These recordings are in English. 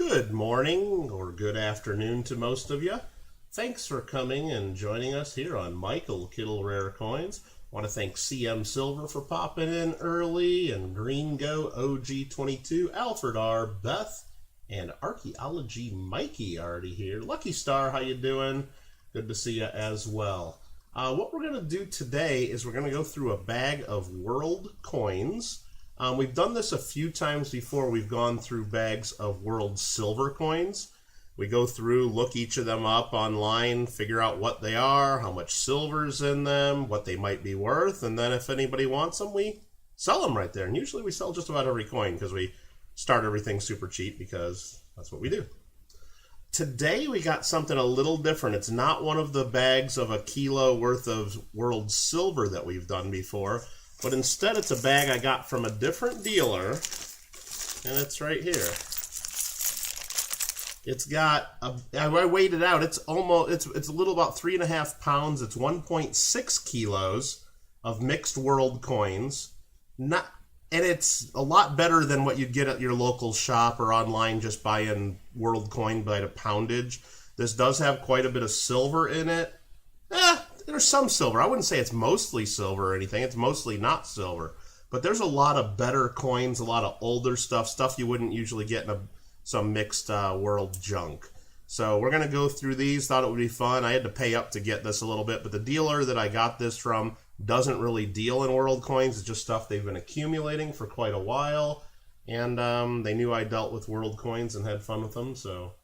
Good morning or good afternoon to most of you. Thanks for coming and joining us here on Michael Kittle Rare Coins. I want to thank CM Silver for popping in early, and Green Go OG22, Alfred R, Beth, and Archaeology Mikey already here. Lucky Star, how you doing? Good to see you as well. What we're going to do today is we're going to go through a bag of world coins. We've done this a few times before. We've gone through bags of world silver coins. We go through, look each of them up online, figure out what they are, how much silver's in them, what they might be worth, and then if anybody wants them, we sell them right there. And usually we sell just about every coin because we start everything super cheap because that's what we do. Today we got something a little different. It's not one of the bags of a kilo worth of world silver that we've done before, but instead it's a bag I got from a different dealer, and it's right here. It's got I weighed it out. It's a little about 3.5 pounds. It's 1.6 kilos of mixed world coins. And it's a lot better than what you'd get at your local shop or online just buying world coin by the poundage. This does have quite a bit of silver in it. There's some silver. I wouldn't say it's mostly silver or anything. It's mostly not silver. But there's a lot of better coins, a lot of older stuff you wouldn't usually get in some mixed world junk. So we're going to go through these. Thought it would be fun. I had to pay up to get this a little bit, but the dealer that I got this from doesn't really deal in world coins. It's just stuff they've been accumulating for quite a while. And they knew I dealt with world coins and had fun with them, so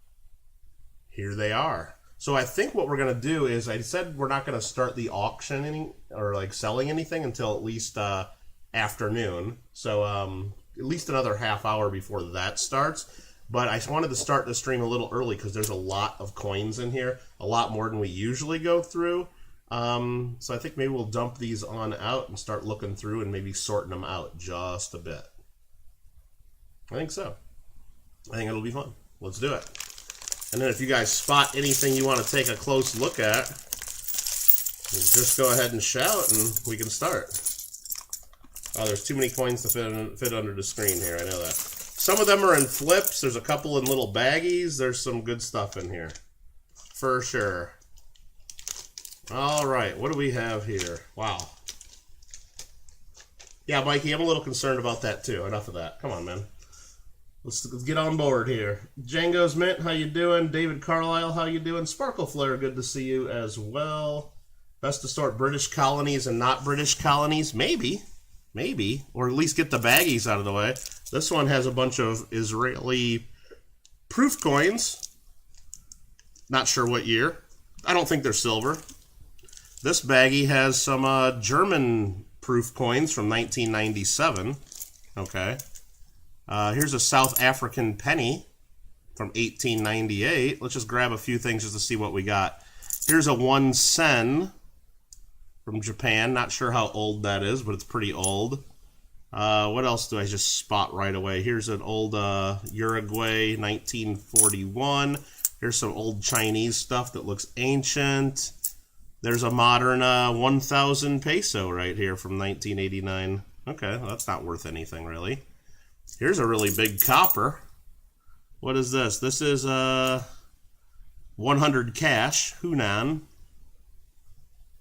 here they are. So I think what we're going to do is, I said we're not going to start the auction or like selling anything until at least afternoon. So at least another half hour before that starts. But I wanted to start the stream a little early because there's a lot of coins in here, a lot more than we usually go through. So I think maybe we'll dump these on out and start looking through and maybe sorting them out just a bit. I think so. I think it'll be fun. Let's do it. And then if you guys spot anything you want to take a close look at, just go ahead and shout and we can start. Oh, there's too many coins to fit under the screen here. I know that. Some of them are in flips. There's a couple in little baggies. There's some good stuff in here, for sure. All right, what do we have here? Wow. Yeah, Mikey, I'm a little concerned about that too. Enough of that. Come on, man. Let's get on board here. Django's Mint, how you doing? David Carlisle, how you doing? Sparkle Flare, good to see you as well. Best to sort British colonies and not British colonies? Maybe. Maybe. Or at least get the baggies out of the way. This one has a bunch of Israeli proof coins. Not sure what year. I don't think they're silver. This baggie has some German proof coins from 1997. Okay. Here's a South African penny from 1898. Let's just grab a few things just to see what we got. Here's a 1 sen from Japan. Not sure how old that is, but it's pretty old. What else do I just spot right away? Here's an old Uruguay 1941. Here's some old Chinese stuff that looks ancient. There's a modern 1,000 peso right here from 1989. Okay, well, that's not worth anything really. Here's a really big copper. What is this? This is 100 cash, Hunan.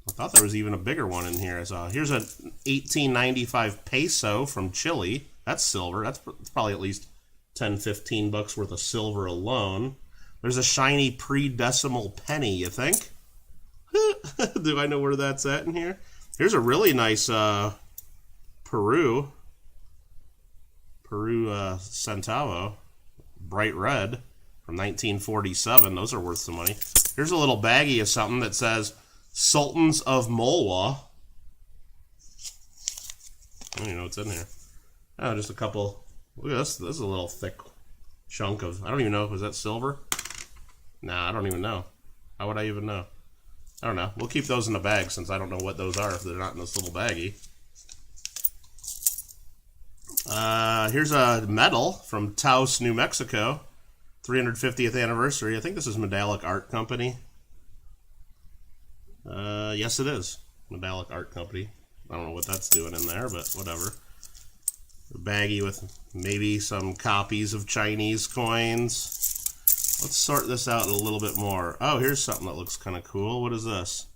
I thought there was even a bigger one in here. Here's a 1895 peso from Chile. That's silver. That's probably at least 10, 15 bucks worth of silver alone. There's a shiny pre-decimal penny, you think? Do I know where that's at in here? Here's a really nice Peru centavo, bright red from 1947. Those are worth some money. Here's a little baggie of something that says Sultans of Molwa. I don't even know what's in there. Oh, just a couple. Look at this. This is a little thick chunk of, I don't even know. Was that silver? Nah, I don't even know. How would I even know? I don't know. We'll keep those in the bag since I don't know what those are if they're not in this little baggie. Here's a medal from Taos, New Mexico. 350th anniversary. I think this is Medallic Art Company. Yes, it is. Medallic Art Company. I don't know what that's doing in there, but whatever. A baggie with maybe some copies of Chinese coins. Let's sort this out a little bit more. Oh, here's something that looks kind of cool. What is this?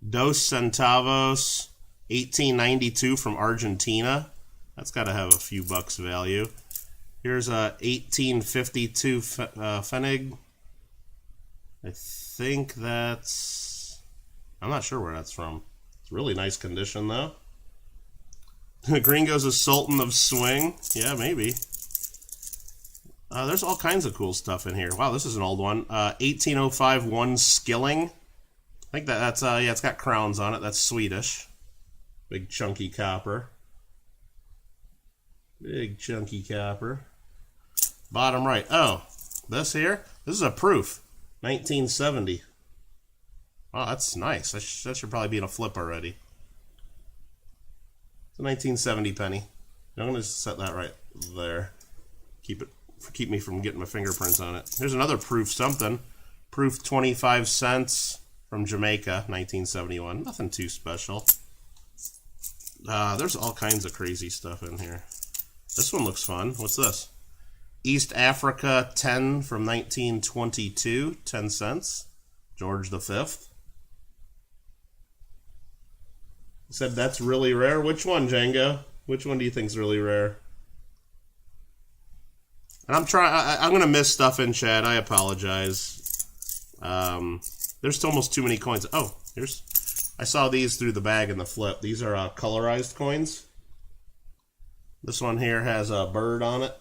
Dos centavos, 1892 from Argentina. That's got to have a few bucks value. Here's a 1852 Pfennig. I think that's... I'm not sure where that's from. It's really nice condition, though. Gringo's a Sultan of Swing. Yeah, maybe. There's all kinds of cool stuff in here. Wow, this is an old one. 1805 1 Skilling. I think that's yeah, it's got crowns on it. That's Swedish. Big chunky copper. Big chunky copper. Bottom right. Oh, this here? This is a proof. 1970. Wow, that's nice. That should probably be in a flip already. It's a 1970 penny. I'm going to set that right there. Keep me from getting my fingerprints on it. Here's another proof something. Proof 25 cents from Jamaica, 1971. Nothing too special. There's all kinds of crazy stuff in here. This one looks fun. What's this? East Africa 10 from 1922, 10 cents. George V. Said that's really rare. Which one, Django? Which one do you think's really rare? And I'm gonna miss stuff in chat. I apologize. There's almost too many coins. Oh, I saw these through the bag in the flip. These are colorized coins. This one here has a bird on it.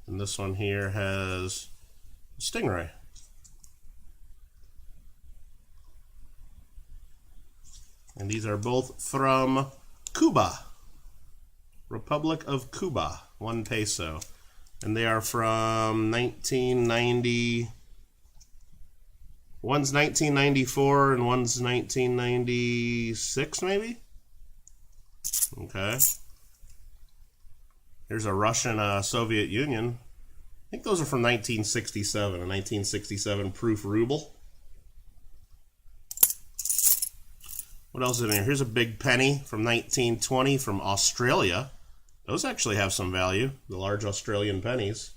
And this one here has a stingray. And these are both from Cuba. Republic of Cuba. 1 peso. And they are from 1990. One's 1994 and one's 1996, maybe? Okay. Here's a Russian Soviet Union. I think those are from 1967, a 1967 proof ruble. What else is in here? Here's a big penny from 1920 from Australia. Those actually have some value, the large Australian pennies.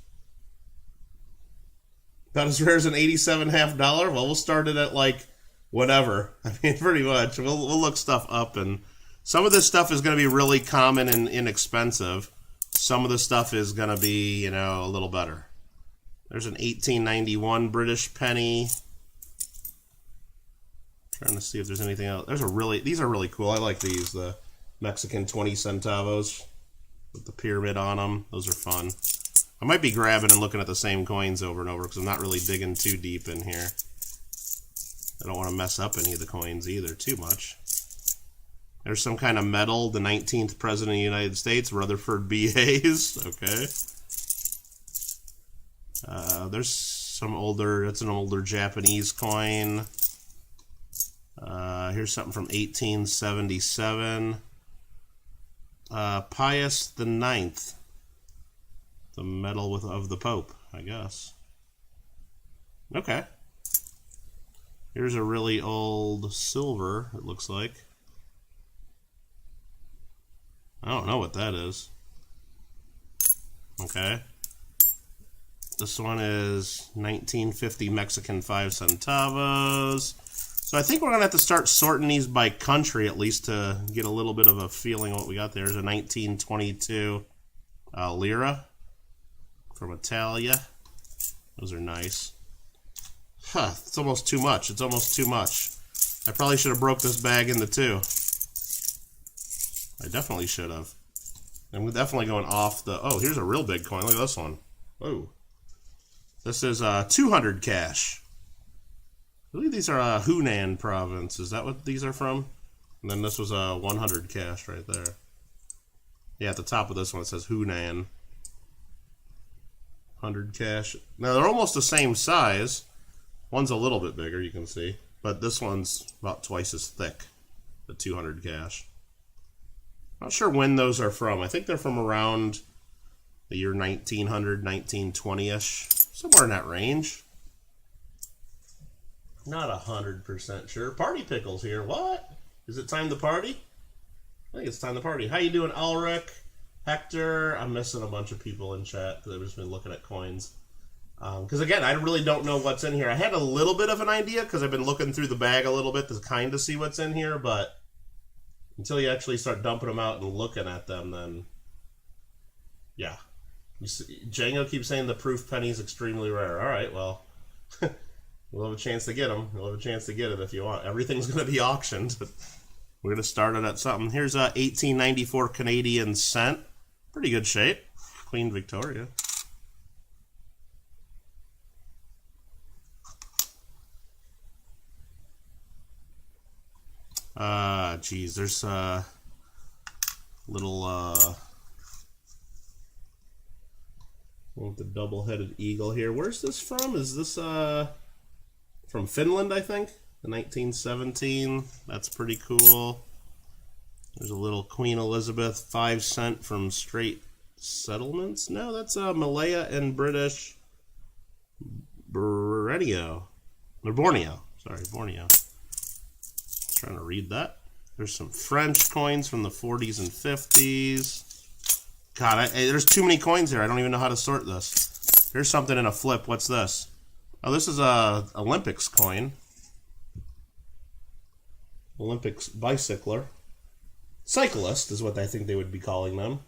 About as rare as an $87.50. Well, we'll start it at like whatever. I mean, pretty much. We'll look stuff up, and some of this stuff is going to be really common and inexpensive. Some of the stuff is going to be, you know, a little better. There's an 1891 British penny. Trying to see if there's anything else. These are really cool. I like these, the Mexican 20 centavos with the pyramid on them. Those are fun. I might be grabbing and looking at the same coins over and over because I'm not really digging too deep in here. I don't want to mess up any of the coins either too much. There's some kind of medal, the 19th President of the United States, Rutherford B. Hayes. Okay. There's some older, that's an older Japanese coin. Here's something from 1877. Pius the Ninth. The medal of the Pope, I guess. Okay. Here's a really old silver, it looks like. I don't know what that is. Okay. This one is 1950 Mexican 5 centavos. So I think we're going to have to start sorting these by country at least to get a little bit of a feeling of what we got there. There's a 1922 lira from Italia. Those are nice. Huh, it's almost too much. It's almost too much. I probably should have broke this bag into two. I definitely should have. I'm definitely going off the... Oh, here's a real big coin. Look at this one. Whoa. This is 200 cash. I believe these are Hunan province. Is that what these are from? And then this was 100 cash right there. Yeah, at the top of this one it says Hunan. 100 cash. Now they're almost the same size. One's a little bit bigger, you can see. But this one's about twice as thick. The 200 cash. Not sure when those are from. I think they're from around the year 1900, 1920-ish. Somewhere in that range. Not 100% sure. Party Pickles here. What? Is it time to party? I think it's time to party. How you doing, Ulrich? Hector? I'm missing a bunch of people in chat because I've just been looking at coins. Because again, I really don't know what's in here. I had a little bit of an idea because I've been looking through the bag a little bit to kind of see what's in here, but until you actually start dumping them out and looking at them, then yeah. You see, Django keeps saying the proof penny is extremely rare. All right, well, we'll have a chance to get them. We'll have a chance to get it if you want. Everything's going to be auctioned. We're going to start it at something. Here's a 1894 Canadian cent. Pretty good shape. Queen Victoria. Geez, there's a little, with the double-headed eagle here. Where's this from? Is this, from Finland, I think? The 1917. That's pretty cool. There's a little Queen Elizabeth 5 cent from Strait Settlements. No, that's, Malaya and British Borneo. Or Borneo. Sorry, Borneo. Trying to read that. There's some French coins from the 40s and 50s. God, there's too many coins here. I don't even know how to sort this. Here's something in a flip. What's this? Oh, this is a Olympics coin. Olympics bicycler. Cyclist is what I think they would be calling them.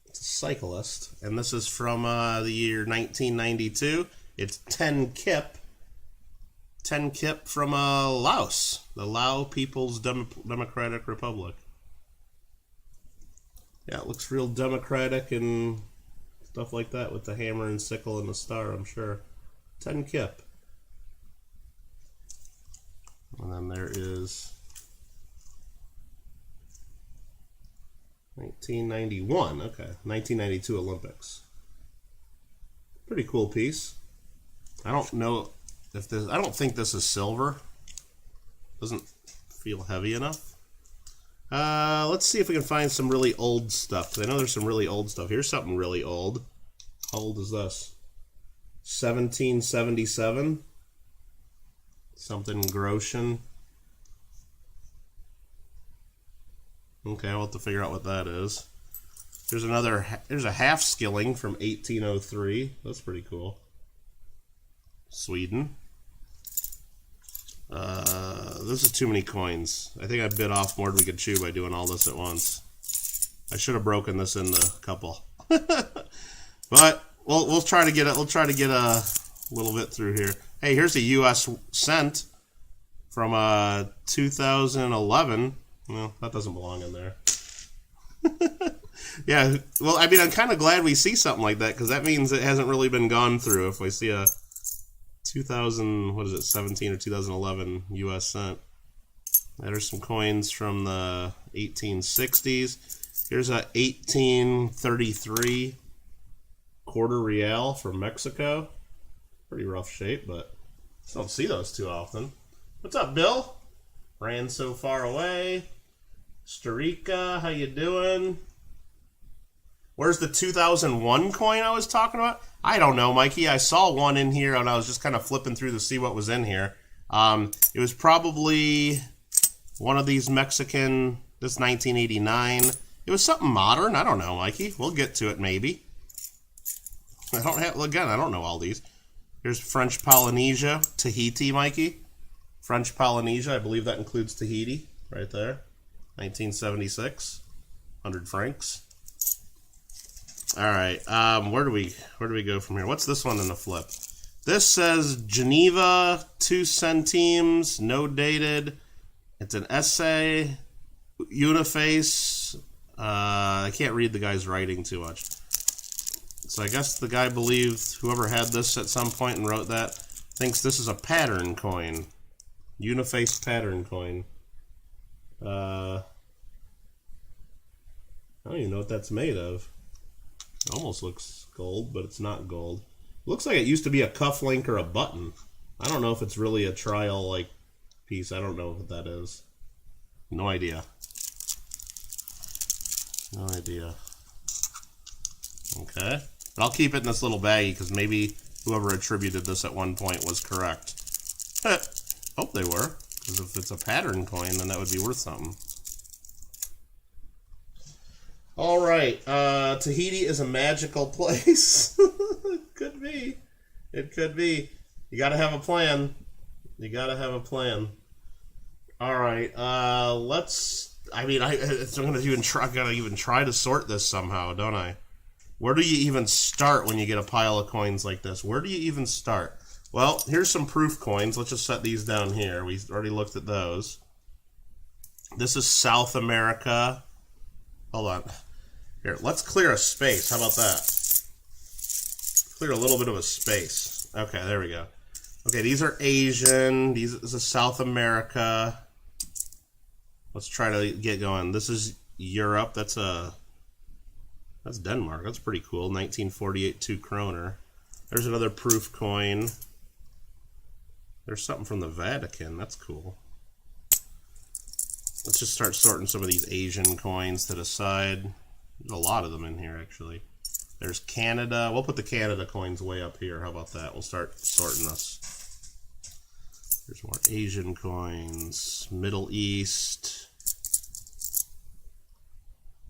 It's a cyclist. And this is from the year 1992. It's 10 kip. 10 kip from Laos, the Lao People's Democratic Republic. Yeah, it looks real democratic and stuff like that with the hammer and sickle and the star, I'm sure. 10 kip. And then there is 1991, okay, 1992 Olympics. Pretty cool piece. I don't know if this, I don't think this is silver. Doesn't feel heavy enough. Let's see if we can find some really old stuff. I know there's some really old stuff. Here's something really old. How old is this? 1777. Something Groshen. Okay, I'll have to figure out what that is. There's another, there's a half skilling from 1803. That's pretty cool. Sweden. This is too many coins. I think I bit off more than we could chew by doing all this at once. I should have broken this into a couple. But we'll try to get it. We'll try to get a little bit through here. Hey, here's a U.S. cent from 2011. Well, that doesn't belong in there. Yeah, well, I mean, I'm kind of glad we see something like that because that means it hasn't really been gone through. If we see a 2000, what is it, 17 or 2011 U.S. cent. There's some coins from the 1860s. Here's a 1833 quarter real from Mexico. Pretty rough shape, but I don't see those too often. What's up, Bill? Ran so far away. Costa Rica, how you doing? Where's the 2001 coin I was talking about? I don't know, Mikey. I saw one in here, and I was just kind of flipping through to see what was in here. It was probably one of these Mexican, this 1989. It was something modern. I don't know, Mikey. We'll get to it, maybe. I don't know all these. Here's French Polynesia, Tahiti, Mikey. French Polynesia, I believe that includes Tahiti, right there. 1976, 100 francs. All right, where do we go from here? What's this one in the flip? This says Geneva, 2 centimes, no dated. It's an essay, uniface. I can't read the guy's writing too much. So I guess the guy believed whoever had this at some point and wrote that thinks this is a pattern coin. Uniface pattern coin. I don't even know what that's made of. It almost looks gold, but it's not gold. It looks like it used to be a cuff link or a button. I don't know if it's really a trial like piece. I don't know what that is. No idea. No idea. Okay. But I'll keep it in this little baggie because maybe whoever attributed this at one point was correct. Hope they were, because if it's a pattern coin, then that would be worth something. All right, Tahiti is a magical place. It could be. It could be. You got to have a plan. You got to have a plan. All right, let's. I mean, I'm gonna even try to sort this somehow, don't I? Where do you even start when you get a pile of coins like this? Where do you even start? Well, here's some proof coins. Let's just set these down here. We already looked at those. This is South America. Hold on. Here, let's clear a space. How about that? Clear a little bit of a space. Okay, there we go. Okay, these are Asian. This is South America. Let's try to get going. This is Europe. That's Denmark. That's pretty cool. 1948 2 kroner. There's another proof coin. There's something from the Vatican. That's cool. Let's just start sorting some of these Asian coins to the side. There's a lot of them in here, actually. There's Canada. We'll put the Canada coins way up here. How about that? We'll start sorting this. There's more Asian coins. Middle East.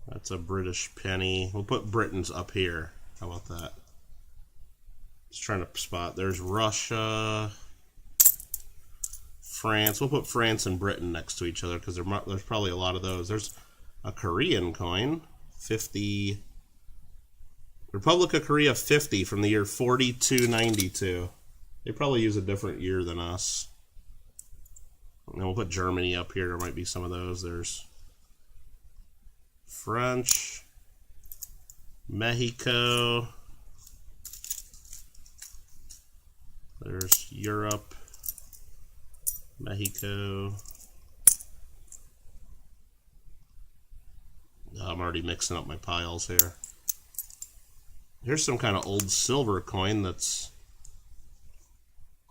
That's a British penny. We'll put Britain's up here. How about that? Just trying to spot. There's Russia. France. We'll put France and Britain next to each other because there's probably a lot of those. There's a Korean coin, 50. Republic of Korea 50 from the year 4292. They probably use a different year than us. And we'll put Germany up here. There might be some of those. There's French, Mexico. There's Europe. Mexico. I'm already mixing up my piles here. Here's some kind of old silver coin that's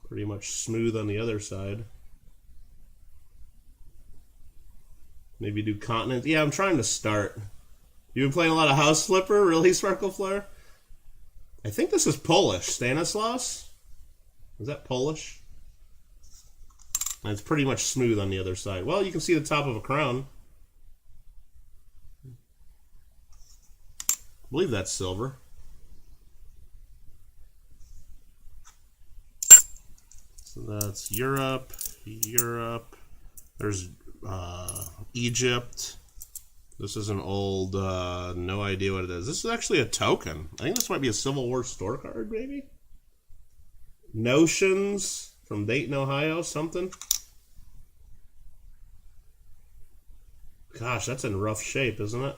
pretty much smooth on the other side. Maybe do continent. Yeah, I'm trying to start. You've been playing a lot of House Flipper? Really, Sparkle Flare? I think this is Polish. Stanislaus? Is that Polish? And it's pretty much smooth on the other side. Well, you can see the top of a crown. I believe that's silver. So that's Europe. There's Egypt. This is an old, no idea what it is. This is actually a token. I think this might be a Civil War store card, maybe? Notions from Dayton, Ohio, something. Gosh, that's in rough shape, isn't it?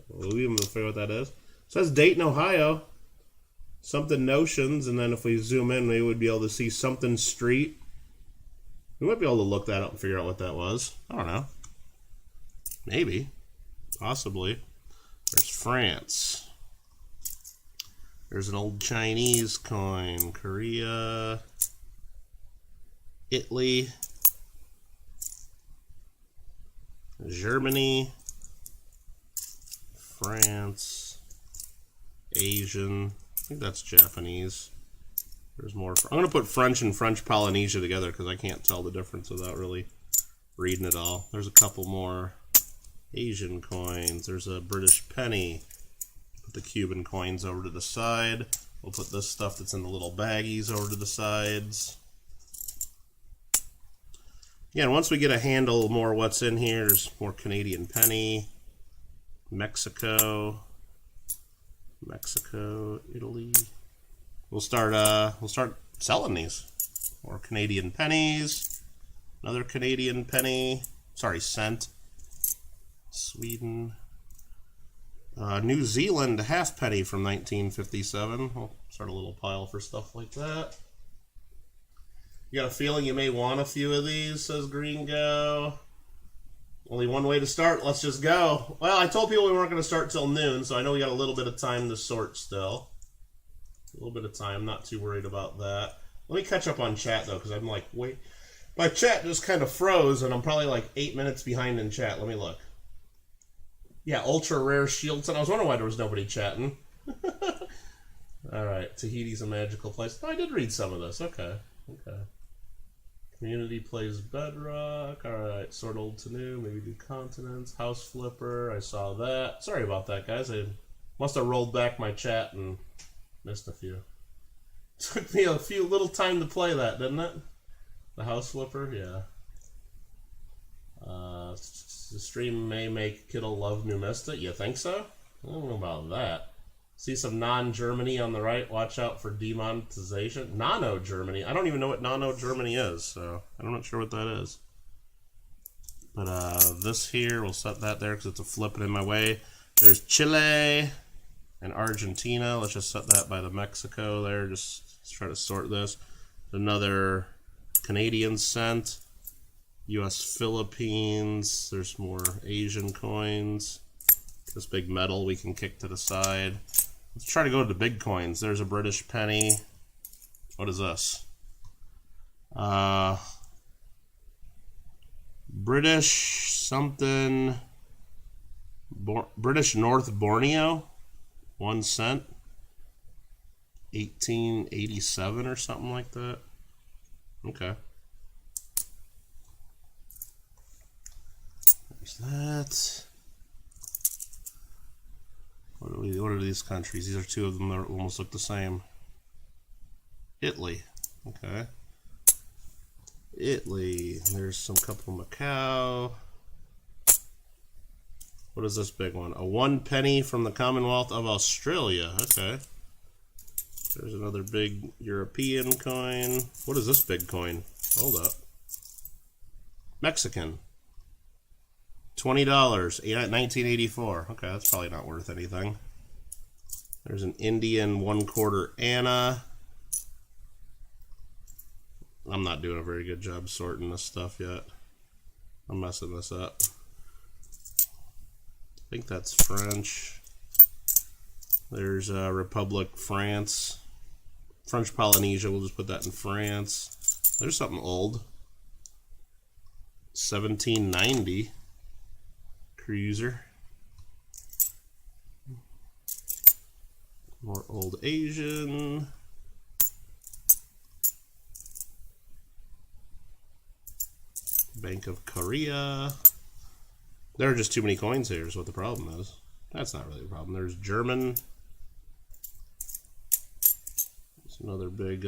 We'll even figure out what that is. It says Dayton, Ohio. Something Notions, and then if we zoom in, we would be able to see something Street. We might be able to look that up and figure out what that was. I don't know. Maybe. Possibly. There's France. There's an old Chinese coin. Korea. Italy. Germany. France. Asian. I think that's Japanese. There's more. I'm going to put French and French Polynesia together because I can't tell the difference without really reading it all. There's a couple more Asian coins. There's a British penny. Put the Cuban coins over to the side. We'll put this stuff that's in the little baggies over to the sides. Yeah, and once we get a handle more what's in here, there's more Canadian penny, Mexico, Italy. We'll start selling these. More Canadian pennies. Another Canadian penny. Sorry, cent. Sweden. New Zealand halfpenny from 1957. We'll start a little pile for stuff like that. You got a feeling you may want a few of these, says Gringo. Only one way to start. Let's just go. Well, I told people we weren't going to start till noon, so I know we got a little bit of time to sort still. A little bit of time. Not too worried about that. Let me catch up on chat, though, because I'm like, wait. My chat just kind of froze, and I'm probably like 8 minutes behind in chat. Let me look. Yeah, ultra rare shields. And I was wondering why there was nobody chatting. All right. Tahiti's a magical place. Oh, I did read some of this. Okay. Community plays Bedrock. Alright, sort old to new. Maybe do continents. House Flipper. I saw that. Sorry about that, guys. I must have rolled back my chat and missed a few. Took me a little time to play that, didn't it? The House Flipper, yeah. The stream may make Kittle love Numista. You think so? I don't know about that. See some non-Germany on the right. Watch out for demonetization. Nano-Germany. I don't even know what Nano-Germany is, so I'm not sure what that is. But this here, we'll set that there because it's a flipping in my way. There's Chile and Argentina. Let's just set that by the Mexico there. Just try to sort this. Another Canadian cent. U.S. Philippines. There's more Asian coins. This big metal we can kick to the side. Let's try to go to the big coins. There's a British penny. What is this? British something. British North Borneo. 1 cent. 1887 or something like that. Okay. There's that. What are these countries? These are two of them that almost look the same. Italy. Okay. Italy. There's some couple Macau. What is this big one? A 1 penny from the Commonwealth of Australia. Okay. There's another big European coin. What is this big coin? Hold up. Mexican. $20, 1984. Okay, that's probably not worth anything. There's an Indian 1/4 Anna. I'm not doing a very good job sorting this stuff yet. I'm messing this up. I think that's French. There's Republic France. French Polynesia, we'll just put that in France. There's something old. 1790. Cruiser. More old Asian. Bank of Korea. There are just too many coins here is what the problem is. That's not really the problem. There's German. There's another big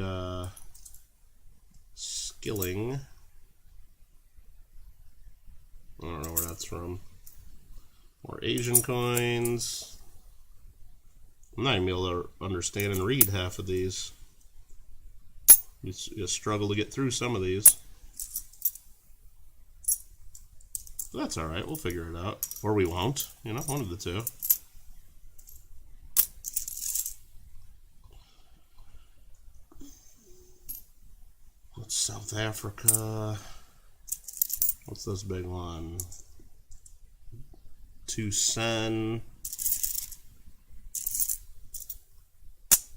Skilling. I don't know where that's from. More Asian coins. I'm not even able to understand and read half of these. You struggle to get through some of these. But that's alright, we'll figure it out. Or we won't, you know, one of the two. What's South Africa? What's this big one? 2 sen.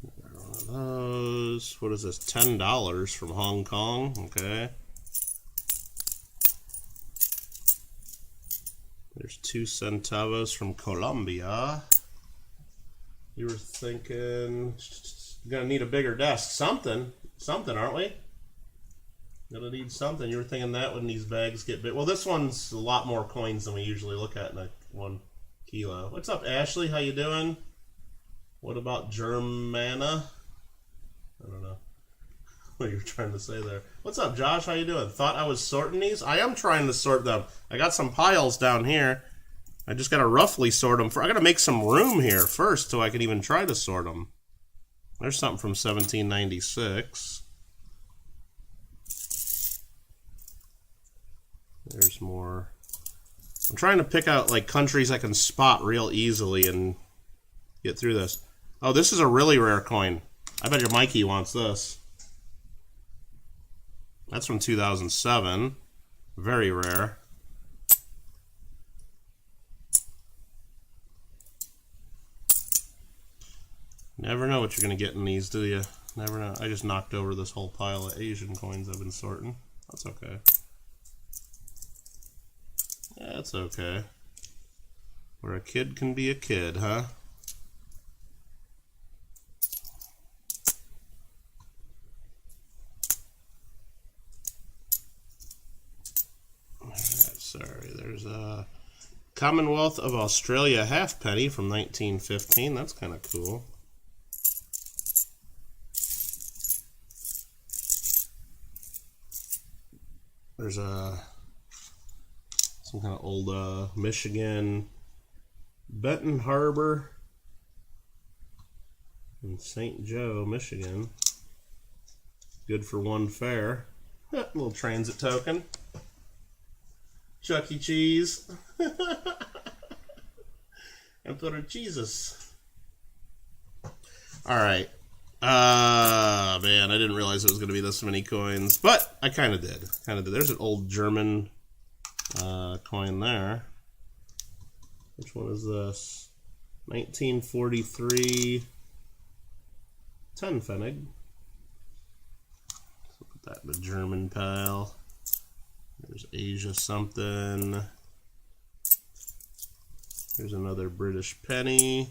One of those. What is this? $10 from Hong Kong. Okay. There's 2 centavos from Colombia. You were thinking, you're gonna need a bigger desk. Something, aren't we? Gonna need something. You were thinking that when these bags get big. Well, this one's a lot more coins than we usually look at in a 1 kilo. What's up, Ashley? How you doing? What about Germana? I don't know what you were trying to say there. What's up, Josh? How you doing? Thought I was sorting these? I am trying to sort them. I got some piles down here. I just gotta roughly sort them. I gotta make some room here first so I can even try to sort them. There's something from 1796. There's more. I'm trying to pick out like countries I can spot real easily and get through this. Oh, this is a really rare coin. I bet your Mikey wants this. That's from 2007. Very rare. Never know what you're going to get in these, do you? Never know. I just knocked over this whole pile of Asian coins I've been sorting. That's okay. That's okay. Where a kid can be a kid, huh? Commonwealth of Australia halfpenny from 1915. That's kind of cool. There's some kind of old Michigan Benton Harbor in St. Joe, Michigan. Good for one fare. Little transit token. Chuck E. Cheese. Emperor Jesus. Alright. Man, I didn't realize it was going to be this many coins, but I kind of did. There's an old German coin there. Which one is this? 1943 10 Pfennig. So put that in the German pile. There's Asia something. There's another British penny.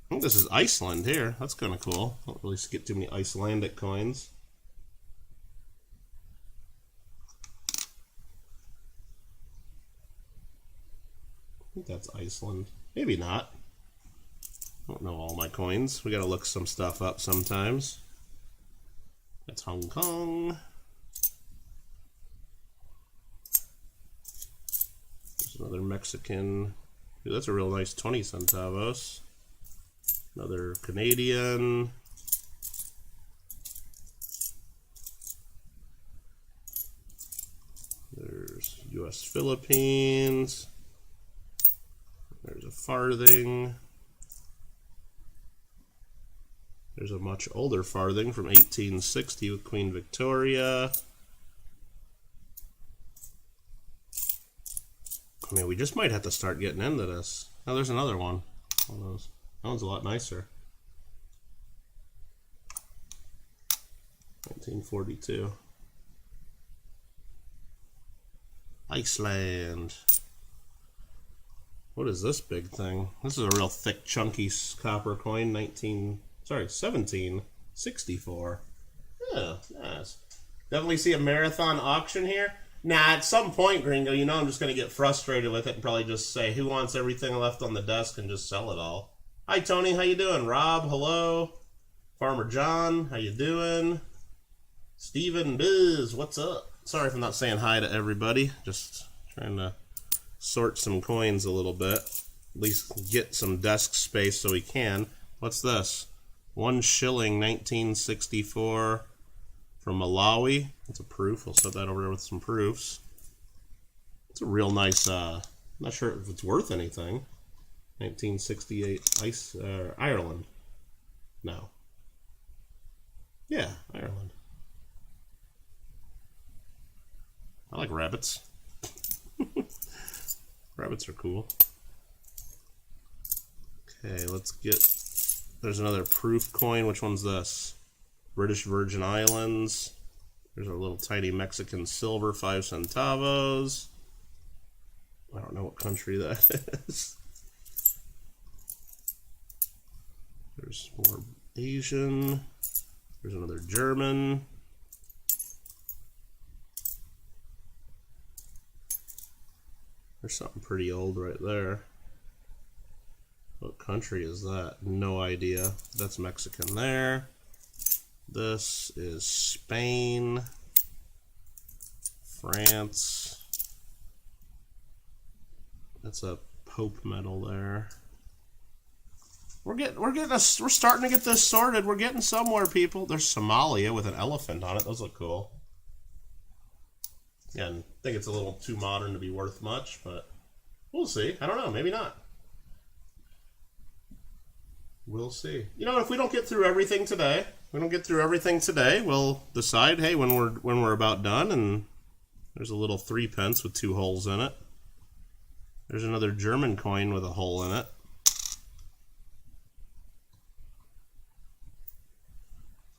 I think this is Iceland here. That's kind of cool. Don't really get too many Icelandic coins. I think that's Iceland. Maybe not. I don't know all my coins. We gotta look some stuff up sometimes. That's Hong Kong. There's another Mexican. Ooh, that's a real nice 20 centavos. Another Canadian. There's US Philippines. There's a farthing. There's a much older farthing from 1860 with Queen Victoria. I mean, we just might have to start getting into this. Oh, there's another one. One of those. That one's a lot nicer. 1942. Iceland. What is this big thing? This is a real thick, chunky copper coin. 1764. Yeah, nice. Definitely see a marathon auction here. Nah, at some point, Gringo, you know I'm just going to get frustrated with it and probably just say, who wants everything left on the desk, and just sell it all. Hi, Tony. How you doing? Rob, hello. Farmer John, how you doing? Steven Biz, what's up? Sorry if I'm not saying hi to everybody. Just trying to sort some coins a little bit. At least get some desk space so we can. What's this? 1 shilling, 1964 from Malawi. That's a proof. We'll set that over there with some proofs. It's a real nice, I'm not sure if it's worth anything. 1968 Ireland. No. Yeah, Ireland. I like rabbits. Rabbits are cool. Okay, let's get... There's another proof coin. Which one's this? British Virgin Islands. There's a little tiny Mexican silver, 5 centavos. I don't know what country that is. There's more Asian. There's another German. There's something pretty old right there. What country is that? No idea. That's Mexican there. This is Spain. France. That's a Pope medal there. We're starting to get this sorted. We're getting somewhere, people. There's Somalia with an elephant on it. Those look cool. Yeah, I think it's a little too modern to be worth much, but we'll see. I don't know. Maybe not. We'll see. You know, if we don't get through everything today, we'll decide, hey, when we're about done, and there's a little 3 pence with 2 holes in it. There's another German coin with a hole in it.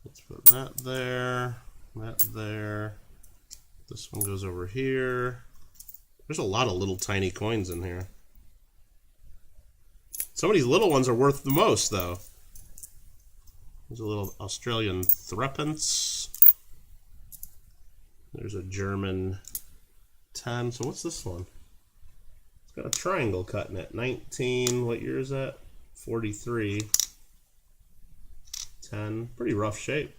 Let's put that there, that there. This one goes over here. There's a lot of little tiny coins in here. Some of these little ones are worth the most, though. There's a little Australian threepence. There's a German 10. So what's this one? It's got a triangle cut in it. 19, what year is that? 43. 10. Pretty rough shape.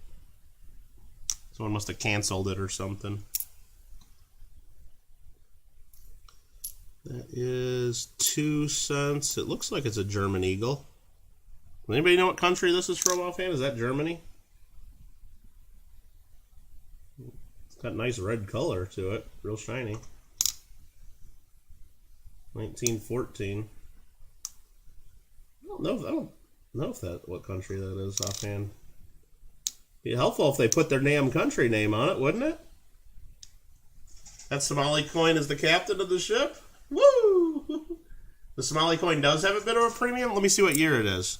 Someone must have canceled it or something. That is 2 cents. It looks like it's a German eagle. Does anybody know what country this is from offhand? Is that Germany? It's got nice red color to it. Real shiny. 1914. I don't know if what country that is offhand. Be helpful if they put their damn country name on it, wouldn't it? That Somali coin is the captain of the ship. Woo! The Somali coin does have a bit of a premium. Let me see what year it is.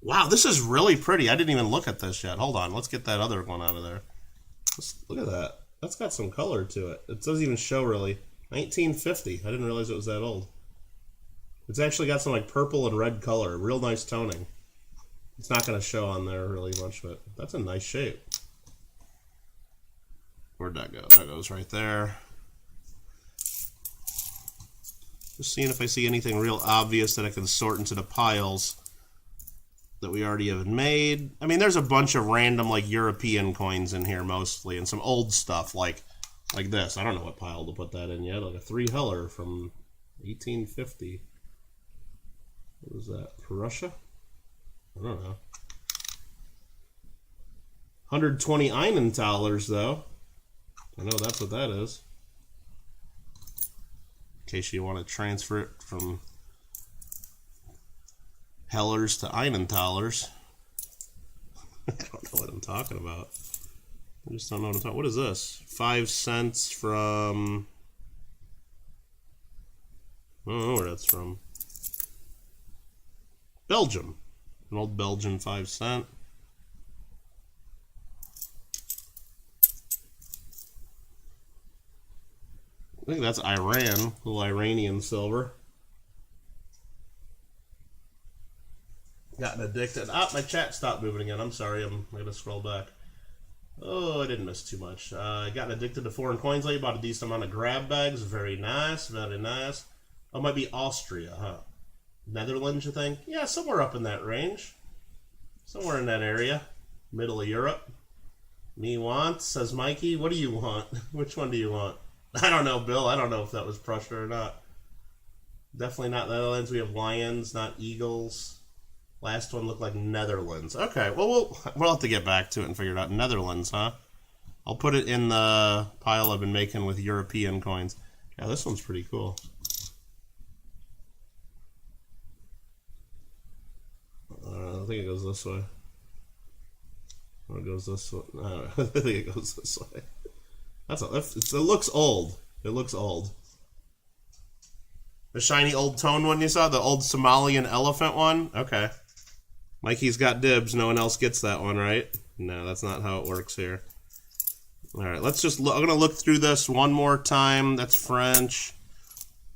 Wow, this is really pretty. I didn't even look at this yet. Hold on, let's get that other one out of there. Look at that. That's got some color to it. It doesn't even show really. 1950. I didn't realize it was that old. It's actually got some like purple and red color. Real nice toning. It's not going to show on there really much, but that's a nice shape. Where'd that go? That goes right there. Just seeing if I see anything real obvious that I can sort into the piles that we already have made. I mean, there's a bunch of random like European coins in here mostly, and some old stuff like this. I don't know what pile to put that in yet. Like a 3 Heller from 1850. What was that? Prussia? I don't know. 120 Einenthalers, though. I know that's what that is. In case you want to transfer it from Hellers to Einenthalers. I don't know what I'm talking about. I just don't know what I'm talking about. What is this? 5 cents from... I don't know where that's from. Belgium. An old Belgian 5 cent. I think that's Iran, little Iranian silver. Gotten addicted. Ah, my chat stopped moving again. I'm sorry, I'm gonna scroll back. Oh, I didn't miss too much. Gotten addicted to foreign coins lately. Bought a decent amount of grab bags. Very nice, very nice. Oh, it might be Austria, huh? Netherlands, you think? Yeah, somewhere up in that range. Somewhere in that area. Middle of Europe. Me want, says Mikey. What do you want? Which one do you want? I don't know, Bill. I don't know if that was Prussia or not. Definitely not Netherlands. We have lions, not eagles. Last one looked like Netherlands. Okay, well, we'll have to get back to it and figure it out. Netherlands, huh? I'll put it in the pile I've been making with European coins. Yeah, this one's pretty cool. I think it goes this way. Or it goes this way. No, I think it goes this way. It looks old. It looks old. The shiny old tone one you saw? The old Somalian elephant one? Okay. Mikey's got dibs. No one else gets that one, right? No, that's not how it works here. Alright, let's just look. I'm going to look through this one more time. That's French.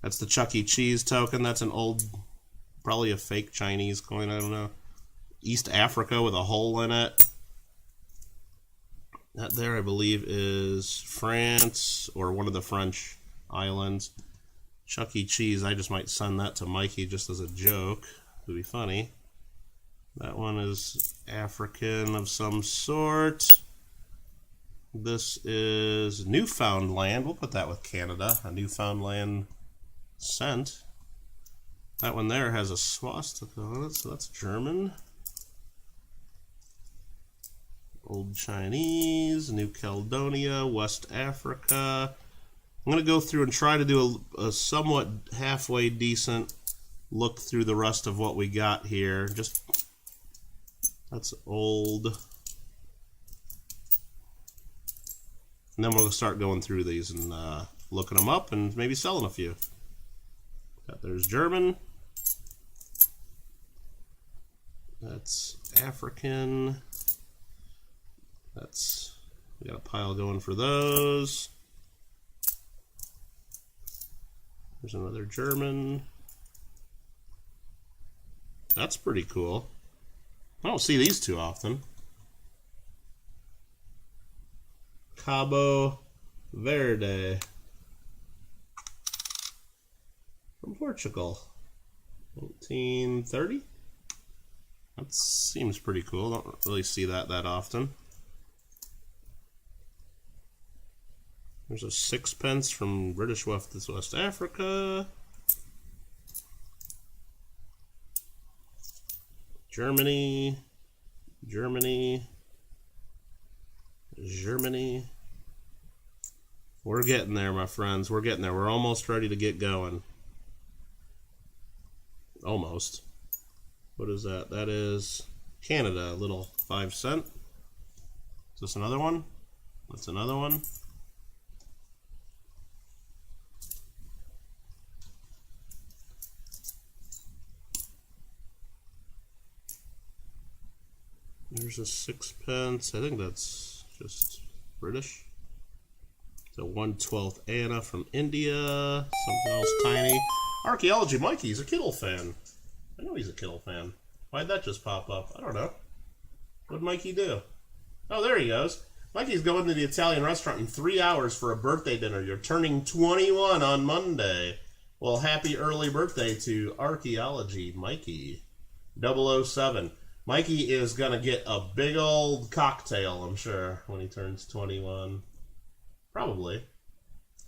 That's the Chuck E. Cheese token. That's an old, probably a fake Chinese coin. I don't know. East Africa with a hole in it. That there, I believe, is France or one of the French islands. Chuck E. Cheese, I just might send that to Mikey just as a joke. It would be funny. That one is African of some sort. This is Newfoundland. We'll put that with Canada. A Newfoundland cent. That one there has a swastika on it, so that's German. Old Chinese, New Caledonia, West Africa. I'm going to go through and try to do a somewhat halfway decent look through the rest of what we got here. Just, that's old. And then we'll start going through these and looking them up and maybe selling a few. There's German. That's African. We got a pile going for those. There's another German. That's pretty cool. I don't see these too often. Cabo Verde. From Portugal. 1930? That seems pretty cool. Don't really see that often. There's a sixpence from British West Africa. Germany. We're getting there, my friends. We're getting there. We're almost ready to get going. Almost. What is that? That is Canada, a little 5 cent. Is this another one? That's another one. There's a sixpence. I think that's just British. It's a 1/12 Anna from India. Something else tiny. Archaeology Mikey's a Kittle fan. I know he's a Kittle fan. Why'd that just pop up? I don't know. What'd Mikey do? Oh, there he goes. Mikey's going to the Italian restaurant in 3 hours for a birthday dinner. You're turning 21 on Monday. Well, happy early birthday to Archaeology Mikey. 007. Mikey is going to get a big old cocktail, I'm sure, when he turns 21. Probably.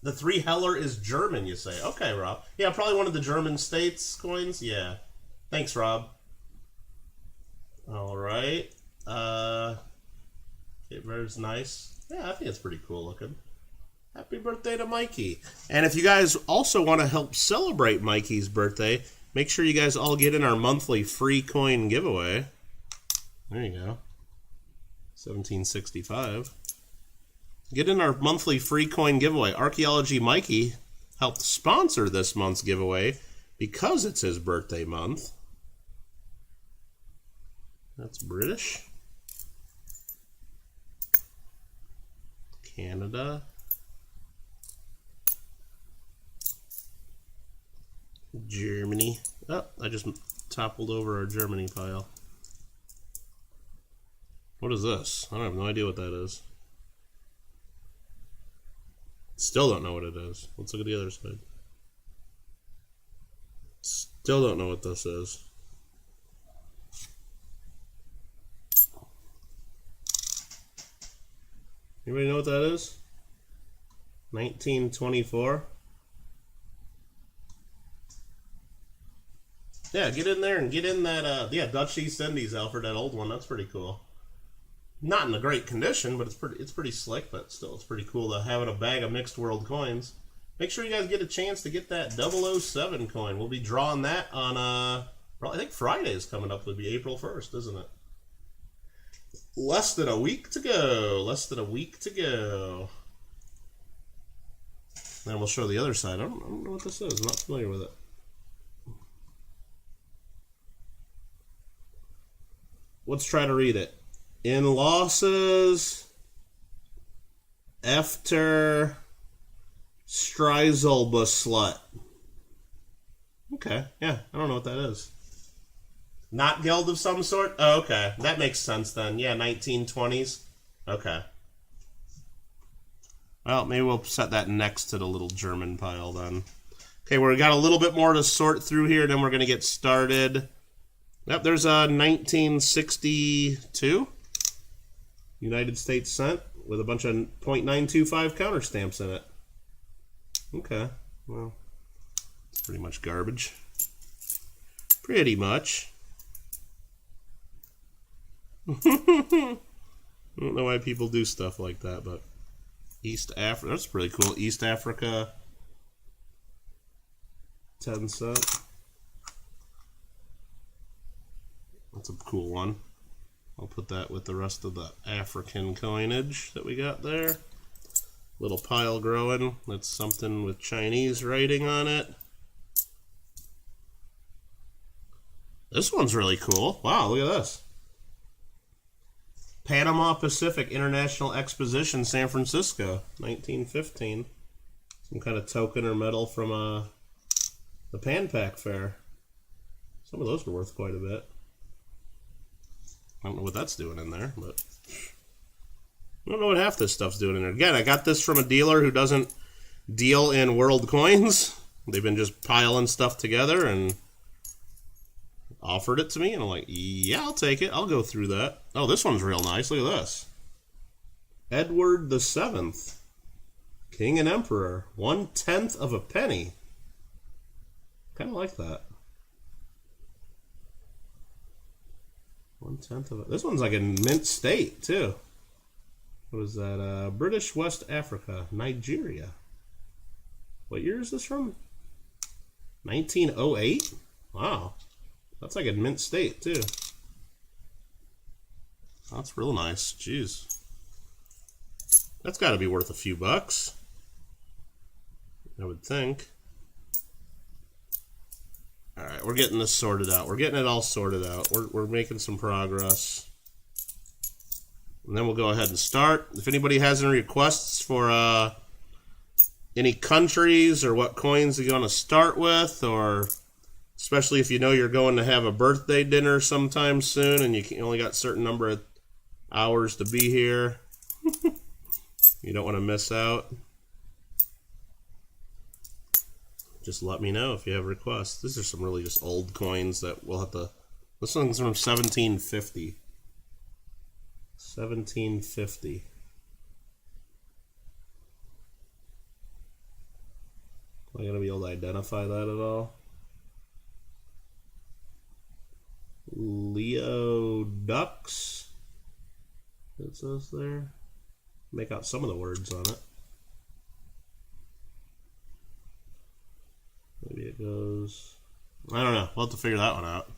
The 3 Heller is German, you say. Okay, Rob. Yeah, probably one of the German states coins. Yeah. Thanks, Rob. All right. It wears nice. Yeah, I think it's pretty cool looking. Happy birthday to Mikey. And if you guys also want to help celebrate Mikey's birthday, make sure you guys all get in our monthly free coin giveaway. There you go. 1765. Get in our monthly free coin giveaway. Archaeology Mikey helped sponsor this month's giveaway because it's his birthday month. That's British. Canada. Germany. Oh, I just toppled over our Germany pile. What is this? I have no idea what that is. Still don't know what it is. Let's look at the other side. Still don't know what this is. Anybody know what that is? 1924. Yeah, get in there and get in that, yeah, Dutch East Indies, Alfred, that old one. That's pretty cool. Not in a great condition, but it's pretty slick, but still, it's pretty cool to have in a bag of mixed world coins. Make sure you guys get a chance to get that 007 coin. We'll be drawing that on, I think Friday is coming up. It'll be April 1st, isn't it? Less than a week to go. Less than a week to go. Then we'll show the other side. I don't know what this is. I'm not familiar with it. Let's try to read it. In losses, after Streiselbuslet. Okay, yeah, I don't know what that is. Not Geld of some sort? Oh, okay, that makes sense then. Yeah, 1920s. Okay. Well, maybe we'll set that next to the little German pile then. Okay, we got a little bit more to sort through here, then we're going to get started. Yep, there's a 1962 United States cent with a bunch of .925 counter stamps in it. Okay, well, it's pretty much garbage. Pretty much. I don't know why people do stuff like that, but East Africa, that's pretty cool. East Africa, 10 cent. That's a cool one. I'll put that with the rest of the African coinage that we got there. Little pile growing. That's something with Chinese writing on it. This one's really cool. Wow, look at this. Panama Pacific International Exposition, San Francisco, 1915. Some kind of token or medal from the Pan Pac Fair. Some of those were worth quite a bit. I don't know what that's doing in there, but I don't know what half this stuff's doing in there. Again, I got this from a dealer who doesn't deal in world coins. They've been just piling stuff together and offered it to me, and I'm like, yeah, I'll take it. I'll go through that. Oh, this one's real nice. Look at this. Edward the Seventh, King and Emperor, 1/10 of a penny. Kind of like that. 1/10 of it. This one's like in mint state too. What is that? British West Africa, Nigeria. What year is this from? 1908. Wow, that's like in mint state too. That's real nice. Jeez, that's got to be worth a few bucks, I would think. All right, we're getting this sorted out. We're getting it all sorted out. We're making some progress. And then we'll go ahead and start. If anybody has any requests for any countries or what coins you want to start with, or especially if you know you're going to have a birthday dinner sometime soon and you only got a certain number of hours to be here, you don't want to miss out, just let me know if you have requests. These are some really just old coins that we'll have to... This one's from 1750. 1750. Am I going to be able to identify that at all? Leo Ducks. It says there. Make out some of the words on it. Maybe it goes... I don't know. We'll have to figure that one out.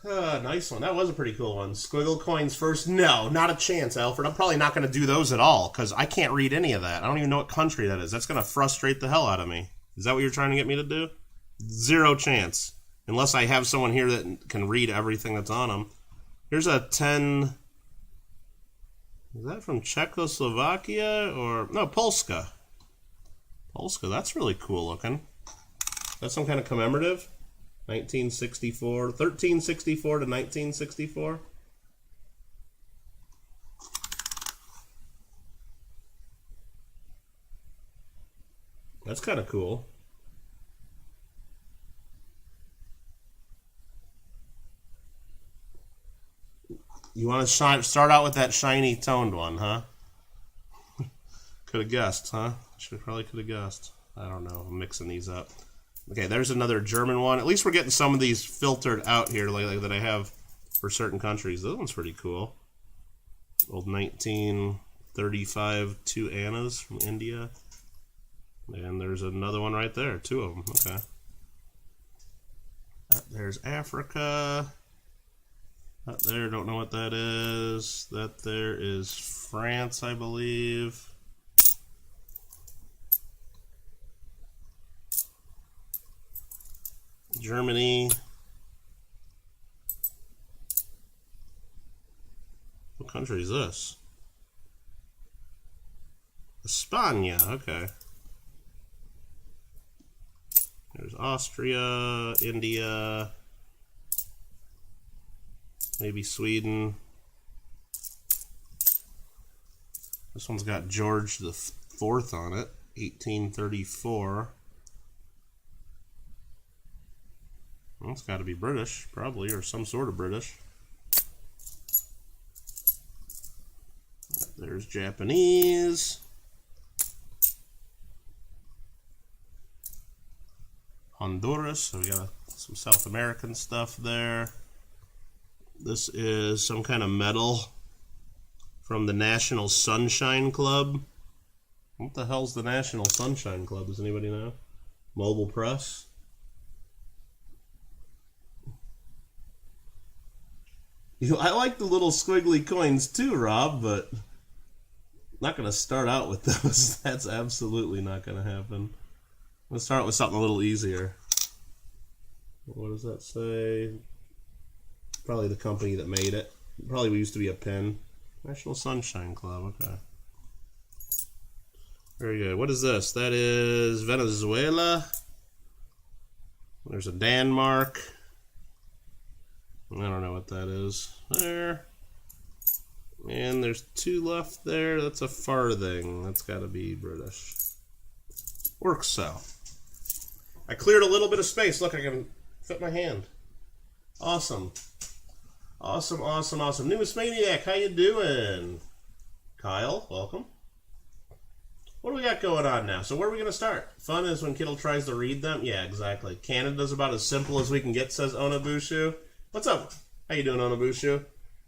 Nice one. That was a pretty cool one. Squiggle coins first? No, not a chance, Alfred. I'm probably not going to do those at all, because I can't read any of that. I don't even know what country that is. That's going to frustrate the hell out of me. Is that what you're trying to get me to do? Zero chance. Unless I have someone here that can read everything that's on them. Here's a 10... Is that from Czechoslovakia or... No, Polska. Polska, that's really cool looking. That's some kind of commemorative? 1964, 1364 to 1964. That's kind of cool. You want to start out with that shiny toned one, huh? Could have guessed, huh? Probably could have guessed. I don't know. I'm mixing these up. Okay, there's another German one. At least we're getting some of these filtered out here, like that I have for certain countries. This one's pretty cool. Old 1935 two Annas from India. And there's another one right there. Two of them. Okay. There's Africa. That there, don't know what that is. That there is France, I believe. Germany. What country is this? España, okay. There's Austria, India, maybe Sweden. This one's got George the Fourth on it, 1834. Well, it's got to be British, probably, or some sort of British. There's Japanese. Honduras, so we got some South American stuff there. This is some kind of medal from the National Sunshine Club. What the hell's the National Sunshine Club? Does anybody know? Mobile Press. I like the little squiggly coins too, Rob, but I'm not going to start out with those. That's absolutely not going to happen. Let's start with something a little easier. What does that say? Probably the company that made it. Probably used to be a pen. National Sunshine Club, okay. Very good. What is this? That is Venezuela. There's a Denmark. I don't know what that is. There. And there's 2 left there. That's a farthing. That's got to be British. Works so. I cleared a little bit of space. Look, I can fit my hand. Awesome. Awesome, awesome, awesome. Newest Maniac, how you doing? Kyle, welcome. What do we got going on now? So where are we going to start? Fun is when Kittle tries to read them? Yeah, exactly. Canada's about as simple as we can get, says Onabushu. What's up? How you doing, Onabushu?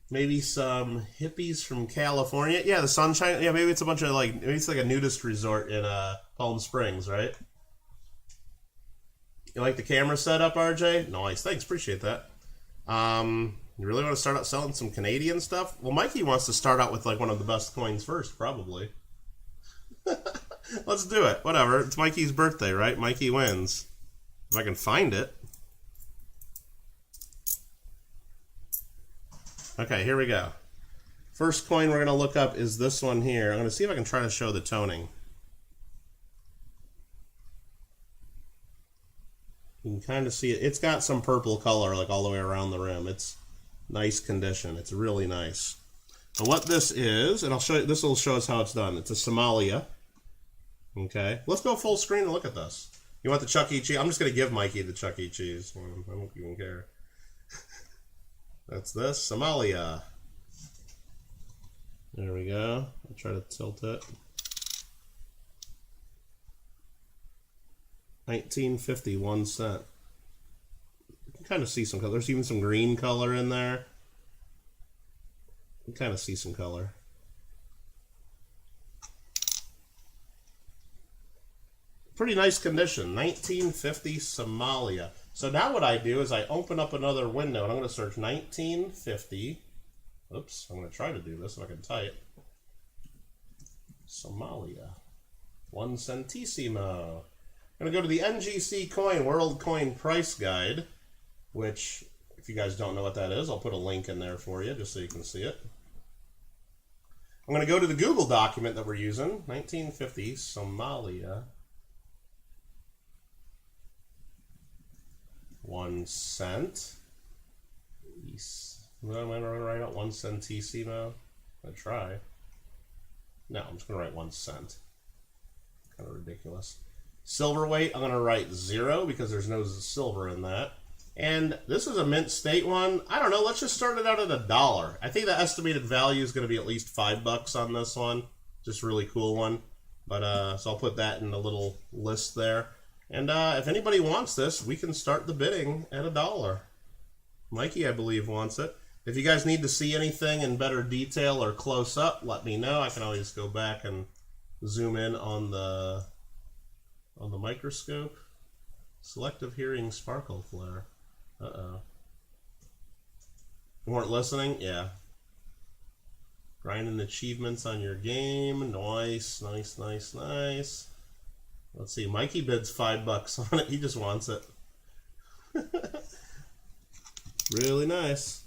Maybe some hippies from California. Yeah, the sunshine. Yeah, maybe it's a bunch of maybe it's like a nudist resort in Palm Springs, right? You like the camera setup, RJ? Nice, thanks, appreciate that. You really want to start out selling some Canadian stuff? Well, Mikey wants to start out with like one of the best coins first, probably. Let's do it. Whatever. It's Mikey's birthday, right? Mikey wins. If I can find it. Okay, here we go. First coin we're going to look up is this one here. I'm going to see if I can try to show the toning. You can kind of see it. It's got some purple color like all the way around the rim. It's nice condition. It's really nice. And what this is, and I'll show you, this will show us how it's done. It's a Somalia. Okay, let's go full screen and look at this. You want the Chuck E. Cheese? I'm just going to give Mikey the Chuck E. Cheese. I don't even care. That's this, Somalia. There we go. I'll try to tilt it. 1950, 1 cent. You can kind of see some color. There's even some green color in there. You can kind of see some color. Pretty nice condition. 1950 Somalia. So now what I do is I open up another window and I'm going to search 1950. Oops, I'm going to try to do this if I can type. Somalia. 1 centissimo. I'm going to go to the NGC Coin World Coin Price Guide, which, if you guys don't know what that is, I'll put a link in there for you just so you can see it. I'm going to go to the Google document that we're using, 1950 Somalia. 1 cent. I'm going to write out 1 centissimo. I'm going to try. No, I'm just going to write 1 cent. Kind of ridiculous. Silver weight, I'm going to write 0 because there's no silver in that. And this is a mint state one. I don't know, let's just start it out at $1. I think the estimated value is going to be at least $5 on this one. Just a really cool one. But so I'll put that in the little list there. And if anybody wants this, we can start the bidding at $1. Mikey, I believe, wants it. If you guys need to see anything in better detail or close up, let me know. I can always go back and zoom in on the microscope. Selective hearing sparkle flare. Uh-oh. You weren't listening? Yeah. Grinding achievements on your game. Nice, nice, nice, nice. Let's see. Mikey bids $5 on it. He just wants it. Really nice.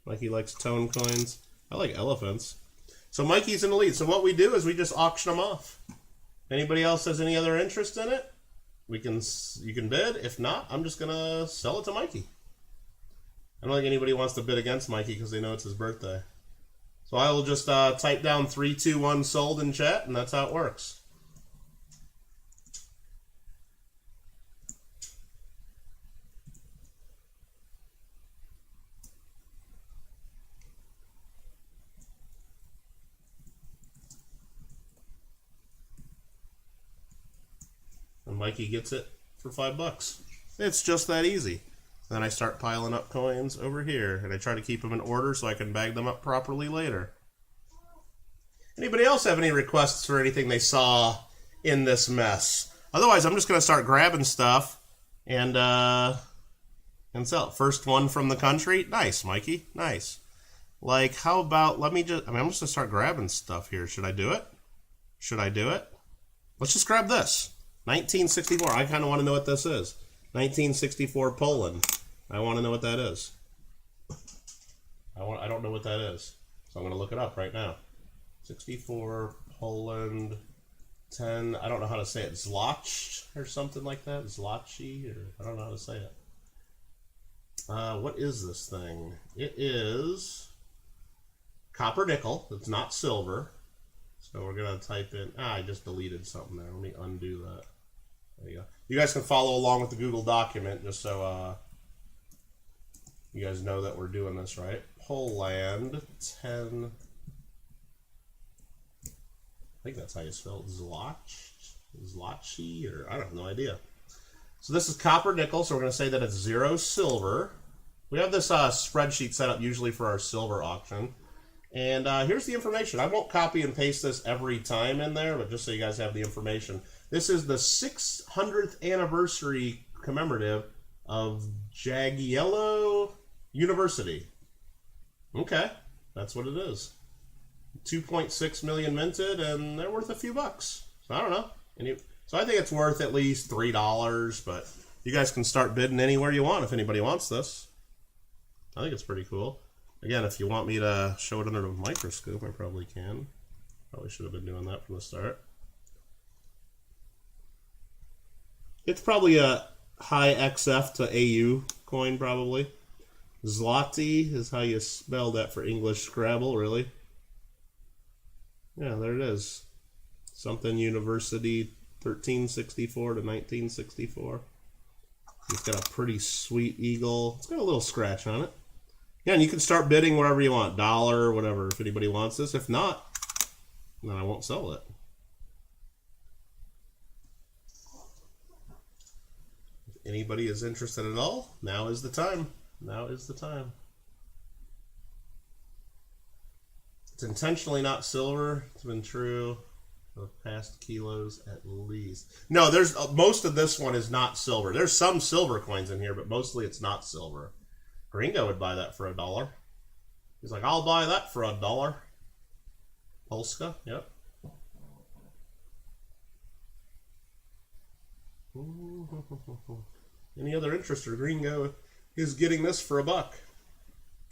Mikey likes tone coins. I like elephants. So Mikey's in the lead. So what we do is we just auction them off. Anybody else has any other interest in it? You can bid. If not, I'm just gonna sell it to Mikey. I don't think anybody wants to bid against Mikey because they know it's his birthday. So I will just type down 321 sold in chat, and that's how it works. And Mikey gets it for $5. It's just that easy. Then I start piling up coins over here, and I try to keep them in order so I can bag them up properly later. Anybody else have any requests for anything they saw in this mess? Otherwise, I'm just going to start grabbing stuff and sell it. First one from the country? Nice, Mikey. Nice. Like, how about, I'm just going to start grabbing stuff here. Should I do it? Should I do it? Let's just grab this. 1964. I kind of want to know what this is. 1964 Poland. I want to know what that is. I don't know what that is. So I'm going to look it up right now. 64 Poland 10. I don't know how to say it. Zlotch or something like that. Zlotchi, or I don't know how to say it. What is this thing? It is copper nickel. It's not silver. So we're going to type in... I just deleted something there. Let me undo that. There you go. You guys can follow along with the Google document just so you guys know that we're doing this right. Poland 10... I think that's how you spell it. Zloty, or I have no idea. So this is copper nickel, so we're going to say that it's 0 silver. We have this spreadsheet set up usually for our silver auction. And here's the information. I won't copy and paste this every time in there, but just so you guys have the information. This is the 600th anniversary commemorative of Jagiello University. Okay, that's what it is. 2.6 million minted, and they're worth a few bucks. So I don't know. So I think it's worth at least $3, but you guys can start bidding anywhere you want if anybody wants this. I think it's pretty cool. Again, if you want me to show it under the microscope, I probably can. Probably should have been doing that from the start. It's probably a high XF to AU coin, probably. Zloty is how you spell that for English Scrabble, really. Yeah, there it is. Something University 1364 to 1964. It's got a pretty sweet eagle. It's got a little scratch on it. Yeah, and you can start bidding wherever you want. $1, whatever, if anybody wants this. If not, then I won't sell it. If anybody is interested at all, now is the time. Now is the time. It's intentionally not silver. It's been true for the past kilos at least. No, there's most of this one is not silver. There's some silver coins in here, but mostly it's not silver. Gringo would buy that for $1. He's like, I'll buy that for $1. Polska, yep. Any other interest or Gringo is getting this for $1.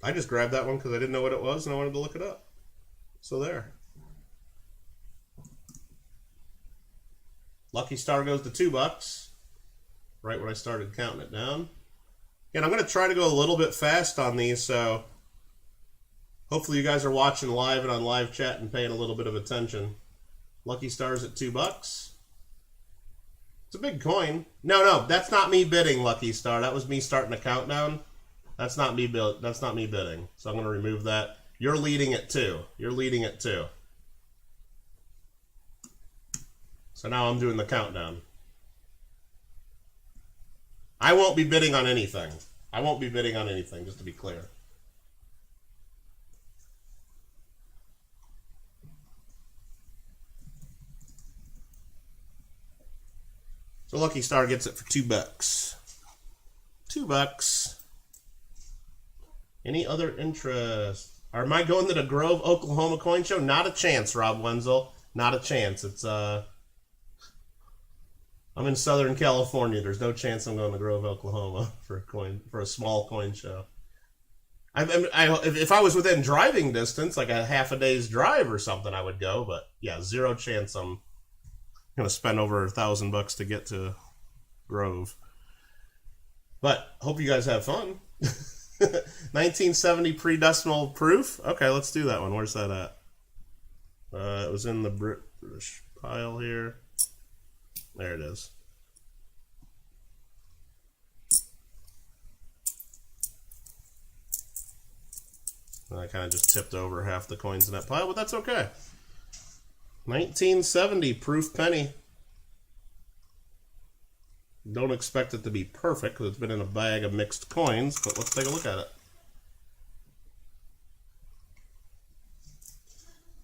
I just grabbed that one because I didn't know what it was and I wanted to look it up. So there. Lucky Star goes to $2. Right when I started counting it down. And I'm going to try to go a little bit fast on these, so hopefully you guys are watching live and on live chat and paying a little bit of attention. Lucky Star's at $2. It's a big coin. No, that's not me bidding, Lucky Star. That was me starting a countdown. That's not me bidding. So I'm going to remove that. You're leading at 2. You're leading at 2. So now I'm doing the countdown. I won't be bidding on anything. I won't be bidding on anything, just to be clear. So Lucky Star gets it for $2. $2. Any other interest? Or am I going to the Grove, Oklahoma coin show? Not a chance, Rob Wenzel. Not a chance. It's I'm in Southern California. There's no chance I'm going to Grove, Oklahoma for a small coin show. If I was within driving distance, like a half a day's drive or something, I would go. But yeah, 0 chance I'm going to spend over $1,000 to get to Grove. But hope you guys have fun. 1970 pre-decimal proof. Okay, let's do that one. Where's that at? It was in the British pile here. There it is. And I kind of just tipped over half the coins in that pile, but that's okay. 1970 proof penny. Don't expect it to be perfect because it's been in a bag of mixed coins, but let's take a look at it.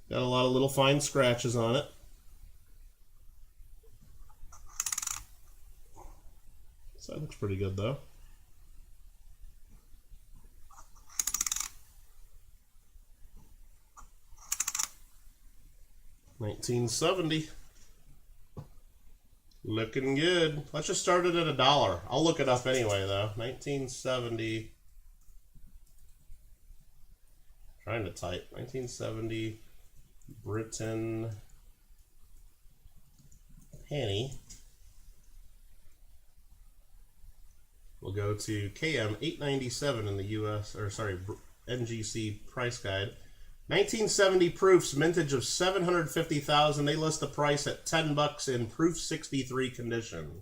Got a lot of little fine scratches on it. So that looks pretty good though. $19.70. Looking good. Let's just start it at $1. I'll look it up anyway though. 1970. Trying to type. 1970 Britain penny. We'll go to KM 897 in the US, or sorry, NGC price guide. 1970 proofs, mintage of 750,000. They list the price at $10 in proof 63 condition.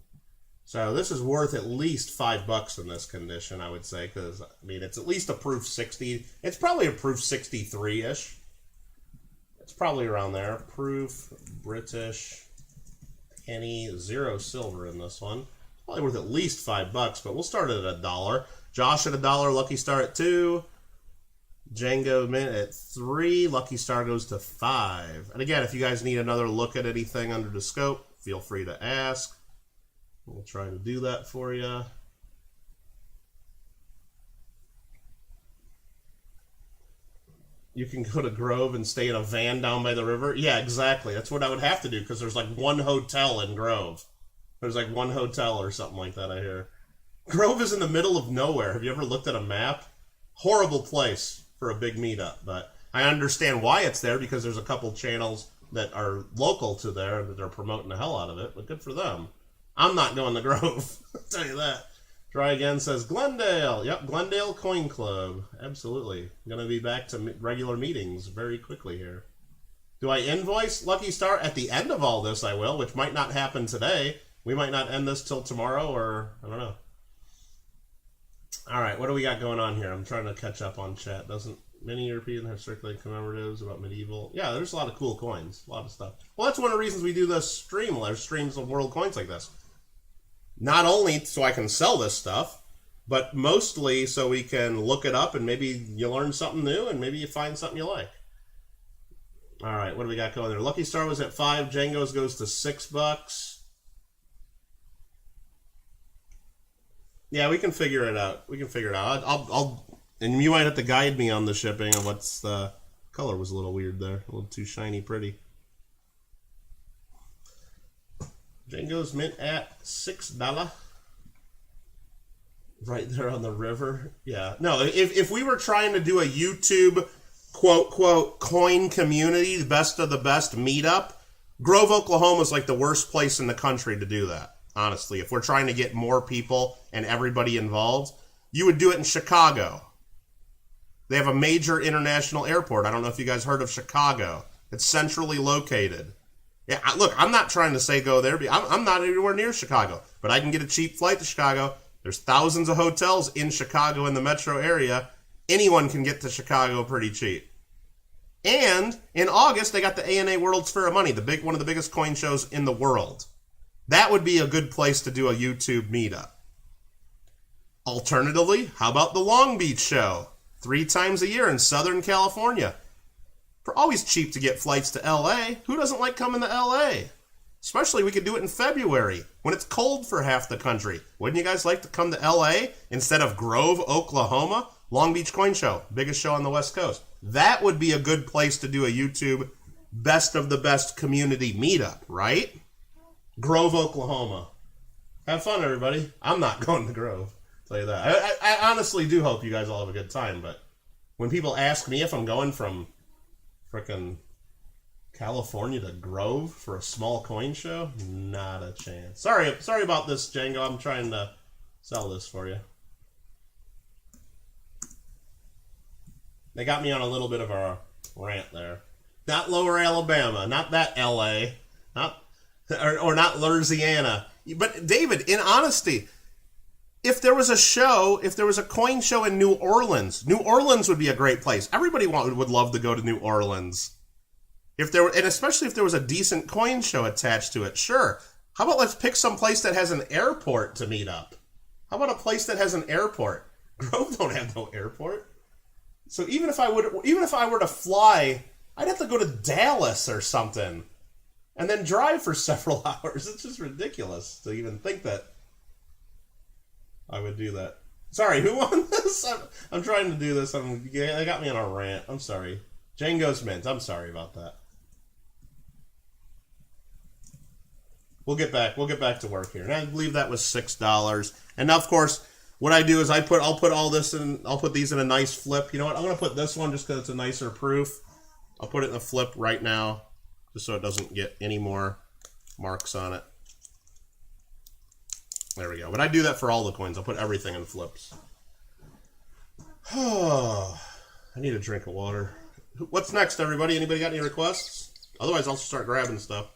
So this is worth at least $5 in this condition, I would say, because, I mean, it's at least a proof 60. It's probably a proof 63-ish. It's probably around there. Proof, British, penny, 0 silver in this one. Probably worth at least $5, but we'll start it at $1. Josh at $1, Lucky Star at 2. Django Mint at 3. Lucky Star goes to 5. And again, if you guys need another look at anything under the scope, feel free to ask. We'll try to do that for you. You can go to Grove and stay in a van down by the river. Yeah, exactly. That's what I would have to do, because there's like one hotel in Grove. There's like one hotel or something like that, I hear. Grove is in the middle of nowhere. Have you ever looked at a map? Horrible place for a big meetup, but I understand why it's there, because there's a couple channels that are local to there that are promoting the hell out of it, but good for them. I'm not going to Grove, I'll tell you that. Try again says Glendale. Yep, Glendale Coin Club. Absolutely. Going to be back to regular meetings very quickly here. Do I invoice Lucky Star? At the end of all this, I will, which might not happen today. We might not end this till tomorrow, or I don't know. All right, what do we got going on here? I'm trying to catch up on chat. Doesn't many European have circulating commemoratives about medieval? Yeah, there's a lot of cool coins, a lot of stuff. Well, that's one of the reasons we do this stream. There's streams of world coins like this. Not only so I can sell this stuff, but mostly so we can look it up and maybe you learn something new and maybe you find something you like. All right, what do we got going there? Lucky Star was at 5. Django's goes to $6. Yeah, we can figure it out. We can figure it out. I'll and you might have to guide me on the shipping and what's the color was a little weird there, a little too shiny pretty. Django's mint at $6. Right there on the river. Yeah. No, if we were trying to do a YouTube quote coin community, the best of the best meetup, Grove, Oklahoma is like the worst place in the country to do that. Honestly, if we're trying to get more people and everybody involved, you would do it in Chicago. They have a major international airport. I don't know if you guys heard of Chicago. It's centrally located. Yeah, look, I'm not trying to say go there. I'm not anywhere near Chicago, but I can get a cheap flight to Chicago. There's thousands of hotels in Chicago in the metro area. Anyone can get to Chicago pretty cheap. And in August, they got the ANA World's Fair of Money, one of the biggest coin shows in the world. That would be a good place to do a YouTube meetup. Alternatively, how about the Long Beach show? 3 times a year in Southern California. Always cheap to get flights to LA. Who doesn't like coming to LA? Especially we could do it in February when it's cold for half the country. Wouldn't you guys like to come to LA instead of Grove, Oklahoma? Long Beach Coin Show, biggest show on the West Coast. That would be a good place to do a YouTube best of the best community meetup, right? Grove, Oklahoma. Have fun, everybody. I'm not going to Grove. I'll tell you that. I honestly do hope you guys all have a good time, but when people ask me if I'm going from frickin' California to Grove for a small coin show? Not a chance. Sorry about this, Django. I'm trying to sell this for you. They got me on a little bit of a rant there. Not Lower Alabama, not that LA, or not Louisiana. But David, in honesty, if there was a coin show in New Orleans would be a great place. Everybody would love to go to New Orleans. And especially if there was a decent coin show attached to it, sure. How about let's pick some place that has an airport to meet up? How about a place that has an airport? Grove don't have no airport. So even if I were to fly, I'd have to go to Dallas or something, and then drive for several hours. It's just ridiculous to even think that I would do that. Sorry, who won this? I'm trying to do this. They got me on a rant. I'm sorry. Django's Mint. I'm sorry about that. We'll get back to work here. And I believe that was $6. And now, of course, what I do is I'll put all this in. I'll put these in a nice flip. You know what? I'm going to put this one just because it's a nicer proof. I'll put it in the flip right now, just so it doesn't get any more marks on it. There we go. But I do that for all the coins. I'll put everything in flips. Oh, I need a drink of water. What's next, everybody? Anybody got any requests? Otherwise, I'll start grabbing stuff.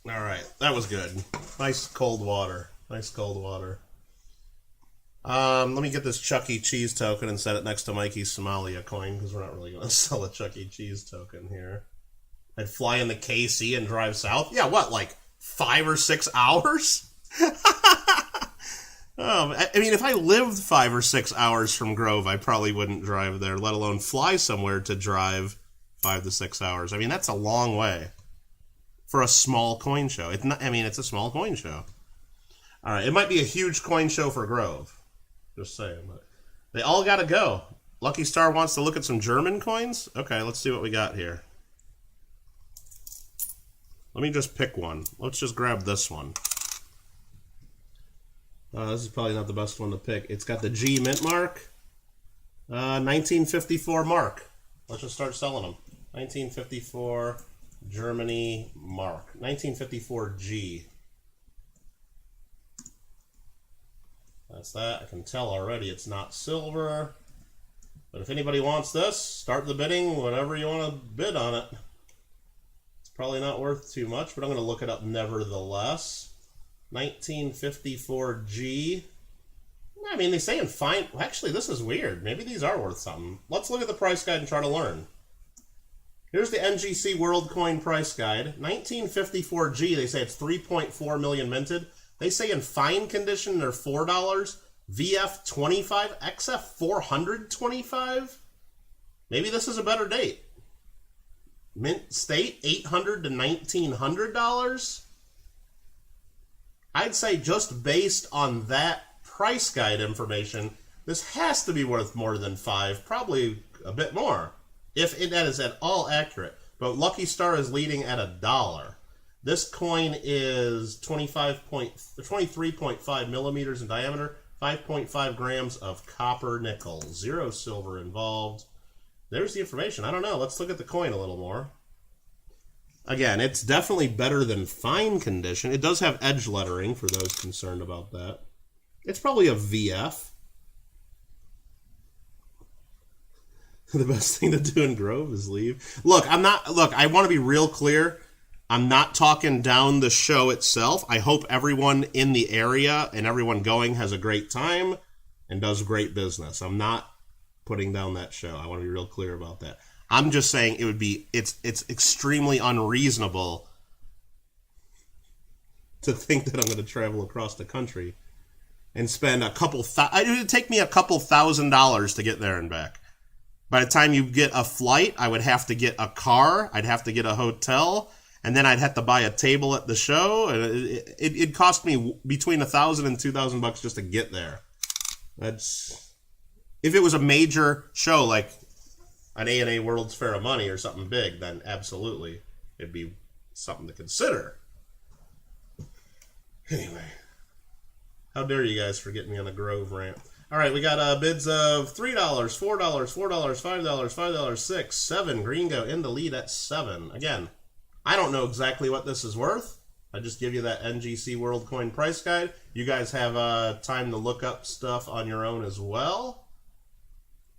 All right, that was good. Nice cold water. Nice cold water. Let me get this Chuck E. Cheese token and set it next to Mikey's Somalia coin, because we're not really going to sell a Chuck E. Cheese token here. I'd fly into KC and drive south? Yeah, what, like 5 or 6 hours? I mean, if I lived 5 or 6 hours from Grove, I probably wouldn't drive there, let alone fly somewhere to drive 5 to 6 hours. I mean, that's a long way for a small coin show. It's not, I mean, it's a small coin show. All right, it might be a huge coin show for Grove. Just saying, but they all got to go. Lucky Star wants to look at some German coins? Okay, let's see what we got here. Let me just pick one. Let's just grab this one. This is probably not the best one to pick. It's got the G mint mark. 1954 mark. Let's just start selling them. 1954 Germany mark. 1954 G. That's that. I can tell already it's not silver. But if anybody wants this, start the bidding, whatever you want to bid on it. It's probably not worth too much, but I'm going to look it up nevertheless. 1954 G. I mean, they say in fine... Actually, this is weird. Maybe these are worth something. Let's look at the price guide and try to learn. Here's the NGC World Coin Price Guide. 1954 G, they say it's 3.4 million minted. They say in fine condition they're $4. VF 25, XF 425. Maybe this is a better date. Mint state $800 to $1,900. I'd say just based on that price guide information, this has to be worth more than 5, probably a bit more, if that is at all accurate. But Lucky Star is leading at $1. This coin is 23.5 millimeters in diameter, 5.5 grams of copper nickel, 0 silver involved. There's the information. I don't know. Let's look at the coin a little more. Again, it's definitely better than fine condition. It does have edge lettering for those concerned about that. It's probably a VF. The best thing to do in Grove is leave. Look, I want to be real clear. I'm not talking down the show itself. I hope everyone in the area and everyone going has a great time and does great business. I'm not putting down that show. I want to be real clear about that. I'm just saying it's extremely unreasonable to think that I'm going to travel across the country and spend it would take me a couple $1,000s to get there and back. By the time you get a flight, I would have to get a car, I'd have to get a hotel, and then I'd have to buy a table at the show. It'd cost me between $1,000 and $2,000 just to get there. That's if it was a major show like an A&A World's Fair of Money or something big, then absolutely it'd be something to consider. Anyway, how dare you guys for getting me on a Grove rant. All right, we got bids of $3, $4, $4, $5, $5, $6, $7. Gringo in the lead at 7. Again, I don't know exactly what this is worth. I just give you that NGC World Coin Price Guide. You guys have time to look up stuff on your own as well.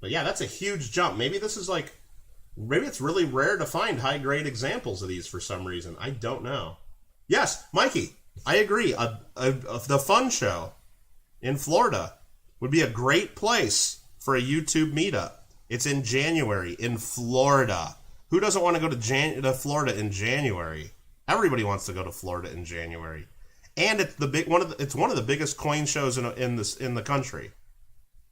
But yeah, that's a huge jump. Maybe it's really rare to find high-grade examples of these for some reason. I don't know. Yes, Mikey, I agree. The fun show in Florida would be a great place for a YouTube meetup. It's in January in Florida. Who doesn't want to go to Florida in January? Everybody wants to go to Florida in January, and it's it's one of the biggest coin shows in the country.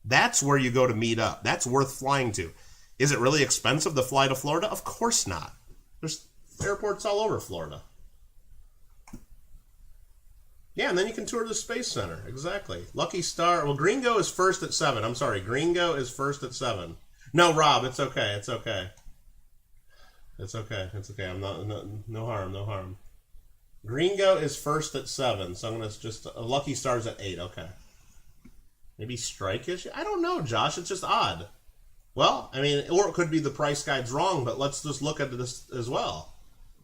That's where you go to meet up. That's worth flying to. Is it really expensive to fly to Florida? Of course not. There's airports all over Florida. Yeah, and then you can tour the Space Center. Exactly. Lucky Star. Well, Gringo is first at 7. I'm sorry. Gringo is first at 7. No, Rob, it's okay. It's okay. It's okay. It's okay. I'm not. No harm. No harm. Gringo is first at 7. So I'm going to just... Lucky Star's at 8. Okay. Maybe strike issue? I don't know, Josh. It's just odd. Well, I mean, or it could be the price guide's wrong, but let's just look at this as well.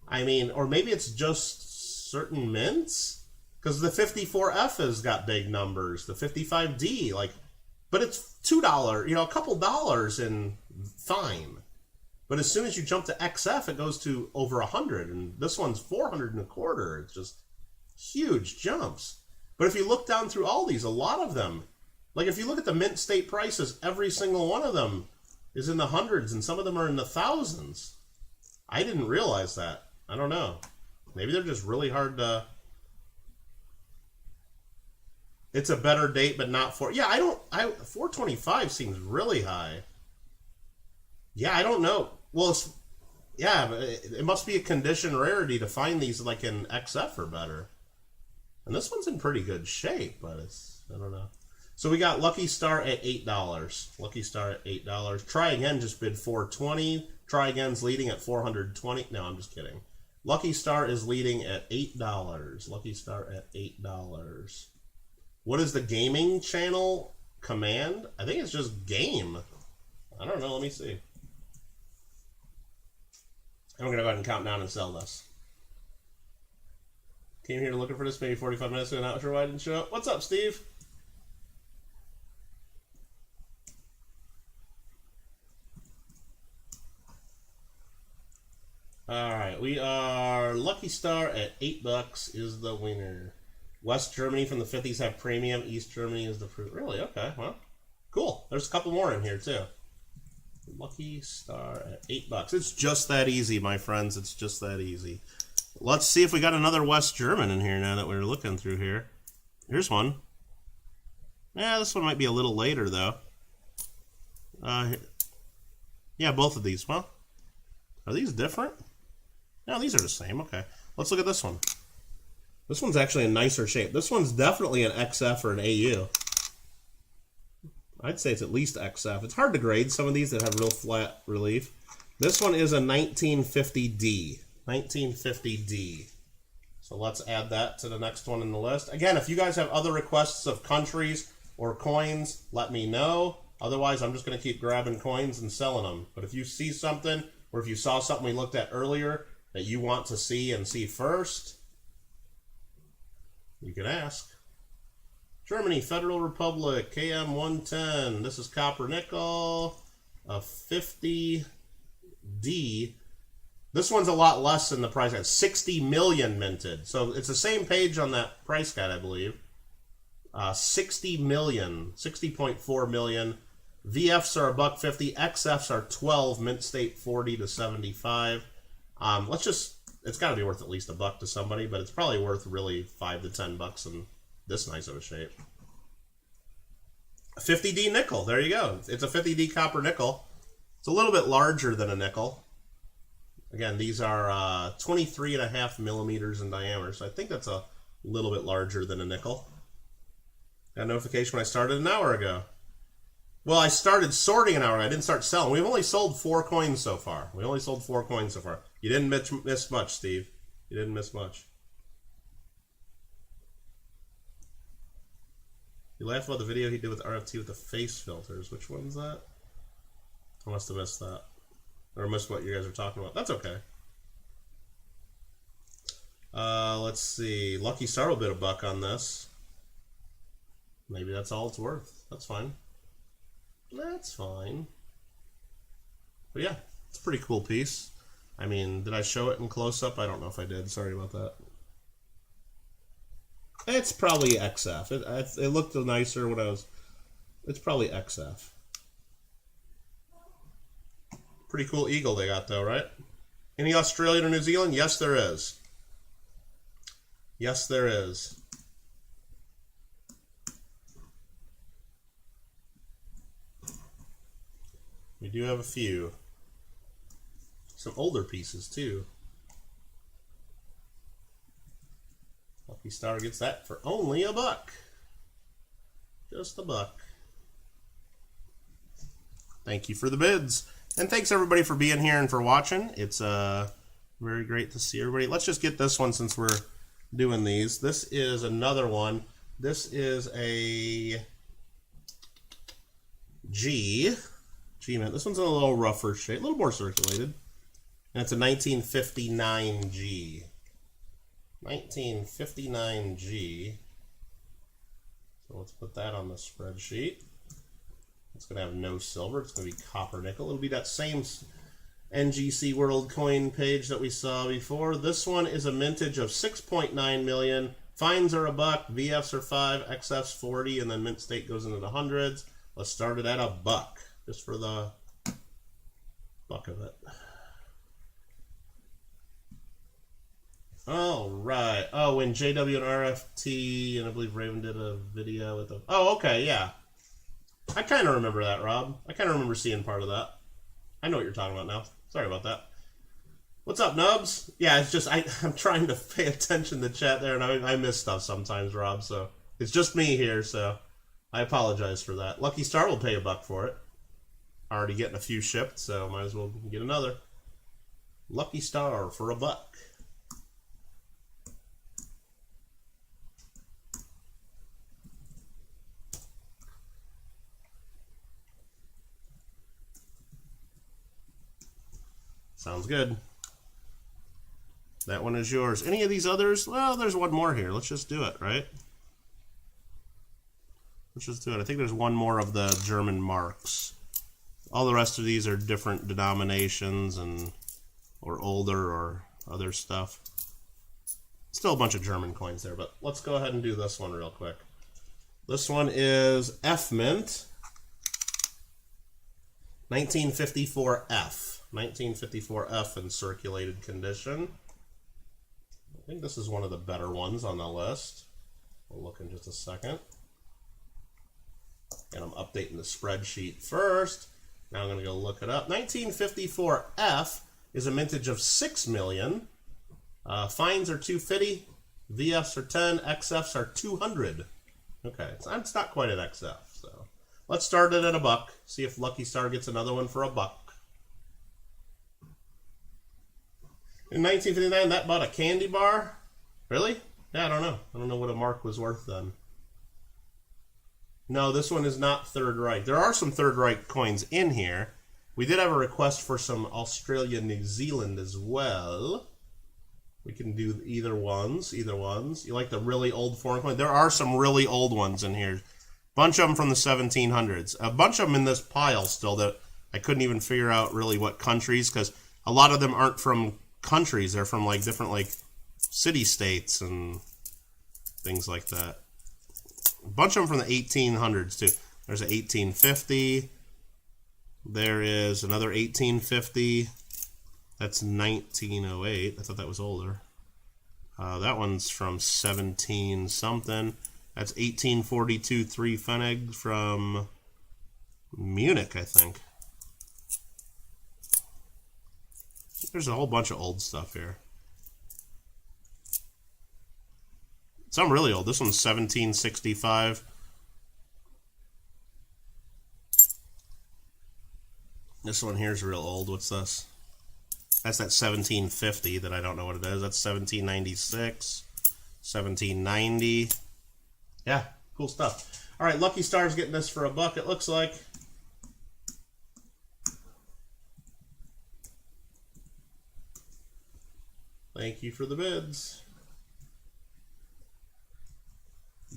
I mean, or maybe it's just certain mints? Because the 54F has got big numbers. The 55D, like, but it's $2, you know, a couple dollars and fine. But as soon as you jump to XF, it goes to over 100, and this one's 400 and a quarter. It's just huge jumps. But if you look down through all these, a lot of them, like if you look at the mint state prices, every single one of them is in the hundreds, and some of them are in the thousands. I didn't realize that. I don't know. Maybe they're just really hard to... It's a better date, but not for... Yeah, 425 seems really high. Yeah, I don't know. Well, yeah, but it must be a condition rarity to find these like in XF or better. And this one's in pretty good shape, but I don't know. So we got Lucky Star at $8. Lucky Star at $8. Try Again just bid $420. Try Again's leading at $420. No, I'm just kidding. Lucky Star is leading at $8. Lucky Star at $8. What is the gaming channel command? I think it's just game. I don't know. Let me see. I'm going to go ahead and count down and sell this. Came here looking for this maybe 45 minutes ago. Not sure why I didn't show up. What's up, Steve? Alright, we are Lucky Star at $8 is the winner. West Germany from the 50s have premium. East Germany is the fruit. Really? Okay, well, cool. There's a couple more in here, too. Lucky Star at $8. It's just that easy, my friends. It's just that easy. Let's see if we got another West German in here now that we're looking through here. Here's one. Yeah, this one might be a little later, though. Yeah, both of these. Well, are these different? No, these are the same. Okay. Let's look at this one. This one's actually a nicer shape. This one's definitely an XF or an AU. I'd say it's at least XF. It's hard to grade some of these that have real flat relief. This one is a 1950D. 1950D. So let's add that to the next one in the list. Again, if you guys have other requests of countries or coins, let me know. Otherwise, I'm just going to keep grabbing coins and selling them. But if you see something, or if you saw something we looked at earlier that you want to see and see first, you can ask. Germany, Federal Republic, KM110. This is copper nickel, a 50D. This one's a lot less than the price guide. 60 million minted. So it's the same page on that price guide, I believe. 60 million, 60.4 million. VFs are $1.50. XFs are 12. Mint state 40 to 75. It's got to be worth at least $1 to somebody, but it's probably worth really $5 to $10 in this nice of a shape. 50D nickel. There you go. It's a 50D copper nickel. It's a little bit larger than a nickel. Again, these are 23.5 millimeters in diameter, so I think that's a little bit larger than a nickel. Got a notification when I started an hour ago. Well, I started sorting an hour ago. I didn't start selling. We've only sold 4 coins so far. We only sold 4 coins so far. You didn't miss much, Steve. You didn't miss much. You laughed about the video he did with RFT with the face filters. Which one's that? I must have missed that. Or missed what you guys are talking about. That's okay. Let's see. Lucky Star will bid $1 on this. Maybe that's all it's worth. That's fine. That's fine. But yeah, it's a pretty cool piece. I mean, did I show it in close-up? I don't know if I did. Sorry about that. It's probably XF. It looked nicer when I was... It's probably XF. Pretty cool eagle they got, though, right? Any Australian or New Zealand? Yes, there is. Yes, there is. We do have a few. Some older pieces, too. Lucky Star gets that for only $1. Just $1. Thank you for the bids. And thanks everybody for being here and for watching. It's very great to see everybody. Let's just get this one since we're doing these. This is another one. This is a G G-Mint. This one's in a little rougher shape, a little more circulated. And it's a 1959G. 1959G. So let's put that on the spreadsheet. It's going to have no silver. It's going to be copper nickel. It'll be that same NGC World Coin page that we saw before. This one is a mintage of 6.9 million. Fines are $1, VFs are 5, XFs 40, and then mint state goes into the hundreds. Let's start it at $1, just for the buck of it. All right. Oh, when JW and RFT, and I believe Raven did a video with them. Oh, okay, yeah. I kind of remember that, Rob. I kind of remember seeing part of that. I know what you're talking about now. Sorry about that. What's up, Nubs? Yeah, it's just, I'm trying to pay attention to chat there, and I miss stuff sometimes, Rob, so it's just me here, so I apologize for that. Lucky Star will pay $1 for it. Already getting a few shipped, so might as well get another. Lucky Star for $1. Sounds good. That one is yours. Any of these others? Well, there's one more here. Let's just do it, right? Let's just do it. I think there's one more of the German marks. All the rest of these are different denominations and or older or other stuff. Still a bunch of German coins there, but let's go ahead and do this one real quick. This one is F Mint 1954F. 1954F in circulated condition. I think this is one of the better ones on the list. We'll look in just a second. And I'm updating the spreadsheet first. Now I'm going to go look it up. 1954F is a mintage of 6 million. Fines are 250. VFs are 10. XFs are 200. Okay, it's not quite an XF. So let's start it at $1. See if Lucky Star gets another one for $1. In 1959, that bought a candy bar? Really? Yeah, I don't know. I don't know what a mark was worth then. No, this one is not Third Reich. There are some Third Reich coins in here. We did have a request for some Australia, New Zealand as well. We can do either ones. Either ones. You like the really old foreign coin? There are some really old ones in here. Bunch of them from the 1700s. A bunch of them in this pile still that I couldn't even figure out really what countries, because a lot of them aren't from countries. They're from like different like city-states and things like that. A bunch of them from the 1800s too. There's an 1850. There is another 1850. That's 1908. I thought that was older. That one's from 17 something. That's 1842 3 Pfennig from Munich, I think. There's a whole bunch of old stuff here. Some really old. This one's 1765. This one here's real old. What's this? That's that 1750 that I don't know what it is. That's 1796, 1790. Yeah, cool stuff. All right, Lucky Star's getting this for $1, it looks like. Thank you for the bids.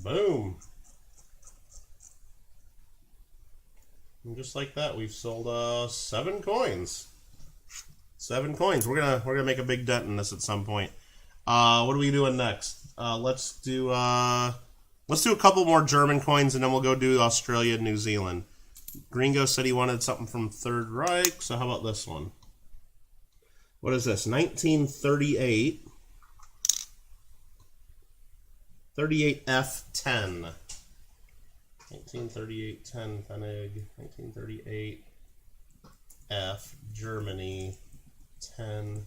Boom. And just like that, we've sold 7 coins. 7 coins. We're gonna make a big dent in this at some point. What are we doing next? Let's do a couple more German coins, and then we'll go do Australia and New Zealand. Gringo said he wanted something from Third Reich, so how about this one? What is this? 1938. 38F10. 1938 10 Pfennig. 1938 F Germany 10.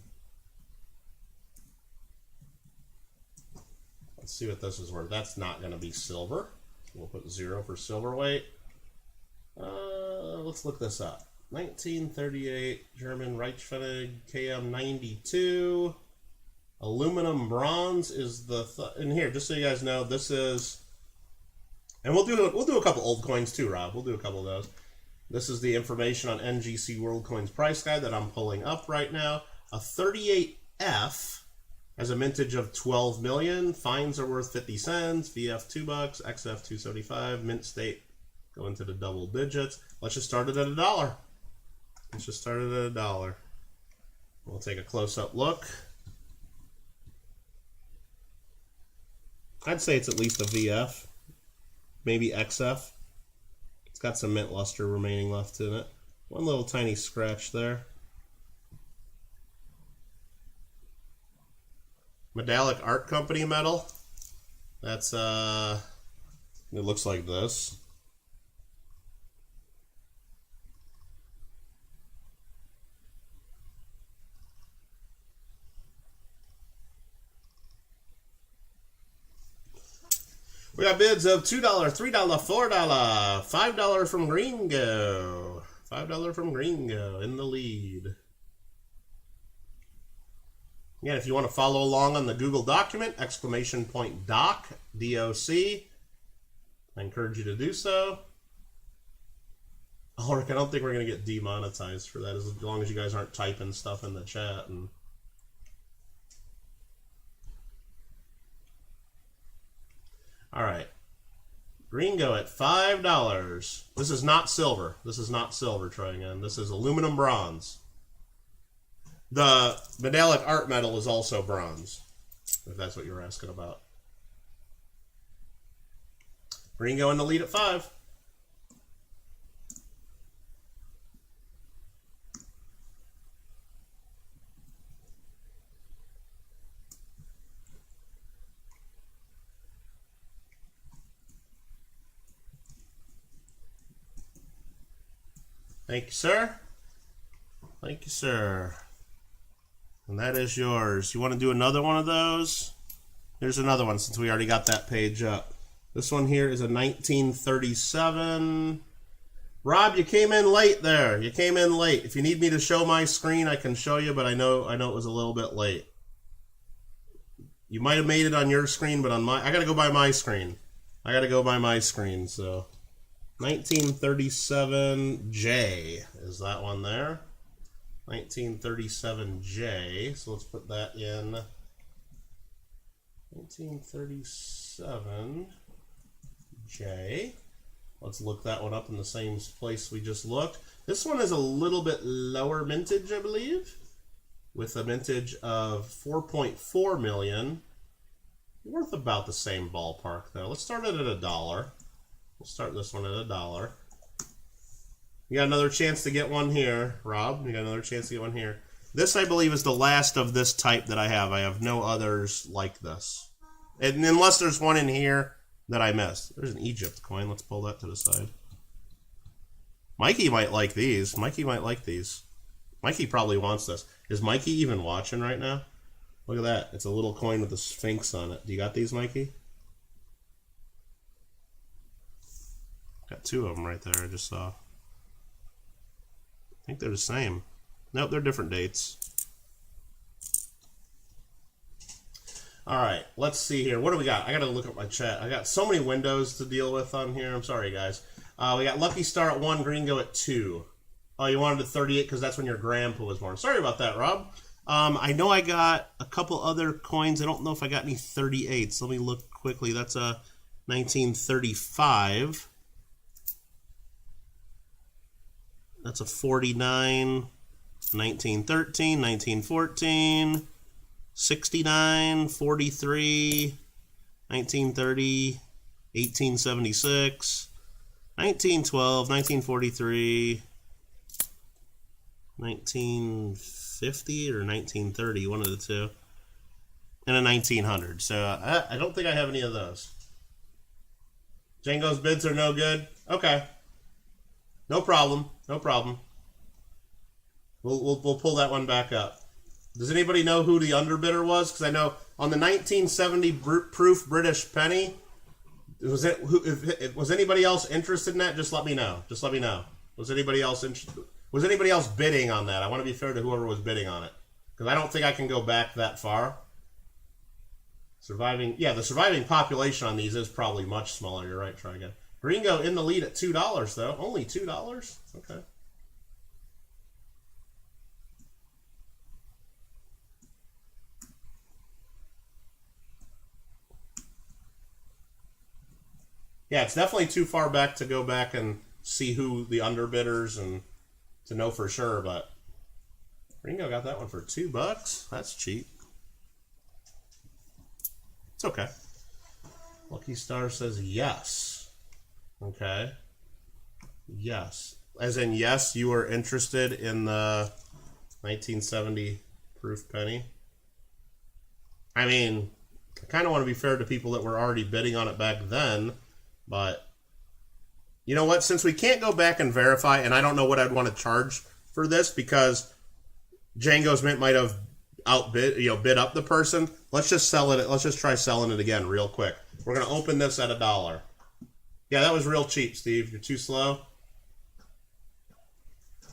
Let's see what this is worth. That's not going to be silver. We'll put 0 for silver weight. Let's look this up. 1938 German Reichspfennig KM92. Aluminum bronze is the and here, just so you guys know, this is, and we'll do a couple old coins too, Rob. We'll do a couple of those. This is the information on NGC World Coins Price Guide that I'm pulling up right now. A 38F has a mintage of 12 million. Fines are worth 50 cents. VF $2, XF $2.75. Mint state going to the double digits. Let's just start it at $1. Let's just start it at $1. We'll take a close-up look. I'd say it's at least a VF, maybe XF. It's got some mint luster remaining left in it. One little tiny scratch there. Medallic Art Company metal. That's it looks like this. We got bids of $2, $3, $4, $5 from Gringo. $5 from Gringo in the lead. Again, if you want to follow along on the Google document, !doc, D-O-C, I encourage you to do so. Ulrich, I don't think we're going to get demonetized for that as long as you guys aren't typing stuff in the chat. All right. Gringo at $5. This is not silver. This is not silver, try again. This is aluminum bronze. The Medallic Art metal is also bronze, if that's what you were asking about. Gringo in the lead at 5. Thank you, sir. Thank you, sir. And that is yours. You want to do another one of those? Here's another one since we already got that page up. This one here is a 1937. Rob, you came in late there. You came in late. If you need me to show my screen, I can show you, but I know it was a little bit late. You might have made it on your screen, but on my I got to go by my screen. I got to go by my screen, so 1937J is that one there. 1937J. So let's put that in. 1937J. Let's look that one up in the same place we just looked. This one is a little bit lower mintage, I believe, with a mintage of 4.4 million. Worth about the same ballpark, though. Let's start it at $1. We'll start this one at $1. You got another chance to get one here, Rob. You got another chance to get one here. This, I believe, is the last of this type that I have. I have no others like this. And unless there's one in here that I missed. There's an Egypt coin. Let's pull that to the side. Mikey might like these. Mikey might like these. Mikey probably wants this. Is Mikey even watching right now? Look at that. It's a little coin with a sphinx on it. Do you got these, Mikey? Got two of them right there, I just saw. I think they're the same. Nope, they're different dates. Alright, let's see here. What do we got? I gotta look at my chat. I got so many windows to deal with on here. I'm sorry, guys. We got Lucky Star at 1, Gringo at 2. Oh, you wanted at 38 because that's when your grandpa was born. Sorry about that, Rob. I know I got a couple other coins. I don't know if I got any 38s. Let me look quickly. That's a 1935. That's a 49, 1913, 1914, 69, 43, 1930, 1876, 1912, 1943, 1950 or 1930, one of the two, and a 1900. So I don't think I have any of those. Django's bids are no good? Okay. No problem. No problem. We'll pull that one back up. Does anybody know who the underbidder was? Because I know on the 1970 proof British penny, was anybody else interested in that? Just let me know. Just let me know. Was anybody else interested? Was anybody else bidding on that? I want to be fair to whoever was bidding on it, because I don't think I can go back that far. The surviving population on these is probably much smaller. You're right. Try again. Gringo in the lead at $2, though. Only $2? Okay. Yeah, it's definitely too far back to go back and see who the underbidders and to know for sure, but Gringo got that one for $2. That's cheap. It's okay. Lucky Star says yes. Okay. Yes. As in, yes, you were interested in the 1970 proof penny. I mean, I kind of want to be fair to people that were already bidding on it back then, but you know what? Since we can't go back and verify, and I don't know what I'd want to charge for this because Django's Mint might have outbid, bid up the person. Let's just sell it. Let's just try selling it again real quick. We're going to open this at $1. Yeah, that was real cheap, Steve. You're too slow.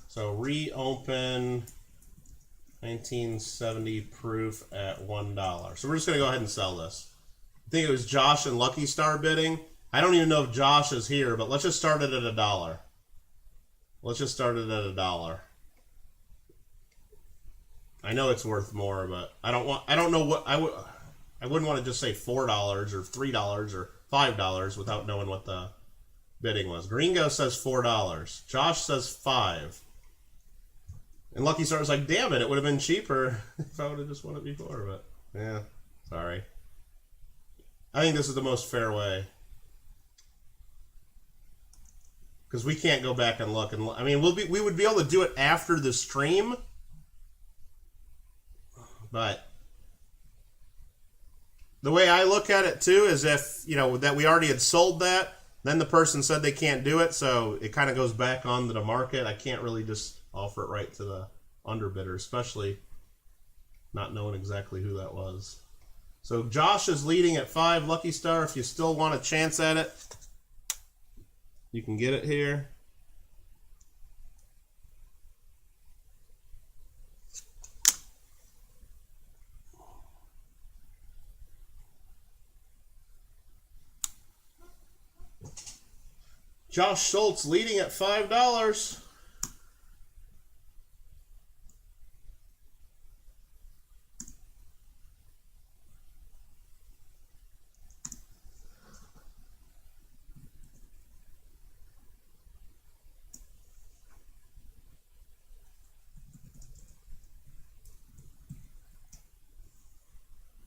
So reopen 1970 proof at $1. So we're just going to go ahead and sell this. I think it was Josh and Lucky Star bidding. I don't even know if Josh is here, but let's just start it at $1. Let's just start it at $1. I know it's worth more, but I don't know what I wouldn't want to just say $4 or $3 or $5 without knowing what the bidding was. Gringo says $4. Josh says $5. And Lucky Star was like, damn it, it would have been cheaper if I would have just won it before, but yeah, sorry. I think this is the most fair way. Because we can't go back and look. I mean, we would be able to do it after the stream. But the way I look at it, too, is if, that we already had sold that, then the person said they can't do it, so it kind of goes back onto the market. I can't really just offer it right to the underbidder, especially not knowing exactly who that was. So Josh is leading at 5. Lucky Star, if you still want a chance at it, you can get it here. Josh Schultz leading at $5.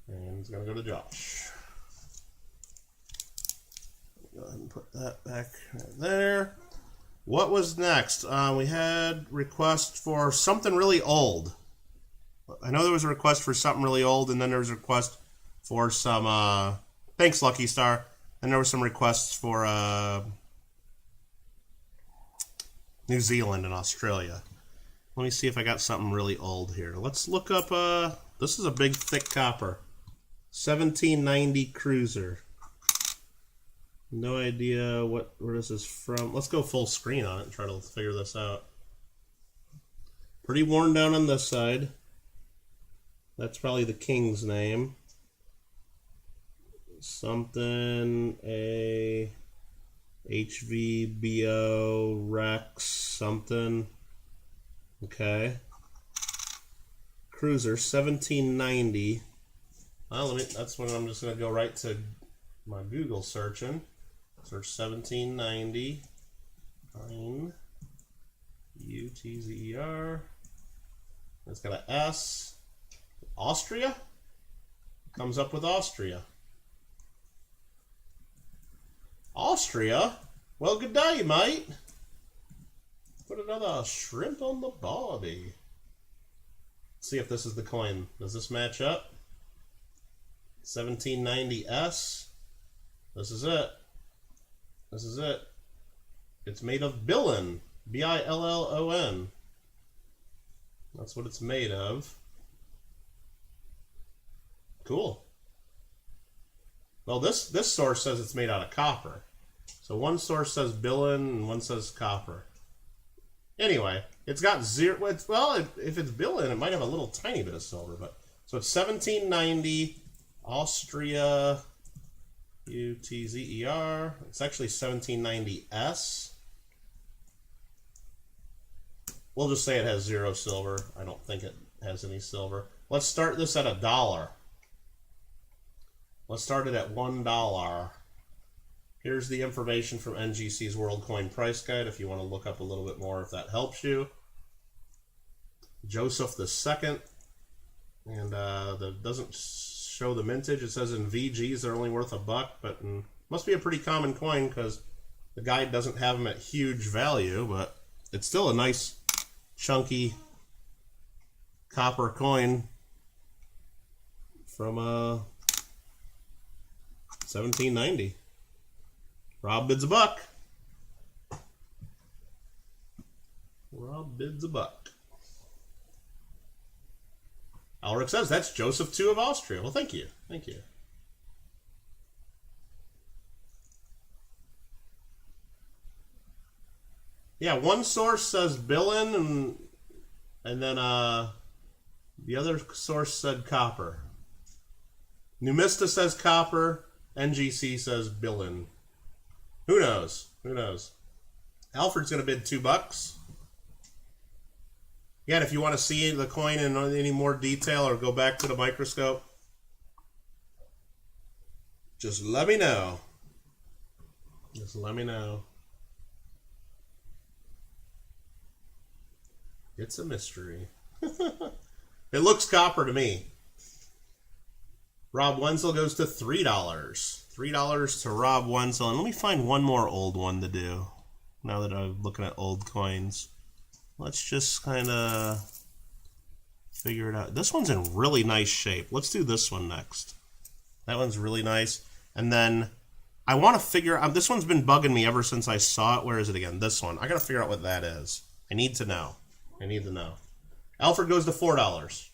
And it's going to go to Josh. Go ahead and put that back right there. What was next? We had request for something really old. I know there was a request for something really old, and then there was a request for some... thanks, Lucky Star. And there were some requests for New Zealand and Australia. Let me see if I got something really old here. Let's look up... this is a big, thick copper. 1790 cruiser. No idea where this is from. Let's go full screen on it and try to figure this out. Pretty worn down on this side. That's probably the king's name. Something, a HVBO Rex something. Okay. Cruiser 1790. Well, that's when I'm just going to go right to my Google searching. Search 1790. Fine. UTZER. It's got an S. Austria? Comes up with Austria. Austria? Well, good day, mate. Put another shrimp on the barbie. Let's see if this is the coin. Does this match up? 1790S. This is it. This is it. It's made of billon. B-I-L-L-O-N. That's what it's made of. Cool. Well, this source says it's made out of copper. So one source says billon and one says copper. Anyway, it's got zero... Well, if it's billon, it might have a little tiny bit of silver. But so it's 1790 Austria... UTZER. It's actually 1790S. We'll just say it has 0 silver. I don't think it has any silver. Let's start this at $1. Let's start it at $1. Here's the information from NGC's World Coin Price Guide if you want to look up a little bit more, if that helps you. Joseph II, and that doesn't show the mintage. It says in VGs they're only worth $1, but must be a pretty common coin because the guide doesn't have them at huge value, but it's still a nice chunky copper coin from 1790. Rob bids $1. Rob bids $1. Alric says that's Joseph II of Austria. Well, thank you. Thank you. Yeah, one source says Billin, and then the other source said copper. Numista says copper. NGC says Billin. Who knows? Who knows? Alfred's going to bid $2. Again, if you want to see the coin in any more detail or go back to the microscope, just let me know. Just let me know. It's a mystery. It looks copper to me. Rob Wenzel goes to $3. $3 to Rob Wenzel. And let me find one more old one to do. Now that I'm looking at old coins. Let's just kind of figure it out. This one's in really nice shape. Let's do this one next. That one's really nice. And then I want to figure out, this one's been bugging me ever since I saw it. Where is it again? This one. I got to figure out what that is. I need to know. I need to know. Alfred goes to $4.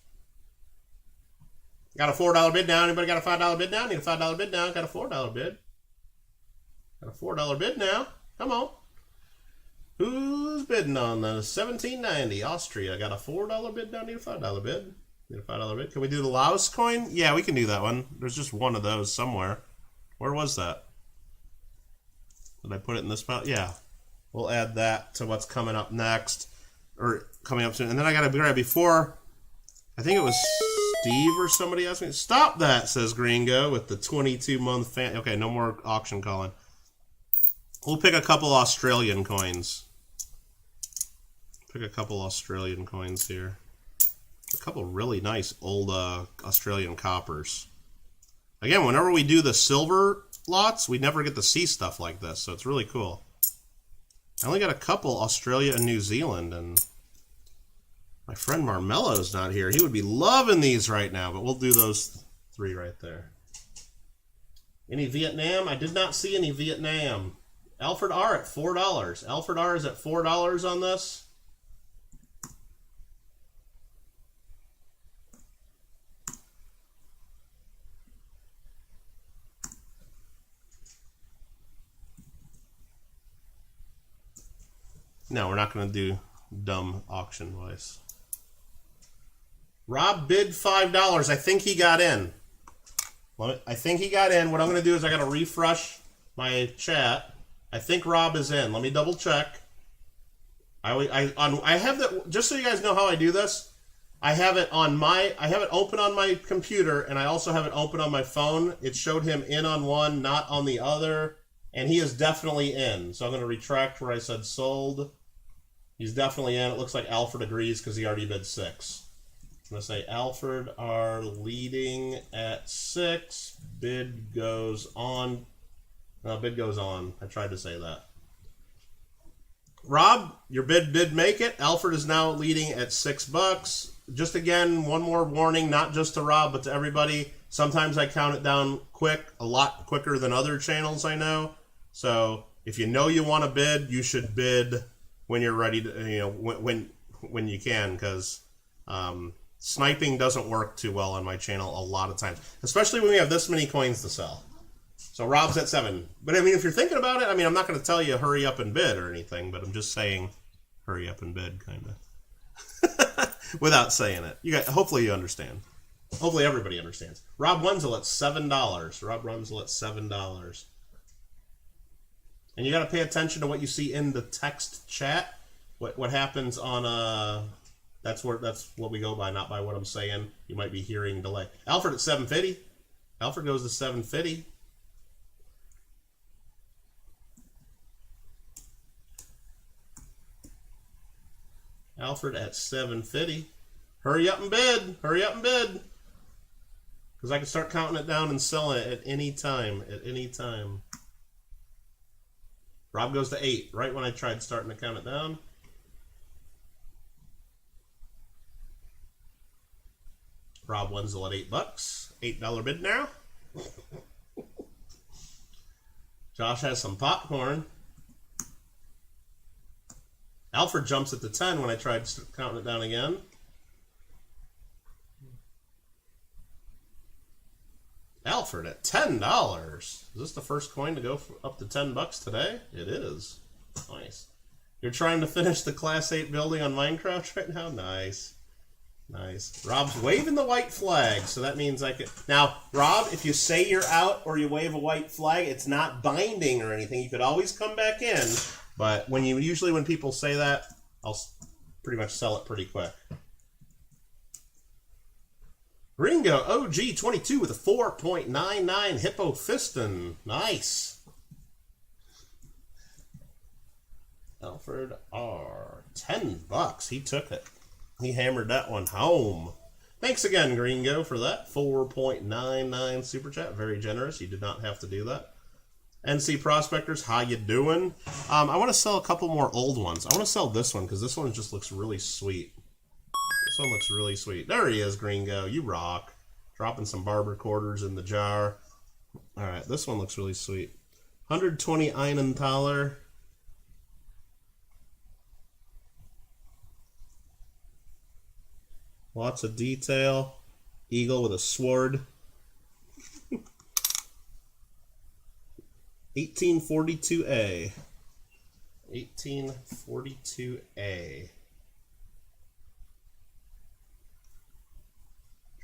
Got a $4 bid now. Anybody got a $5 bid now? Need a $5 bid now. Got a $4 bid. Got a $4 bid now. Come on. Who's bidding on the 1790 Austria? Got a $4 bid now. Need a $5 bid. Need a $5 bid. Can we do the Laos coin? Yeah, we can do that one. There's just one of those somewhere. Where was that? Did I put it in this spot? Yeah. We'll add that to what's coming up next. Or coming up soon. And then I got to grab before, I think it was Steve or somebody asked me. Stop that, says Gringo, with the 22-month fan. Okay, no more auction calling. We'll pick a couple Australian coins. Pick a couple Australian coins here. A couple really nice old Australian coppers. Again, whenever we do the silver lots, we never get to see stuff like this, so it's really cool. I only got a couple Australia and New Zealand, and my friend Marmelo's not here. He would be loving these right now, but we'll do those 3 right there. Any Vietnam? I did not see any Vietnam. Alfred R at $4. Alfred R is at $4 on this. No, we're not going to do dumb auction voice. Rob bid $5. I think he got in. I think he got in. What I'm going to do is I got to refresh my chat. I think Rob is in. Let me double check. I have that, just so you guys know how I do this. I have it open on my computer, and I also have it open on my phone. It showed him in on one, not on the other, and he is definitely in. So I'm going to retract where I said sold. He's definitely in. It looks like Alfred agrees because he already bid 6. I'm going to say Alfred are leading at 6. Bid goes on. No, bid goes on. I tried to say that. Rob, your bid did make it. Alfred is now leading at $6. Just again, one more warning, not just to Rob, but to everybody. Sometimes I count it down quick, a lot quicker than other channels I know. So if you know you want to bid, you should bid when you're ready to, when you can, because sniping doesn't work too well on my channel a lot of times, especially when we have this many coins to sell. So Rob's at 7. But I mean, if you're thinking about it, I mean, I'm not going to tell you hurry up and bid or anything, but I'm just saying hurry up and bid, kind of. Without saying it. Hopefully you understand. Hopefully everybody understands. Rob Wenzel at $7. Rob Wenzel at $7. And you got to pay attention to what you see in the text chat. What happens on that's what we go by, not by what I'm saying. You might be hearing delay. Alfred at $7.50. Alfred goes to $7.50. Alfred at $7.50. Hurry up and bid. Hurry up and bid. Because I can start counting it down and selling it at any time. At any time. Rob goes to $8. Right when I tried starting to count it down. Rob Wenzel at $8. $8 bid now. Josh has some popcorn. Alfred jumps at the 10 when I tried counting it down again. Alfred at $10. Is this the first coin to go up to $10 today? It is. Nice. You're trying to finish the Class 8 building on Minecraft right now? Nice. Nice. Rob's waving the white flag, so that means I could... Now, Rob, if you say you're out or you wave a white flag, it's not binding or anything. You could always come back in, but usually when people say that, I'll pretty much sell it pretty quick. Ringo OG22 with a 4.99 Hippo Fiston. Nice. Alfred R. $10. He took it. He hammered that one home. Thanks again, Gringo, for that. 4.99 Super Chat. Very generous. You did not have to do that. NC Prospectors, how you doing? I want to sell a couple more old ones. I want to sell this one because this one just looks really sweet. This one looks really sweet. There he is, Gringo. You rock. Dropping some barber quarters in the jar. All right, this one looks really sweet. 120 Einenthaler. Lots of detail. Eagle with a sword. 1842A. 1842A.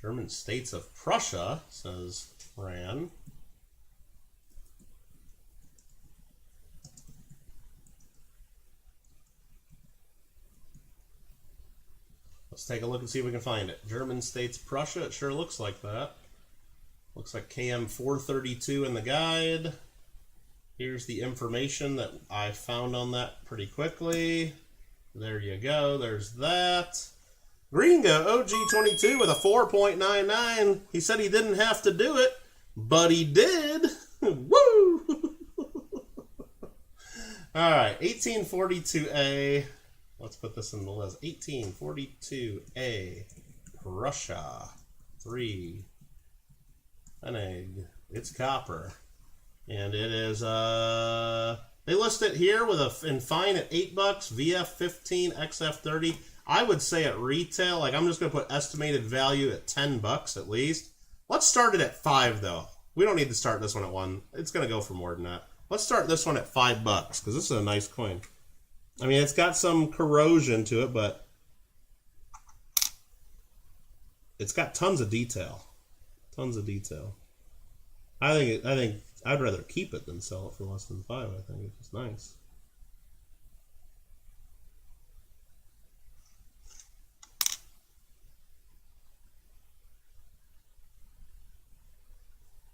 German States of Prussia, says Fran. Let's take a look and see if we can find it. German States Prussia, it sure looks like that. Looks like KM 432 in the guide. Here's the information that I found on that pretty quickly. There you go, there's that. Gringo OG22 with a 4.99. He said he didn't have to do it, but he did. Woo! All right, 1842A. Let's put this in the list. 1842A. Russia. 3. An egg. It's copper. And it is, they list it here with in fine at $8, VF15, XF30. I would say at retail, like I'm just going to put estimated value at $10 at least. Let's start it at 5 though. We don't need to start this one at 1. It's going to go for more than that. Let's start this one at $5 because this is a nice coin. I mean, it's got some corrosion to it, but it's got tons of detail. Tons of detail. I think I'd rather keep it than sell it for less than 5. I think it's just nice.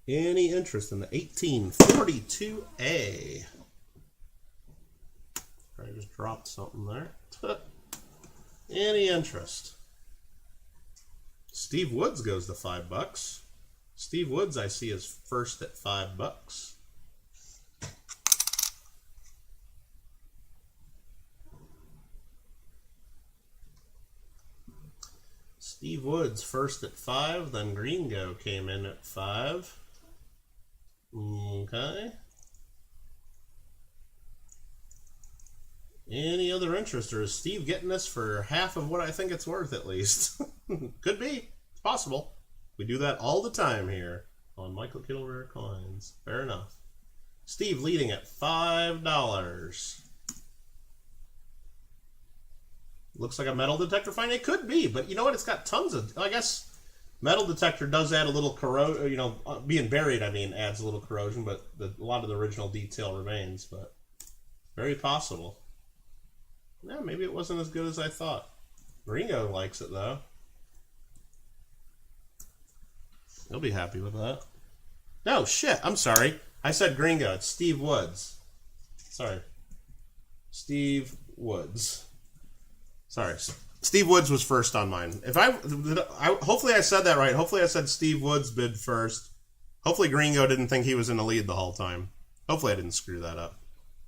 Any interest in the 1842A? I just dropped something there. Any interest? Steve Woods goes to $5. Steve Woods, I see, is first at $5. Steve Woods first at 5. Then Gringo came in at 5. Okay. Any other interest, or is Steve getting this for half of what I think it's worth at least? Could be. It's possible. We do that all the time here on Michael Kittle Rare Coins. Fair enough. Steve leading at $5. Looks like a metal detector find. It could be, but you know what? It's got tons of, I guess, Metal detector does add a little corrosion, you know, being buried, I mean, adds a little corrosion, but a lot of the original detail remains, but very possible. Yeah, maybe it wasn't as good as I thought. Gringo likes it, though. He'll be happy with that. No, shit, I'm sorry. I said Gringo. It's Steve Woods. Sorry. Steve Woods. Sorry. Steve Woods was first on mine. If hopefully I said that right. Hopefully I said Steve Woods bid first. Hopefully Gringo didn't think he was in the lead the whole time. Hopefully I didn't screw that up.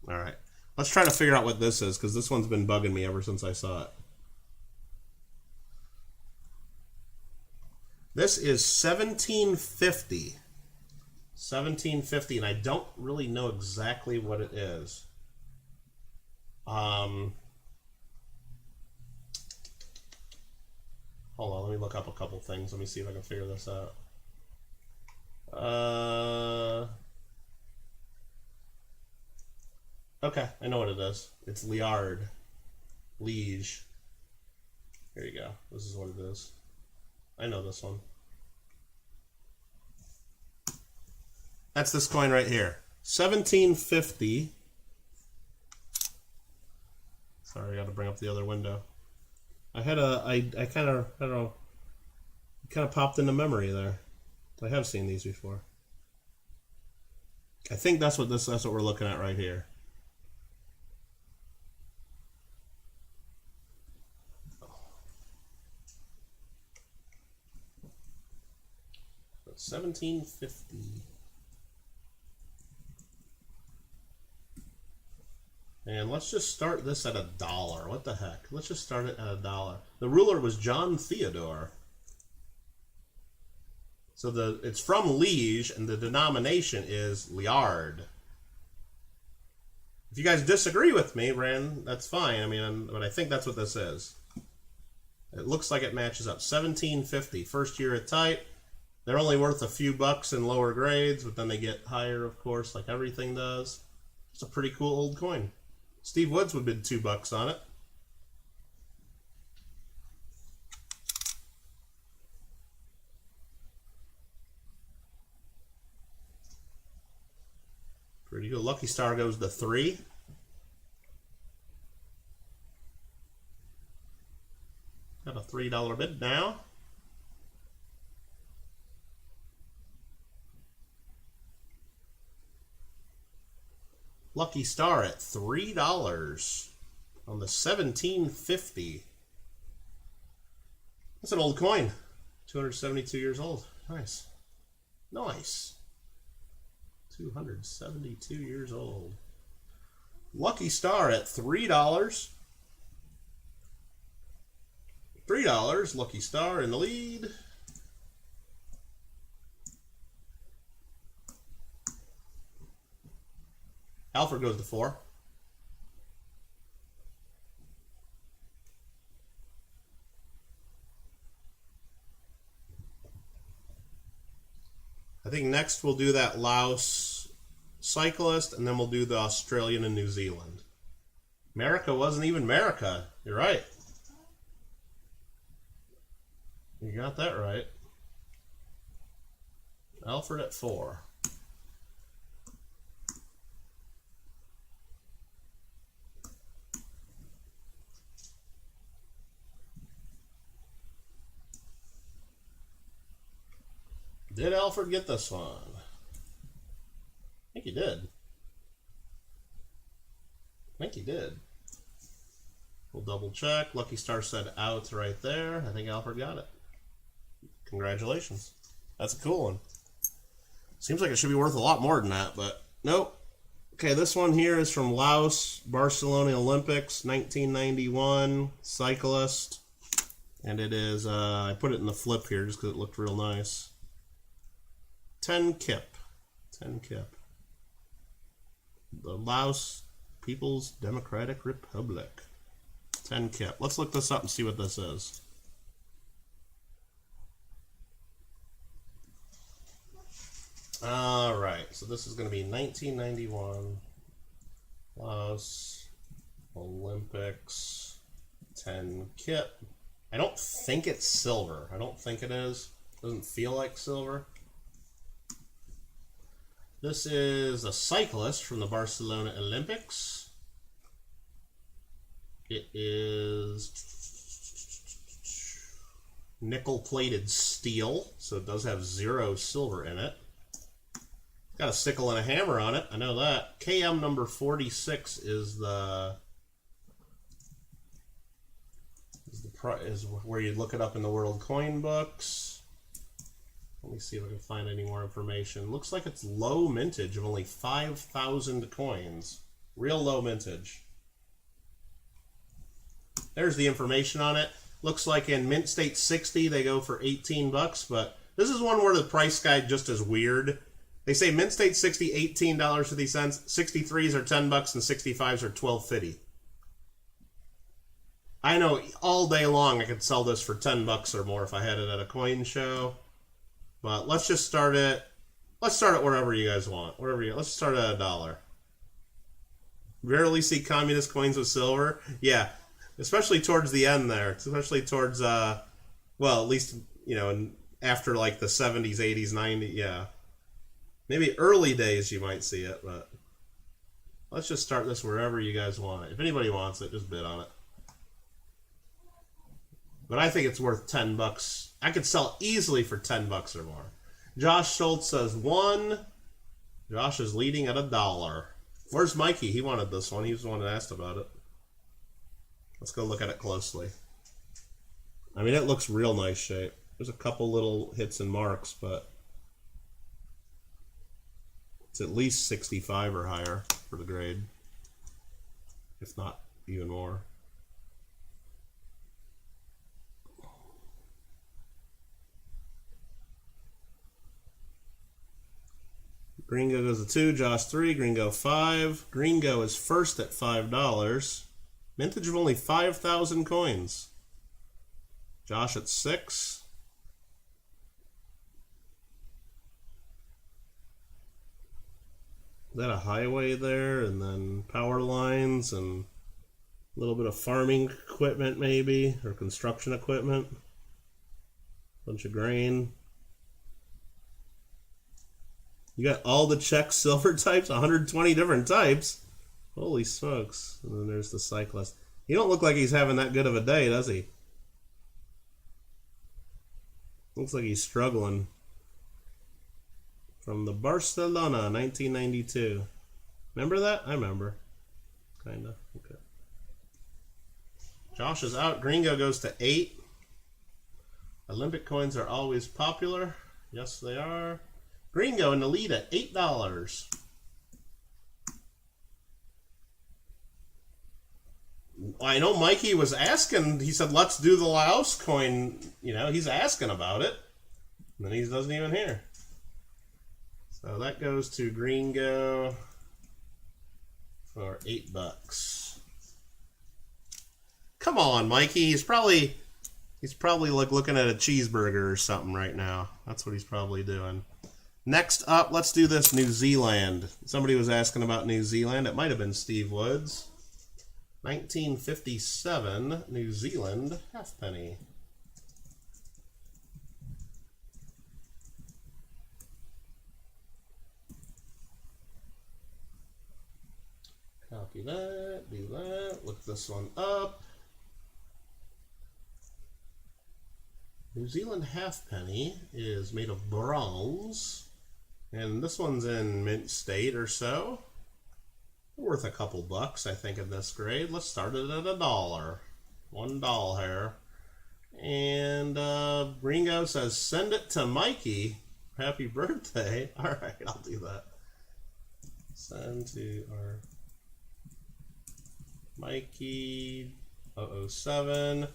All right. Let's try to figure out what this is, because this one's been bugging me ever since I saw it. This is 1750. 1750, and I don't really know exactly what it is. Hold on, let me look up a couple things. Let me see if I can figure this out. Okay, I know what it is. It's Liard. Liege. Here you go. This is what it is. I know this one. That's this coin right here. 1750. Sorry, I got to bring up the other window. I had I kind of, I don't know, kind of popped into memory there. I have seen these before. I think that's what we're looking at right here. So 1750. And let's just start this at $1. What the heck? Let's just start it at $1. The ruler was John Theodore. So it's from Liege, and the denomination is Liard. If you guys disagree with me, Ran, that's fine. I mean, but I think that's what this is. It looks like it matches up. 1750, first year at type. They're only worth a few bucks in lower grades, but then they get higher, of course, like everything does. It's a pretty cool old coin. Steve Woods would bid $2 on it. Pretty good. Lucky Star goes to 3. Got a $3 bid now. Lucky Star at $3 on the 1750. That's an old coin. 272 years old. Nice. Nice. 272 years old. Lucky Star at $3. $3. Lucky Star in the lead. Alfred goes to 4. I think next we'll do that Laos cyclist, and then we'll do the Australian and New Zealand. America wasn't even America. You're right. You got that right. Alfred at 4. Did Alfred get this one? I think he did. I think he did. We'll double check. Lucky Star said out right there. I think Alfred got it. Congratulations. That's a cool one. Seems like it should be worth a lot more than that, but nope. Okay, this one here is from Laos, Barcelona Olympics, 1991, cyclist. And it is, I put it in the flip here just because it looked real nice. 10 kip. 10 kip. The Laos People's Democratic Republic. 10 kip. Let's look this up and see what this is. Alright, so this is going to be 1991 Laos Olympics 10 kip. I don't think it's silver. I don't think it is. Doesn't feel like silver. This is a cyclist from the Barcelona Olympics. It is nickel-plated steel, so it does have 0 silver in it. Got a sickle and a hammer on it, I know that. KM number 46 is where you look it up in the World Coin Books. Let me see if I can find any more information. Looks like it's low mintage of only 5,000 coins. Real low mintage. There's the information on it. Looks like in Mint State 60 they go for 18 bucks, but this is one where the price guide just is weird. They say Mint State 60 $18.50, 63s are 10 bucks and 65s are $12.50. I know all day long I could sell this for 10 bucks or more if I had it at a coin show. But let's just start it. Let's start it wherever you guys want. Let's start at $1. Rarely see communist coins with silver. Yeah, especially towards the end there. Especially towards well, at least, you know, after like the 70s, 80s, 90s, yeah. Maybe early days you might see it, but let's just start this wherever you guys want it. If anybody wants it, just bid on it. But I think it's worth 10 bucks. I could sell it easily for 10 bucks or more. Josh Schultz says 1. Josh is leading at $1. Where's Mikey? He wanted this one. He was the one that asked about it. Let's go look at it closely. I mean, it looks real nice shape. There's a couple little hits and marks, but it's at least 65 or higher for the grade, if not even more. Gringo goes to 2, Josh 3, Gringo 5. Gringo is first at $5. Mintage of only 5,000 coins. Josh at 6. Is that a highway there? And then power lines and a little bit of farming equipment maybe, or construction equipment. Bunch of grain. You got all the Czech silver types, 120 different types. Holy smokes. And then there's the cyclist. He don't look like he's having that good of a day, does he? Looks like he's struggling. From the Barcelona, 1992. Remember that? I remember. Kinda. Okay. Josh is out. Gringo goes to 8. Olympic coins are always popular. Yes, they are. Gringo in the lead at $8. I know Mikey was asking, he said, let's do the Laos coin. You know, he's asking about it. And then he doesn't even hear. So that goes to Gringo for $8. Come on, Mikey. He's probably like looking at a cheeseburger or something right now. That's what he's probably doing. Next up, let's do this New Zealand. Somebody was asking about New Zealand. It might have been Steve Woods. 1957 New Zealand halfpenny. Copy that, do that, look this one up. New Zealand halfpenny is made of bronze. And this one's in Mint State or so. Worth a couple bucks, I think, in this grade. Let's start it at $1. $1 here. And Gringo says, send it to Mikey. Happy birthday. All right, I'll do that. Send to our Mikey 007.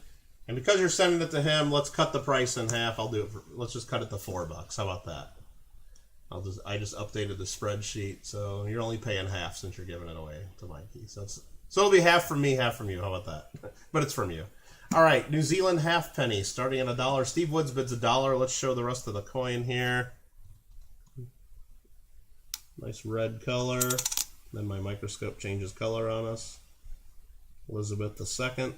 And because you're sending it to him, let's cut the price in half. I'll do it for, let's just cut it to $4. How about that? I just updated the spreadsheet, so you're only paying half since you're giving it away to Mikey. So it'll be half from me, half from you. How about that? But it's from you. All right, New Zealand halfpenny starting at $1. Steve Woods bids $1. Let's show the rest of the coin here. Nice red color. Then my microscope changes color on us. Elizabeth II.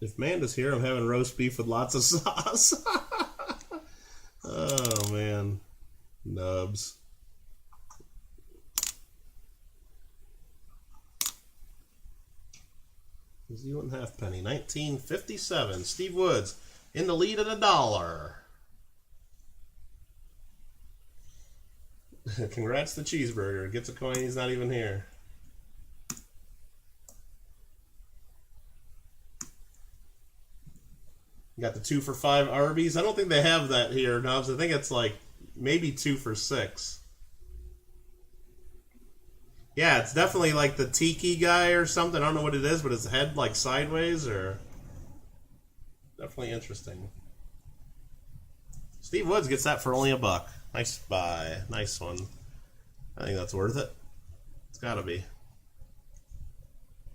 If Amanda's here, I'm having roast beef with lots of sauce. Oh, man. Nubs. Zealand halfpenny, 1957. Steve Woods in the lead at $1. Congrats to Cheeseburger. Gets a coin, he's not even here. Got the 2 for $5 Arby's. I don't think they have that here, Nubs. I think it's like maybe 2 for $6. Yeah, it's definitely like the tiki guy or something. I don't know what it is, but his head like sideways or... Definitely interesting. Steve Woods gets that for only $1. Nice buy. Nice one. I think that's worth it. It's got to be.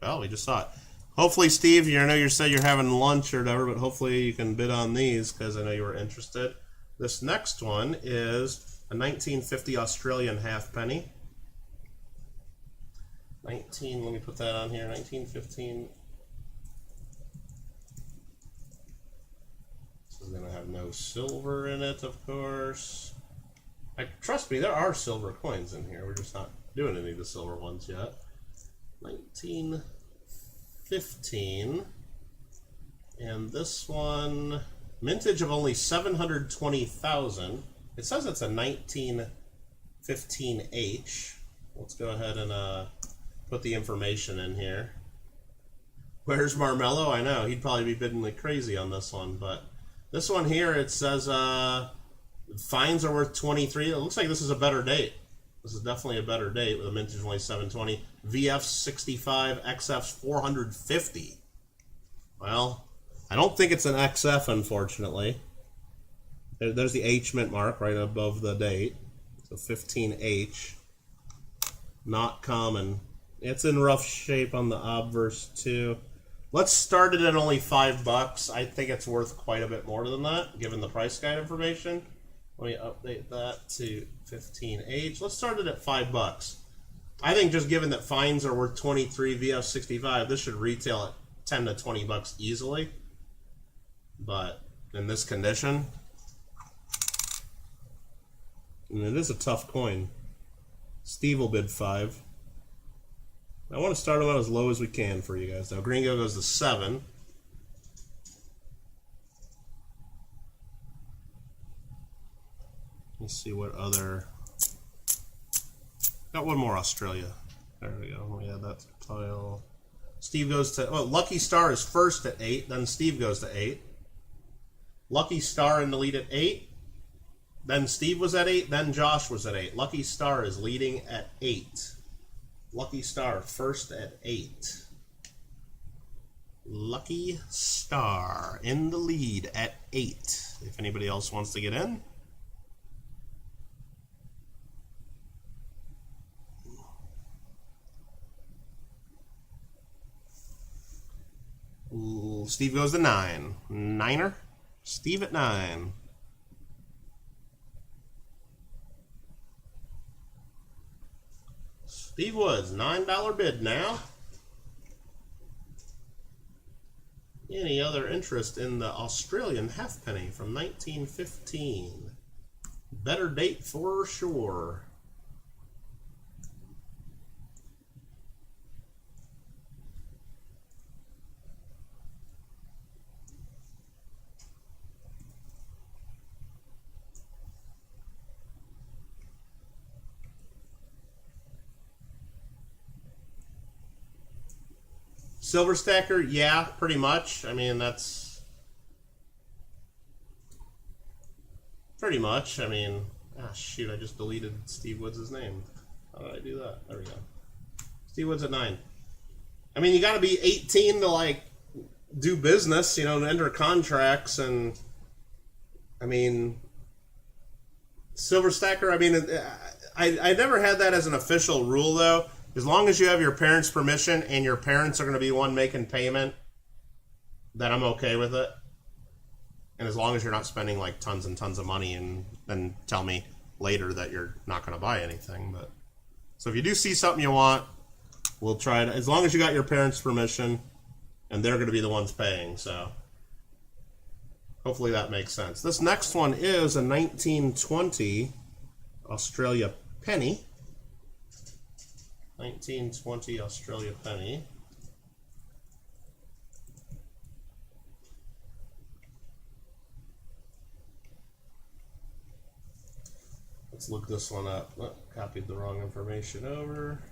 Well, we just saw it. Hopefully, Steve, I know you said you're having lunch or whatever, but hopefully you can bid on these because I know you were interested. This next one is a 1950 Australian halfpenny. Let me put that on here, 1915. This is going to have no silver in it, of course. Trust me, there are silver coins in here. We're just not doing any of the silver ones yet. 1915. And this one, mintage of only 720,000. It says it's a 1915H. Let's go ahead and put the information in here. Where's Marmello? I know, he'd probably be bidding like crazy on this one, but this one here, it says fines are worth 23. It looks like this is a better date. This is definitely a better date with a mintage of only 720. VF 65, XF 450. Well, I don't think it's an XF, unfortunately. There's the H mint mark right above the date. So 15H. Not common. It's in rough shape on the obverse too. Let's start it at only $5. I think it's worth quite a bit more than that, given the price guide information. Let me update that to 15H. Let's start it at $5. I think just given that fines are worth 23 VF 65, this should retail at 10 to 20 bucks easily. But in this condition, and it is a tough coin. Steve will bid 5. I want to start them out as low as we can for you guys. Now Gringo goes to 7. Let's see what other... Got one more Australia. There we go. Yeah, that's pile. Steve goes to... Well, Lucky Star is first at 8. Then Steve goes to 8. Lucky Star in the lead at 8. Then Steve was at 8. Then Josh was at 8. Lucky Star is leading at 8. Lucky Star first at 8. Lucky Star in the lead at 8. If anybody else wants to get in. Ooh, Steve goes to 9. Niner. Steve at 9. Steve Woods, $9 bid now. Any other interest in the Australian halfpenny from 1915? Better date for sure. Silver Stacker, yeah, pretty much. I mean, that's pretty much. I mean, shoot, I just deleted Steve Woods' name. How did I do that? There we go. Steve Woods at 9. I mean, you got to be 18 to, like, do business, you know, and enter contracts. And, I mean, Silver Stacker, I mean, I never had that as an official rule, though. As long as you have your parents' permission and your parents are going to be the one making payment, then I'm okay with it. And as long as you're not spending like tons and tons of money and then tell me later that you're not going to buy anything. But so if you do see something you want, we'll try it. As long as you got your parents' permission and they're going to be the ones paying. So hopefully that makes sense. This next one is a 1920 Australia penny. 1920 Australia penny. Let's look this one up. Oh, copied the wrong information over.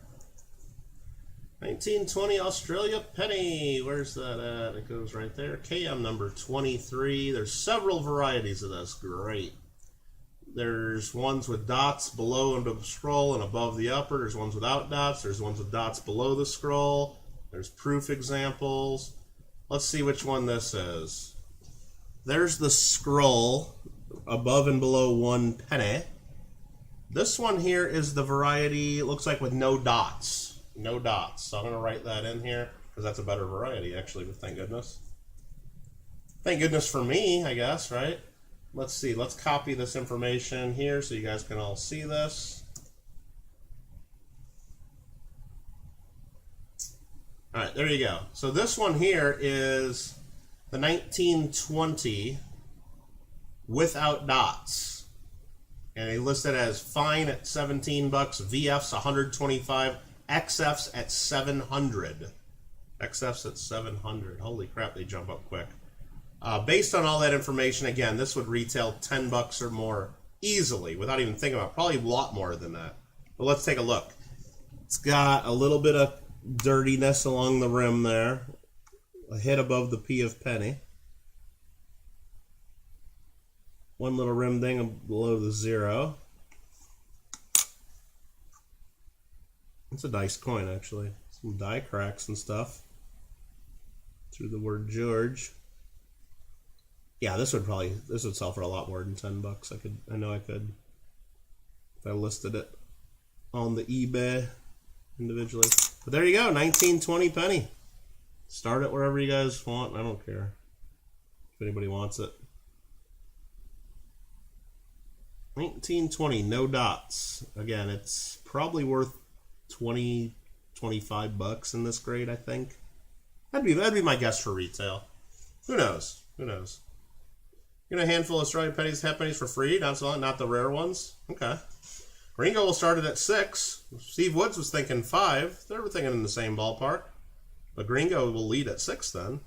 1920 Australia penny. Where's that at? It goes right there. KM number 23. There's several varieties of this. Great. There's ones with dots below and the scroll and above the upper. There's ones without dots. There's ones with dots below the scroll. There's proof examples. Let's see which one this is. There's the scroll above and below 1 penny. This one here is the variety, it looks like with no dots. No dots. So I'm going to write that in here because that's a better variety actually, but thank goodness. Thank goodness for me, I guess, right? Let's see. Let's copy this information here so you guys can all see this. All right, there you go. So this one here is the 1920 without dots. And they list it as fine at $17, VF's 125, XF's at 700. XF's at 700. Holy crap, they jump up quick. Based on all that information, again, this would retail $10 or more easily without even thinking about it. Probably a lot more than that. But let's take a look. It's got a little bit of dirtiness along the rim there. A hit above the P of penny. One little rim ding below the 0. It's a nice coin, actually. Some die cracks and stuff through the word George. Yeah, this would sell for a lot more than $10. I know I could if I listed it on the eBay individually. But there you go, 1920 penny. Start it wherever you guys want. I don't care if anybody wants it. 1920, no dots. Again, it's probably worth $20, $25 in this grade, I think. That'd be my guess for retail. Who knows? Who knows? You know, a handful of Australian pennies, half pennies for free. Not the rare ones. Okay. Gringo will start it at 6. Steve Woods was thinking 5. They were thinking in the same ballpark. But Gringo will lead at 6 then.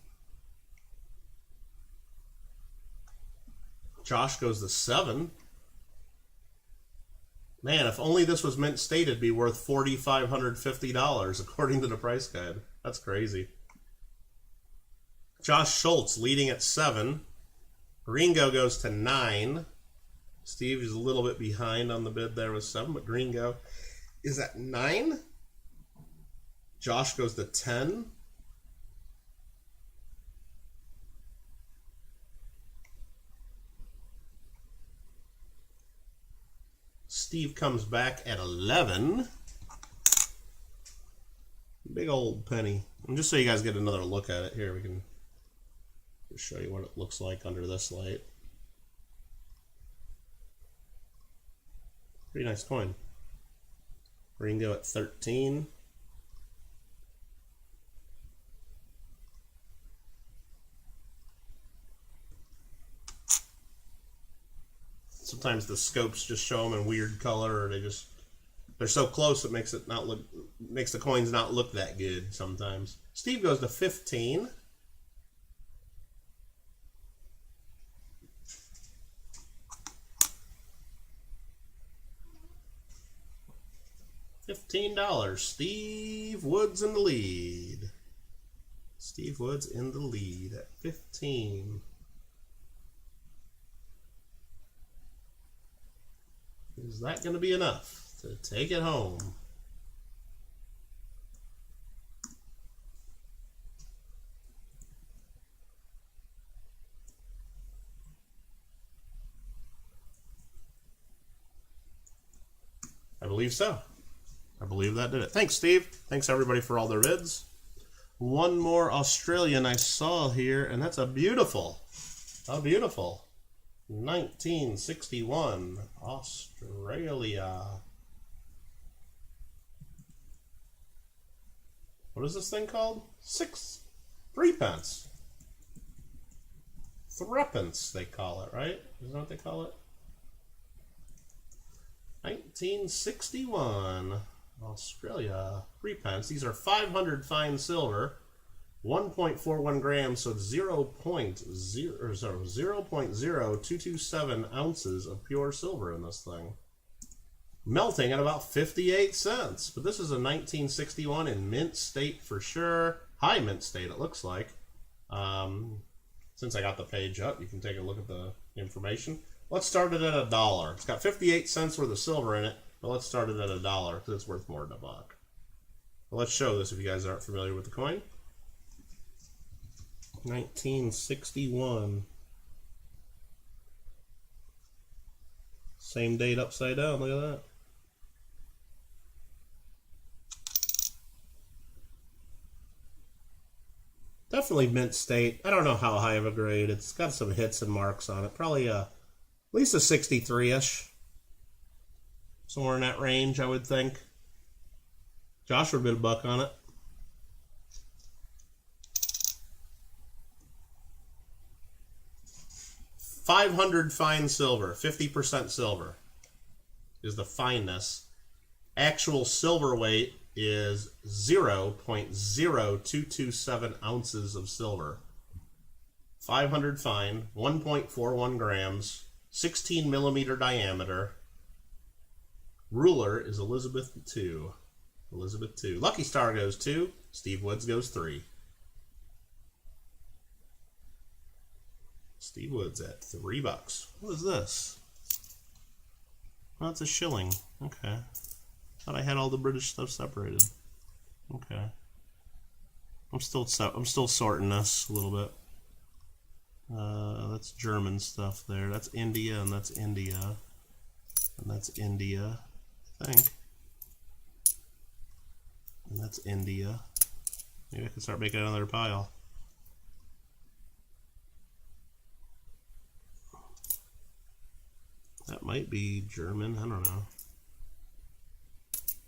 Josh goes to 7. Man, if only this was mint state, it'd be worth $4,550 according to the price guide. That's crazy. Josh Schultz leading at 7. Gringo goes to 9. Steve is a little bit behind on the bid there with 7, but Gringo is at 9. Josh goes to 10. Steve comes back at 11. Big old penny. And just so you guys get another look at it, here we can just show you what it looks like under this light. Pretty nice coin. Gringo at 13. Sometimes the scopes just show them in weird color, or they're so close it makes the coins not look that good sometimes. Steve goes to 15. $15. Steve Woods in the lead. Steve Woods in the lead at 15. Is that going to be enough to take it home? I believe so. I believe that did it. Thanks, Steve. Thanks, everybody, for all their bids. One more Australian I saw here, and that's a beautiful, 1961 Australia. What is this thing called? 3p. Threepence, they call it, right? Isn't that what they call it? 1961, Australia, 3p. These are 500 fine silver, 1.41 grams, so 0.0227 ounces of pure silver in this thing. Melting at about 58 cents. But this is a 1961 in mint state for sure. High mint state, it looks like. Since I got the page up, you can take a look at the information. Let's start it at $1. It's got 58 cents worth of silver in it, but let's start it at $1 because it's worth more than $1. Well, let's show this if you guys aren't familiar with the coin. 1961. Same date upside down, look at that. Definitely mint state. I don't know how high of a grade. It's got some hits and marks on it. Probably at least a 63-ish. Somewhere in that range, I would think. Josh would bid $1 on it. $500 fine silver, 50% silver is the fineness. Actual silver weight is 0.0227 ounces of silver. 500 fine, 1.41 grams, 16 millimeter diameter. Ruler is Elizabeth II. Elizabeth II. Lucky Star goes 2. Steve Woods goes 3. Steve Woods at $3. What is this? Oh, it's a shilling. Okay. Thought I had all the British stuff separated. Okay. I'm still sorting this a little bit. That's German stuff there. That's India, and that's India. And that's India, I think. And that's India. Maybe I can start making another pile. That might be German, I don't know.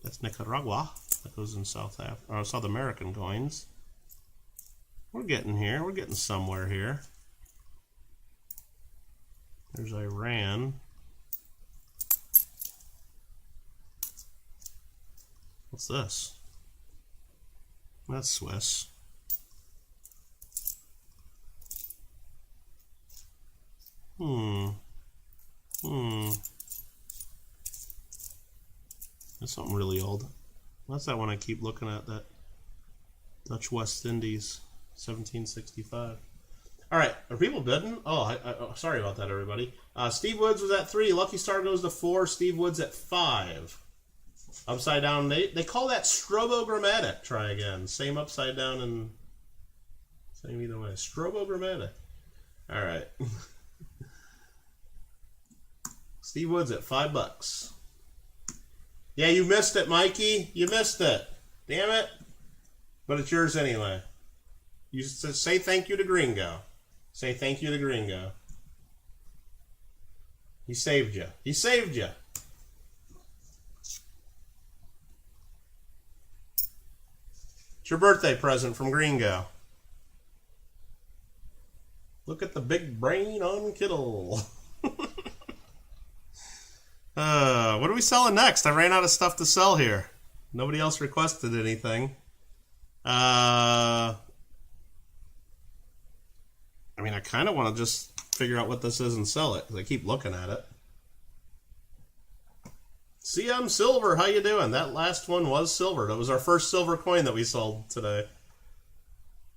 That's Nicaragua. That goes in South American coins. We're getting here. We're getting somewhere here. There's Iran. What's this? That's Swiss. That's something really old. That's that one I keep looking at, that Dutch West Indies, 1765. All right, are people bidding? Oh, sorry about that, everybody. Steve Woods was at 3. Lucky Star goes to 4. Steve Woods at 5. Upside down, they call that strobogrammatic. Try again. Same upside down and same either way. Strobogrammatic. All right. Steve Woods at $5. Yeah, you missed it, Mikey. You missed it. Damn it. But it's yours anyway. You say thank you to Gringo. Say thank you to Gringo. He saved you. He saved you. It's your birthday present from Gringo. Look at the big brain on Kittle. What are we selling next? I ran out of stuff to sell here. Nobody else requested anything. I mean, I kind of want to just figure out what this is and sell it, because I keep looking at it. CM Silver, how you doing? That last one was silver. That was our first silver coin that we sold today.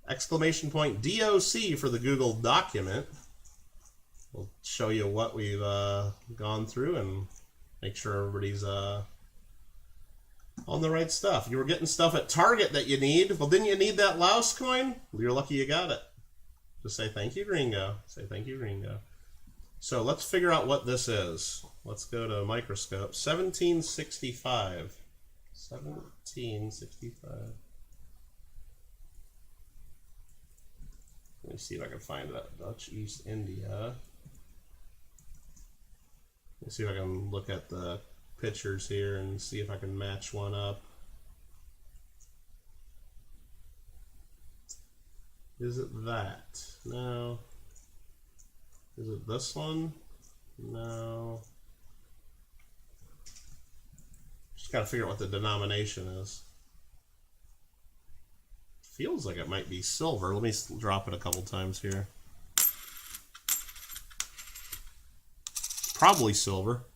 Exclamation point DOC for the Google document. We'll show you what we've gone through and make sure everybody's on the right stuff. You were getting stuff at Target that you need. Well, didn't you need that Laos coin? Well, you're lucky you got it. Just say thank you, Gringo. Say thank you, Gringo. So let's figure out what this is. Let's go to microscope. 1765. 1765. Let me see if I can find that. Dutch East India. Let me see if I can look at the pictures here and see if I can match one up. Is it that? No. Is it this one? No. Just gotta figure out what the denomination is. Feels like it might be silver. Let me drop it a couple times here. Probably silver.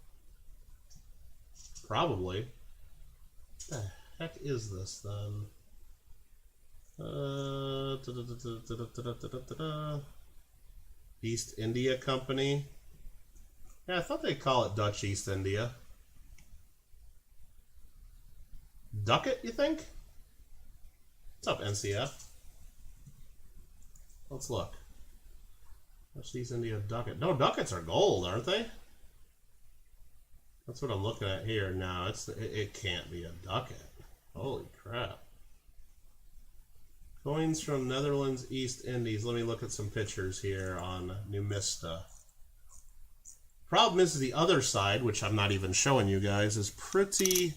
Probably. What the heck is this then? East India Company. Yeah, I thought they'd call it Dutch East India. Ducat, you think? What's up, NCF? Let's look. Dutch East India Ducat. No, ducats are gold, aren't they? That's what I'm looking at here. No, it can't be a ducat. Holy crap. Coins from Netherlands, East Indies. Let me look at some pictures here on Numista. Problem is the other side, which I'm not even showing you guys, is pretty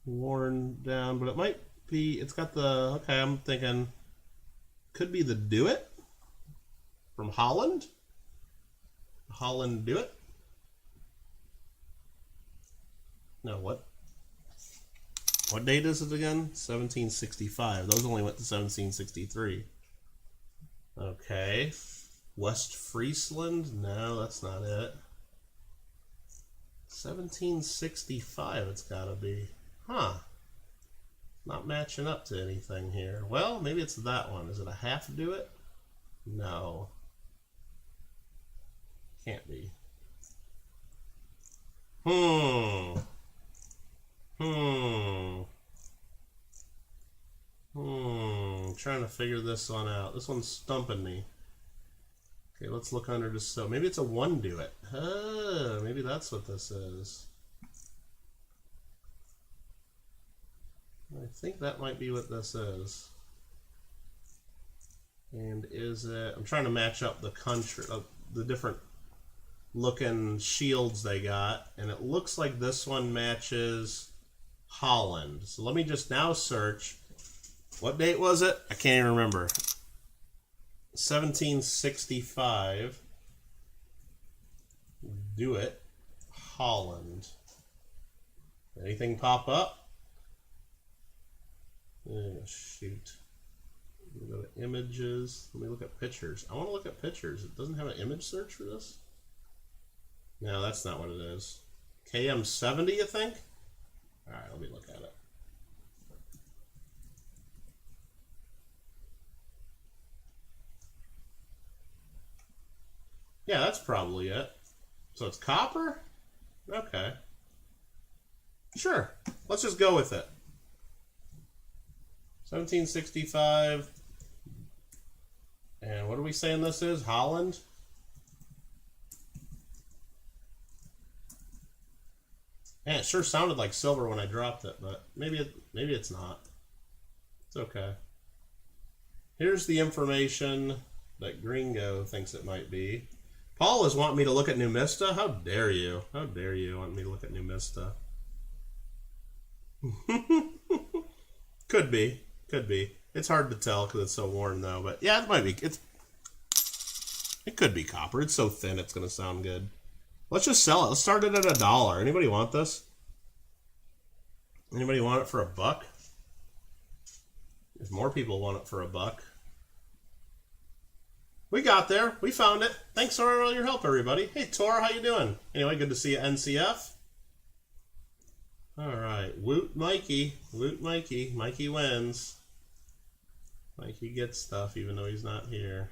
worn down, but it might be, it's got the, okay, I'm thinking, could be the Do It from Holland. Holland Do It. No, what? What date is it again? 1765. Those only went to 1763. Okay. West Friesland? No, that's not it. 1765 it's got to be. Huh. Not matching up to anything here. Well, maybe it's that one. Is it a half Do It? No. Can't be. Trying to figure this one out. This one's stumping me. Okay, let's look under just so. Maybe it's a one Do It. Maybe that's what this is. I think that might be what this is. And is it? I'm trying to match up the country, the different looking shields they got, and it looks like this one matches Holland. So let me just now search. What date was it? I can't even remember. 1765. Do It. Holland. Anything pop up? Oh, shoot. Let me go to images. Let me look at pictures. I want to look at pictures. It doesn't have an image search for this? No, that's not what it is. KM70, you think? Alright, let me look at it. Yeah, that's probably it. So it's copper? Okay. Sure. Let's just go with it. 1765. And what are we saying this is? Holland? Man, it sure sounded like silver when I dropped it, but maybe it's not. It's okay. Here's the information that Gringo thinks it might be. Paul is wanting me to look at Numista. How dare you? How dare you want me to look at Numista? Could be. Could be. It's hard to tell because it's so worn, though. But yeah, it might be. It could be copper. It's so thin, it's going to sound good. Let's just sell it. Let's start it at $1. Anybody want this? Anybody want it for $1? If more people want it for $1. We got there. We found it. Thanks for all your help, everybody. Hey, Tor, how you doing? Anyway, good to see you, NCF. All right. Woot Mikey. Woot Mikey. Mikey wins. Mikey gets stuff even though he's not here.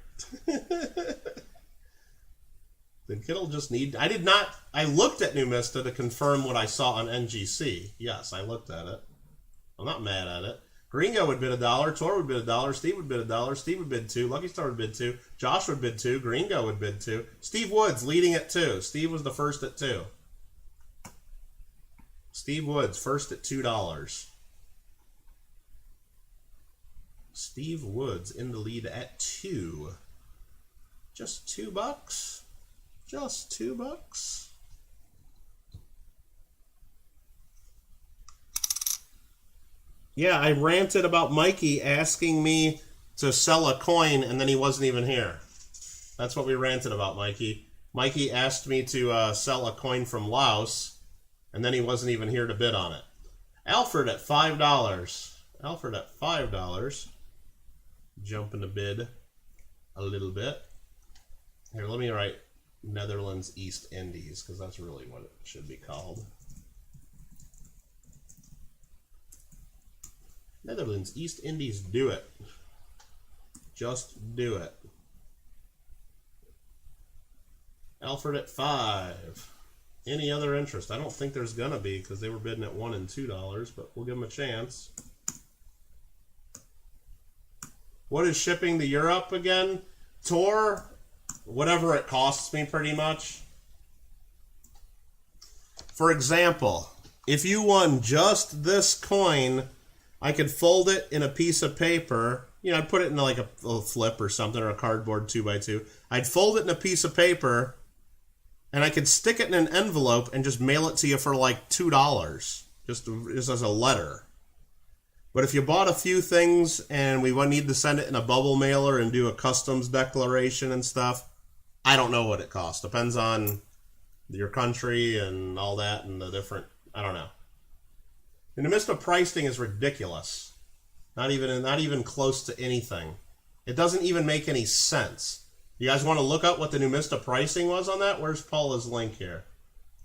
The kid'll just need... I looked at Numista to confirm what I saw on NGC. Yes, I looked at it. I'm not mad at it. Gringo would bid $1. Tor would bid $1. Steve would bid $1. Steve would bid $2. Lucky Star would bid $2. Josh would bid $2. Gringo would bid $2. Steve Woods leading at $2. Steve was the first at $2. Steve Woods first at $2. Steve Woods in the lead at $2. Just $2. Just $2. Yeah, I ranted about Mikey asking me to sell a coin, and then he wasn't even here. That's what we ranted about, Mikey. Mikey asked me to sell a coin from Laos, and then he wasn't even here to bid on it. Alfred at $5. Alfred at $5. Jumping to bid a little bit. Here, let me write Netherlands East Indies, because that's really what it should be called. Netherlands East Indies, do it. Just do it. Alfred at $5. Any other interest? I don't think there's gonna be, because they were bidding at $1 and $2, but we'll give them a chance. What is shipping to Europe again? Tor, whatever it costs me, pretty much. For example, if you won just this coin, I could fold it in a piece of paper. You know, I'd put it in like a little flip or something, or a cardboard 2x2. I'd fold it in a piece of paper, and I could stick it in an envelope and just mail it to you for like $2, just as a letter. But if you bought a few things and we would need to send it in a bubble mailer and do a customs declaration and stuff, I don't know what it costs. Depends on your country and all that and the different, I don't know. The Numista pricing is ridiculous. Not even close to anything. It doesn't even make any sense. You guys want to look up what the Numista pricing was on that? Where's Paula's link here?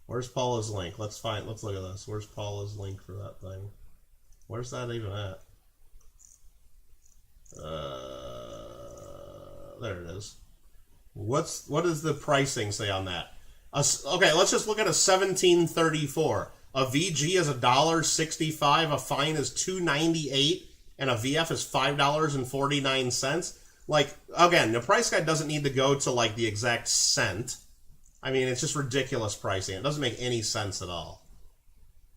Where's Paula's link? Let's look at this. Where's Paula's link for that thing? Where's that even at? There it is. What does the pricing say on that? Okay, let's just look at a 1734. A VG is $1.65, a fine is $2.98, and a VF is $5.49. Like, again, the price guide doesn't need to go to like the exact cent. I mean, it's just ridiculous pricing. It doesn't make any sense at all.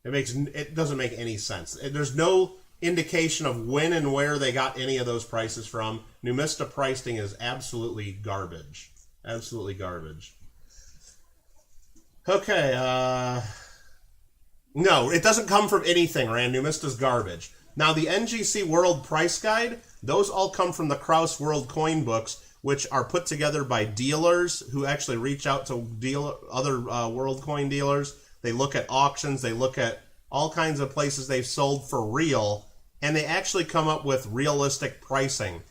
It doesn't make any sense. There's no indication of when and where they got any of those prices from. Numista pricing is absolutely garbage. Absolutely garbage. Okay, no, it doesn't come from anything, Rand. Numista's garbage. Now, the NGC World Price Guide, those all come from the Kraus World Coin Books, which are put together by dealers who actually reach out to other world coin dealers. They look at auctions, they look at all kinds of places they've sold for real, and they actually come up with realistic pricing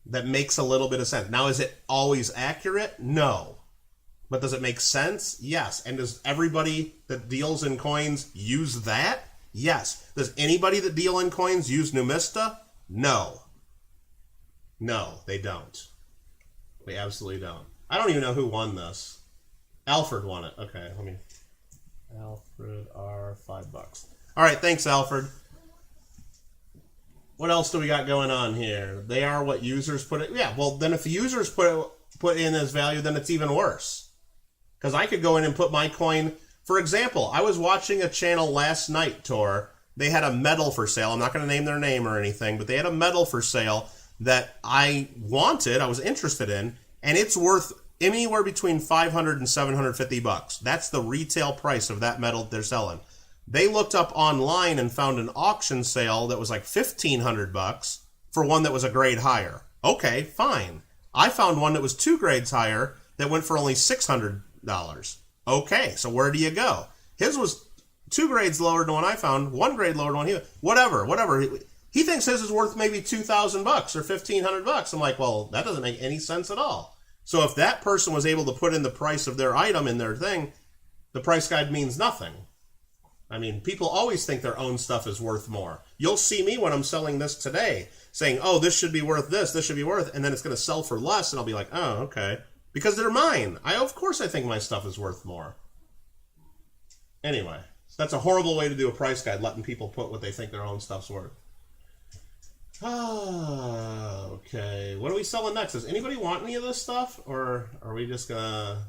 that makes a little bit of sense. Now, is it always accurate? No. But does it make sense? Yes. And does everybody that deals in coins use that? Yes. Does anybody that deal in coins use Numista? No. No, they don't. They absolutely don't. I don't even know who won this. Alfred won it. Okay, let me... Alfred R. $5. All right, thanks, Alfred. What else do we got going on here? They are what users put it. Yeah, well, then if the users put in as value, then it's even worse. Because I could go in and put my coin. For example, I was watching a channel last night, Tor. They had a medal for sale. I'm not going to name their name or anything, but they had a medal for sale that I wanted, I was interested in, and it's worth anywhere between $500 and $750. That's the retail price of that medal they're selling. They looked up online and found an auction sale that was like $1,500 for one that was a grade higher. Okay, fine. I found one that was 2 grades higher that went for only $600. Okay, so where do you go? His was 2 grades lower than one I found, 1 grade lower than one he. Whatever. He thinks his is worth maybe $2,000 or $1,500. I'm like, well, that doesn't make any sense at all. So if that person was able to put in the price of their item in their thing, the price guide means nothing. I mean, people always think their own stuff is worth more. You'll see me when I'm selling this today saying, oh, this should be worth this should be worth, and then it's going to sell for less, and I'll be like, oh, okay. Because they're mine. Of course I think my stuff is worth more. Anyway, that's a horrible way to do a price guide, letting people put what they think their own stuff's worth. Okay. What are we selling next? Does anybody want any of this stuff? Or are we just gonna...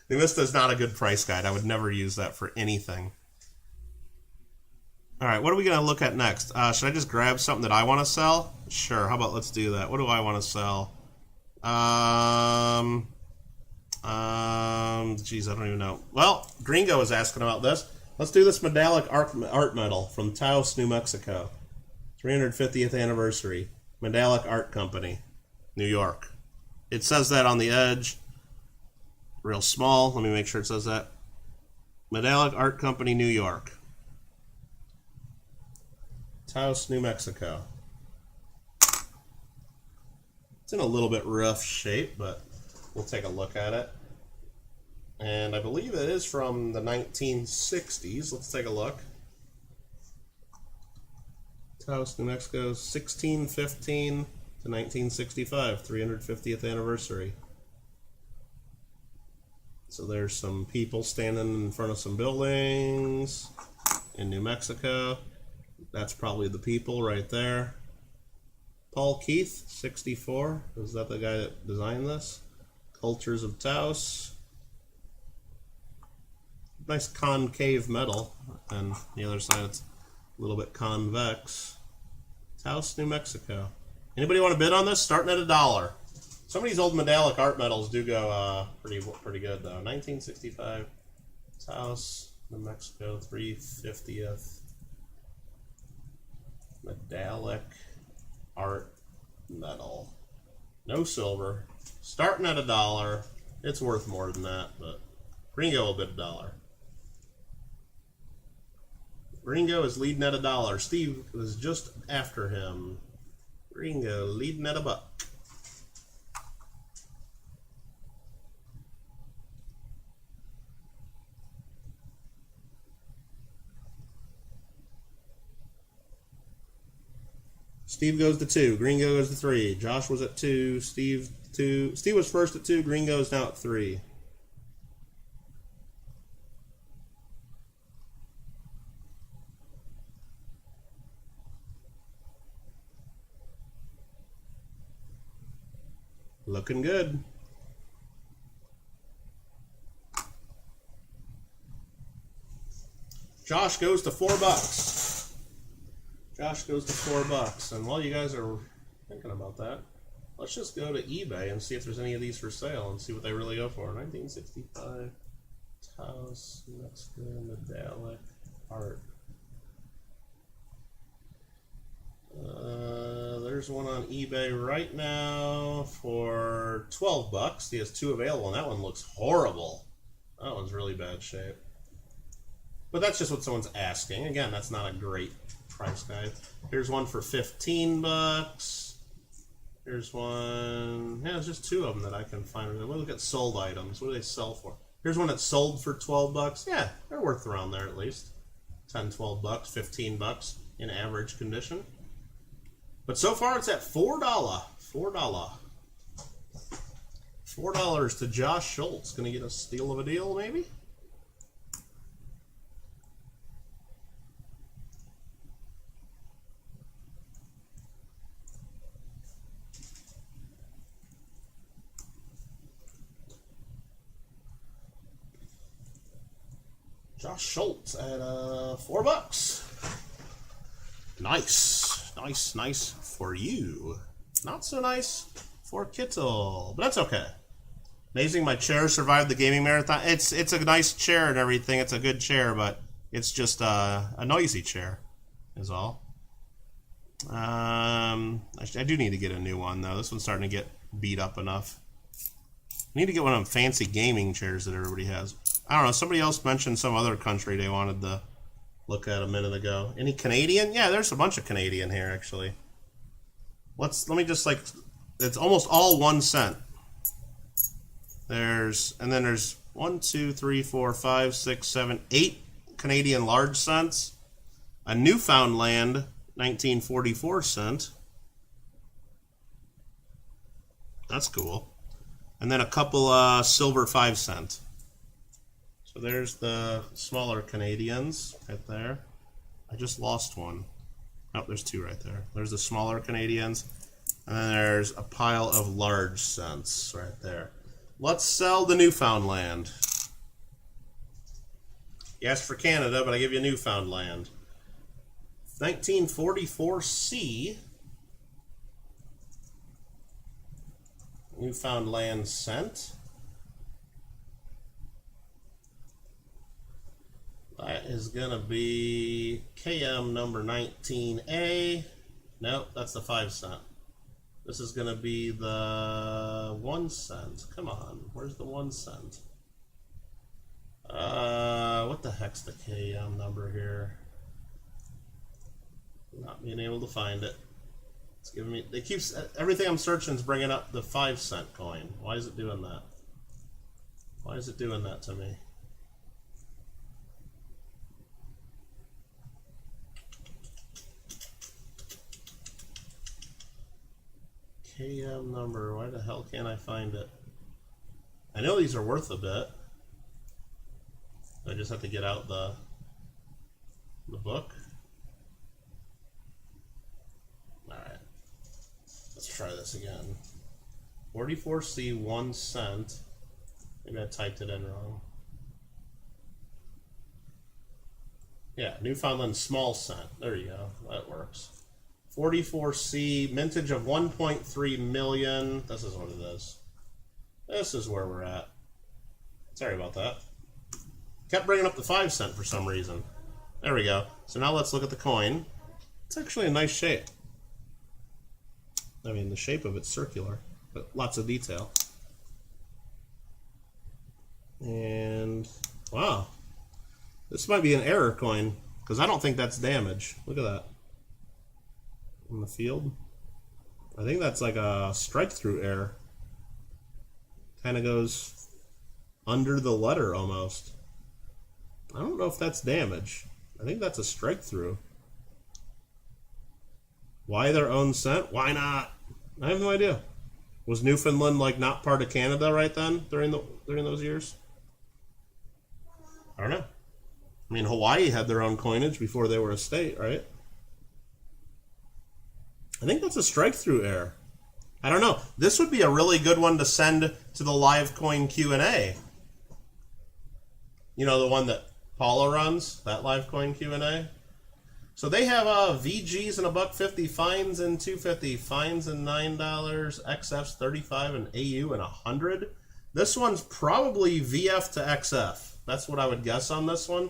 Numista is not a good price guide. I would never use that for anything. Alright, what are we going to look at next? Should I just grab something that I want to sell? Sure, how about let's do that. What do I want to sell? Geez, I don't even know. Well, Gringo was asking about this. Let's do this medallic art medal from Taos, New Mexico. It's 350th anniversary. Medallic Art Company, New York. It says that on the edge. Real small. Let me make sure it says that. Medallic Art Company, New York. Taos, New Mexico. It's in a little bit rough shape, but we'll take a look at it. And I believe it is from the 1960s. Let's take a look. Taos, New Mexico, 1615 to 1965, 350th anniversary. So there's some people standing in front of some buildings in New Mexico. That's probably the people right there. Paul Keith, 64. Is that the guy that designed this? Cultures of Taos. Nice concave metal. And the other side, it's a little bit convex. Taos, New Mexico. Anybody want to bid on this? Starting at $1. Some of these old medallic art metals do go pretty good though. 1965, Taos, New Mexico, 350th medallic art metal. No silver. Starting at $1. It's worth more than that, but Gringo will bid $1. Gringo is leading at $1. Steve was just after him. Gringo leading at $1. Steve goes to 2. Gringo goes to 3. Josh was at 2. Steve 2. Steve was first at 2. Gringo is now at 3. Looking good. Josh goes to $4. Josh goes to $4. And while you guys are thinking about that, let's just go to eBay and see if there's any of these for sale and see what they really go for. 1965 Taos, Mexico, medallic art. There's one on eBay right now for $12. He has 2 available, and that one looks horrible. That one's really bad shape. But that's just what someone's asking. Again, that's not a great price guide. Here's one for $15. Here's one. Yeah, there's just 2 of them that I can find. We'll look at sold items. What do they sell for? Here's one that's sold for $12. Yeah, they're worth around there at least. 10, 12 bucks, 15 bucks in average condition. But so far it's at $4. $4. $4 to Josh Schultz. Gonna get a steal of a deal, maybe? Josh Schultz at $4. Nice for you. Not so nice for Kittle, but that's okay. Amazing, my chair survived the gaming marathon. It's a nice chair and everything. It's a good chair, but it's just a noisy chair, is all. I do need to get a new one though. This one's starting to get beat up enough. I need to get one of them fancy gaming chairs that everybody has. I don't know. Somebody else mentioned some other country they wanted to look at a minute ago. Any Canadian? Yeah, there's a bunch of Canadian here actually. Let me just it's almost all 1 cent. There's 1, 2, 3, 4, 5, 6, 7, 8 Canadian large cents. A Newfoundland 1944 cent. That's cool. And then a couple silver 5 cent. So there's the smaller Canadians right there. I just lost one. Oh, there's 2 right there. There's the smaller Canadians. And then there's a pile of large cents right there. Let's sell the Newfoundland. You asked for Canada, but I give you Newfoundland. 1944 C. Newfoundland cent. That is going to be KM number 19A. Nope, that's the 5 cent. This is going to be the 1 cent. Come on, where's the 1 cent? What the heck's the KM number here? Not being able to find it. It's giving me, it keeps, everything I'm searching is bringing up the 5 cent coin. Why is it doing that? Why is it doing that to me? KM number, why the hell can't I find it? I know these are worth a bit. I just have to get out the book. Alright. Let's try this again. 44C 1 cent. Maybe I typed it in wrong. Yeah, Newfoundland small cent. There you go. That works. 44C, mintage of 1.3 million. This is what it is. This is where we're at. Sorry about that. Kept bringing up the 5 cent for some reason. There we go. So now let's look at the coin. It's actually a nice shape. I mean, the shape of it's circular, but lots of detail. And, wow. This might be an error coin, because I don't think that's damage. Look at that. In the field. I think that's like a strike-through error. Kind of goes under the letter almost. I don't know if that's damage. I think that's a strike-through. Why their own cent? Why not? I have no idea. Was Newfoundland like not part of Canada right then during those years? I don't know. I mean, Hawaii had their own coinage before they were a state, right? I think that's a strike-through error. I don't know. This would be a really good one to send to the live coin Q&A. You know, the one that Paula runs, that live coin Q&A. So they have VGs and $1.50, fines and $2.50, fines and $9, XFs $35, and AU and $100. This one's probably VF to XF. That's what I would guess on this one.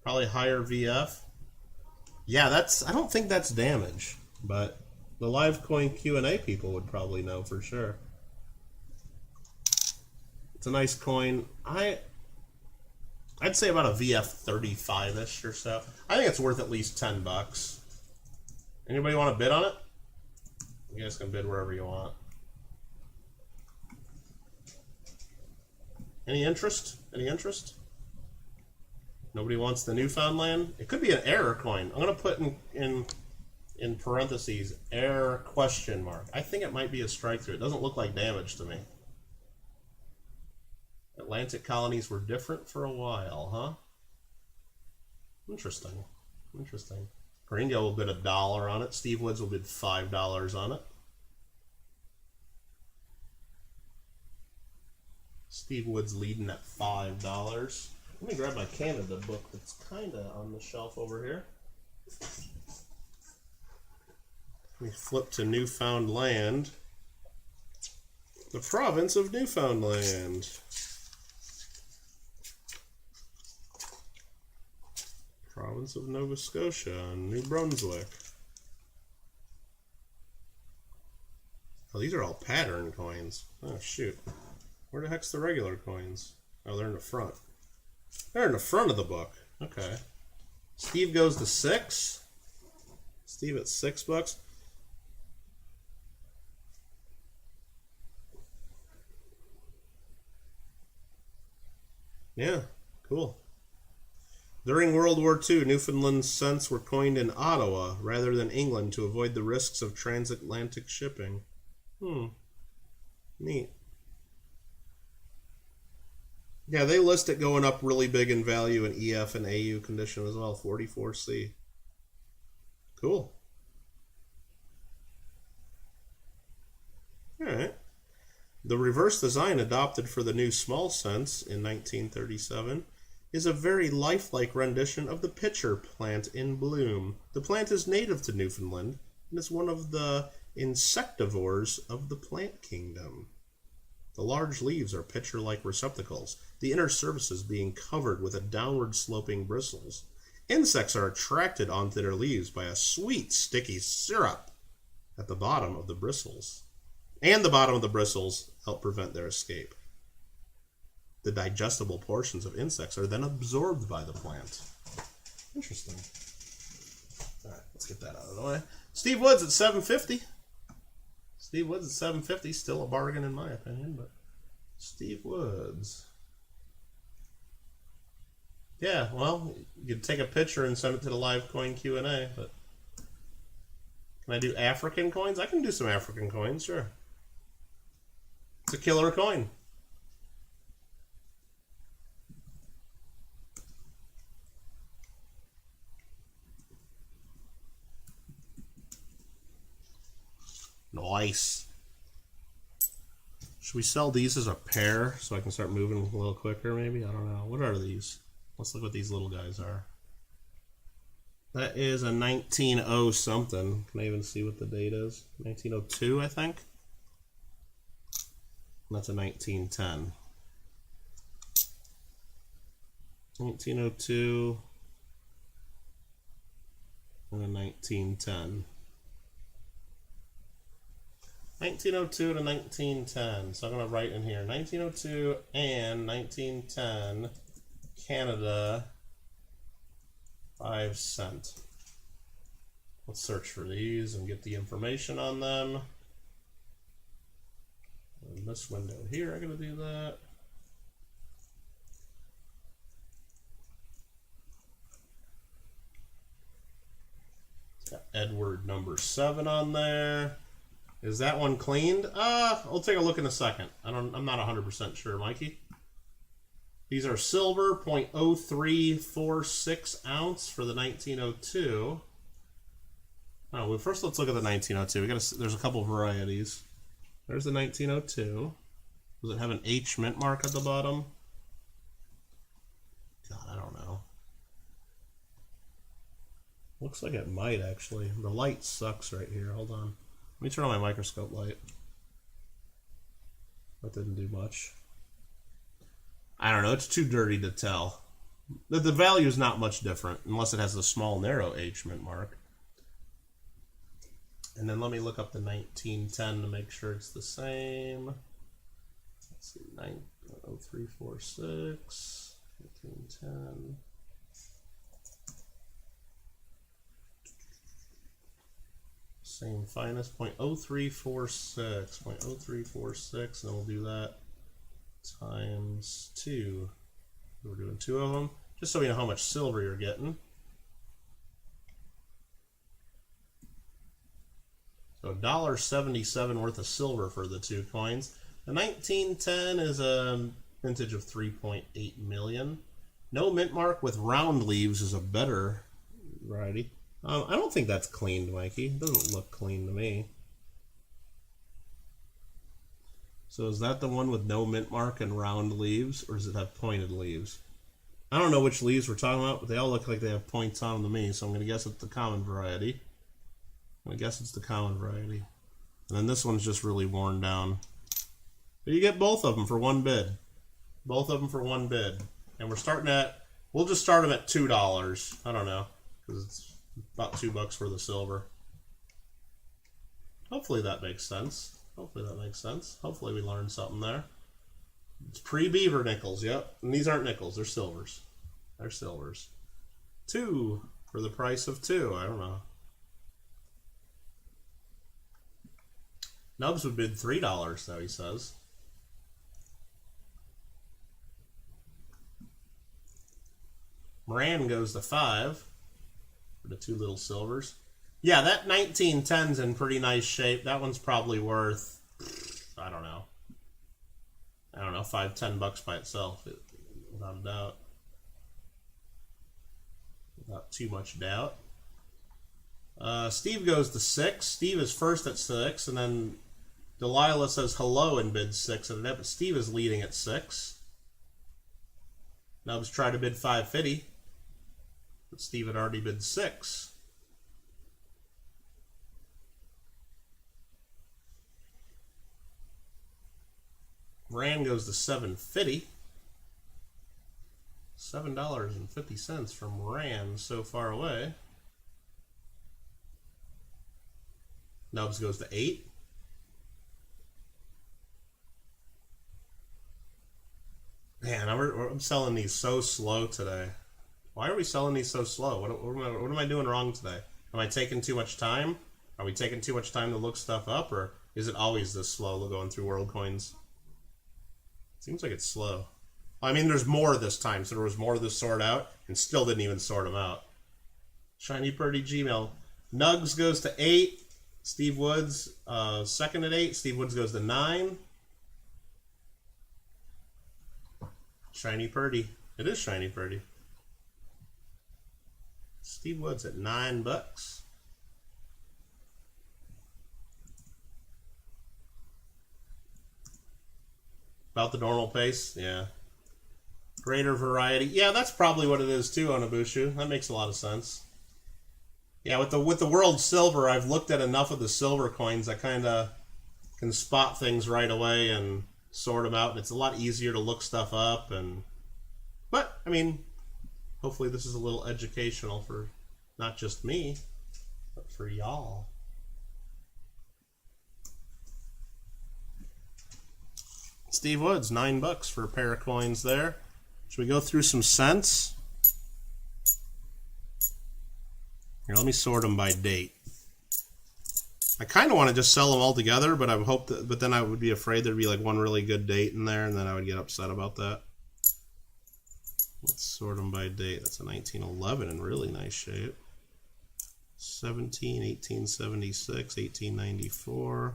Probably higher VF. Yeah, I don't think that's damage, but the live coin Q&A people would probably know for sure. It's a nice coin. I'd say about a VF 35-ish or so. I think it's worth at least $10. Anybody want to bid on it? You guys can bid wherever you want. Any interest? Any interest? Nobody wants the Newfoundland? It could be an error coin. I'm going to put in parentheses, error question mark. I think it might be a strike-through. It doesn't look like damage to me. Atlantic colonies were different for a while, huh? Interesting. Interesting. Greendale will bid $1 on it. Steve Woods will bid $5 on it. Steve Woods leading at $5. Let me grab my Canada book that's kind of on the shelf over here. Let me flip to Newfoundland. The province of Newfoundland. Province of Nova Scotia and New Brunswick. Oh, these are all pattern coins. Oh, shoot. Where the heck's the regular coins? Oh, they're in the front. They're in the front of the book. Okay. Steve goes to 6. Steve at $6. Yeah, cool. During World War II, Newfoundland cents were coined in Ottawa rather than England to avoid the risks of transatlantic shipping. Neat. Yeah, they list it going up really big in value in EF and AU condition as well, 44C. Cool. All right. The reverse design adopted for the new small cents in 1937 is a very lifelike rendition of the pitcher plant in bloom. The plant is native to Newfoundland and is one of the insectivores of the plant kingdom. The large leaves are pitcher-like receptacles, the inner surfaces being covered with a downward-sloping bristles. Insects are attracted onto their leaves by a sweet, sticky syrup at the bottom of the bristles. And the bottom of the bristles help prevent their escape. The digestible portions of insects are then absorbed by the plant. Interesting. All right, let's get that out of the way. Steve Woods at $7.50. Steve Woods at $7.50. Still a bargain in my opinion, but Steve Woods. Yeah, well, you could take a picture and send it to the live coin Q&A, but can I do African coins? I can do some African coins, sure. It's a killer coin. Nice. Should we sell these as a pair so I can start moving a little quicker maybe? I don't know. What are these? Let's look what these little guys are. That is a 1900 something. Can I even see what the date is? 1902, I think. And that's a 1910. 1902 and a 1910. 1902 to 1910. So I'm going to write in here 1902 and 1910 Canada 5 cent. Let's search for these and get the information on them. In this window here, I'm going to do that. It's got Edward number 7 on there. Is that one cleaned? I'll take a look in a second. I'm not 100% sure, Mikey. These are silver, 0.0346 ounce for the 1902. Oh, well, first let's look at the 1902. There's a couple varieties. There's the 1902. Does it have an H mint mark at the bottom? God, I don't know. Looks like it might actually. The light sucks right here. Hold on. Let me turn on my microscope light. That didn't do much. I don't know. It's too dirty to tell. The value is not much different unless it has the small narrow H mint mark. And then let me look up the 1910 to make sure it's the same. Let's see, 0.0346, 1910. Same finest, 0.0346, 0.0346, and we'll do that times 2. We're doing 2 of them, just so we know how much silver you're getting. So $1.77 worth of silver for the 2 coins. The 1910 is a vintage of 3.8 million. No mint mark with round leaves is a better variety. I don't think that's cleaned, Mikey. It doesn't look clean to me. So is that the one with no mint mark and round leaves, or does it have pointed leaves? I don't know which leaves we're talking about, but they all look like they have points on them to me, so I'm going to guess it's the common variety. I guess it's the common variety. And then this one's just really worn down. But you get both of them for 1 bid. Both of them for 1 bid. And we're starting at, we'll just start them at $2. I don't know, because it's about $2 for the silver. Hopefully that makes sense. Hopefully that makes sense. Hopefully we learned something there. It's pre-beaver nickels, yep. And these aren't nickels, they're silvers. They're silvers. 2 for the price of 2. I don't know. Nubs would bid $3 though, he says. Moran goes to 5 for the 2 little silvers. Yeah, that 1910's in pretty nice shape. That one's probably worth, I don't know, $5-10 by itself, without a doubt. Without too much doubt. Steve goes to 6. Steve is first at 6, and then Delilah says hello and bids 6 at it, but Steve is leading at 6. Nubs tried to bid $5.50, but Steve had already bid 6. Rand goes to $7.50. $7.50 from Rand, so far away. Nubs goes to 8. Man, I'm selling these so slow today. Why are we selling these so slow? What am I doing wrong today? Am I taking too much time? Are we taking too much time to look stuff up, or is it always this slow going through world coins? Seems like it's slow. I mean, there's more this time, so there was more to sort out, and still didn't even sort them out. Shiny Purdy Gmail. Nugs goes to 8. Steve Woods, second at 8. Steve Woods goes to 9. Shiny Purdy. It is Shiny Purdy. Steve Woods at $9. About the normal pace, yeah. Greater variety, yeah. That's probably what it is too on Abushu. That makes a lot of sense. Yeah, with the world silver, I've looked at enough of the silver coins. I kind of can spot things right away and sort them out, and it's a lot easier to look stuff up. But I mean, hopefully this is a little educational for not just me, but for y'all. Steve Woods, $9 for a pair of coins there. Should we go through some cents? Here, let me sort them by date. I kind of want to just sell them all together, but I hope that, but then I would be afraid there'd be like one really good date in there, and then I would get upset about that. Let's sort them by date. That's a 1911 in really nice shape. 17, 1876, 1894.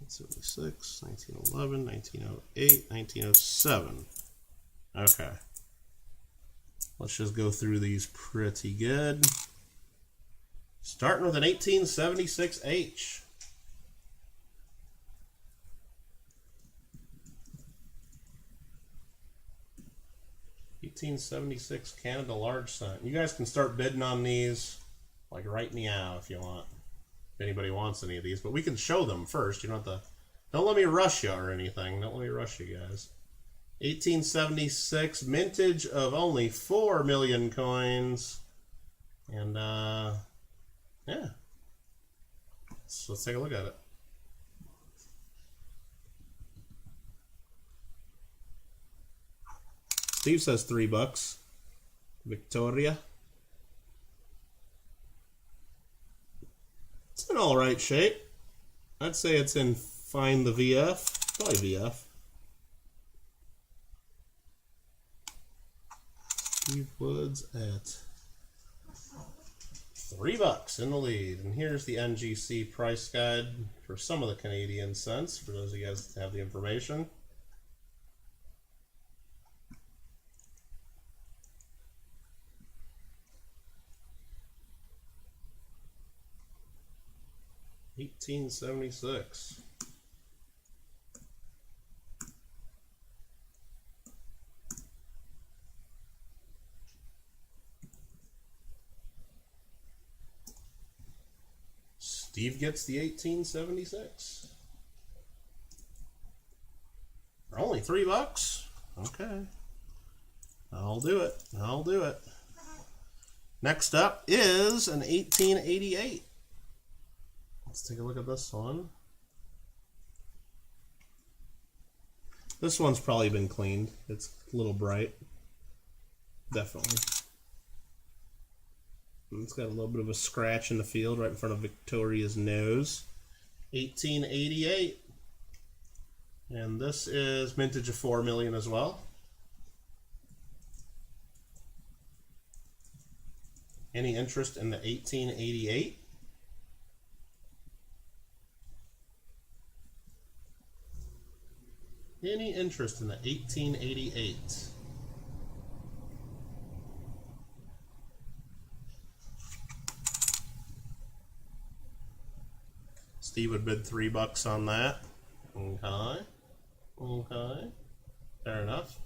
1976, 1911, 1908, 1907. Okay. Let's just go through these pretty good. Starting with an 1876H. $18.76 Canada large cent. You guys can start bidding on these like right meow if you want. If anybody wants any of these, but we can show them first. You don't have to. Don't let me rush you or anything. Don't let me rush you guys. 1876 mintage of only 4 million coins, and yeah. So let's take a look at it. Steve says $3. Victoria. It's in all right shape. I'd say it's in fine the VF. Probably VF. Steve Woods at $3 in the lead. And here's the NGC price guide for some of the Canadian cents, for those of you guys that have the information. $18.76. Steve gets the 1876. For only $3. Okay. I'll do it. I'll do it. Next up is an 1888. Let's take a look at this one. This one's probably been cleaned. It's a little bright. Definitely. It's got a little bit of a scratch in the field right in front of Victoria's nose. 1888. And this is mintage of 4 million as well. Any interest in the 1888? Any interest in the 1888? Steve would bid $3 on that. Okay. Okay. Fair enough.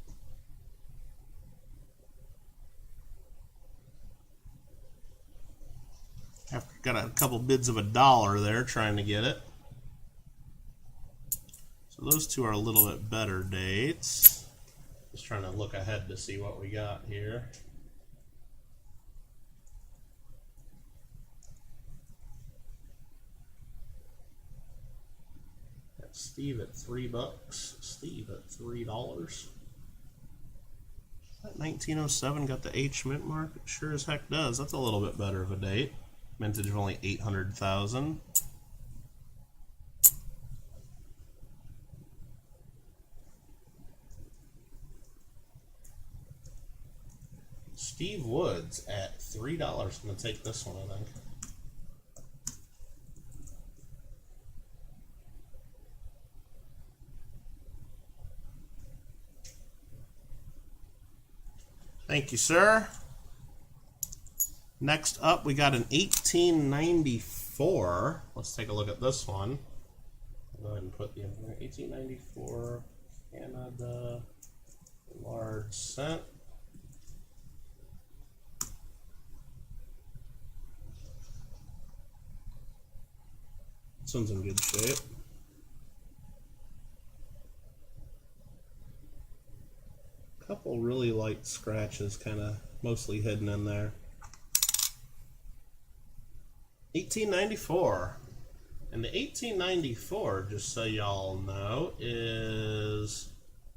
I've got a couple bids of $1 there trying to get it. So Those two are a little bit better dates. Just trying to look ahead to see what we got here. Got Steve at $3. Steve at $3. That 1907 got the H mint mark? It sure as heck does. That's a little bit better of a date. Mintage of only 800,000. Steve Woods at $3. I'm going to take this one, I think. Thank you, sir. Next up, we got an 1894. Let's take a look at this one. I'll go ahead and put the 1894 Canada large cent. This one's in good shape. Couple really light scratches, kind of mostly hidden in there. 1894. And the 1894, just so y'all know, is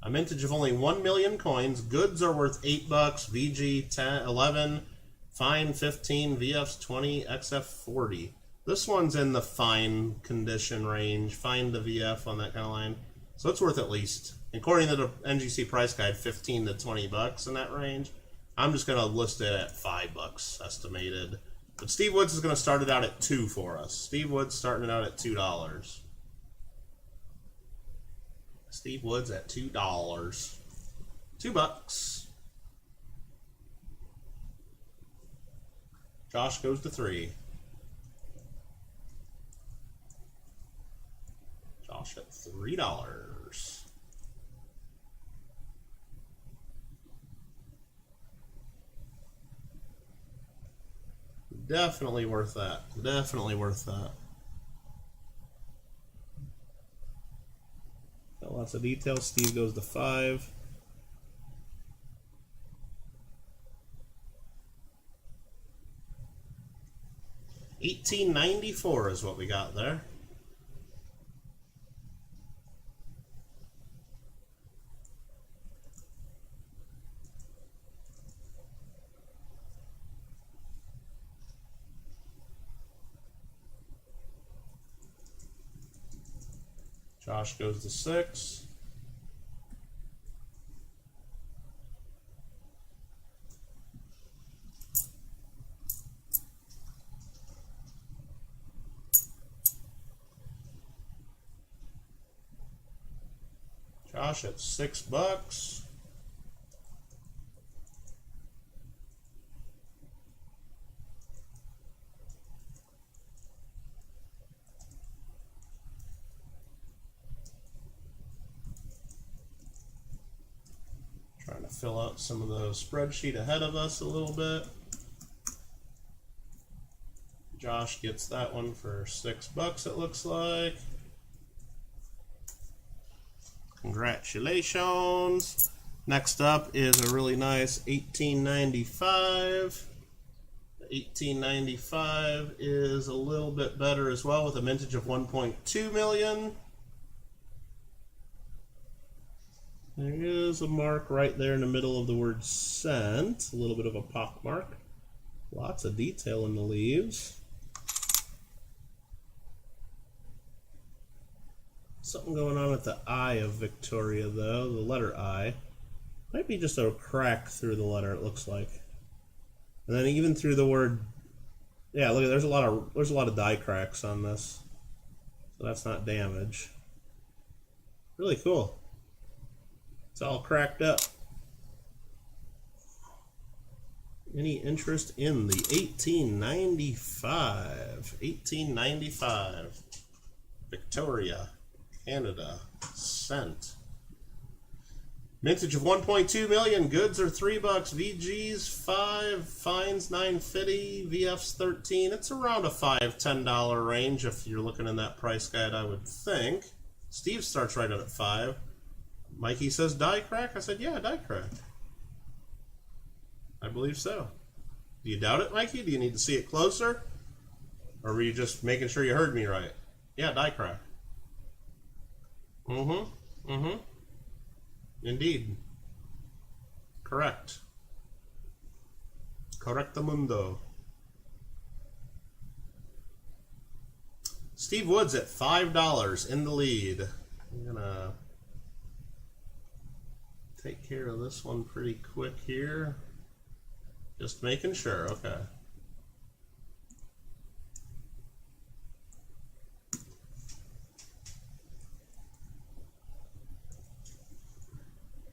a mintage of only 1 million coins. Goods are worth $8, VG 10, 11, fine 15, VF's 20, XF 40. This one's in the fine condition range, fine to VF on that kind of line. So it's worth at least, according to the NGC price guide, 15 to 20 bucks in that range. I'm just going to list it at $5 estimated. But Steve Woods is going to start it out at $2 for us. Steve Woods starting it out at $2. Steve Woods at $2. $2. Josh goes to 3. Josh at $3. Definitely worth that. Definitely worth that. Got lots of details. Steve goes to 5. $18.94 is what we got there. Josh goes to 6. Josh at $6. Trying to fill out some of the spreadsheet ahead of us a little bit. Josh gets that one for $6, it looks like. Congratulations. Next up is a really nice 1895. The 1895 is a little bit better as well, with a mintage of 1.2 million. There is a mark right there in the middle of the word sent, a little bit of a pock mark. Lots of detail in the leaves. Something going on with the I of Victoria, though, the letter I. Might be just a crack through the letter, it looks like. And then even through the word, yeah, look, there's a lot of die cracks on this. So that's not damage. Really cool. It's all cracked up. Any interest in the 1895? 1895. Victoria, Canada, cent. Mintage of 1.2 million. Goods are $3. VG's 5. Fines $9.50. VF's 13. It's around a $5–10 range if you're looking in that price guide, I would think. Steve starts right at 5. Mikey says die crack. I said, yeah, die crack. I believe so. Do you doubt it, Mikey? Do you need to see it closer? Or were you just making sure you heard me right? Yeah, die crack. Indeed. Correct. Correctamundo. Steve Woods at $5 in the lead. I'm gonna take care of this one pretty quick here. Just making sure, okay.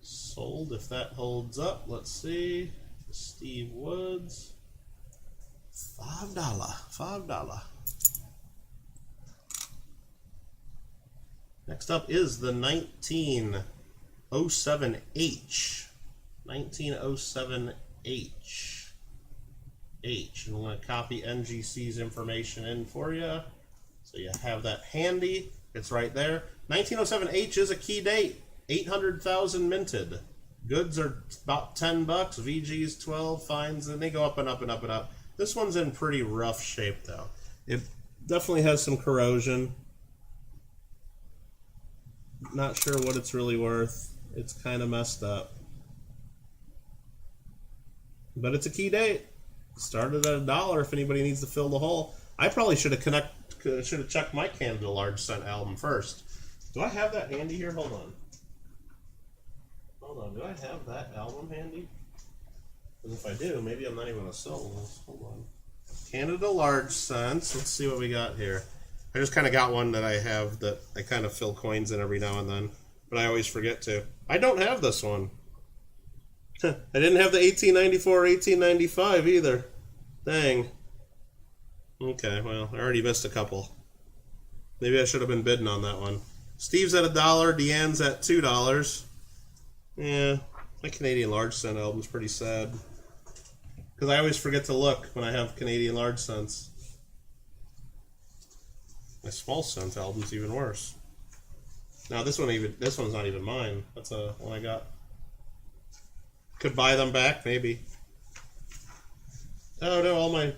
Sold if that holds up. Let's see. Steve Woods. $5. Next up is the 1907H. 1907H. And I'm going to copy NGC's information in for you. So you have that handy. It's right there. 1907H is a key date. 800,000 minted. Goods are about $10. VG's 12. Fines, and they go up and up and up and up. This one's in pretty rough shape, though. It definitely has some corrosion. Not sure what it's really worth. It's kind of messed up. But it's a key date. Started at $1 if anybody needs to fill the hole. I probably should have checked my Canada Large Cent album first. Do I have that handy here? Hold on. Hold on. Do I have that album handy? Because if I do, maybe I'm not even going to sell this. Hold on. Canada Large Cents. Let's see what we got here. I just kind of got one that I have that I kind of fill coins in every now and then, but I always forget to. I don't have this one. I didn't have the 1894 or 1895 either. Dang. Okay, well, I already missed a couple. Maybe I should have been bidding on that one. Steve's at $1. Deanne's at $2. Yeah, my Canadian Large Cent album's pretty sad. Because I always forget to look when I have Canadian Large Cents. My Small Cent album's even worse. Now this one's not even mine. That's a one I got. Could buy them back, maybe. Oh no, all my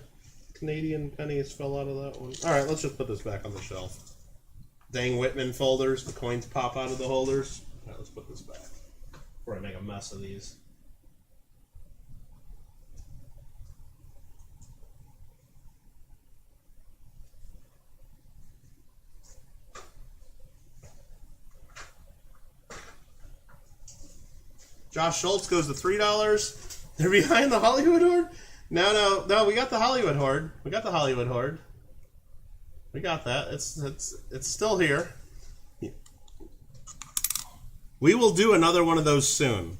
Canadian pennies fell out of that one. Alright, let's just put this back on the shelf. Dang Whitman folders, the coins pop out of the holders. Alright, let's put this back before I make a mess of these. Josh Schultz goes to $3. They're behind the Hollywood Horde? No, we got the Hollywood Horde. We got the Hollywood Horde. We got that. It's still here. We will do another one of those soon.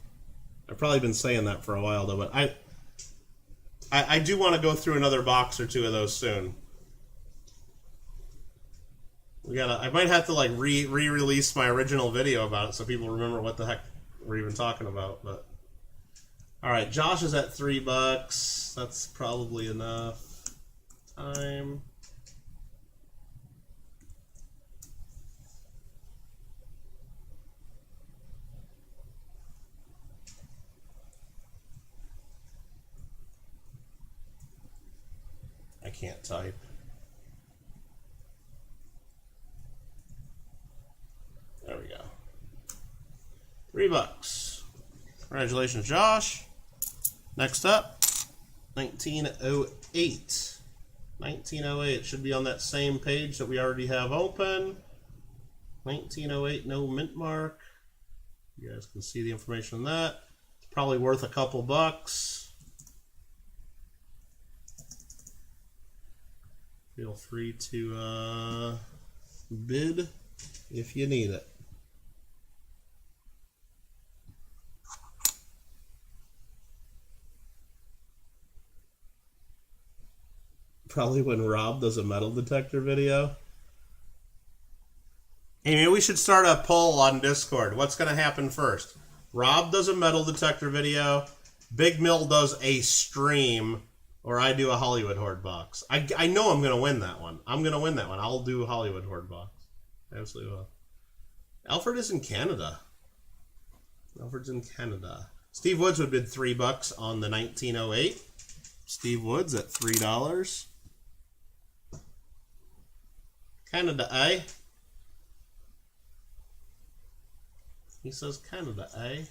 I've probably been saying that for a while though, but I do want to go through another box or two of those soon. I might have to like re-release my original video about it so people remember what the heck we're even talking about, but all right, Josh is at $3. That's probably enough time. I can't type. There we go. $3. Congratulations, Josh. Next up, 1908. 1908 should be on that same page that we already have open. 1908, no mint mark. You guys can see the information on that. It's probably worth a couple bucks. Feel free to bid if you need it. Probably when Rob does a metal detector video. Hey, maybe we should start a poll on Discord. What's going to happen first? Rob does a metal detector video, Big Mill does a stream, or I do a Hollywood Horde box. I know I'm going to win that one. I'm going to win that one. I'll do a Hollywood Horde box. I absolutely will. Alfred is in Canada. Alfred's in Canada. Steve Woods would bid $3 on the 1908. Steve Woods at $3. Canada, eh? He says Canada, eh?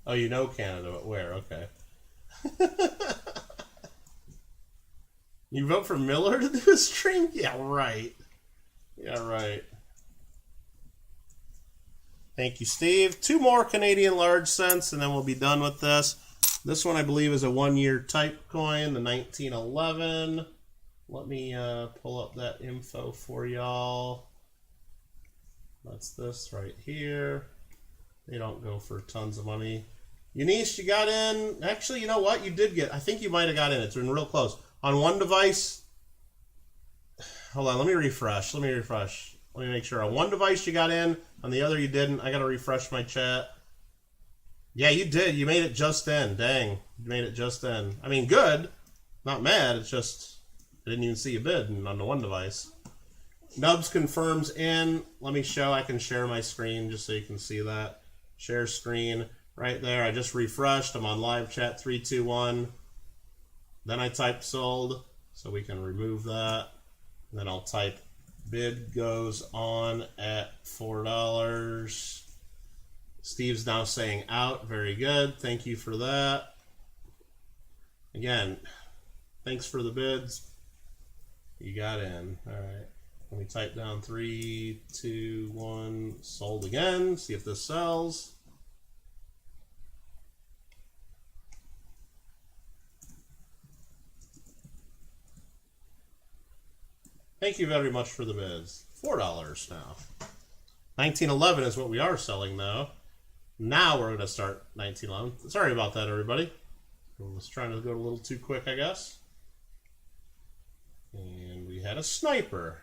Oh, you know Canada, but where? Okay. You vote for Miller to do a stream? Yeah, right. Yeah, right. Thank you, Steve. 2 more Canadian large cents, and then we'll be done with this. This one, I believe, is a 1-year type coin, the 1911. Let me pull up that info for y'all. That's this right here. They don't go for tons of money. Eunice, you got in. Actually, you know what? You did get. I think you might have got in. It's been real close. On one device. Hold on. Let me refresh. Let me make sure. On one device you got in. On the other you didn't. I got to refresh my chat. Yeah, you did. You made it just in. Dang. You made it just in. I mean, good. Not mad. It's just I didn't even see you bid on the one device. Nubs confirms in. Let me show. I can share my screen just so you can see that. Share screen. Right there, I just refreshed. I'm on live chat 321. Then I typed sold, so we can remove that. And then I'll type bid goes on at $4. Steve's now saying out. Very good. Thank you for that. Again, thanks for the bids. You got in. All right. Let me type down 3, 2, 1. Sold again. See if this sells. Thank you very much for the bids. $4 now. 1911 is what we are selling, though. Now we're going to start 1911. Sorry about that, everybody. I was trying to go a little too quick, I guess. And we had a sniper.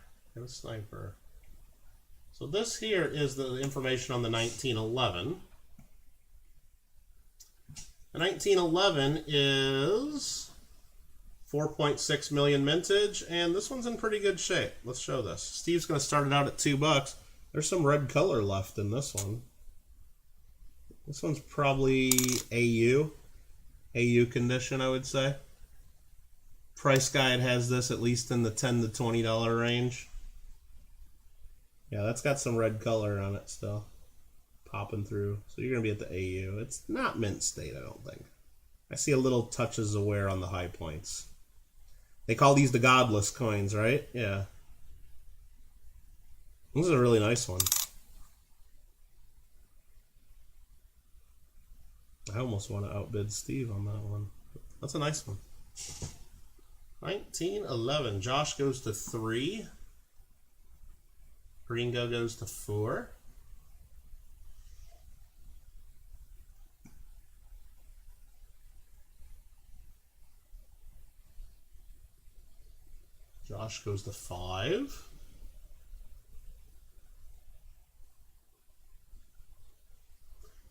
So this here is the information on the 1911. The 1911 is 4.6 million mintage, and this one's in pretty good shape. Let's show this. Steve's going to start it out at $2. There's some red color left in this one. This one's probably AU condition, I would say. Price guide has this at least in the $10 to $20 range. Yeah, that's got some red color on it still. Popping through. So you're going to be at the AU. It's not mint state, I don't think. I see a little touches of wear on the high points. They call these the godless coins, right? Yeah. This is a really nice one. I almost want to outbid Steve on that one. That's a nice one. 1911. Josh goes to 3. Gringo goes to 4. Josh goes to 5.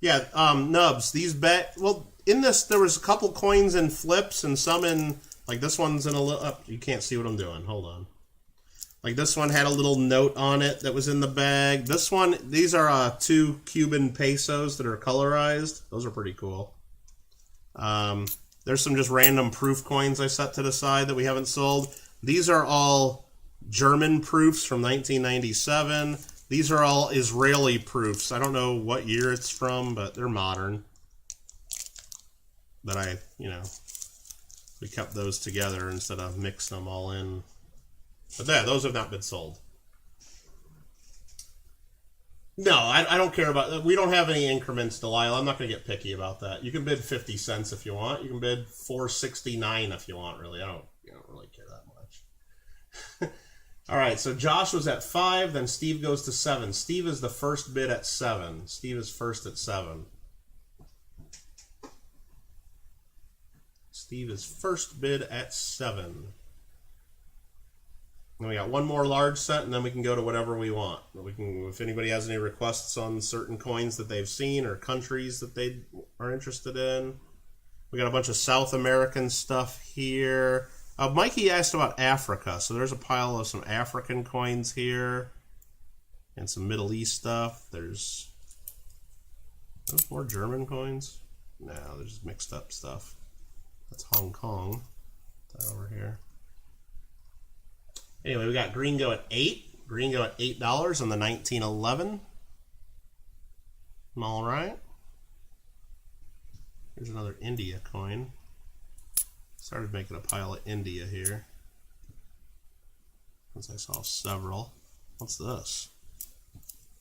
Yeah, Nubs, these well, in this, there was a couple coins in flips and some in, like this one's in a little, you can't see what I'm doing, hold on. Like this one had a little note on it that was in the bag. This one, these are 2 Cuban pesos that are colorized. Those are pretty cool. There's some just random proof coins I set to the side that we haven't sold. These are all German proofs from 1997. These are all Israeli proofs. I don't know what year it's from, but they're modern. But we kept those together instead of mixing them all in. But yeah, those have not been sold. No, I don't care about that. We don't have any increments, Delilah. I'm not going to get picky about that. You can bid 50 cents if you want. You can bid $4.69 if you want, really. I don't really care that much. All right, so Josh was at 5, then Steve goes to 7. Steve is the first bid at 7. Steve is first at 7. Steve is first bid at 7. And we got one more large cent, and then we can go to whatever we want. We can, if anybody has any requests on certain coins that they've seen or countries that they are interested in. We got a bunch of South American stuff here. Mikey asked about Africa, so there's a pile of some African coins here. And some Middle East stuff. There's more German coins. No, there's mixed up stuff. That's Hong Kong. Put that over here. Anyway, we got Gringo at $8. Gringo at $8 on the 1911. All right. Here's another India coin. Started making a pile of India here, since I saw several. What's this?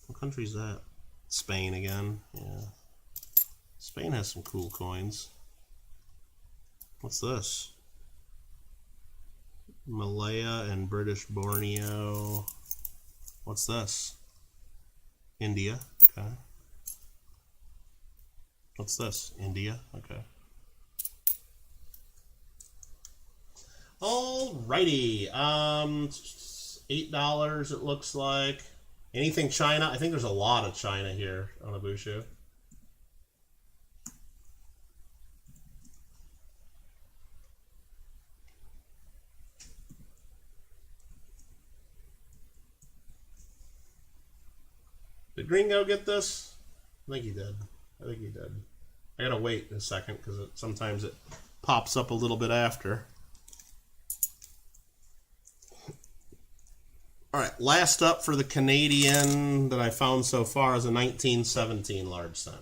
What country is that? Spain again. Yeah. Spain has some cool coins. What's this? Malaya and British Borneo. What's this? India. Okay. What's this? India. Okay. Alrighty. $8 it looks like. Anything China? I think there's a lot of China here on Abushu. Did Gringo get this? I think he did. I gotta wait a second because sometimes it pops up a little bit after. Alright, last up for the Canadian that I found so far is a 1917 large cent.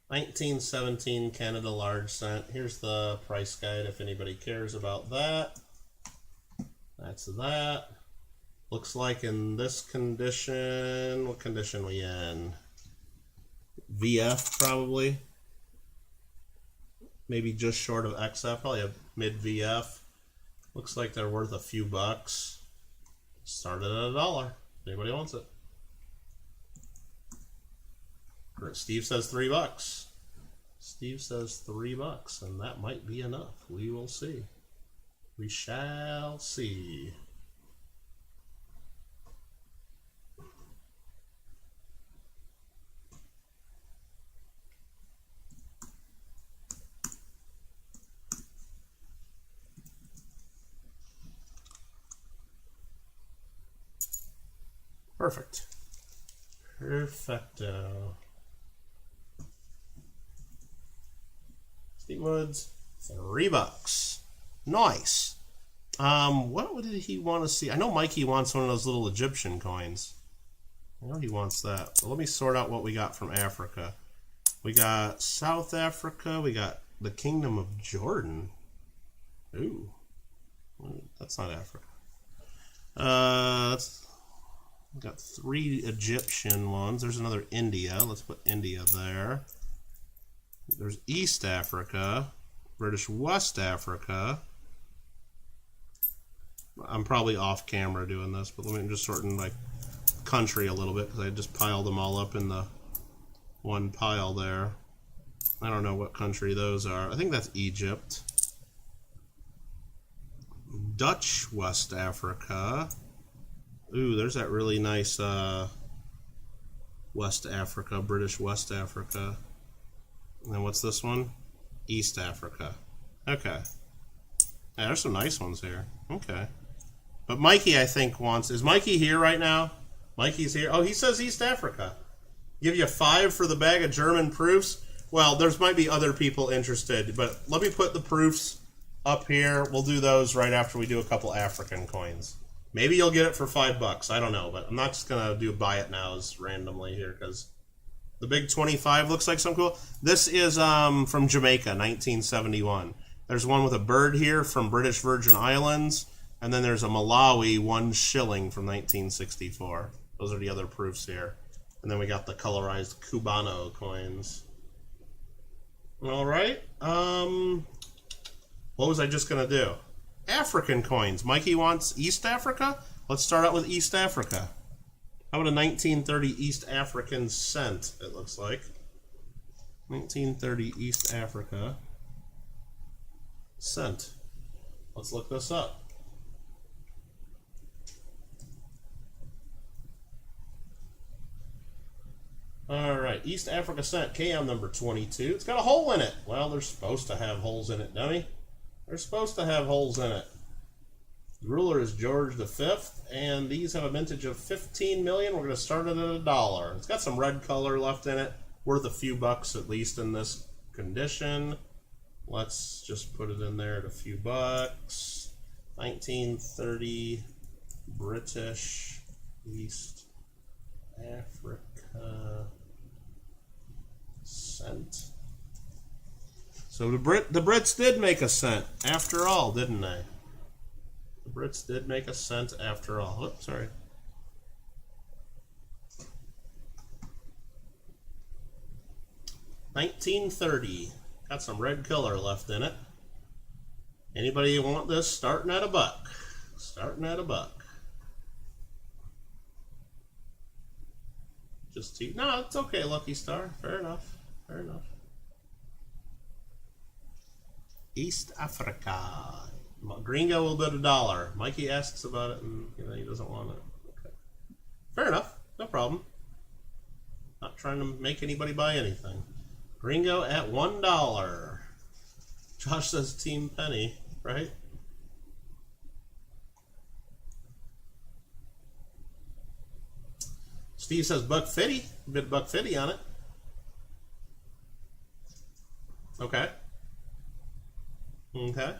1917 Canada large cent. Here's the price guide if anybody cares about that. That's that. Looks like in this condition, what condition are we in? VF probably. Maybe just short of XF, probably a mid VF. Looks like they're worth a few bucks. Started at $1. Anybody wants it? Steve says $3. Steve says $3, and that might be enough. We will see. We shall see. Perfect. Perfecto. Steve Woods, $3. Nice. What did he want to see? I know Mikey wants one of those little Egyptian coins. I know he wants that. But let me sort out what we got from Africa. We got South Africa. We got the Kingdom of Jordan. Ooh. That's not Africa. We've got 3 Egyptian ones. There's another India. Let's put India there. There's East Africa. British West Africa. I'm probably off camera doing this, but let me just sort in like country a little bit because I just piled them all up in the one pile there. I don't know what country those are. I think that's Egypt. Dutch West Africa. Ooh, there's that really nice West Africa, British West Africa. And then what's this one? East Africa. Okay. Yeah, there's some nice ones here. Okay. But Mikey, I think, wants... Is Mikey here right now? Mikey's here. Oh, he says East Africa. Give you 5 for the bag of German proofs? Well, there's might be other people interested, but let me put the proofs up here. We'll do those right after we do a couple African coins. Maybe you'll get it for $5. I don't know, but I'm not just going to do buy it nows randomly here because the big 25 looks like something cool. This is from Jamaica, 1971. There's one with a bird here from British Virgin Islands, and then there's a Malawi 1 shilling from 1964. Those are the other proofs here. And then we got the colorized Cubano coins. All right. What was I just going to do? African coins. Mikey wants East Africa. Let's start out with East Africa. How about a 1930 East African cent, it looks like. 1930 East Africa cent. Let's look this up. All right, East Africa cent, KM number 22. It's got a hole in it. Well, they're supposed to have holes in it, dummy. They're supposed to have holes in it. The ruler is George V, and these have a mintage of 15 million. We're going to start it at $1. It's got some red color left in it, worth a few bucks at least in this condition. Let's just put it in there at a few bucks. 1930 British East Africa cent. So the Brits did make a cent after all, didn't they? The Brits did make a cent after all. Oops, sorry. $19.30. Got some red color left in it. Anybody want this? Starting at $1. Starting at $1. Just to, no, it's okay, Lucky Star. Fair enough. Fair enough. East Africa. Gringo will bid $1. Mikey asks about it, and he doesn't want it. Okay. Fair enough. No problem. Not trying to make anybody buy anything. Gringo at $1. Josh says Team Penny, right? Steve says $1.50. Bid $1.50 on it. Okay. Okay.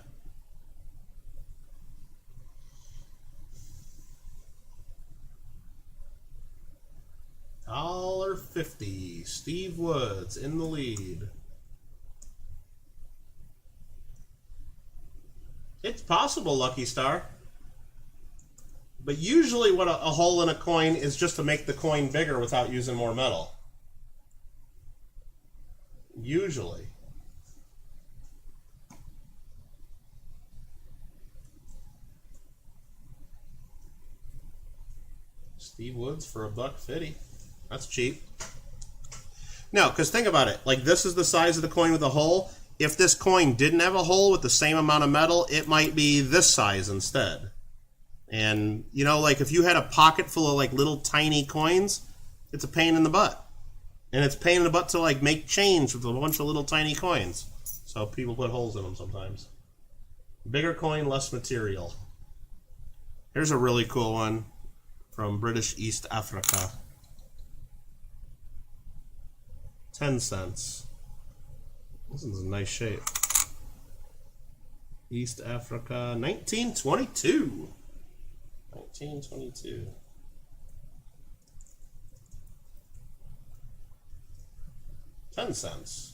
$1.50. Steve Woods in the lead. It's possible, Lucky Star. But usually what a hole in a coin is just to make the coin bigger without using more metal. Usually. Steve Woods for $1.50. That's cheap. No, because think about it. Like, this is the size of the coin with a hole. If this coin didn't have a hole with the same amount of metal, it might be this size instead. And, you know, like if you had a pocket full of like little tiny coins, it's a pain in the butt. And it's a pain in the butt to like make change with a bunch of little tiny coins. So people put holes in them sometimes. Bigger coin, less material. Here's a really cool one from British East Africa. 10 cents. This one's in nice shape. East Africa, 1922. 1922. $0.10.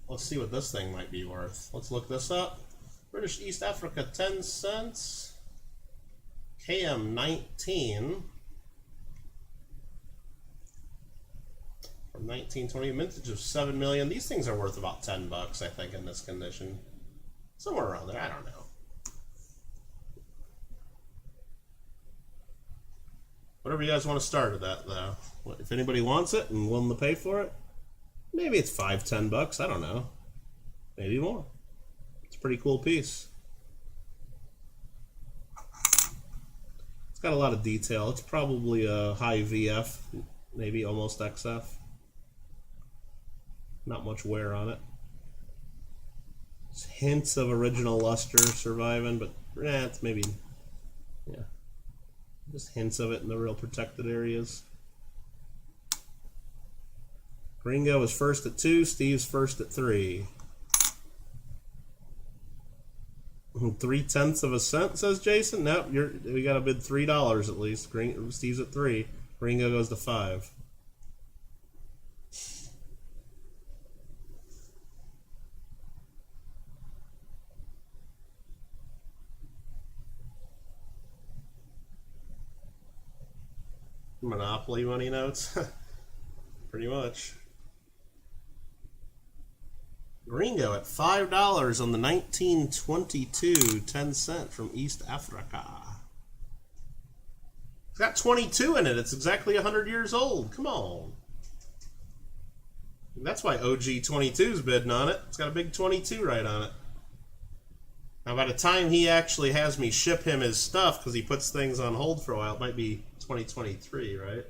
Let's see what this thing might be worth. Let's look this up. British East Africa, 10 cents. KM 19. From 1920, mintage of 7 million. These things are worth about $10, I think, in this condition. Somewhere around there, I don't know. Whatever you guys want to start at that, though. If anybody wants it and willing to pay for it, maybe it's $5, $10. I don't know. Maybe more. It's a pretty cool piece. It's got a lot of detail. It's probably a high VF, maybe almost XF. Not much wear on it. Just hints of original luster surviving, but it's maybe, yeah. Just hints of it in the real protected areas. Gringo is first at 2, Steve's first at 3. 3/10 of a cent, says Jason. Nope, we got to bid $3 at least. Steve's at 3. Gringo goes to 5. Monopoly money notes. Pretty much. Gringo at $5 on the 1922 10 cent from East Africa. It's got 22 in it. It's exactly 100 years old. Come on. That's why OG22's bidding on it. It's got a big 22 right on it. Now, by the time he actually has me ship him his stuff, because he puts things on hold for a while, it might be 2023, right?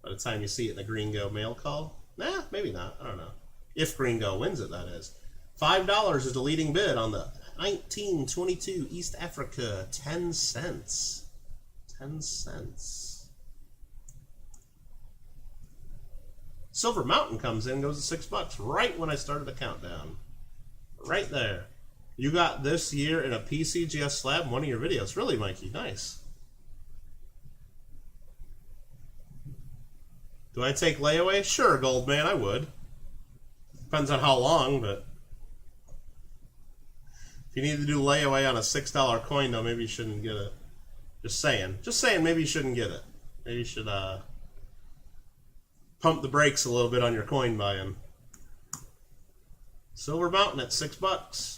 By the time you see it in the Gringo mail call. Nah, maybe not. I don't know. If Gringo wins it, that is. $5 is the leading bid on the 1922 East Africa. 10 cents. 10 cents. Silver Mountain comes in, goes to $6 right when I started the countdown. Right there. You got this year in a PCGS slab in one of your videos. Really, Mikey? Nice. Do I take layaway? Sure, Goldman, I would. Depends on how long, but if you need to do layaway on a $6 coin, though, maybe you shouldn't get it. Just saying. Just saying, maybe you shouldn't get it. Maybe you should pump the brakes a little bit on your coin buying. Silver Mountain at $6.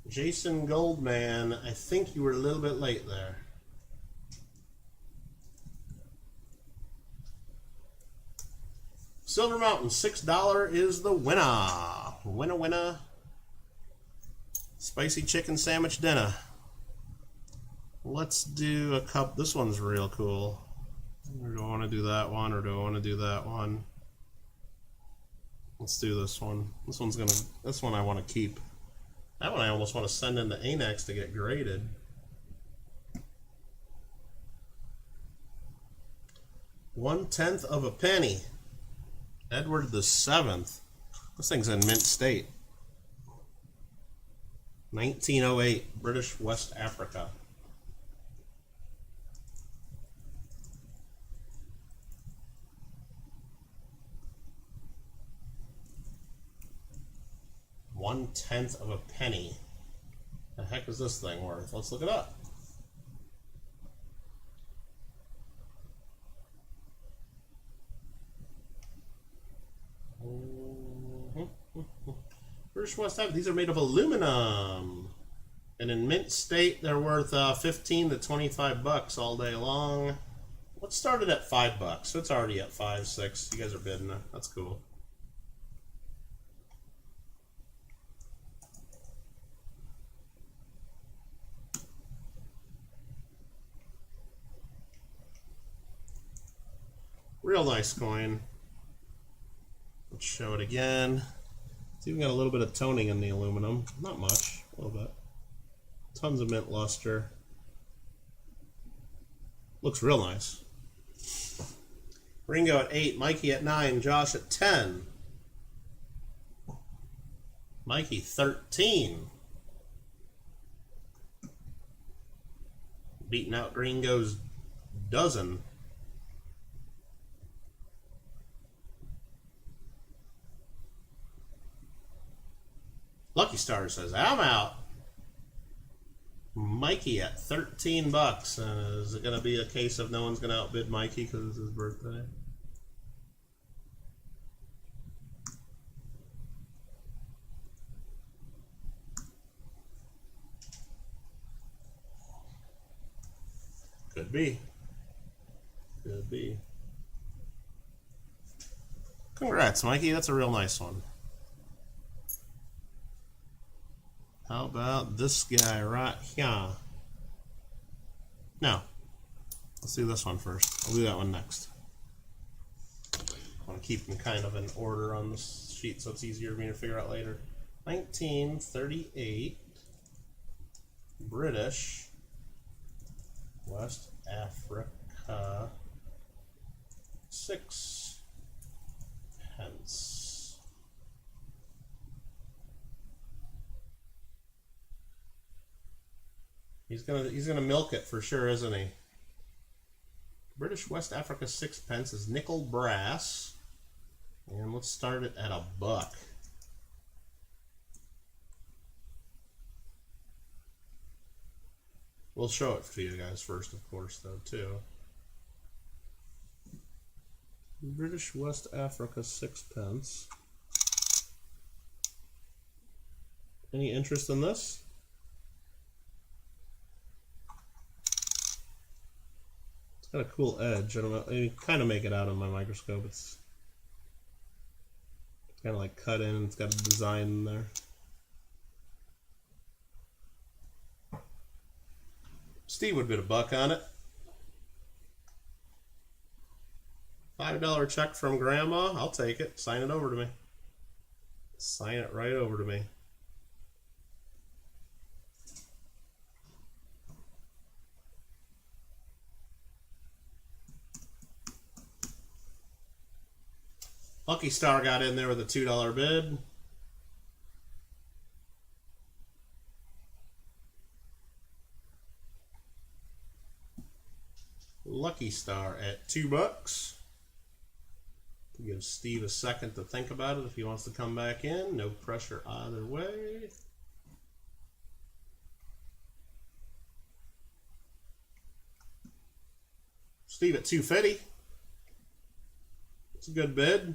Jason Goldman, I think you were a little bit late there. Silver Mountain, $6 is the winner. Winner, winner. Spicy chicken sandwich dinner. Let's do a cup. This one's real cool. Or do I want to do that one, or do I want to do that one? Let's do this one. This one I want to keep. That one I almost want to send into ANAX to get graded. One-tenth of a penny. Edward the Seventh. This thing's in mint state. 1908, British West Africa. One-tenth of a penny. The heck is this thing worth? Let's look it up. British West Africa. These are made of aluminum, and in mint state, they're worth 15 to 25 bucks all day long. Let's start it at $5. So it's already at 5, 6. You guys are bidding. That's cool. Real nice coin. Let's show it again. It's even got a little bit of toning in the aluminum. Not much, a little bit. Tons of mint luster. Looks real nice. Ringo at 8, Mikey at 9, Josh at 10. Mikey 13. Beating out Gringo's dozen. Lucky Star says, I'm out. Mikey at $13. Is it going to be a case of no one's going to outbid Mikey because it's his birthday? Could be. Could be. Congrats, Mikey. That's a real nice one. How about this guy right here? No. Let's do this one first. I'll do that one next. I want to keep them kind of in order on this sheet so it's easier for me to figure out later. 1938 British West Africa 6 pence. He's gonna milk it for sure, isn't he? British West Africa 6 pence is nickel brass. And let's start it at $1. We'll show it to you guys first, of course, though, too. British West Africa 6 pence. Any interest in this? It's got a cool edge. I don't know. You kind of make it out on my microscope. It's kind of like cut in. It's got a design in there. Steve would bid $1 on it. $5 check from Grandma. I'll take it. Sign it over to me. Sign it right over to me. Lucky Star got in there with a $2 bid. Lucky Star at $2. Give Steve a second to think about it if he wants to come back in. No pressure either way. Steve at $2.50. It's a good bid.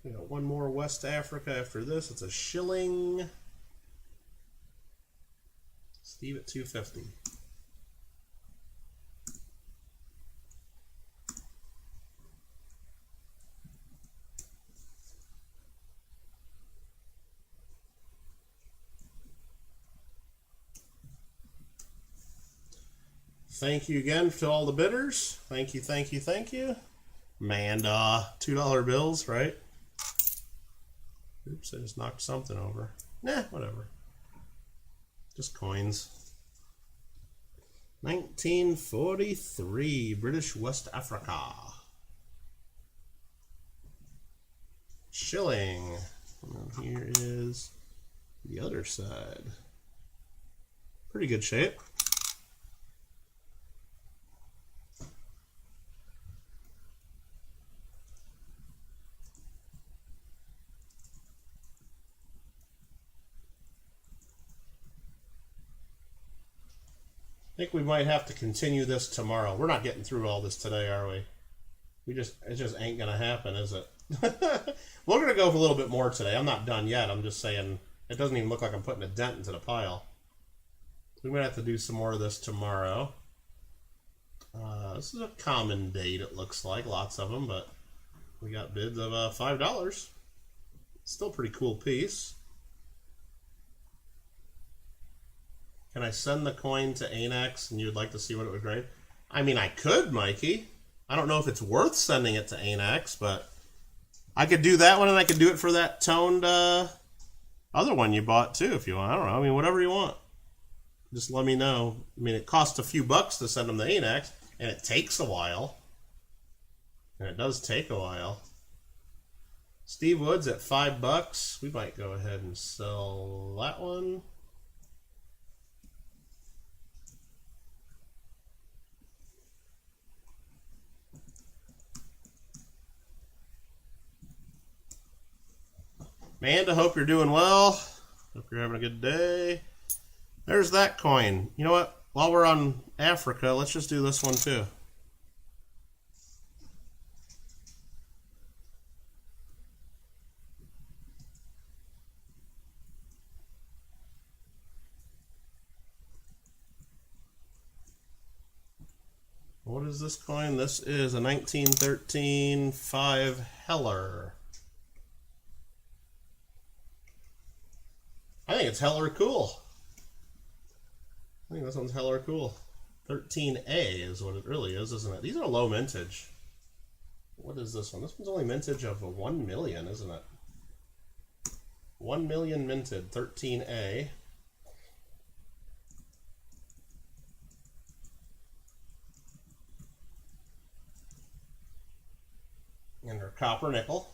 We got one more West Africa after this. It's a shilling. Steve at $2.50. Thank you again to all the bidders. Thank you, thank you, thank you. Man, $2 bills, right? Oops, I just knocked something over. Nah, whatever. Just coins. 1943, British West Africa. Shilling. And here is the other side. Pretty good shape. I think we might have to continue this tomorrow. We're not getting through all this today, are we? It just ain't gonna happen, is it? We're gonna go for a little bit more today. I'm not done yet. I'm just saying it doesn't even look like I'm putting a dent into the pile. We might have to do some more of this tomorrow. This is a common date, it looks like. Lots of them, but we got bids of $5. Still a pretty cool piece. Can I send the coin to Anex and you'd like to see what it would grade? I mean, I could, Mikey. I don't know if it's worth sending it to Anex, but I could do that one and I could do it for that toned other one you bought too if you want. I don't know. I mean, whatever you want. Just let me know. I mean, it costs a few bucks to send them to Anex, and it takes a while. And it does take a while. Steve Woods at $5. We might go ahead and sell that one. Amanda, hope you're doing well. Hope you're having a good day. There's that coin. You know what? While we're on Africa, let's just do this one too. What is this coin? This is a 1913 5 Heller. I think it's hella cool. I think this one's hella cool. 13A is what it really is, isn't it? These are low mintage. What is this one? This one's only mintage of 1 million, isn't it? 1 million minted, 13A. And her copper nickel.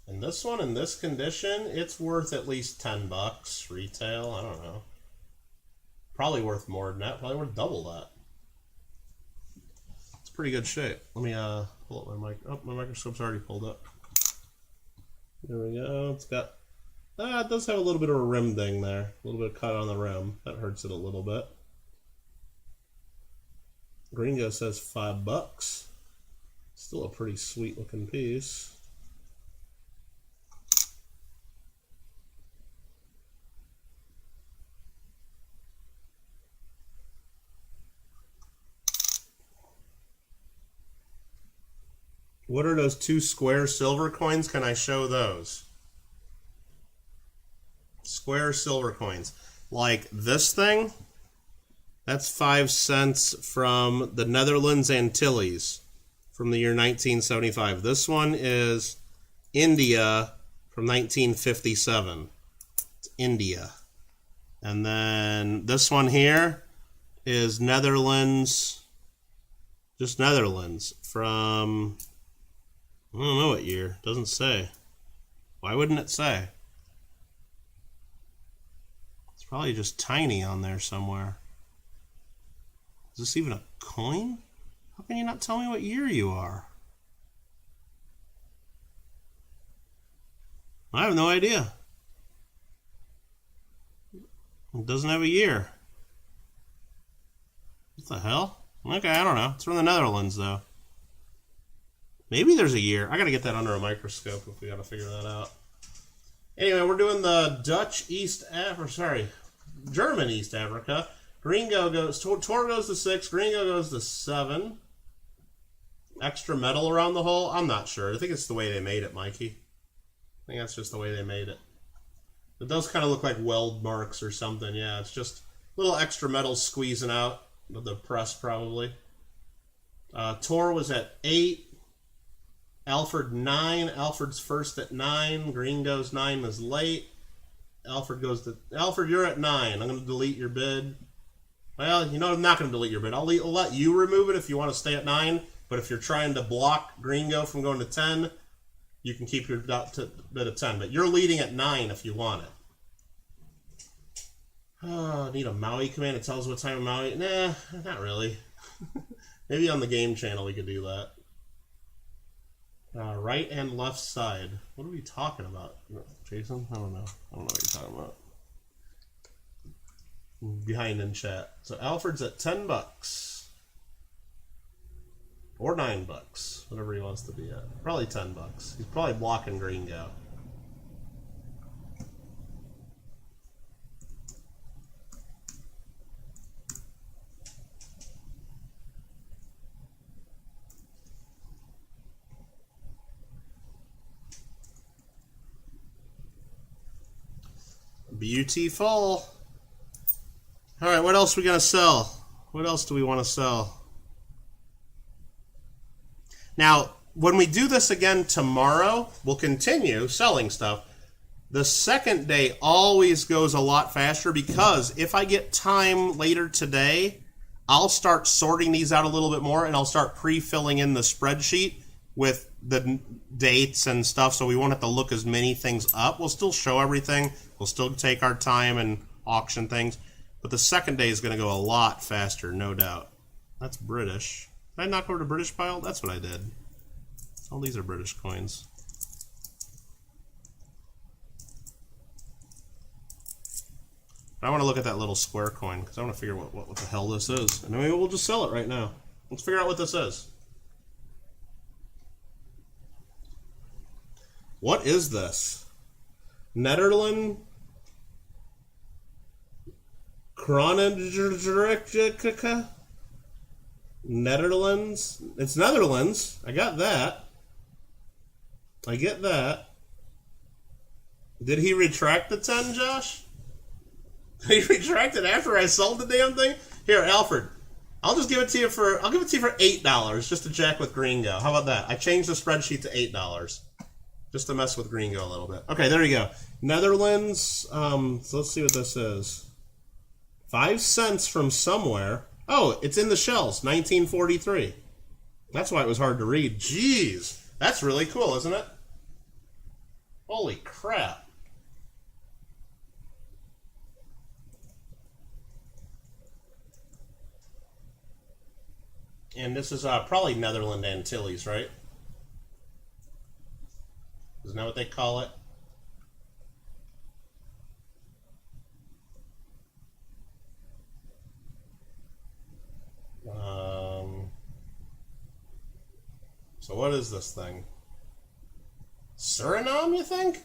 And this one, in this condition, it's worth at least $10 retail. I don't know. Probably worth more than that. Probably worth double that. It's pretty good shape. Let me pull up my mic. Oh, my microscope's already pulled up. There we go. It's got... it does have a little bit of a rim ding there. A little bit of cut on the rim. That hurts it a little bit. Gringo says $5. Still a pretty sweet looking piece. What are those 2 square silver coins? Can I show those? Square silver coins. Like this thing, that's 5 cents from the Netherlands Antilles from the year 1975. This one is India from 1957. It's India. And then this one here is Netherlands, just Netherlands from, I don't know what year. Doesn't say. Why wouldn't it say? It's probably just tiny on there somewhere. Is this even a coin? How can you not tell me what year you are? I have no idea. It doesn't have a year. What the hell? Okay, I don't know. It's from the Netherlands, though. Maybe there's a year. I gotta get that under a microscope if we gotta figure that out. Anyway, we're doing the Dutch East Africa, sorry, German East Africa. Gringo goes, Tor goes to 6, Gringo goes to 7. Extra metal around the hole? I'm not sure. I think it's the way they made it, Mikey. I think that's just the way they made it. It does kind of look like weld marks or something. Yeah, it's just a little extra metal squeezing out of the press, probably. Tor was at 8. Alfred 9. Alfred's first at 9. Gringo's 9 was late. Alfred goes to... Alfred, you're at 9. I'm going to delete your bid. Well, you know, I'm not going to delete your bid. I'll let you remove it if you want to stay at 9. But if you're trying to block Gringo from going to 10, you can keep your bid at 10. But you're leading at 9 if you want it. Oh, I need a Maui command that tells what time of Maui. Nah, not really. Maybe on the game channel we could do that. Right and left side. What are we talking about, Jason? I don't know. I don't know what you're talking about. Behind in chat. So Alfred's at $10. Or $9. Whatever he wants to be at. Probably $10. He's probably blocking Gringo. Beautiful. All right, what else are we going to sell? What else do we want to sell? Now, when we do this again tomorrow, we'll continue selling stuff. The second day always goes a lot faster because if I get time later today, I'll start sorting these out a little bit more and I'll start pre-filling in the spreadsheet with the dates and stuff so we won't have to look as many things up. We'll still show everything. We'll still take our time and auction things. But the second day is going to go a lot faster, no doubt. That's British. Did I knock over the British pile? That's what I did. All these are British coins. I want to look at that little square coin because I want to figure what the hell this is. And then maybe we'll just sell it right now. Let's figure out what this is. What is this? Netherlands? Netherlands? It's Netherlands. I got that. I get that. Did he retract the 10, Josh? He retracted after I sold the damn thing? Here, Alfred. I'll just give it to you for $8 just to jack with Gringo. How about that? I changed the spreadsheet to $8. Just to mess with Gringo a little bit. Okay, there you go. Netherlands. So let's see what this is. 5 cents from somewhere. Oh, it's in the shells. 1943. That's why it was hard to read. Jeez. That's really cool, isn't it? Holy crap. And this is probably Netherlands Antilles, right? Isn't that what they call it? So what is this thing? Suriname, you think?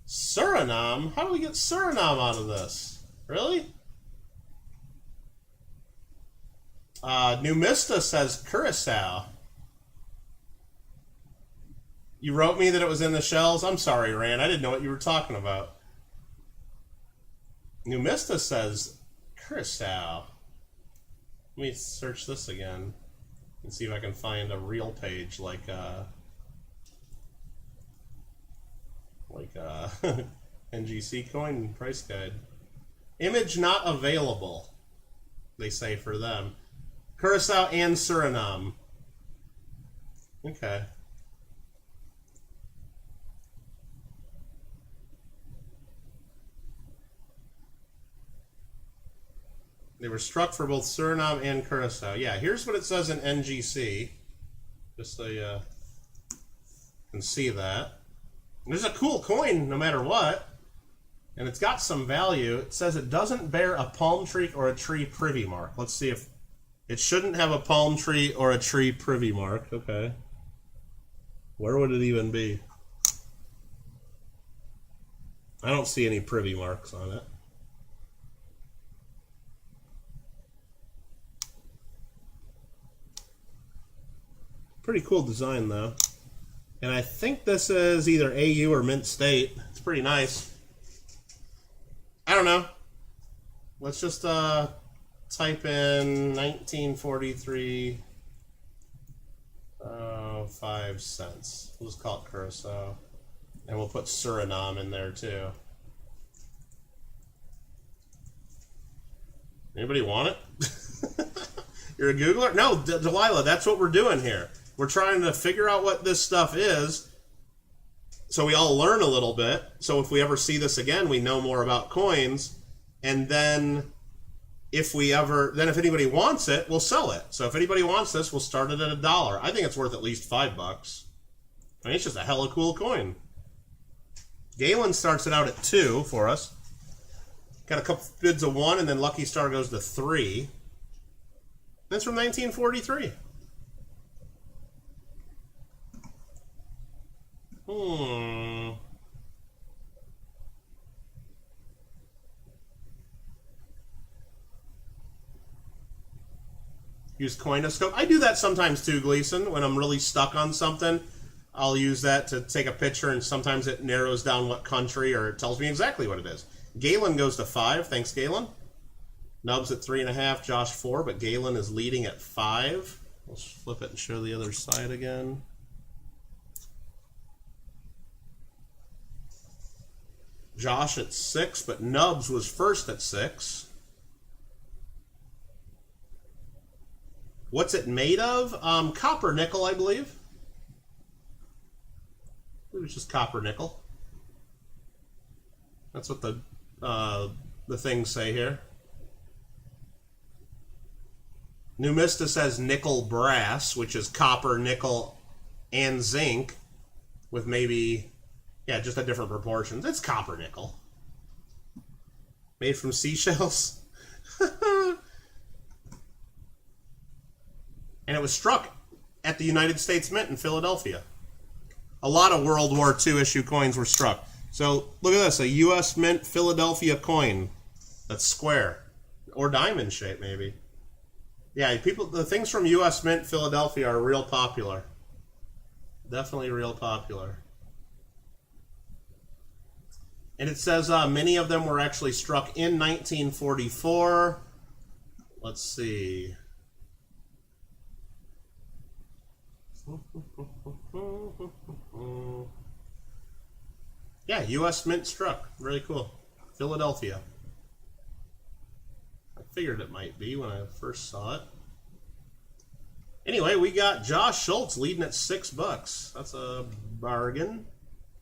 Suriname? How do we get Suriname out of this? Really? Numista says Curacao. You wrote me that it was in the shells? I'm sorry, Rand. I didn't know what you were talking about. Numista says Curacao. Let me search this again and see if I can find a real page like NGC coin price guide. Image not available, they say for them. Curacao and Suriname. Okay. They were struck for both Suriname and Curacao. Yeah, here's what it says in NGC. Just so you can see that. There's a cool coin no matter what. And it's got some value. It says it doesn't bear a palm tree or a tree privy mark. Let's see if... It shouldn't have a palm tree or a tree privy mark. Okay. Where would it even be? I don't see any privy marks on it. Pretty cool design, though. And I think this is either AU or Mint State. It's pretty nice. I don't know. Let's just type in 1943, 5 cents. We'll just call it Curacao. And we'll put Suriname in there, too. Anybody want it? You're a Googler? No, Delilah, that's what we're doing here. We're trying to figure out what this stuff is so we all learn a little bit. So if we ever see this again, we know more about coins. And then if anybody wants it, we'll sell it. So if anybody wants this, we'll start it at $1. I think it's worth at least $5. I mean, it's just a hella cool coin. Galen starts it out at 2 for us. Got a couple bids of 1, and then Lucky Star goes to 3. That's from 1943. Use Coinoscope. I do that sometimes too, Gleason. When I'm really stuck on something, I'll use that to take a picture, and sometimes it narrows down what country, or it tells me exactly what it is. Galen goes to 5. Thanks, Galen. Nubs at 3.5, Josh 4, but Galen is leading at 5. Let's flip it and show the other side again. Josh at 6, but Nubs was first at 6. What's it made of? Copper nickel, I believe. It was just copper nickel. That's what the things say here. Numista says nickel brass, which is copper, nickel, and zinc, with maybe, yeah, just a different proportions. It's copper nickel. Made from seashells. And it was struck at the United States Mint in Philadelphia. A lot of World War II issue coins were struck. So look at this, a U.S. Mint Philadelphia coin that's square or diamond shape, maybe. Yeah, the things from U.S. Mint Philadelphia are real popular. Definitely real popular. And it says many of them were actually struck in 1944. Let's see. Yeah, U.S. Mint struck. Really cool. Philadelphia. I figured it might be when I first saw it. Anyway, we got Josh Schultz leading at $6. That's a bargain.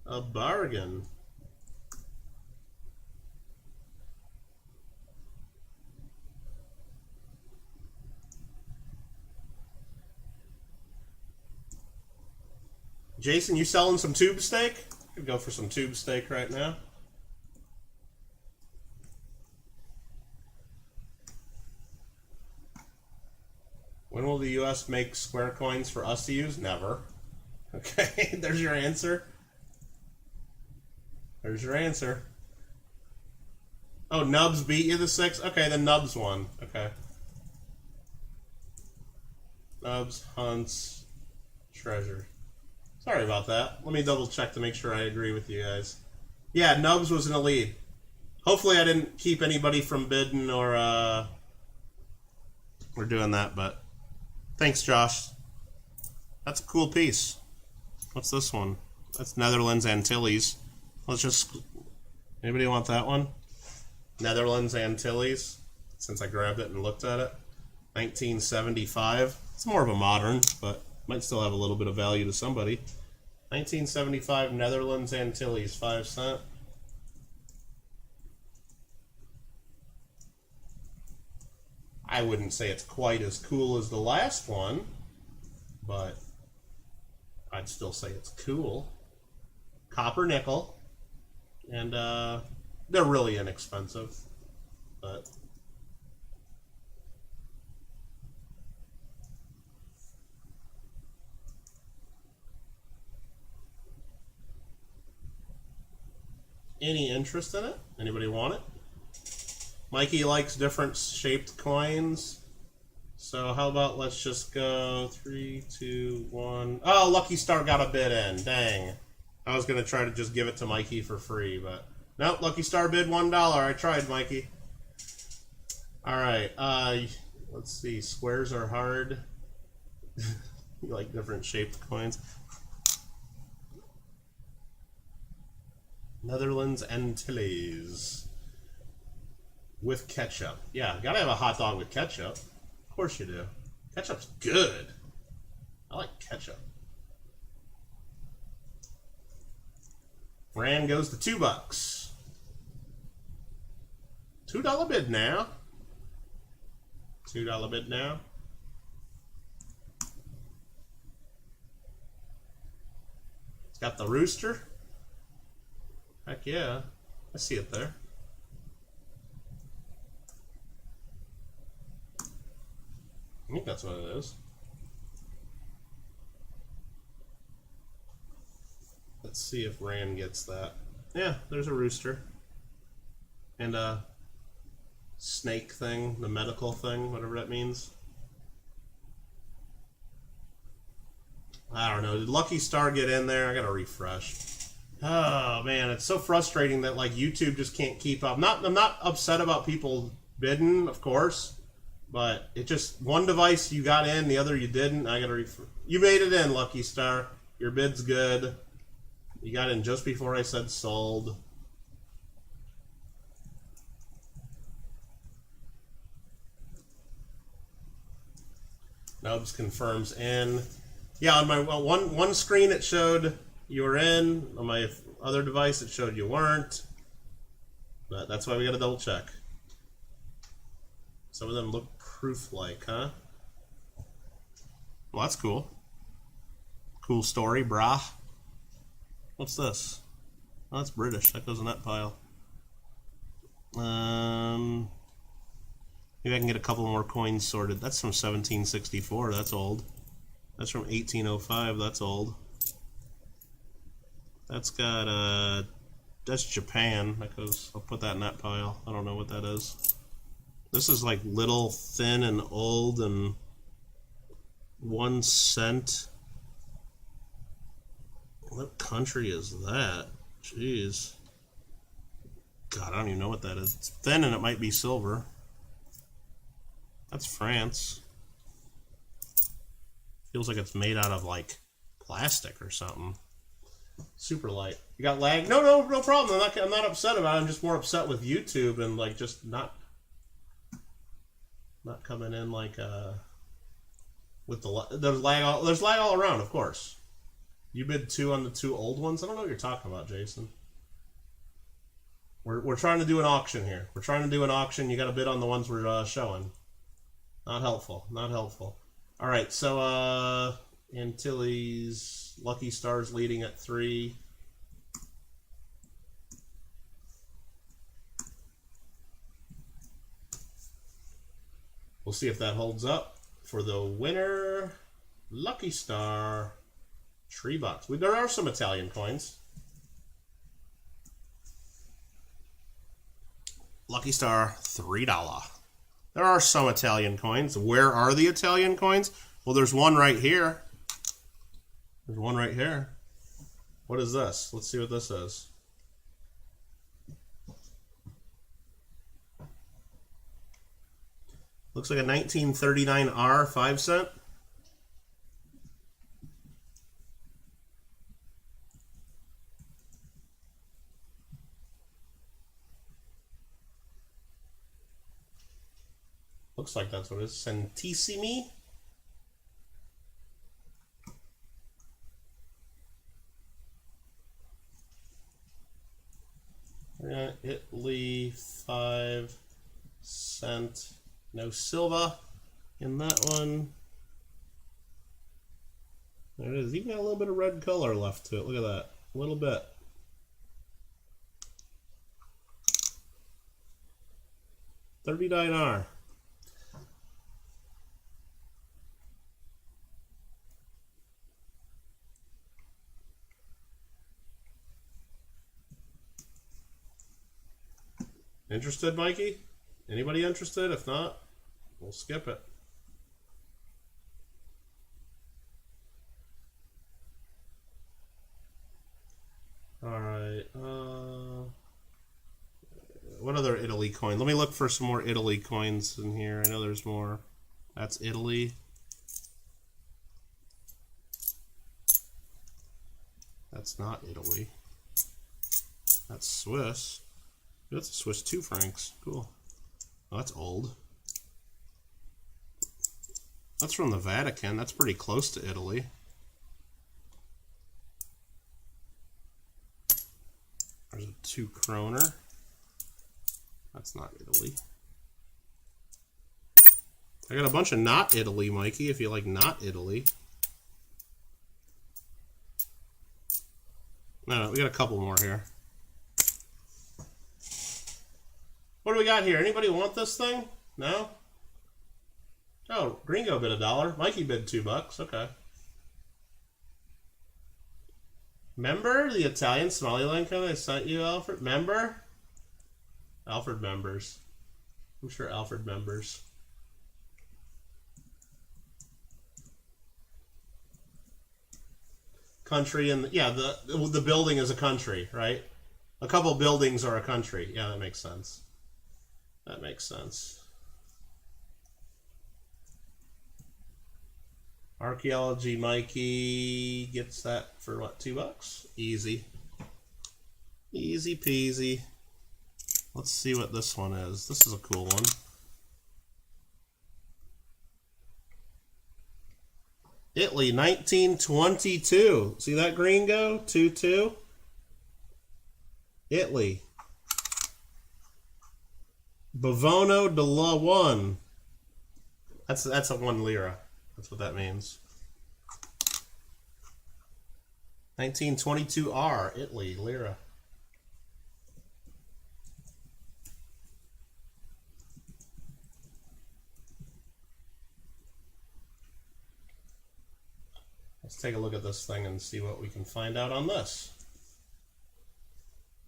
A bargain. Jason, you selling some tube steak? Could go for some tube steak right now. When will the U.S. make square coins for us to use? Never. Okay, there's your answer. There's your answer. Oh, Nubs beat you the 6? Okay, then Nubs won. Okay. Nubs hunts treasure. Sorry about that. Let me double check to make sure I agree with you guys. Yeah, Nubs was in the lead. Hopefully I didn't keep anybody from bidding or doing that, but thanks, Josh. That's a cool piece. What's this one? That's Netherlands Antilles. Let's just... Anybody want that one? Netherlands Antilles, since I grabbed it and looked at it. 1975. It's more of a modern, but might still have a little bit of value to somebody. 1975 Netherlands Antilles, 5 cents. I wouldn't say it's quite as cool as the last one, but I'd still say it's cool. Copper nickel, and they're really inexpensive, but any interest in it? Anybody want it? Mikey likes different shaped coins. So how about let's just go 3, 2, 1. Oh, Lucky Star got a bid in. Dang. I was going to try to just give it to Mikey for free, but nope, Lucky Star bid $1. I tried, Mikey. All right. Let's see. Squares are hard. You like different shaped coins. Netherlands Antilles. With ketchup. Yeah, gotta have a hot dog with ketchup. Of course you do. Ketchup's good. I like ketchup. Rand goes to $2. $2 bid now. $2 bid now. It's got the rooster. Heck yeah. I see it there. I think that's what it is. Let's see if Rand gets that. Yeah, there's a rooster. And a snake thing, the medical thing, whatever that means. I don't know. Did Lucky Star get in there? I gotta refresh. Oh man, it's so frustrating that like YouTube just can't keep up. I'm not upset about people bidding, of course. But it just, one device you got in, the other you didn't. I gotta you made it in, Lucky Star. Your bid's good. You got in just before I said sold. Nubs confirms in. Yeah, on my one screen it showed you were in. On my other device it showed you weren't. But that's why we gotta double check. Some of them look proof-like, huh? Well, that's cool. Cool story, brah. What's this? Oh, that's British. That goes in that pile. Maybe I can get a couple more coins sorted. That's from 1764. That's old. That's from 1805. That's old. That's got, that's Japan. That goes, I'll put that in that pile. I don't know what that is. This is like little, thin, and old, and 1 cent. What country is that? Jeez. God, I don't even know what that is. It's thin and it might be silver. That's France. Feels like it's made out of like plastic or something. Super light. You got lag? No problem. I'm not upset about it. I'm just more upset with YouTube and like just not coming in like with there's lag all around, of course. You bid 2 on the 2 old ones. I don't know what you're talking about, Jason. We're trying to do an auction here. We're trying to do an auction. You got to bid on the ones we're showing. Not helpful. Not helpful. All right. So Antilles, Lucky Star's leading at 3. We'll see if that holds up for the winner, Lucky Star, $3. There are some Italian coins. Lucky Star, $3. There are some Italian coins. Where are the Italian coins? Well, there's one right here. There's one right here. What is this? Let's see what this is. Looks like a 1939 R 5 cent. Looks like that's what it is. Centissimi. Yeah, Italy 5 cent. No silver in that one. There it is. Even got a little bit of red color left to it. Look at that. A little bit. $39. Interested, Mikey? Anybody interested? If not, we'll skip it. Alright, what other Italy coin? Let me look for some more Italy coins in here. I know there's more. That's Italy. That's not Italy. That's Swiss. That's a Swiss 2 francs. Cool. Oh, that's old. That's from the Vatican. That's pretty close to Italy. There's a 2 kroner. That's not Italy. I got a bunch of not Italy, Mikey, if you like not Italy. No, we got a couple more here. What do we got here? Anybody want this thing? No? Oh, Gringo bid $1. Mikey bid $2. Okay. Member the Italian Somaliland company I sent you, Alfred? Member? Alfred members. I'm sure Alfred members. Country and yeah, the building is a country, right? A couple buildings are a country. Yeah, that makes sense. That makes sense. Archaeology Mikey gets that for what, $2? Easy. Easy peasy. Let's see what this one is. This is a cool one. Italy, 1922. See that green go? 2-2. Italy. Bavono de la 1. That's a 1 lira. That's what that means. 1922 R, Italy, lira. Let's take a look at this thing and see what we can find out on this.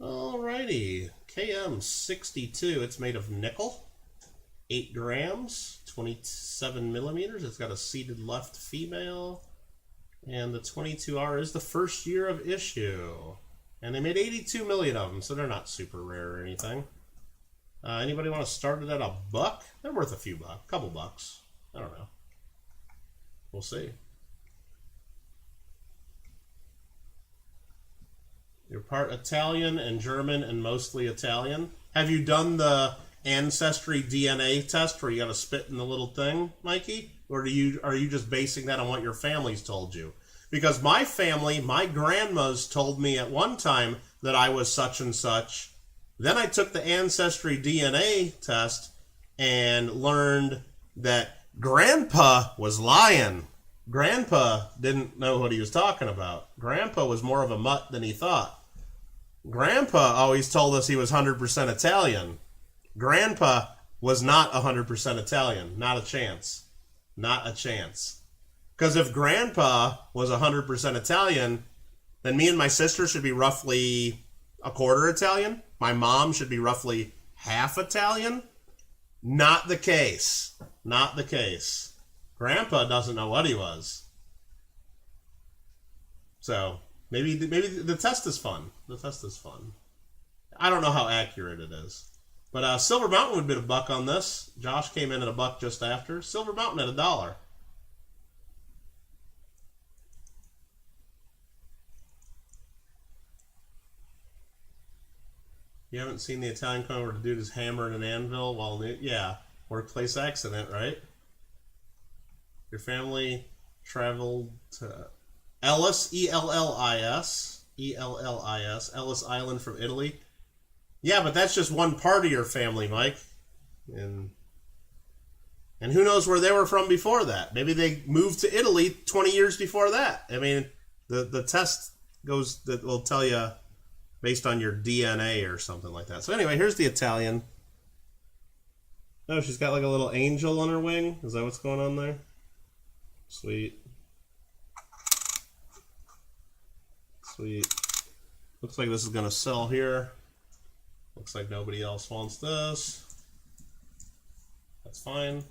Alrighty, KM62. It's made of nickel, 8 grams, 27 millimeters. It's got a seated left female, and the 22R is the first year of issue. And they made 82 million of them, so they're not super rare or anything. Anybody want to start it at $1? They're worth a few bucks, couple bucks. I don't know. We'll see. You're part Italian and German and mostly Italian. Have you done the ancestry DNA test where you got to spit in the little thing, Mikey? Or are you just basing that on what your family's told you? Because my family, my grandmas told me at one time that I was such and such. Then I took the ancestry DNA test and learned that Grandpa was lying. Grandpa didn't know what he was talking about. Grandpa was more of a mutt than he thought. Grandpa always told us he was 100% Italian. Grandpa was not 100% Italian. Not a chance. Not a chance. Because if Grandpa was 100% Italian, then me and my sister should be roughly a quarter Italian. My mom should be roughly half Italian. Not the case. Not the case. Grandpa doesn't know what he was. So maybe the test is fun. The test is fun. I don't know how accurate it is. But Silver Mountain would have been $1 on this. Josh came in at $1 just after. Silver Mountain at $1. You haven't seen the Italian coin where the dude is hammering an anvil while new? Yeah, workplace accident, right? Your family traveled to Ellis, E-L-L-I-S, Ellis Island from Italy. Yeah, but that's just one part of your family, Mike. And who knows where they were from before that? Maybe they moved to Italy 20 years before that. I mean, the test goes that will tell you based on your DNA or something like that. So anyway, here's the Italian. Oh, she's got like a little angel on her wing. Is that what's going on there? Sweet. Sweet. Looks like this is going to sell here. Looks like nobody else wants this. That's fine.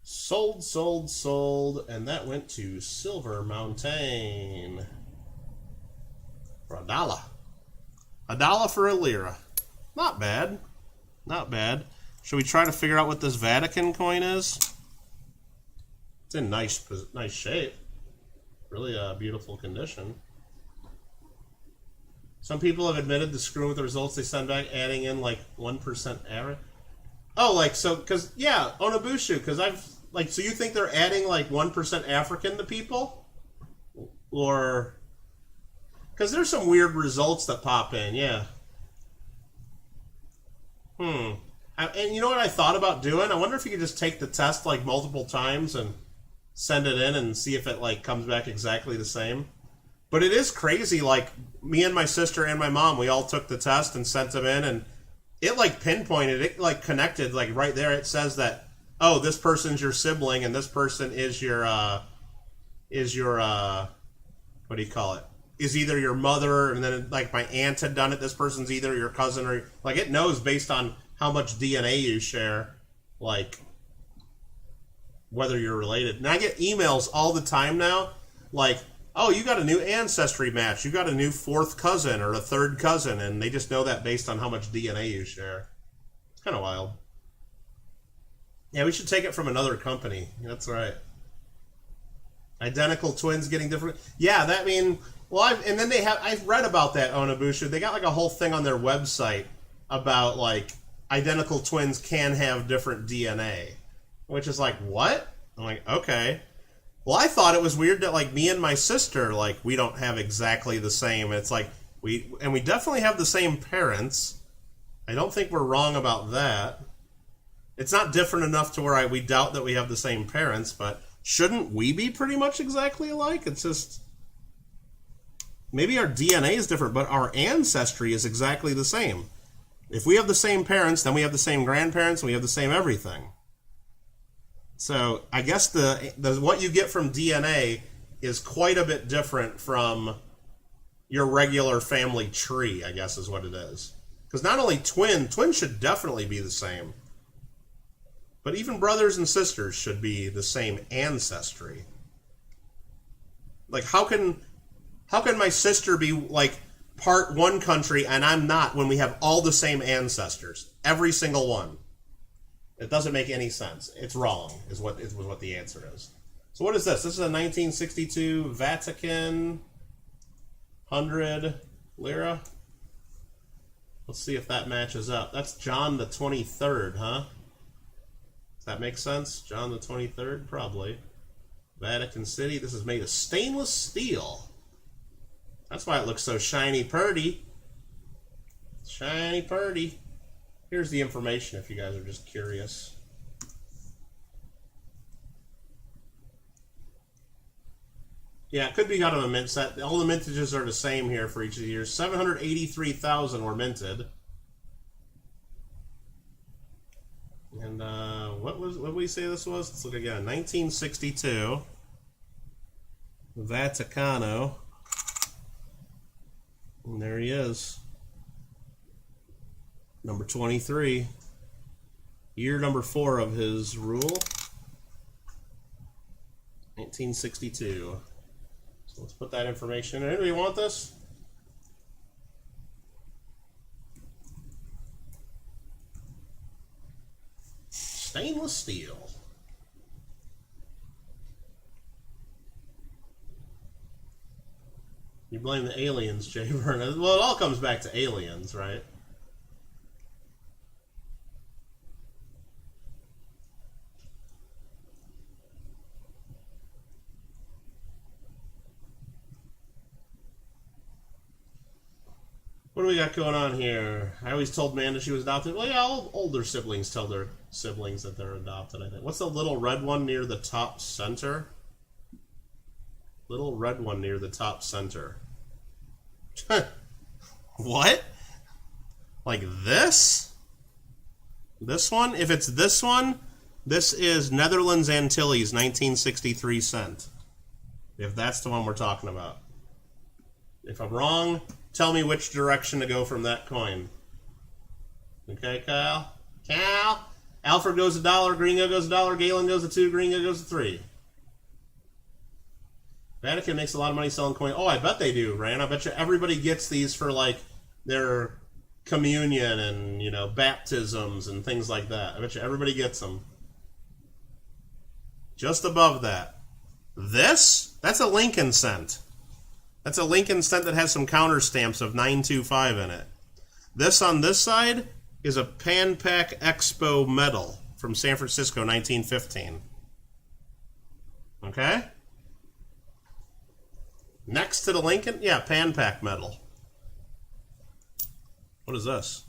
Sold, sold, sold. And that went to Silver Mountain. For $1. $1 for a lira. Not bad. Not bad. Should we try to figure out what this Vatican coin is? It's in nice shape. Really a beautiful condition. Some people have admitted to screwing with the results they send back, adding in like 1% error. Oh, like, so, because, yeah, Onabushu, because so you think they're adding like 1% African to people? Or, because there's some weird results that pop in, yeah. And you know what I thought about doing? I wonder if you could just take the test like multiple times and send it in and see if it like comes back exactly the same. But it is crazy, like, me and my sister and my mom, we all took the test and sent them in, and it, like, pinpointed, it, like, connected, like, right there. It says that, oh, this person's your sibling, and this person is your, what do you call it? Is either your mother, and then, like, my aunt had done it, this person's either your cousin, or, like, it knows based on how much DNA you share, like, whether you're related. And I get emails all the time now, like, oh, you got a new ancestry match. You got a new fourth cousin or a third cousin, and they just know that based on how much DNA you share. It's kind of wild. Yeah, we should take it from another company. That's right. Identical twins getting different. Yeah, that mean. Well, and then I've read about that Onabushu. They got like a whole thing on their website about like identical twins can have different DNA, which is like what? I'm like, okay. Well, I thought it was weird that, like, me and my sister, like, we don't have exactly the same. It's like, we definitely have the same parents. I don't think we're wrong about that. It's not different enough to where we doubt that we have the same parents, but shouldn't we be pretty much exactly alike? It's just, maybe our DNA is different, but our ancestry is exactly the same. If we have the same parents, then we have the same grandparents, and we have the same everything. So I guess the what you get from DNA is quite a bit different from your regular family tree, I guess is what it is. Because not only twins should definitely be the same, but even brothers and sisters should be the same ancestry. Like how can my sister be like part one country and I'm not when we have all the same ancestors, every single one? It doesn't make any sense. It's wrong, is what the answer is. So what is this? This is a 1962 Vatican 100 lira. Let's see if that matches up. That's John the 23rd, huh? Does that make sense? John the 23rd? Probably. Vatican City. This is made of stainless steel. That's why it looks so shiny purdy. Shiny purdy. Here's the information if you guys are just curious. Yeah, it could be out of a mint set. All the mintages are the same here for each of the years. 783,000 were minted. And what did we say this was? Let's look again. 1962. Vaticano. And there he is. Number 23, year number 4 of his rule, 1962. So let's put that information in. Do you want this? Stainless steel. You blame the aliens, Jay Vernon. Well, it all comes back to aliens, right? What do we got going on here? I always told Amanda she was adopted. Well, yeah, all older siblings tell their siblings that they're adopted, I think. What's the little red one near the top center? Little red one near the top center. What? Like this? This one? If it's this one, this is Netherlands Antilles, 1963 cent. If that's the one we're talking about. If I'm wrong, tell me which direction to go from that coin. Okay, Kyle? Cal? Alfred goes $1, Gringo goes $1, Galen goes to $2, Gringo goes to $3. Vatican makes a lot of money selling coins. Oh, I bet they do, Rand. I bet you everybody gets these for, like, their communion and, you know, baptisms and things like that. I bet you everybody gets them. Just above that. This? That's a Lincoln cent. That's a Lincoln cent that has some counter stamps of 925 in it. This on this side is a Pan Pac Expo medal from San Francisco, 1915. Okay? Next to the Lincoln, yeah, Pan Pac medal. What is this?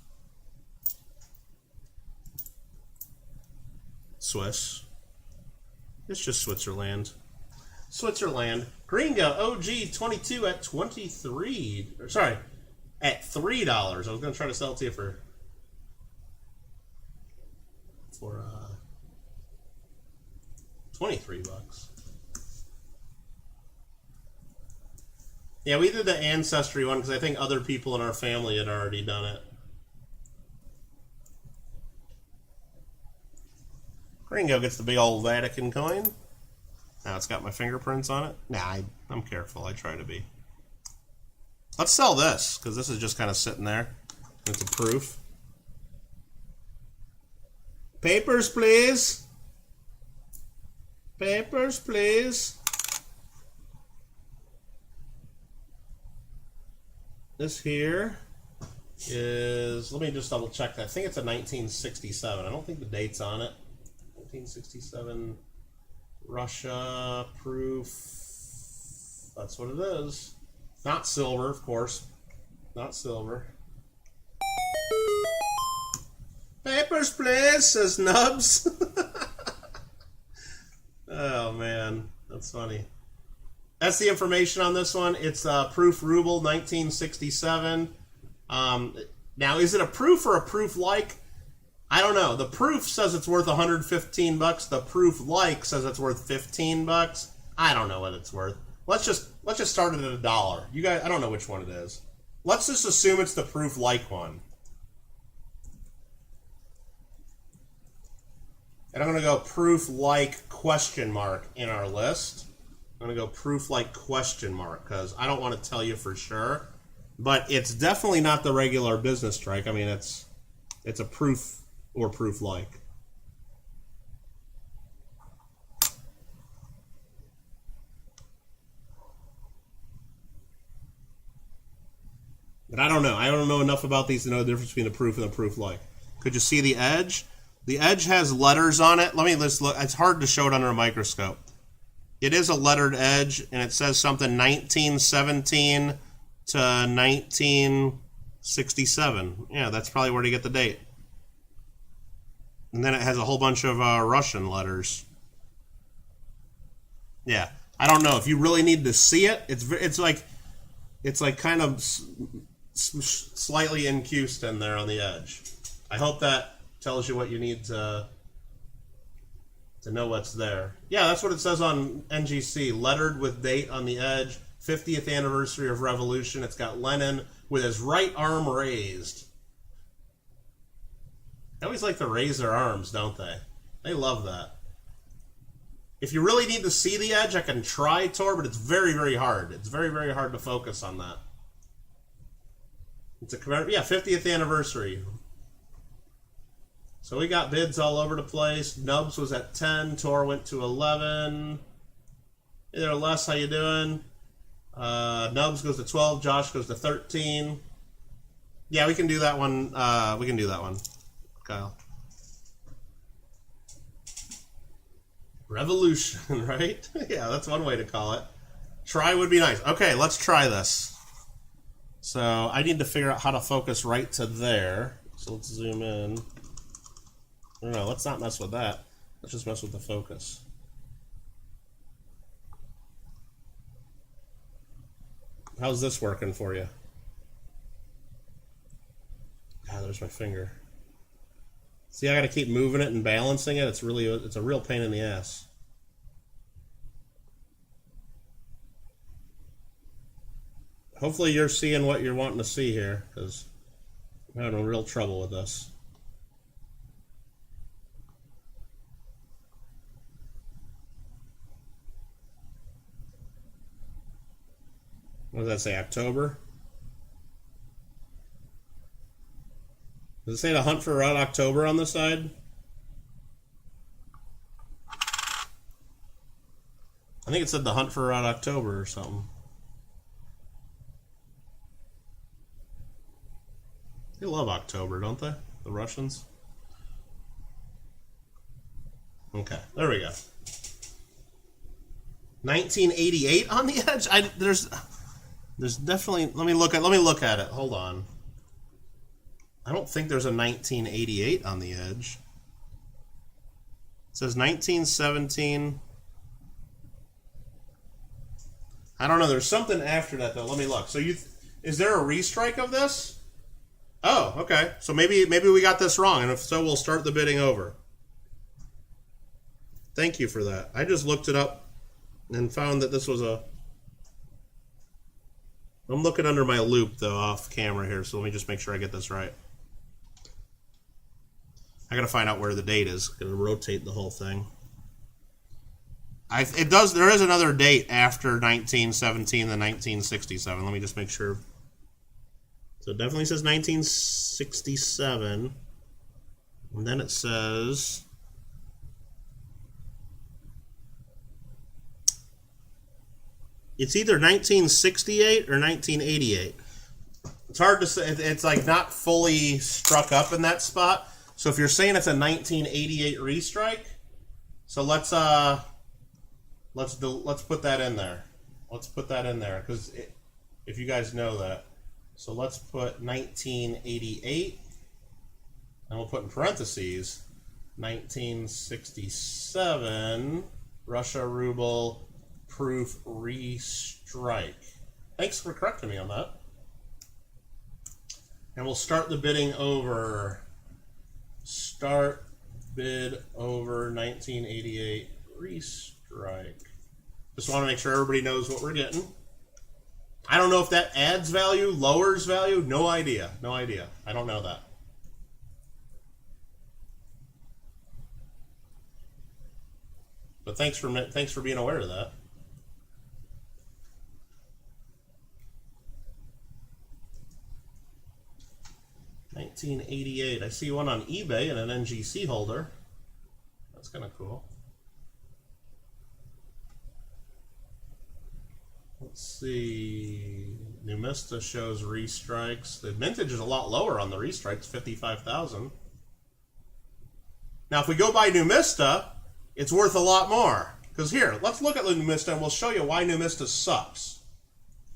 Swiss. It's just Switzerland. Switzerland. Gringo OG 22 at 23. Or sorry, at $3. I was going to try to sell it to you for 23 bucks. Yeah, we did the Ancestry one because I think other people in our family had already done it. Gringo gets the big old Vatican coin. Now it's got my fingerprints on it. Nah, I'm careful. I try to be. Let's sell this because this is just kind of sitting there. It's a proof. Papers, please. Papers, please. This here is, let me just double check that. I think it's a 1967. I don't think the date's on it. 1967 Russia proof. That's what it is. Not silver, of course. Not silver. Papers, please, says Nubs. Oh, man. That's funny. That's the information on this one. It's proof ruble, 1967. Now, is it a proof or a proof like? I don't know. The proof says it's worth 115 bucks. The proof like says it's worth 15 bucks. I don't know what it's worth. Let's just start it at $1. You guys, I don't know which one it is. Let's just assume it's the proof like one. And I'm going to go proof like question mark in our list. I'm going to go proof like question mark because I don't want to tell you for sure. But it's definitely not the regular business strike. I mean, it's a proof or proof like. But I don't know. I don't know enough about these to know the difference between the proof and the proof like. Could you see the edge? The edge has letters on it. Let me just look. It's hard to show it under a microscope. It is a lettered edge, and it says something 1917 to 1967. Yeah, that's probably where to get the date. And then it has a whole bunch of Russian letters. Yeah, I don't know if you really need to see it. It's like kind of slightly incused in there on the edge. I hope that tells you what you need to know what's there. Yeah, that's what it says on NGC. Lettered with date on the edge. 50th anniversary of revolution. It's got Lenin with his right arm raised. They always like to raise their arms, don't they? They love that. If you really need to see the edge, I can try Tor, but it's very, very hard. It's very, very hard to focus on that. It's a 50th anniversary. So we got bids all over the place. Nubs was at 10. Tor went to 11. Hey there, Les. How you doing? Nubs goes to 12. Josh goes to 13. Yeah, we can do that one. We can do that one, Kyle. Revolution, right? Yeah, that's one way to call it. Try would be nice. Okay, let's try this. So I need to figure out how to focus right to there. So let's zoom in. No, let's not mess with that. Let's just mess with the focus. How's this working for you? Ah, there's my finger. See, I got to keep moving it and balancing it. It's a real pain in the ass. Hopefully you're seeing what you're wanting to see here, because I'm having real trouble with this. What does that say, October? Does it say the hunt for Red October on the side? I think it said the hunt for Red October or something. They love October, don't they? The Russians? Okay, there we go. 1988 on the edge? There's definitely, let me look at it. Hold on. I don't think there's a 1988 on the edge. It says 1917. I don't know. There's something after that though. Let me look. So is there a restrike of this? Oh, okay. So maybe we got this wrong, and if so, we'll start the bidding over. Thank you for that. I just looked it up and found that this was a. I'm looking under my loop though off camera here, so let me just make sure I get this right. I gotta find out where the date is. I'm gonna rotate the whole thing. There is another date after 1917 than 1967. Let me just make sure. So it definitely says 1967. And then it says it's either 1968 or 1988. It's hard to say. It's like not fully struck up in that spot. So if you're saying it's a 1988 restrike, so let's put that in there. Let's put that in there because if you guys know that, so let's put 1988, and we'll put in parentheses 1967 Russia ruble proof restrike. Thanks for correcting me on that. And we'll start the bidding over. Start bid over 1988 restrike. Just want to make sure everybody knows what we're getting. I don't know if that adds value, lowers value. No idea. No idea. I don't know that. But thanks for being aware of that. $19.88. I see one on eBay and an NGC holder. That's kind of cool. Let's see. Numista shows restrikes. The vintage is a lot lower on the restrikes, 55,000. Now, if we go by Numista, it's worth a lot more. Because here, let's look at Numista and we'll show you why Numista sucks.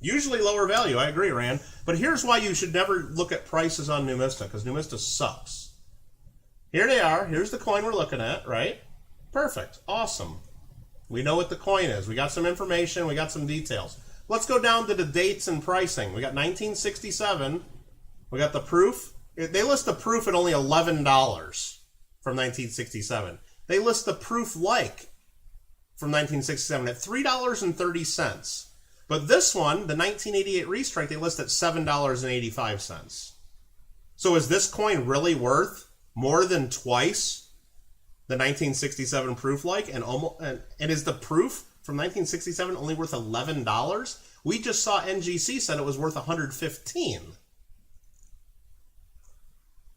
Usually lower value, I agree, Rand. But here's why you should never look at prices on Numista, because Numista sucks. Here they are. Here's the coin we're looking at, right? Perfect. Awesome. We know what the coin is. We got some information. We got some details. Let's go down to the dates and pricing. We got 1967. We got the proof. They list the proof at only $11 from 1967. They list the proof like from 1967 at $3.30. But this one, the 1988 restrike, they list at $7.85. So is this coin really worth more than twice the 1967 proof like, and is the proof from 1967 only worth $11? We just saw NGC said it was worth $115.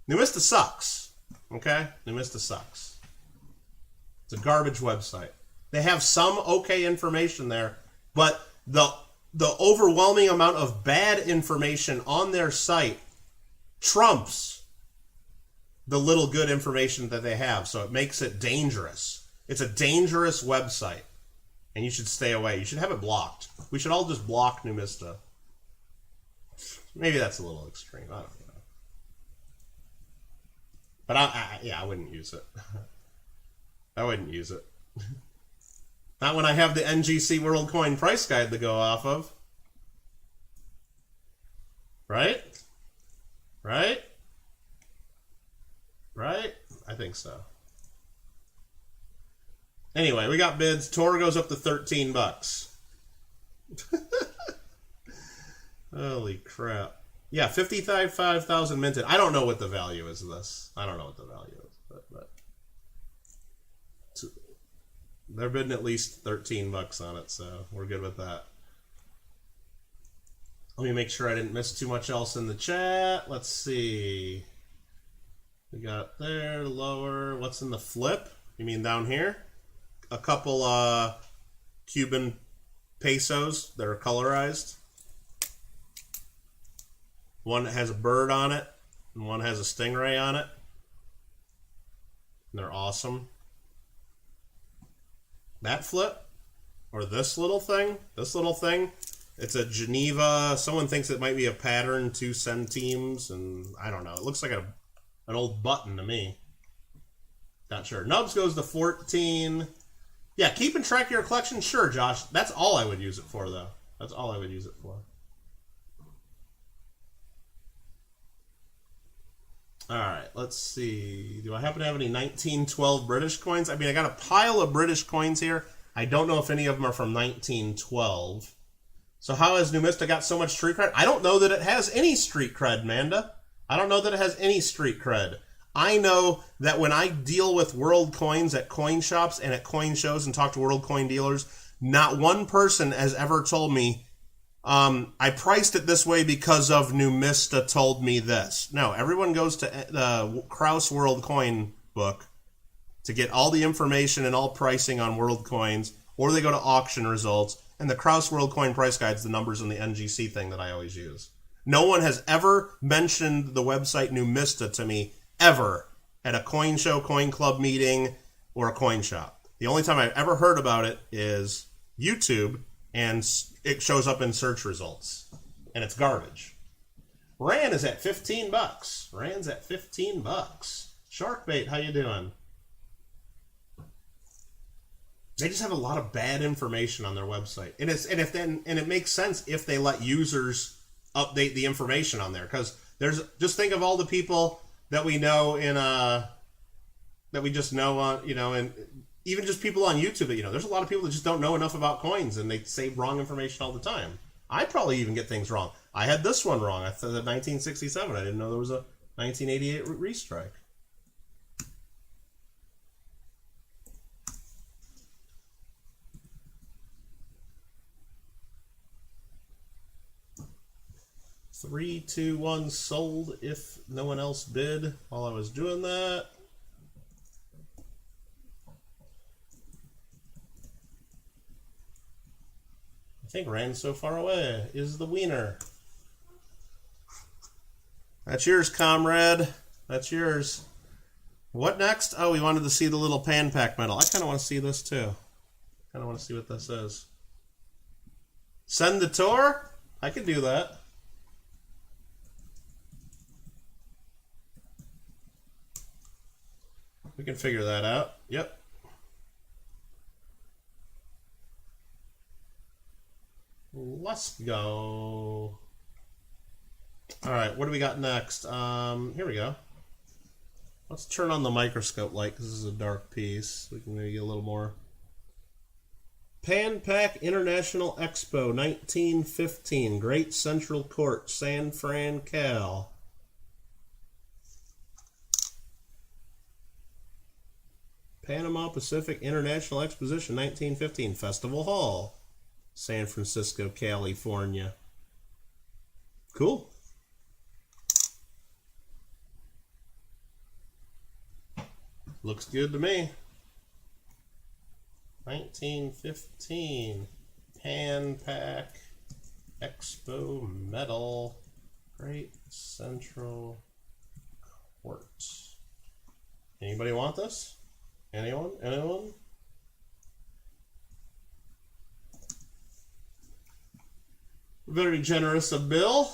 Numista sucks. Okay? Numista sucks. It's a garbage website. They have some okay information there, but the overwhelming amount of bad information on their site trumps the little good information that they have, so it makes it dangerous. It's a dangerous website, and you should stay away. You should have it blocked. We should all just block Numista. Maybe that's a little extreme. I don't know. But I wouldn't use it. I wouldn't use it. Not when I have the NGC World Coin Price Guide to go off of. Right? Right? Right? I think so. Anyway, we got bids. Tor goes up to $13. Holy crap. Yeah, 55,000 minted. I don't know what the value is of this. I don't know what the value is, but they're bidding at least $13 on it, so we're good with that. Let me make sure I didn't miss too much else in the chat. Let's see. We got there, lower. What's in the flip? You mean down here? A couple Cuban pesos that are colorized. One that has a bird on it, and one has a stingray on it. And they're awesome. That flip, or this little thing, it's a Geneva. Someone thinks it might be a pattern, 2 centimes, and I don't know. It looks like an old button to me. Not sure. Nubs goes to 14. Yeah, keeping track of your collection? Sure, Josh. That's all I would use it for, though. That's all I would use it for. All right, let's see. Do I happen to have any 1912 British coins? I mean, I got a pile of British coins here. I don't know if any of them are from 1912. So how has Numista got so much street cred? I don't know that it has any street cred, Manda. I don't know that it has any street cred. I know that when I deal with world coins at coin shops and at coin shows and talk to world coin dealers, not one person has ever told me, I priced it this way because of Numista told me this. No, everyone goes to the Kraus World Coin book to get all the information and all pricing on world coins, or they go to auction results, and the Kraus World Coin Price Guide is the numbers in the NGC thing that I always use. No one has ever mentioned the website Numista to me, ever, at a coin show, coin club meeting, or a coin shop. The only time I've ever heard about it is YouTube, and it shows up in search results, and it's garbage. Ran is at $15. Ran's at $15. Sharkbait, how you doing? They just have a lot of bad information on their website, and it makes sense if they let users update the information on there, because just think of all the people that we know that we just know on, and even just people on YouTube that, there's a lot of people that just don't know enough about coins, and they say wrong information all the time. I probably even get things wrong. I had this one wrong. I thought 1967. I didn't know there was a 1988 restrike. Three, two, one sold if no one else bid while I was doing that. I think Rand so far away is the wiener. That's yours, comrade. That's yours. What next? Oh, we wanted to see the little pan pack medal. I kind of want to see this too. Kind of want to see what this is. Send the tour? I could do that. We can figure that out. Yep. Let's go. All right, what do we got next? Here we go. Let's turn on the microscope light because this is a dark piece. We can maybe get a little more. Pan Pac International Expo 1915, Great Central Court, San Fran, Cal. Panama Pacific International Exposition 1915 Festival Hall, San Francisco, California. Cool. Looks good to me. 1915 Pan Pac Expo Medal, Great Central Court. Anybody want this? Anyone? Anyone? Very generous of Bill.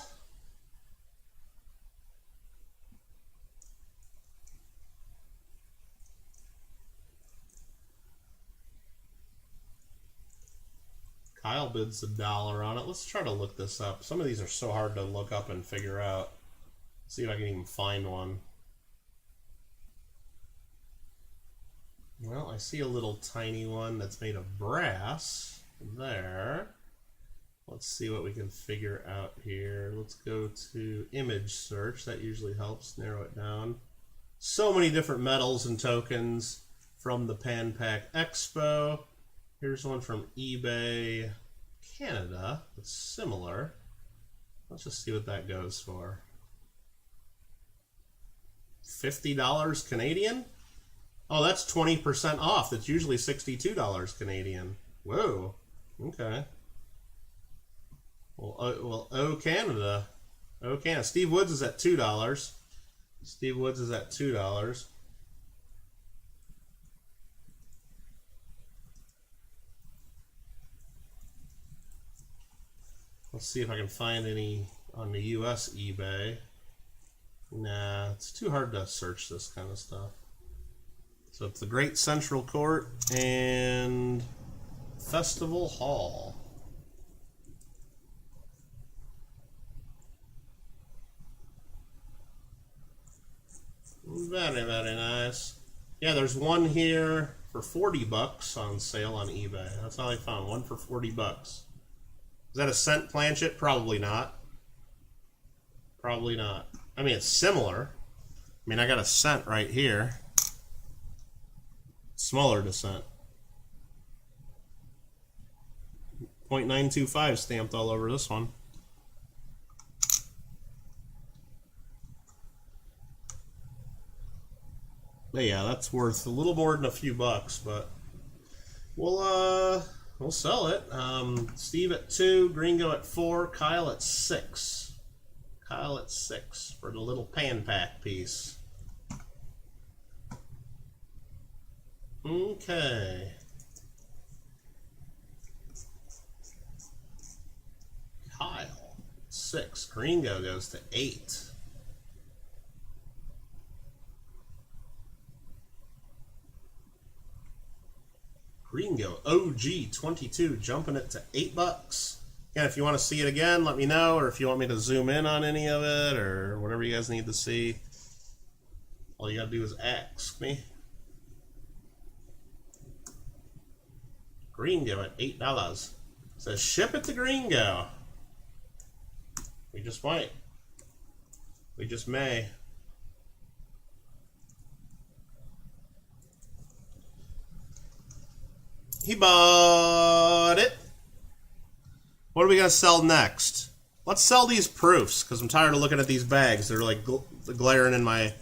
Kyle bids $1 on it. Let's try to look this up. Some of these are so hard to look up and figure out. See if I can even find one. Well, I see a little tiny one that's made of brass there. Let's see what we can figure out here. Let's go to image search. That usually helps narrow it down. So many different metals and tokens from the Pan Pac Expo. Here's one from eBay Canada. It's similar. Let's just see what that goes for. $50 Canadian? Oh, that's 20% off. That's usually $62 Canadian. Whoa. Okay. Well, Canada. Canada. Steve Woods is at $2. Steve Woods is at $2. Let's see if I can find any on the US eBay. Nah, it's too hard to search this kind of stuff. So it's the Great Central Court and Festival Hall. Very, very nice. Yeah, there's one here for $40 on sale on eBay. That's how I found one for $40. Is that a cent planchet? Probably not. Probably not. I mean, it's similar. I mean, I got a cent right here. Smaller to cent. 0.925 stamped all over this one. But yeah, that's worth a little more than a few bucks, but we'll sell it. Steve at 2, Gringo at 4, Kyle at 6. Kyle at 6 for the little Pan Pac piece. Okay. Kyle 6. Gringo goes to 8. Gringo OG 22 jumping it to $8. Again, if you want to see it again, let me know, or if you want me to zoom in on any of it, or whatever you guys need to see, all you gotta do is ask me. Gringo at $8. Says ship it to Gringo. We just might. We just may. He bought it. What are we going to sell next? Let's sell these proofs, because I'm tired of looking at these bags. They're like glaring in my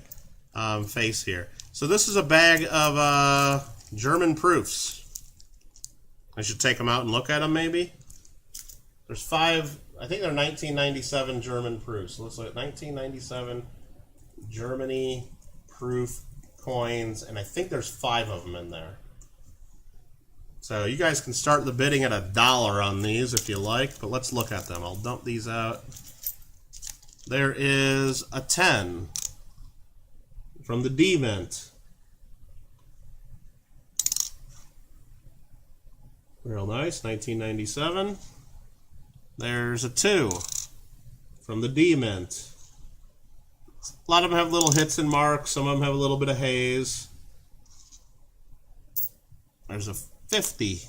face here. So this is a bag of German proofs. I should take them out and look at them, maybe. There's 5, I think they're 1997 German proofs. So let's look at 1997 Germany proof coins, and I think there's 5 of them in there. So you guys can start the bidding at $1 on these if you like, but let's look at them. I'll dump these out. There is a 10 from the D-Mint. Real nice, 1997. There's a 2 from the D-Mint. A lot of them have little hits and marks. Some of them have a little bit of haze. There's a 50.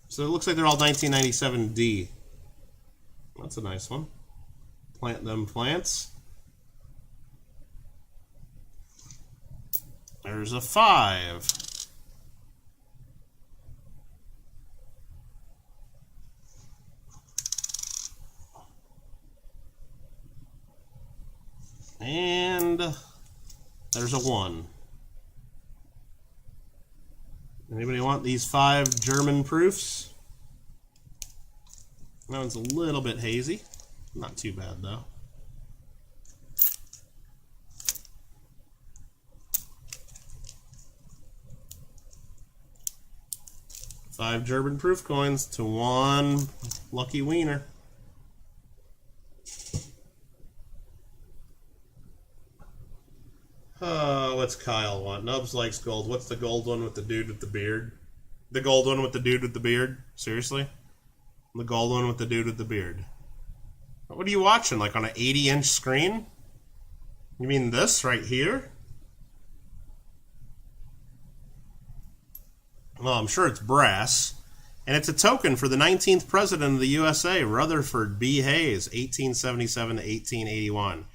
So it looks like they're all 1997 D. That's a nice one. Plant them plants. There's There's a 5. And there's a 1. Anybody want these 5 German proofs? That one's a little bit hazy. Not too bad, though. Five German proof coins to 1 lucky wiener. What's Kyle want? Nubs likes gold. What's the gold one with the dude with the beard? The gold one with the dude with the beard? Seriously? The gold one with the dude with the beard. What are you watching? Like on an 80-inch screen? You mean this right here? Well, I'm sure it's brass. And it's a token for the 19th president of the USA, Rutherford B. Hayes, 1877 to 1881.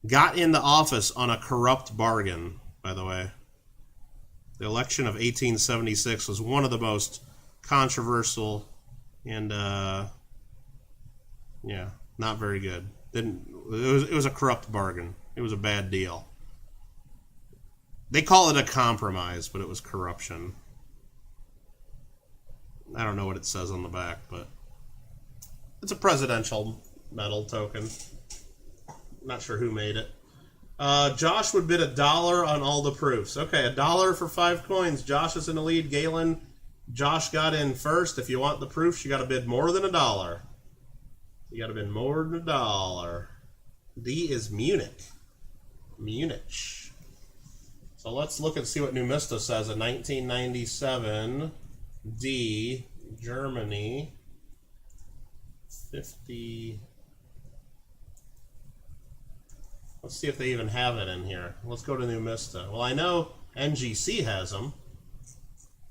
Got into office on a corrupt bargain, by the way. The election of 1876 was one of the most controversial and, yeah, not very good. It was a corrupt bargain. It was a bad deal. They call it a compromise, but it was corruption. I don't know what it says on the back, but it's a presidential medal token. Not sure who made it. Josh would bid $1 on all the proofs. Okay, $1 for 5 coins. Josh is in the lead. Galen, Josh got in first. If you want the proofs, you got to bid more than $1. You got to bid more than $1. D is Munich. Munich. So let's look and see what Numista says. In 1997, D, Germany, 50. Let's see if they even have it in here. Let's go to Numista. Well, I know NGC has them.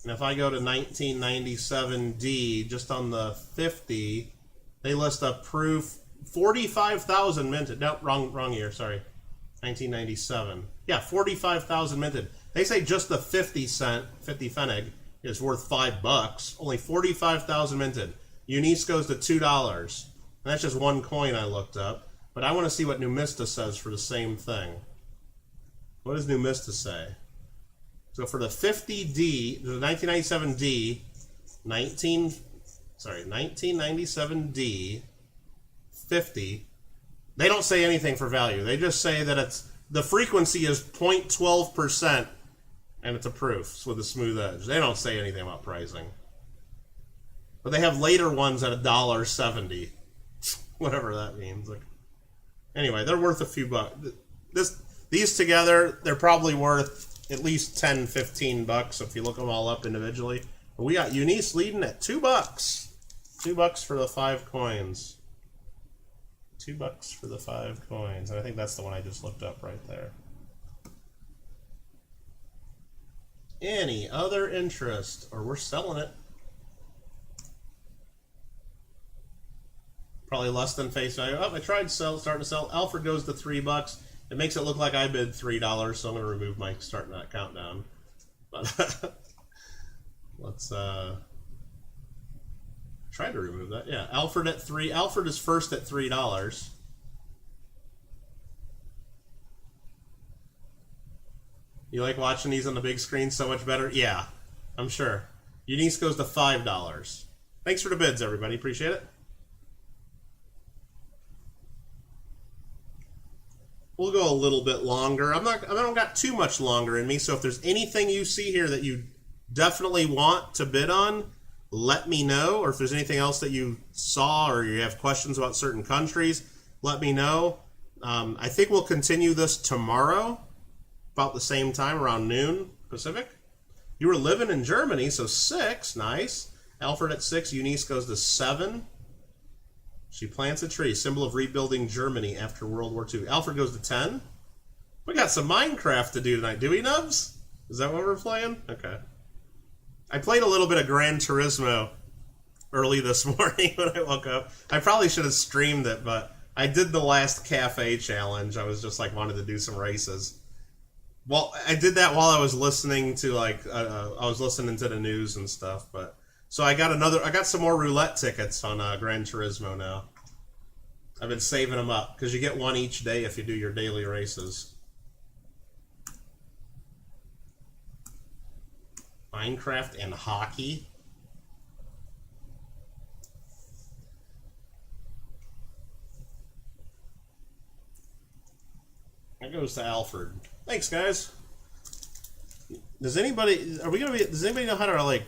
And if I go to 1997D, just on the 50, they list a proof 45,000 minted. No, wrong year, sorry. 1997. Yeah, 45,000 minted. They say just the 50 Pfennig is worth $5. Only 45,000 minted. Eunice goes to $2. And that's just one coin I looked up. But I want to see what Numista says for the same thing. What does Numista say? So for the 50D, the 1997D, 1997D, 50, they don't say anything for value. They just say that the frequency is 0.12%, and it's a proof with a smooth edge. They don't say anything about pricing. But they have later ones at $1.70. Whatever that means. Like, anyway, they're worth a few bucks. These together, they're probably worth at least $10, $15 if you look them all up individually. But we got Eunice leading at $2. $2 for the 5 coins. $2 for the 5 coins. And I think that's the one I just looked up right there. Any other interest? Or we're selling it. Probably less than face value. Oh, I tried starting to sell. Alfred goes to $3. It makes it look like I bid $3, so I'm going to remove my starting that countdown. But let's try to remove that. Yeah, Alfred at 3. Alfred is first at $3. You like watching these on the big screen so much better? Yeah, I'm sure. Eunice goes to $5. Thanks for the bids, everybody. Appreciate it. We'll go a little bit longer. I don't got too much longer in me, so if there's anything you see here that you definitely want to bid on, let me know. Or if there's anything else that you saw or you have questions about certain countries, let me know. I think we'll continue this tomorrow, about the same time, around noon Pacific. You were living in Germany, so 6, nice. Alfred at 6, Eunice goes to 7. She plants a tree, symbol of rebuilding Germany after World War II. Alfred goes to 10. We got some Minecraft to do tonight. Do we, Nubs? Is that what we're playing? Okay. I played a little bit of Gran Turismo early this morning when I woke up. I probably should have streamed it, but I did the last cafe challenge. I was just like wanted to do some races. Well, I did that while I was listening to I was listening to the news and stuff. But so I got some more roulette tickets on Gran Turismo now. I've been saving them up because you get one each day if you do your daily races. Minecraft and hockey. That goes to Alfred. Thanks, guys. Does anybody know how to like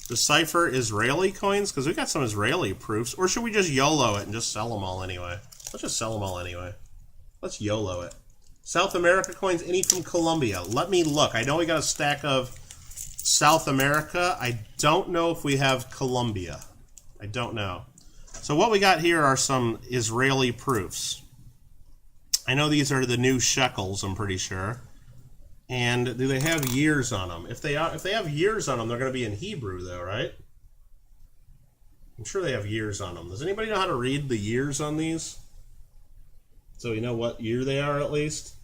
decipher Israeli coins? Because we got some Israeli proofs. Or should we just YOLO it and just sell them all anyway? Let's just sell them all anyway. Let's YOLO it. South America coins, any from Colombia. Let me look. I know we got a stack of South America. I don't know if we have Colombia. I don't know. So what we got here are some Israeli proofs. I know these are the new shekels, I'm pretty sure. And do they have years on them? If they have years on them, they're going to be in Hebrew, though, right? I'm sure they have years on them. Does anybody know how to read the years on these? So we know what year they are, at least.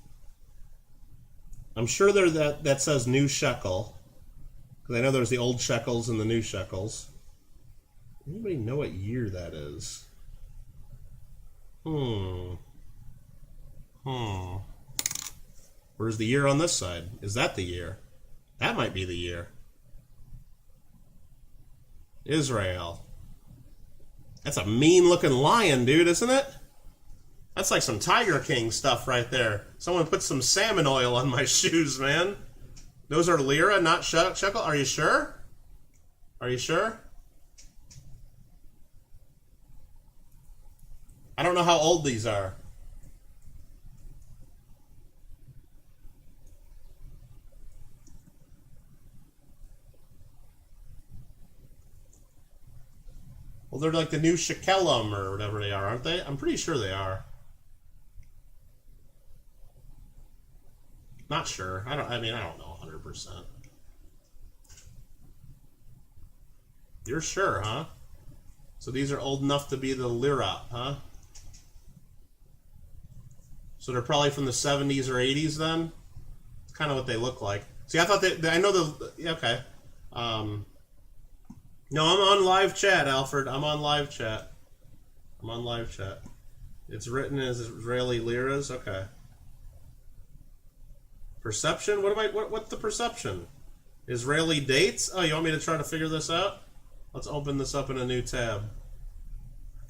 I'm sure they're that says new shekel. Because I know there's the old shekels and the new shekels. Anybody know what year that is? Where's the year on this side? Is that the year? That might be the year. Israel. That's a mean-looking lion, dude, isn't it? That's like some Tiger King stuff right there. Someone put some salmon oil on my shoes, man. Those are lira, not shekel. Are you sure? Are you sure? I don't know how old these are. Well, they're like the new shekelum or whatever they are, aren't they? I'm pretty sure they are. Not sure. I don't know 100%. You're sure, huh? So these are old enough to be the lira, huh? So they're probably from the 70s or 80s then? It's kind of what they look like. See, I thought I know the, okay. No, I'm on live chat, Alfred. I'm on live chat. I'm on live chat. It's written as Israeli liras? Okay. Perception? What's the perception? Israeli dates? Oh, you want me to try to figure this out? Let's open this up in a new tab.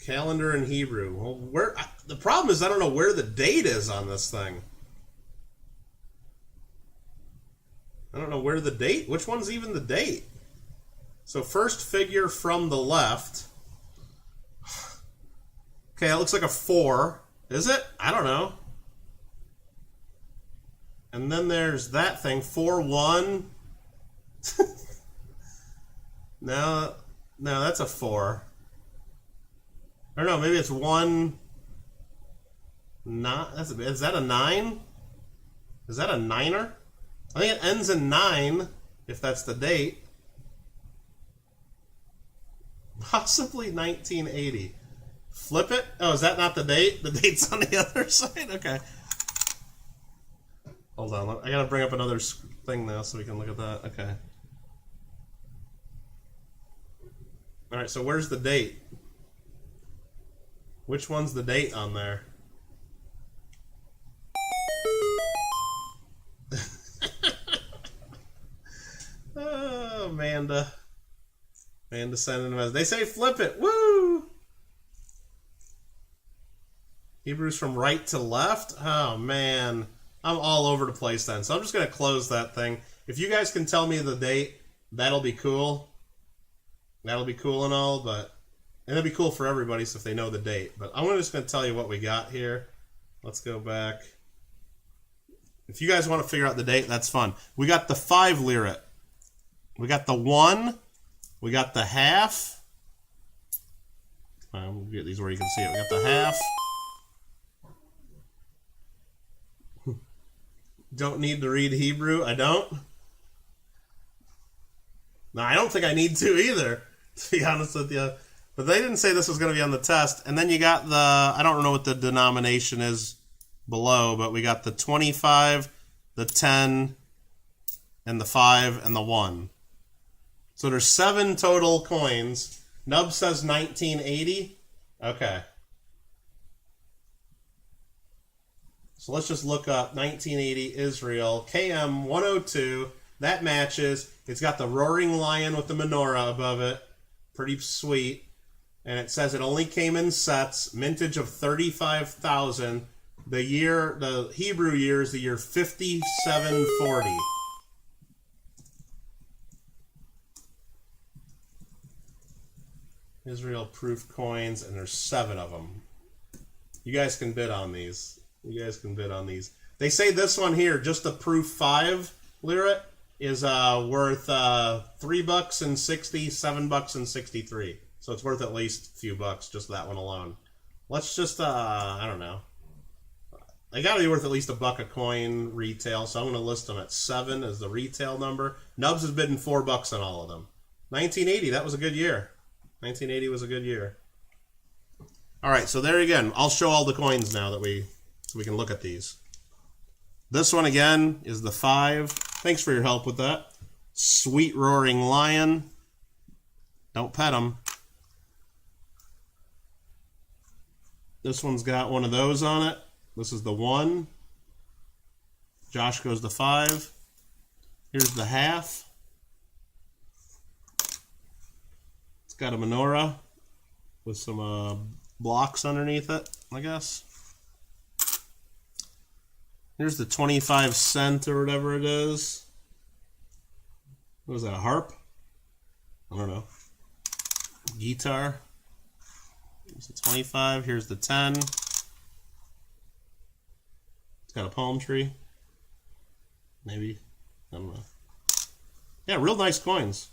Calendar in Hebrew. Well, the problem is I don't know where the date is on this thing. I don't know where the date. Which one's even the date? So first figure from the left. Okay, it looks like a 4. Is it? I don't know. And then there's that thing, 4-1. No, that's a 4. Or no, maybe it's 1. Not. Is that a 9? Is that a 9er? I think it ends in 9, if that's the date. Possibly 1980. Flip it? Oh, is that not the date? The date's on the other side? Okay. Hold on. I gotta bring up another thing now so we can look at that. Okay. Alright, so where's the date? Which one's the date on there? Oh, Amanda. Amanda sending a message. They say flip it. Woo! Hebrews from right to left? Oh, man. I'm all over the place then. So I'm just going to close that thing. If you guys can tell me the date, that'll be cool. That'll be cool and all, but... And that'd be cool for everybody so if they know the date. But I'm just going to tell you what we got here. Let's go back. If you guys want to figure out the date, that's fun. We got the 5 lira. We got the 1. We got the half. We'll get these where you can see it. We got the half. Don't need to read Hebrew. I don't. No, I don't think I need to either, to be honest with you. But they didn't say this was going to be on the test. And then you got the, I don't know what the denomination is below, but we got the 25, the 10, and the 5, and the 1. So there's 7 total coins. Nub says 1980. Okay. So let's just look up 1980 Israel. KM 102. That matches. It's got the roaring lion with the menorah above it. Pretty sweet. And it says it only came in sets. Mintage of 35,000. The Hebrew year is the year 5740. Israel proof coins, and there's 7 of them. You guys can bid on these. They say this one here, just the proof 5 lira, is worth $3 and 60, $7 and 63. So it's worth at least a few bucks, just that one alone. Let's just I don't know. They got to be worth at least $1 a coin retail, so I'm going to list them at 7 as the retail number. Nubs is bidding $4 on all of them. 1980, that was a good year. 1980 was a good year. All right, so there again, I'll show all the coins now so we can look at these. This one again is the 5. Thanks for your help with that. Sweet roaring lion. Don't pet him. This one's got one of those on it. This is the 1. Josh goes the 5. Here's the half. It's got a menorah with some blocks underneath it, I guess. Here's the 25 cent or whatever it is. What was that, a harp? I don't know. Guitar. Here's the 25. Here's the 10. Got a palm tree. Maybe. I don't know. Yeah, real nice coins.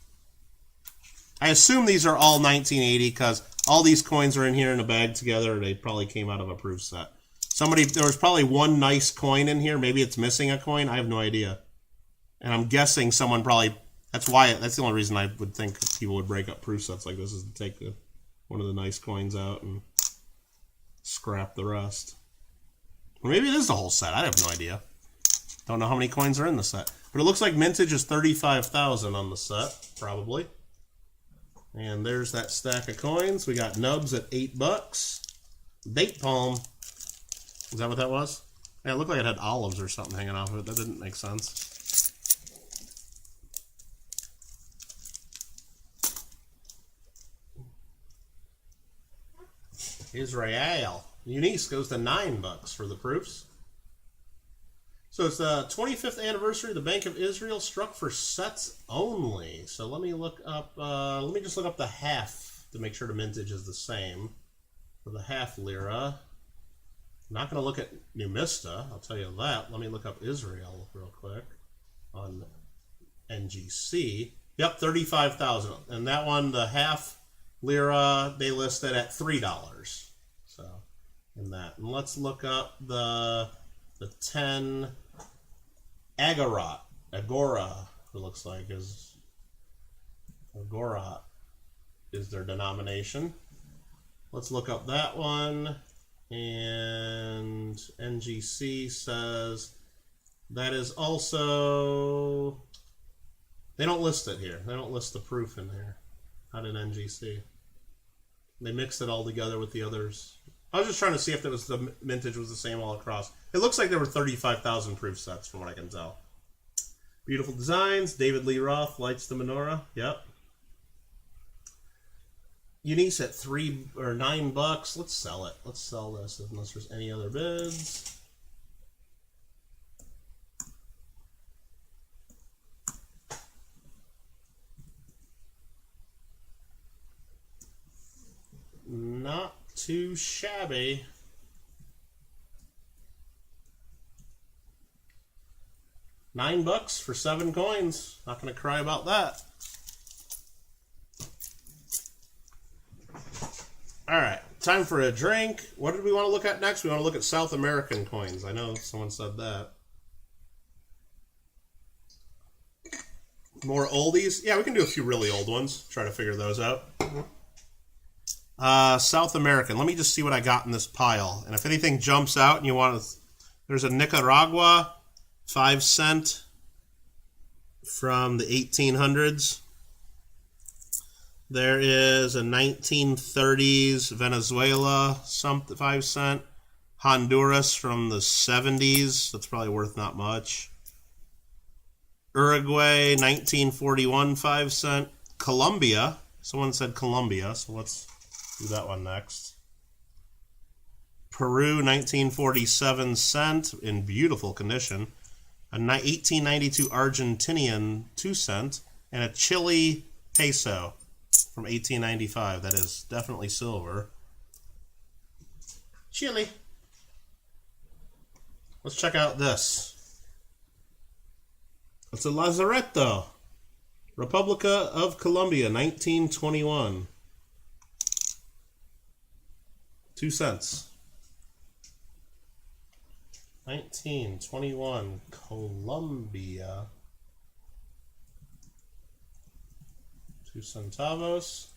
I assume these are all 1980 because all these coins are in here in a bag together. They probably came out of a proof set. There was probably one nice coin in here. Maybe it's missing a coin. I have no idea. And I'm guessing someone probably... That's the only reason I would think people would break up proof sets like this is to take one of the nice coins out and scrap the rest. Or maybe it is the whole set. I have no idea. Don't know how many coins are in the set. But it looks like mintage is 35,000 on the set, probably. And there's that stack of coins. We got nubs at $8. Date palm. Is that what that was? Yeah, it looked like it had olives or something hanging off of it. That didn't make sense. Israel. Eunice goes to $9 for the proofs. So it's the 25th anniversary of the Bank of Israel, struck for sets only. So let me look up, let me just look up the half to make sure the mintage is the same. For the half lira. I'm not going to look at Numista, I'll tell you that. Let me look up Israel real quick on NGC. Yep, 35,000. And that one, the half lira, they listed at $3. So, in that. And let's look up the 10 Agorot. Agora, it looks like, is Agorot is their denomination. Let's look up that one. And NGC says that is also... They don't list it here. They don't list the proof in here. Not in NGC. They mixed it all together with the others. I was just trying to see if the mintage was the same all across. It looks like there were 35,000 proof sets from what I can tell. Beautiful designs. David Lee Roth lights the menorah. Yep. Eunice at $3 or $9. Let's sell it. Let's sell this unless there's any other bids. Not too shabby. $9 for 7 coins. Not going to cry about that. All right, time for a drink. What did we want to look at next? We want to look at South American coins. I know someone said that. More oldies? Yeah, we can do a few really old ones. Try to figure those out. South American. Let me just see what I got in this pile. And if anything jumps out and you want to... There's a Nicaragua 5 cent from the 1800s. There is a 1930s Venezuela 5 cent. Honduras from the 70s. That's probably worth not much. Uruguay 1941 5 cent. Colombia. Someone said Colombia, so let's do that one next. Peru 1947 cent in beautiful condition. A 1892 Argentinian 2 cent. And a Chile peso from 1895. That is definitely silver. Chile. Let's check out this. It's a Lazaretto. Republica of Colombia, 1921. 2 cents. 1921, Colombia. 2 centavos.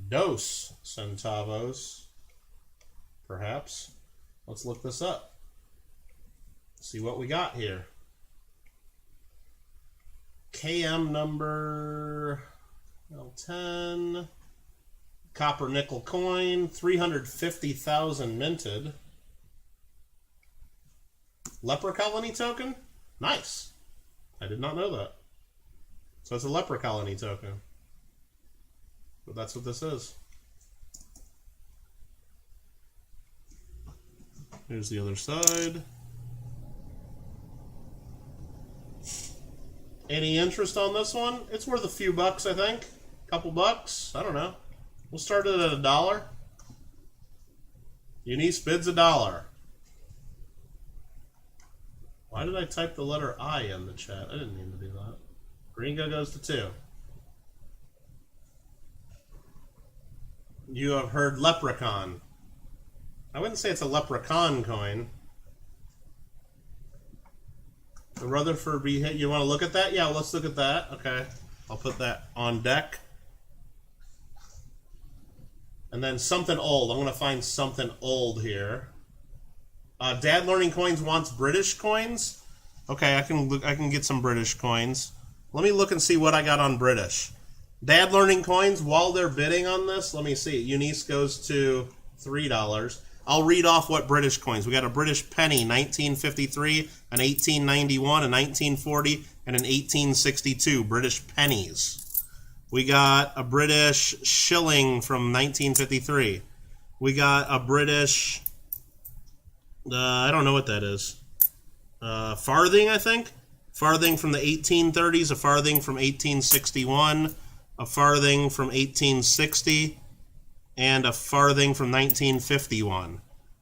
Dos centavos. Perhaps. Let's look this up. See what we got here. KM number L10. Copper nickel coin. 350,000 minted. Leper colony token? Nice. I did not know that. So it's a leper colony token. But that's what this is. Here's the other side. Any interest on this one? It's worth a few bucks, I think. A couple bucks. I don't know. We'll start it at $1. Eunice bids $1. Why did I type the letter I in the chat? I didn't mean to do that. Gringo goes to 2. You have heard leprechaun. I wouldn't say it's a leprechaun coin. The Rutherford B. You want to look at that? Yeah, well, let's look at that. Okay. I'll put that on deck. And then something old. I'm going to find something old here. Dad Learning Coins wants British coins. Okay, I can get some British coins. Let me look and see what I got on British. Dad Learning Coins, while they're bidding on this, let me see. Eunice goes to $3. I'll read off what British coins. We got a British penny, 1953, an 1891, a 1940, and an 1862. British pennies. We got a British shilling from 1953. We got a British, I don't know what that is. Farthing, I think. Farthing from the 1830s, a farthing from 1861, a farthing from 1860, and a farthing from 1951.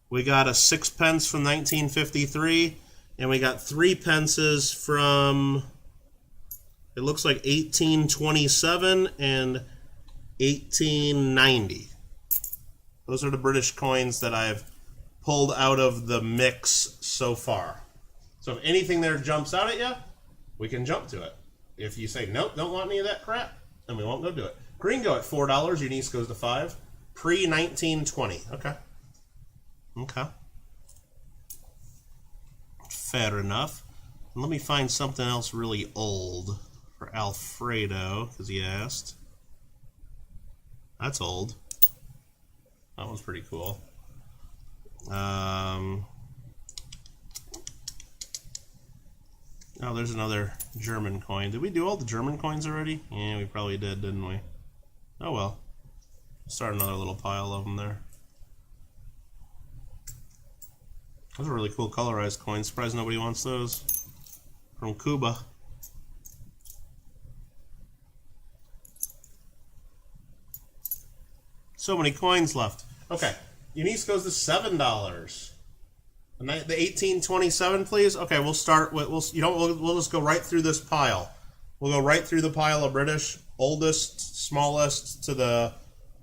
We got a 6 pence from 1953, and we got 3 pences from, it looks like 1827 and 1890. Those are the British coins that I've pulled out of the mix so far. So if anything there jumps out at you, we can jump to it. If you say, nope, don't want any of that crap, then we won't go do it. Gringo at $4, Eunice goes to 5. Pre-1920. Okay. Okay. Fair enough. And let me find something else really old for Alfredo, because he asked. That's old. That one's pretty cool. Oh, there's another German coin. Did we do all the German coins already? Yeah, we probably did, didn't we? Oh well. Start another little pile of them there. Those are really cool colorized coins. Surprised nobody wants those. From Cuba. So many coins left. Okay. Eunice goes to $7. The 1827, please. Okay, we'll start with we'll just go right through this pile. We'll go right through the pile of British, oldest, smallest to the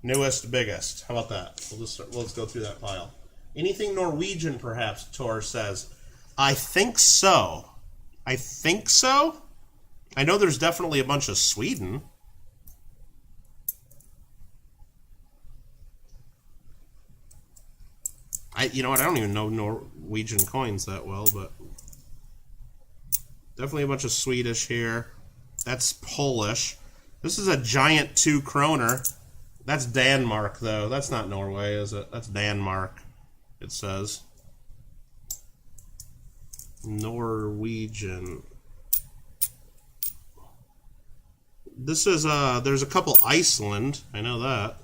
newest, biggest. How about that? Let's go through that pile. Anything Norwegian, perhaps? Tor says. I think so. I think so. I know there's definitely a bunch of Sweden. You know what? I don't even know Norwegian coins that well, but Definitely a bunch of Swedish here. That's Polish. This is a giant 2 kroner. That's Denmark, though. That's not Norway, is it? That's Denmark, it says. Norwegian. This is, there's a couple Iceland. I know that.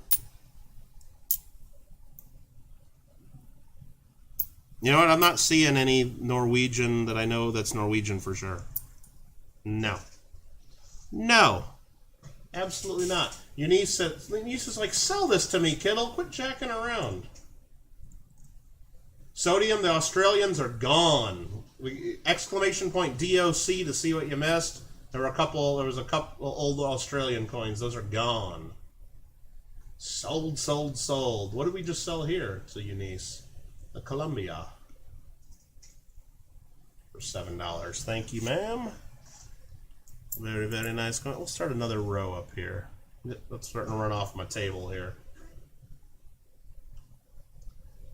You know what? I'm not seeing any Norwegian that I know that's Norwegian for sure. No. No. Absolutely not. Eunice is like, sell this to me, kiddo. Quit jacking around. Sodium, the Australians are gone. Exclamation point DOC to see what you missed. There was a couple old Australian coins. Those are gone. Sold, sold, sold. What did we just sell here to Eunice? The Columbia. For $7. Thank you, ma'am. Very, very nice coin. We'll start another row up here. That's starting to run off my table here.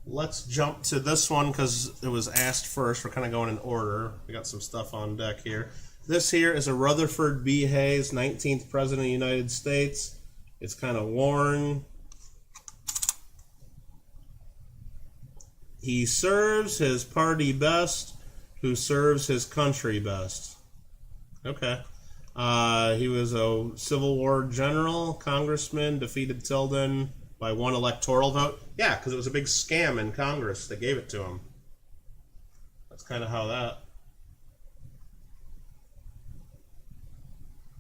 Let's jump to this one because it was asked first. We're kind of going in order. We got some stuff on deck here. This here is a Rutherford B. Hayes, 19th President of the United States. It's kind of worn. He serves his party best, who serves his country best. Okay. He was a Civil War general, congressman, defeated Tilden by 1 electoral vote. Yeah, because it was a big scam in Congress that gave it to him. That's kind of how that...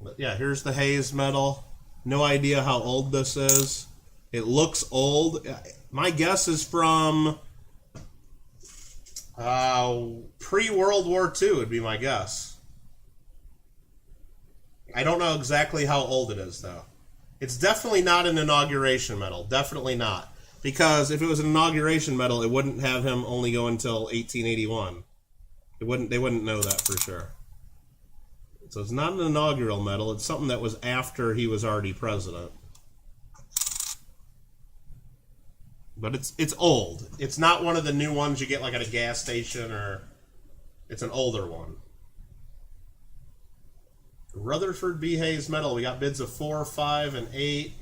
But yeah, here's the Hayes medal. No idea how old this is. It looks old. My guess is from pre-World War II would be my guess. I don't know exactly how old it is, though. It's definitely not an inauguration medal. Definitely not. Because if it was an inauguration medal, it wouldn't have him only go until 1881. They wouldn't know that for sure. So it's not an inaugural medal. It's something that was after he was already president. But it's old. It's not one of the new ones you get like at a gas station, or it's an older one. Rutherford B. Hayes medal. We got bids of 4, 5, and 8.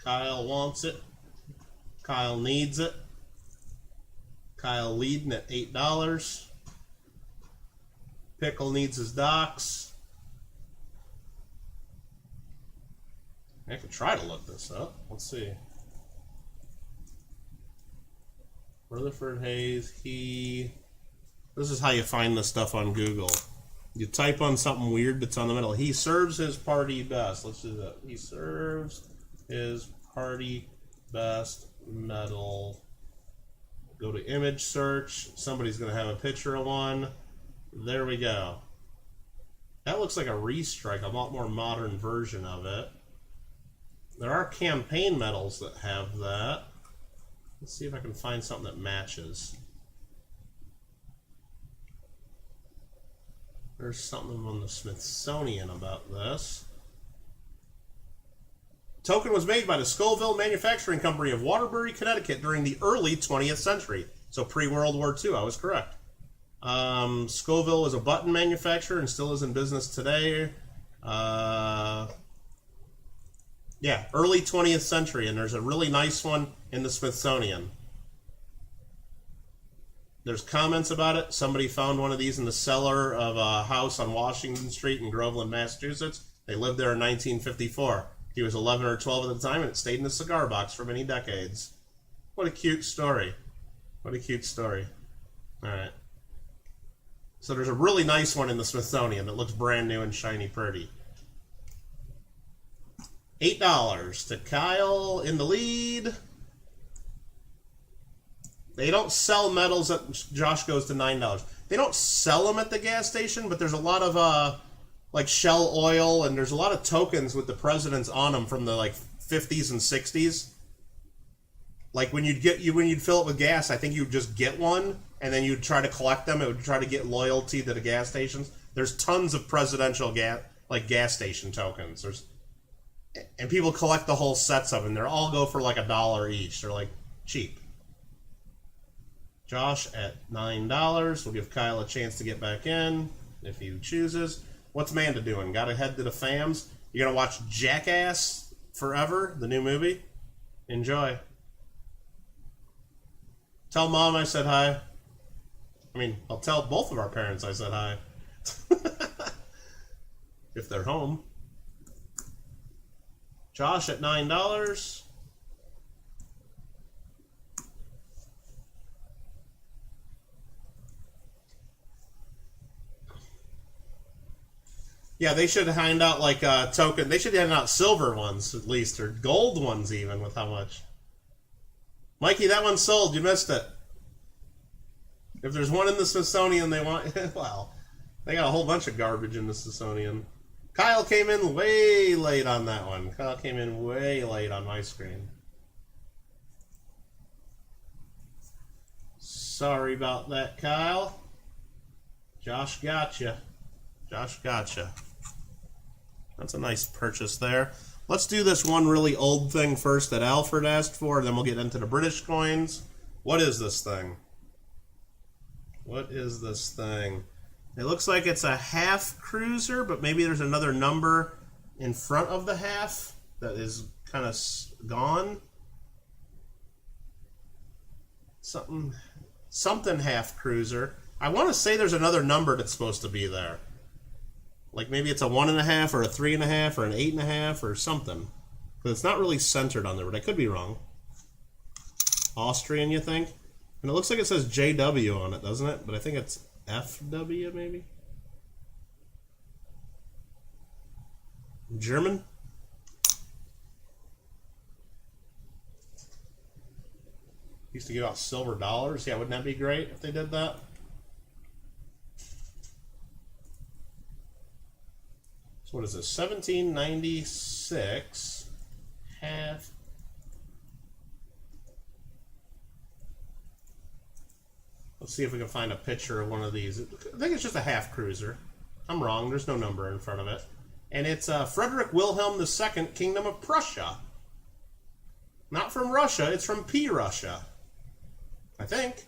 Kyle wants it. Kyle needs it. Kyle leading at $8. Pickle needs his docs. I can try to look this up. Let's see. Rutherford Hayes, This is how you find this stuff on Google. You type on something weird that's on the middle. He serves his party best. Let's do that. He serves his party best medal. Go to image search. Somebody's going to have a picture of one. There we go. That looks like a restrike, a lot more modern version of it. There are campaign medals that have that. Let's see if I can find something that matches. There's something on the Smithsonian about this. Token was made by the Scoville Manufacturing Company of Waterbury, Connecticut during the early 20th century. So pre-World War II, I was correct. Scoville is a button manufacturer and still is in business today. Yeah, early 20th century, and there's a really nice one in the Smithsonian. There's comments about it. Somebody found one of these in the cellar of a house on Washington Street in Groveland, Massachusetts. They lived there in 1954. He was 11 or 12 at the time, and it stayed in the cigar box for many decades. What a cute story. What a cute story. All right. So there's a really nice one in the Smithsonian that looks brand new and shiny pretty. $8 to Kyle in the lead. They don't sell medals at... Josh goes to $9. They don't sell them at the gas station, but there's a lot of like Shell Oil, and there's a lot of tokens with the presidents on them from the like 50s and 60s. Like when you'd fill it with gas, I think you'd just get one, and then you'd try to collect them. It would try to get loyalty to the gas stations. There's tons of presidential gas station tokens. And people collect the whole sets of them. They're all go for like $1 each. They're like cheap. Josh at $9. We'll give Kyle a chance to get back in if he chooses. What's Amanda doing? Got to head to the fams? You're going to watch Jackass Forever, the new movie? Enjoy. Tell Mom I said hi. I mean, I'll tell both of our parents I said hi. If they're home. Josh at $9. Yeah, they should hand out like a token. They should hand out silver ones at least, or gold ones even. With how much? Mikey, that one sold. You missed it. If there's one in the Smithsonian, they want. Well, they got a whole bunch of garbage in the Smithsonian. Kyle came in way late on that one. Kyle came in way late on my screen. Sorry about that, Kyle. Josh gotcha. Josh gotcha. That's a nice purchase there. Let's do this one really old thing first that Alfred asked for, then we'll get into the British coins. What is this thing? What is this thing? It looks like it's a half cruiser, but maybe there's another number in front of the half that is kind of gone. Something half cruiser. I want to say there's another number that's supposed to be there. Like maybe it's a 1.5 or a 3.5 or an 8.5 or something. But it's not really centered on there, but I could be wrong. Austrian, you think? And it looks like it says JW on it, doesn't it? But I think it's FW, maybe? German? Used to give out silver dollars. Yeah, wouldn't that be great if they did that? So what is this? 1796 half. Let's see if we can find a picture of one of these. I think it's just a half cruiser. I'm wrong. There's no number in front of it. And it's Frederick Wilhelm II, Kingdom of Prussia. Not from Russia. It's from P-Russia. I think.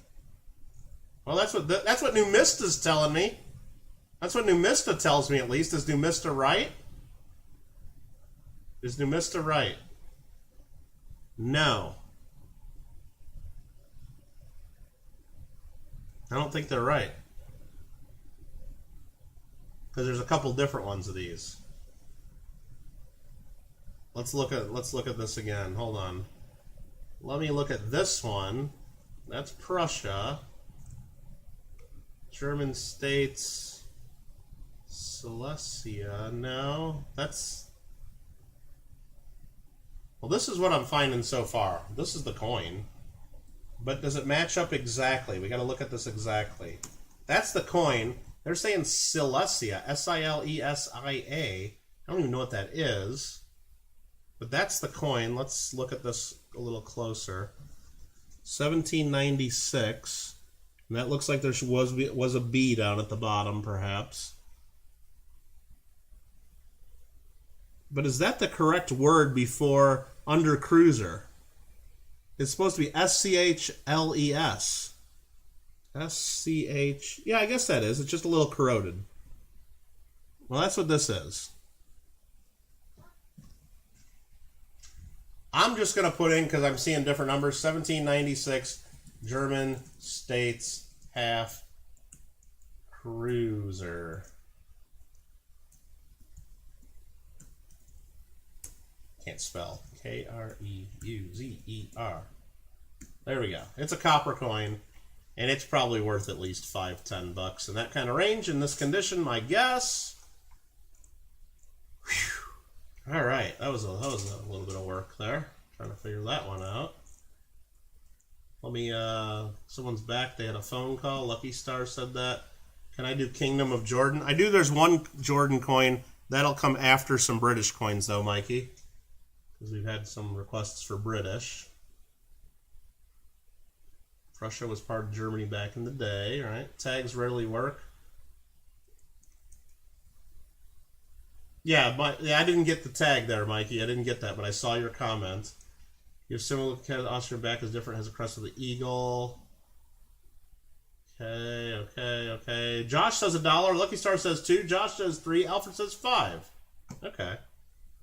Well, that's what Numista's telling me. That's what Numista tells me, at least. Is Numista right? Is Numista right? No. I don't think they're right. Because there's a couple different ones of these. Let's look at this again. Hold on. Let me look at this one. That's Prussia. German states. Silesia. No, that's. Well, this is what I'm finding so far. This is the coin. But does it match up exactly? We got to look at this exactly. That's the coin. They're saying Silesia, S-I-L-E-S-I-A. I don't even know what that is. But that's the coin. Let's look at this a little closer. 1796. And that looks like there was a B down at the bottom, perhaps. But is that the correct word before under cruiser? It's supposed to be S-C-H-L-E-S. S-C-H... Yeah, I guess that is. It's just a little corroded. Well, that's what this is. I'm just going to put in, because I'm seeing different numbers, 1796 German states half cruiser. Can't spell. K-R-E-U-Z-E-R. There we go. It's a copper coin, and it's probably worth at least $5-10 in that kind of range. In this condition, my guess. Whew. All right, that was a little bit of work there. Trying to figure that one out. Let me. Someone's back. They had a phone call. Lucky Star said that. Can I do Kingdom of Jordan? I do. There's one Jordan coin that'll come after some British coins, though, Mikey. Because we've had some requests for British. Prussia was part of Germany back in the day, right? Tags rarely work. Yeah, I didn't get the tag there, Mikey. I didn't get that, but I saw your comment. You have similar cat. Austrian back is different. Has a crest of the eagle. Okay. Josh says $1. Lucky Star says 2. Josh says 3. Alfred says 5. Okay.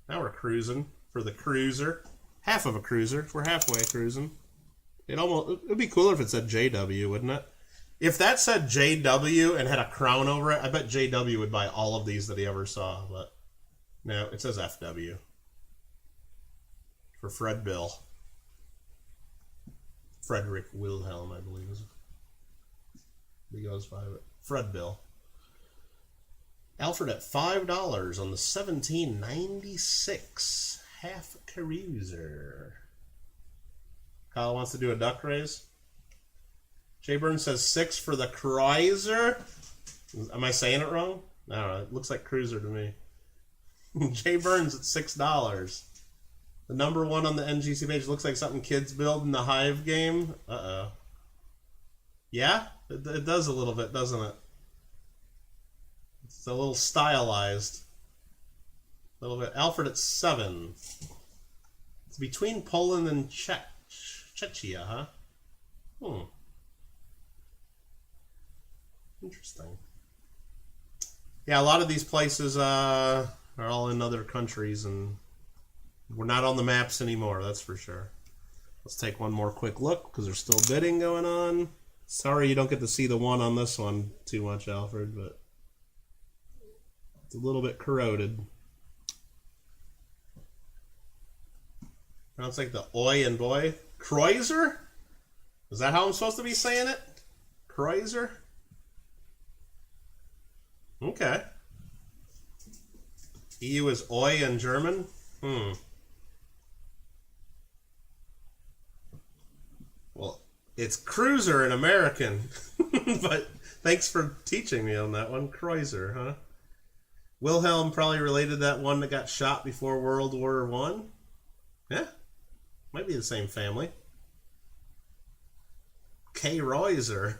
Now we're cruising for the cruiser. Half of a cruiser. We're halfway cruising. It'd be cooler if it said JW, wouldn't it? If that said JW and had a crown over it, I bet JW would buy all of these that he ever saw. But no, it says FW. For Fred Bill. Frederick Wilhelm, I believe is. He goes by it. Fred Bill. Alfred at $5 on the 1796 half cruiser. Kyle wants to do a duck raise. Jay Burns says 6 for the cruiser. Am I saying it wrong? I don't know. It looks like cruiser to me. Jay Burns at $6. The number 1 on the NGC page looks like something kids build in the Hive game. Uh-oh. Yeah? It does a little bit, doesn't it? It's a little stylized. A little bit. Alfred at 7. It's between Poland and Czechia, huh? Interesting. Yeah, a lot of these places are all in other countries, and we're not on the maps anymore, that's for sure. Let's take one more quick look, because there's still bidding going on. Sorry you don't get to see the one on this one too much, Alfred, but it's a little bit corroded. Sounds like the oi and boy. Kreuzer? Is that how I'm supposed to be saying it? Kreuzer? Okay. EU is oi in German? Well, it's cruiser in American. But thanks for teaching me on that one. Kreuzer, huh? Wilhelm probably related to that one that got shot before World War I. Yeah. Might be the same family. K. Reuser.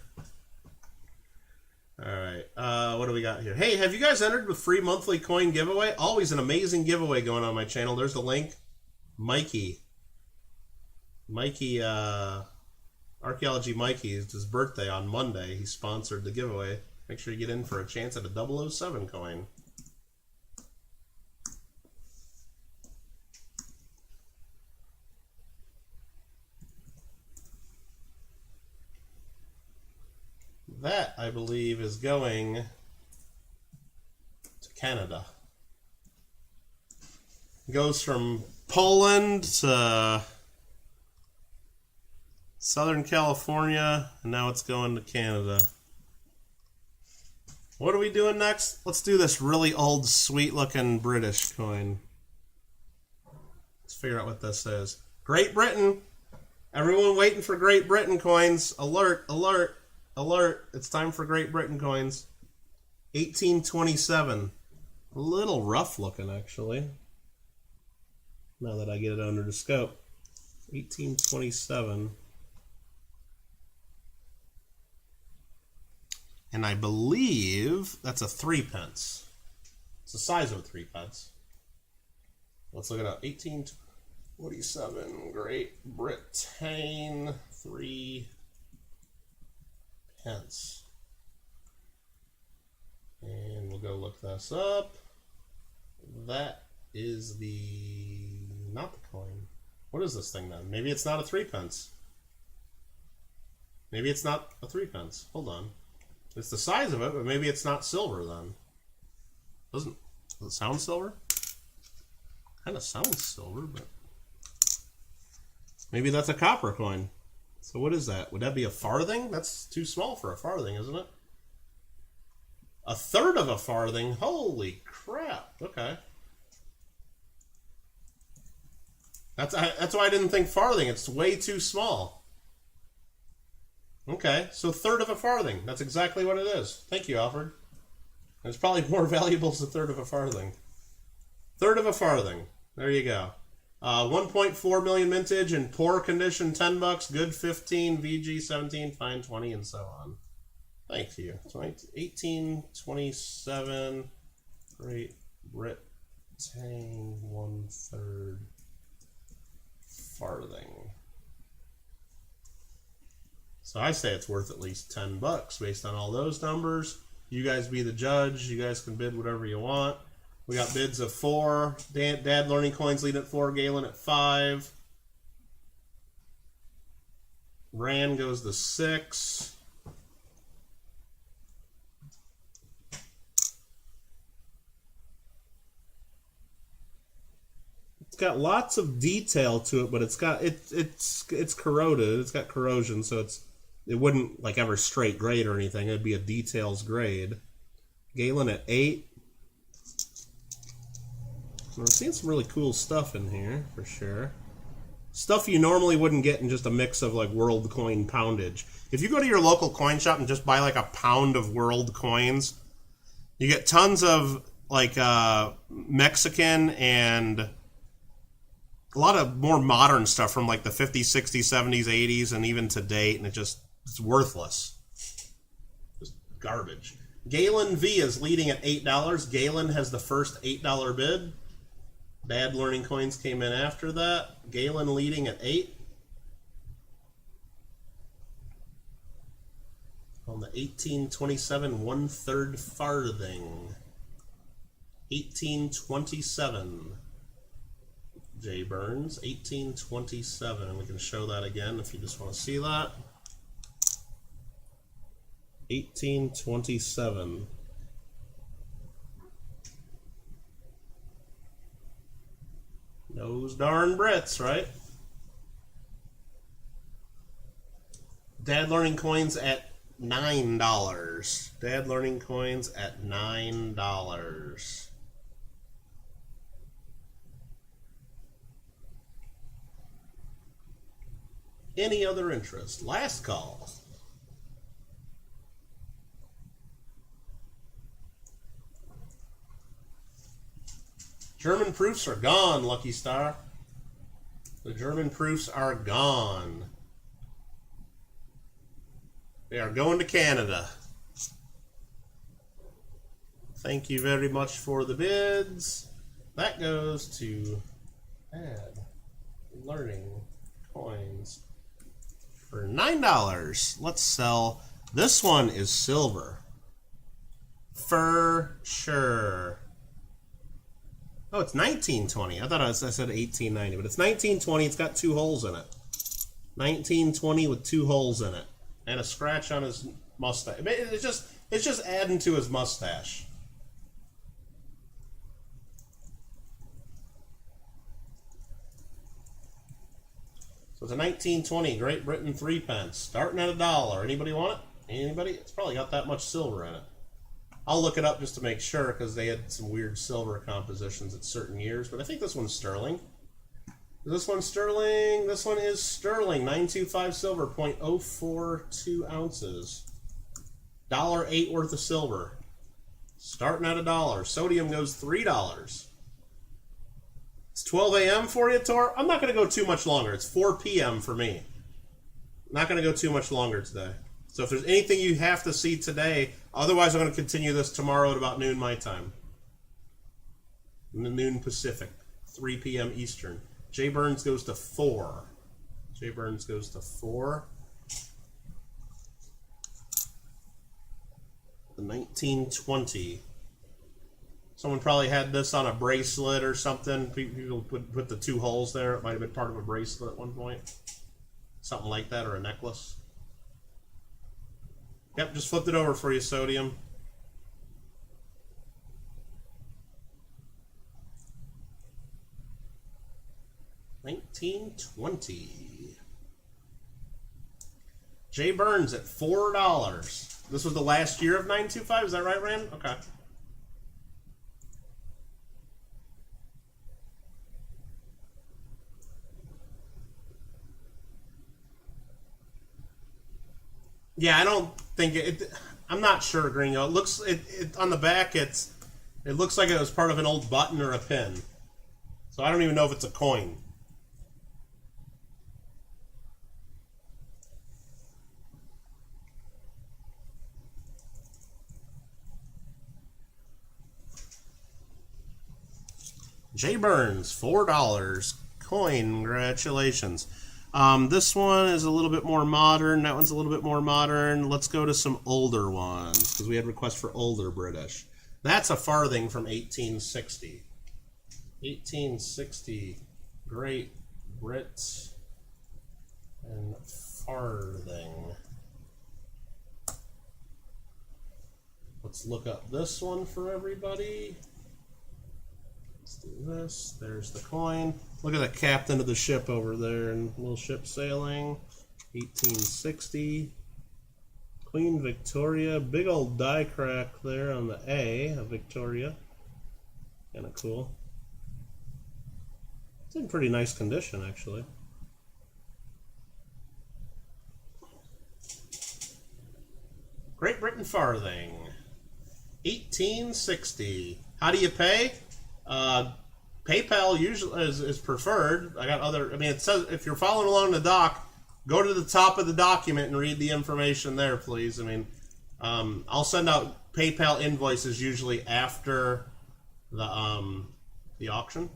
Alright, what do we got here? Hey, have you guys entered the free monthly coin giveaway? Always an amazing giveaway going on my channel. There's the link. Mikey, Archaeology Mikey, it's his birthday on Monday. He sponsored the giveaway. Make sure you get in for a chance at a 007 coin. That, I believe, is going to Canada. It goes from Poland to Southern California, and now it's going to Canada. What are we doing next? Let's do this really old, sweet-looking British coin. Let's figure out what this is. Great Britain! Everyone waiting for Great Britain coins. Alert, alert. Alert, it's time for Great Britain coins. 1827. A little rough looking, actually. Now that I get it under the scope. 1827. And I believe that's a 3p. It's the size of a 3p. Let's look it up. 1827. Great Britain. 3 pence. And we'll go look this up. That is not the coin. What is this thing then? Maybe it's not a 3p. Maybe it's not a 3p. Hold on. It's the size of it, but maybe it's not silver then. Does it sound silver? Kind of sounds silver, but maybe that's a copper coin. So what is that? Would that be a farthing? That's too small for a farthing, isn't it? A third of a farthing? Holy crap. Okay. That's why I didn't think farthing. It's way too small. Okay, so third of a farthing. That's exactly what it is. Thank you, Alfred. It's probably more valuable as a third of a farthing. Third of a farthing. There you go. 1.4 million mintage in poor condition, $10, good 15, VG 17, fine 20, and so on. Thank you. 1827, Great Britain. Tang 1/3 farthing. So I say it's worth at least $10 based on all those numbers. You guys be the judge. You guys can bid whatever you want. We got bids of 4. Dad Learning Coins lead at 4. Galen at 5. Rand goes to 6. It's got lots of detail to it, but it's corroded. It's got corrosion, so it wouldn't like ever straight grade or anything. It'd be a details grade. Galen at 8. We're seeing some really cool stuff in here for sure. Stuff you normally wouldn't get in just a mix of like world coin poundage. If you go to your local coin shop and just buy like a pound of world coins, you get tons of like Mexican and a lot of more modern stuff from like the 50s, 60s, 70s, 80s, and even to date, and it's worthless. Just garbage. Galen V is leading at $8. Galen has the first $8 bid. Bad Learning Coins came in after that. Galen leading at 8. On the 1827 1/3 farthing. 1827. Jay Burns, 1827. And we can show that again if you just want to see that. 1827. Those darn Brits, right? Dad Learning Coins at $9. Dad Learning Coins at $9. Any other interest? Last call. German proofs are gone, Lucky Star. The German proofs are gone. They are going to Canada. Thank you very much for the bids. That goes to Dad Learning Coins for $9. Let's sell. This one is silver. For sure. Oh, it's 1920. I thought I said 1890, but it's 1920. It's got 2 holes in it. 1920 with 2 holes in it. And a scratch on his mustache. It's just adding to his mustache. So it's a 1920 Great Britain 3-pence, starting at $1. Anybody want it? Anybody? It's probably got that much silver in it. I'll look it up just to make sure because they had some weird silver compositions at certain years. But I think this one's sterling. Is this one sterling? This one is sterling. 925 silver, 0.042 ounces. $1.08 worth of silver. Starting at $1. Sodium goes $3. It's 12 a.m. for you, Tor? I'm not going to go too much longer. It's 4 p.m. for me. Not going to go too much longer today. So if there's anything you have to see today, otherwise I'm going to continue this tomorrow at about noon my time. Noon Pacific, 3 p.m. Eastern. Jay Burns goes to 4. Jay Burns goes to 4. The 1920. Someone probably had this on a bracelet or something. People put the 2 holes there. It might have been part of a bracelet at one point. Something like that, or a necklace. Yep, just flipped it over for you, Sodium. $19.20. Jay Burns at $4. This was the last year of 925. Is that right, Rand? Okay. Yeah, I don't think it. I'm not sure, Gringo. It looks on the back. It looks like it was part of an old button or a pin. So I don't even know if it's a coin. Jay Burns, $4. Coin, congratulations. This one is a little bit more modern. That one's a little bit more modern. Let's go to some older ones, because we had requests for older British. That's a farthing from 1860. 1860, Great Brit and farthing. Let's look up this one for everybody. Let's do this. There's the coin. Look at the captain of the ship over there, and little ship sailing. 1860. Queen Victoria. Big old die crack there on the A of Victoria. Kind of cool. It's in pretty nice condition, actually. Great Britain farthing. 1860. How do you pay? PayPal usually is preferred. I got other. I mean, it says if you're following along the doc, go to the top of the document and read the information there, please. I mean, I'll send out PayPal invoices usually after the auction.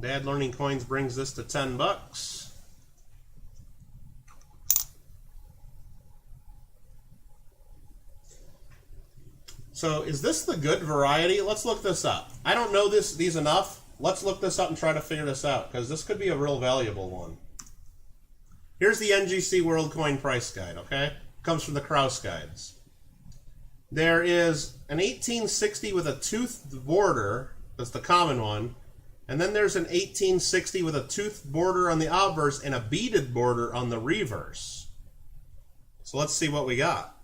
Dad Learning Coins brings this to $10. So is this the good variety? Let's look this up. I don't know these enough. Let's look this up and try to figure this out, because this could be a real valuable one. Here's the NGC World Coin Price Guide, okay? Comes from the Kraus Guides. There is an 1860 with a toothed border. That's the common one. And then there's an 1860 with a toothed border on the obverse and a beaded border on the reverse. So let's see what we got.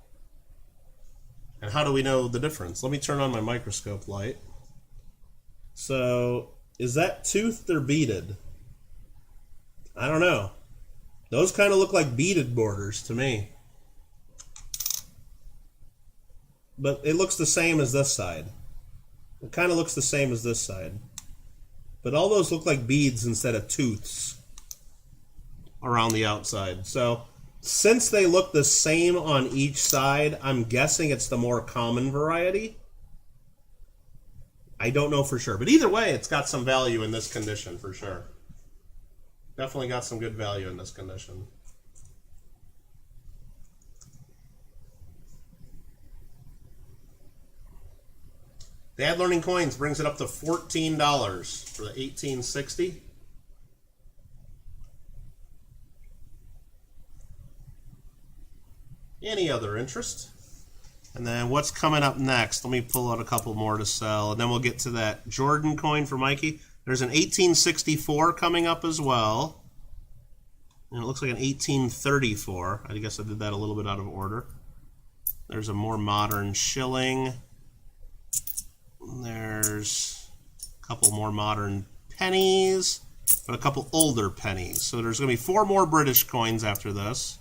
And how do we know the difference? Let me turn on my microscope light. So, is that toothed or beaded? I don't know. Those kind of look like beaded borders to me. But it looks the same as this side. It kind of looks the same as this side. But all those look like beads instead of tooths around the outside. So, since they look the same on each side, I'm guessing it's the more common variety. I don't know for sure. But either way, it's got some value in this condition for sure. Definitely got some good value in this condition. Dad Learning Coins brings it up to $14 for the 1860. Any other interest? And then what's coming up next? Let me pull out a couple more to sell, and then we'll get to that Jordan coin for Mikey. There's an 1864 coming up as well. And it looks like an 1834. I guess I did that a little bit out of order. There's a more modern shilling. There's a couple more modern pennies, but a couple older pennies. So there's going to be 4 more British coins after this.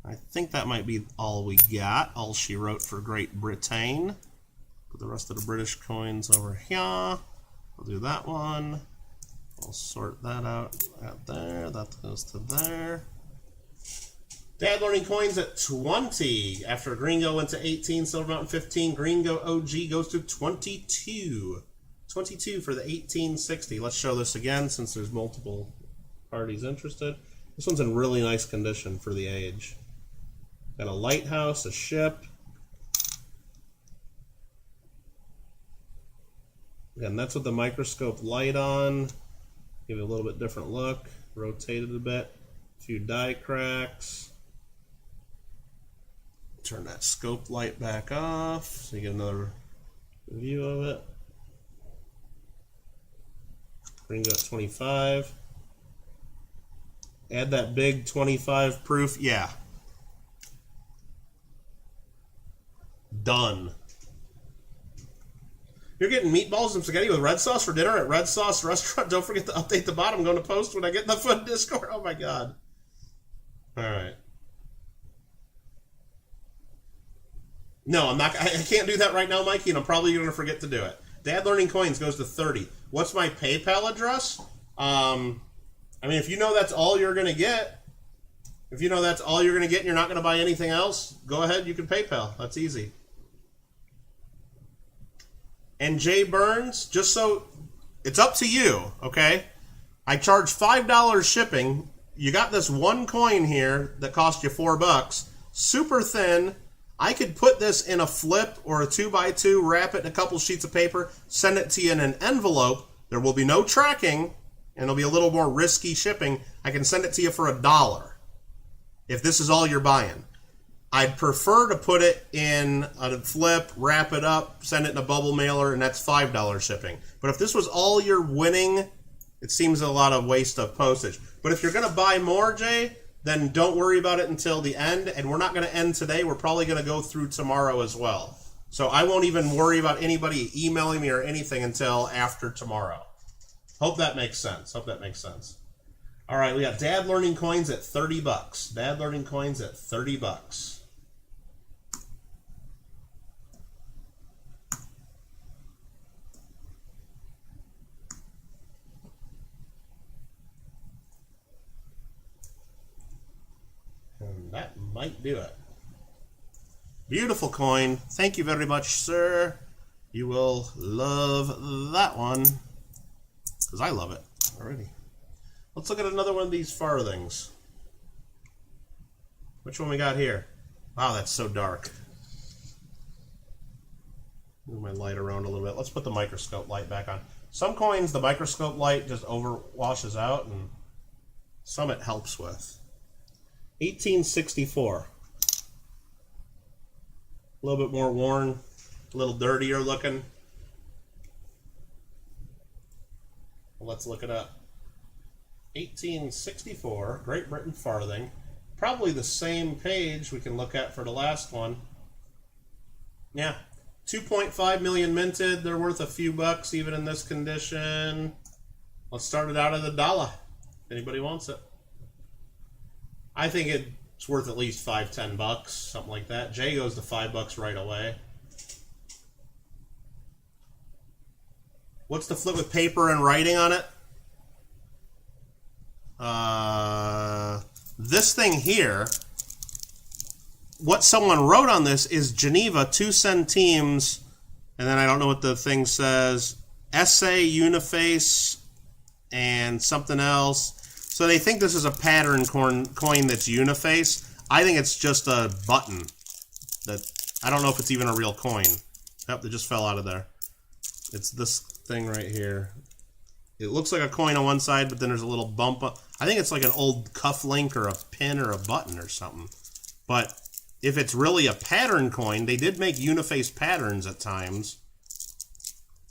I think that might be all we got. All she wrote for Great Britain. Put the rest of the British coins over here. We'll do that one. We'll sort that out. That there. That goes to there. Dad Learning Coins at 20. After Gringo went to 18, Silver Mountain 15. Gringo OG goes to 22. 22 for the 1860. Let's show this again since there's multiple parties interested. This one's in really nice condition for the age. Got a lighthouse, a ship. Again, that's with the microscope light on. Give it a little bit different look. Rotate it a bit. A few die cracks. Turn that scope light back off so you get another view of it. Bring up 25. Add that big 25 proof. Yeah. Done. You're getting meatballs and spaghetti with red sauce for dinner at Red Sauce Restaurant. Don't forget to update the bottom. I'm going to post when I get in the food Discord. Oh my god. Alright. No, I'm not. I can't do that right now, Mikey, and I'm probably going to forget to do it. Dad Learning Coins goes to 30. What's my PayPal address? I mean, if you know that's all you're going to get, If you know that's all you're going to get and you're not going to buy anything else, go ahead, you can PayPal. That's easy. And Jay Burns, just so, it's up to you, okay? I charge $5 shipping. You got this one coin here that cost you $4. Super thin. I could put this in a flip or a 2x2, wrap it in a couple sheets of paper, send it to you in an envelope. There will be no tracking, and it'll be a little more risky shipping. I can send it to you for $1 if this is all you're buying. I'd prefer to put it in a flip, wrap it up, send it in a bubble mailer, and that's $5 shipping. But if this was all you're winning, it seems a lot of waste of postage. But if you're going to buy more, Jay, then don't worry about it until the end. And we're not going to end today. We're probably going to go through tomorrow as well. So I won't even worry about anybody emailing me or anything until after tomorrow. Hope that makes sense. Hope that makes sense. All right, we got Dad Learning Coins at $30. Dad Learning Coins at $30. And that might do it. Beautiful coin. Thank you very much, sir. You will love that one. Because I love it already. Let's look at another one of these farthings. Which one we got here? Wow, that's so dark. Move my light around a little bit. Let's put the microscope light back on. Some coins, the microscope light just overwashes out, and some it helps with. 1864. A little bit more worn, a little dirtier looking. Let's look it up. 1864, Great Britain farthing. Probably the same page we can look at for the last one. Yeah, 2.5 million minted. They're worth a few bucks even in this condition. Let's start it out at $1. If anybody wants it. I think it's worth at least $5-10, something like that. Jay goes to $5 right away. What's the flip with paper and writing on it? This thing here, what someone wrote on this is Geneva, 2 centimes, and then I don't know what the thing says, essay, uniface, and something else. So they think this is a pattern coin that's uniface. I think it's just a button. That I don't know if it's even a real coin. Yep, it just fell out of there. It's this thing right here. It looks like a coin on one side, but then there's a little bump up. I think it's like an old cuff link or a pin or a button or something. But if it's really a pattern coin, they did make uniface patterns at times.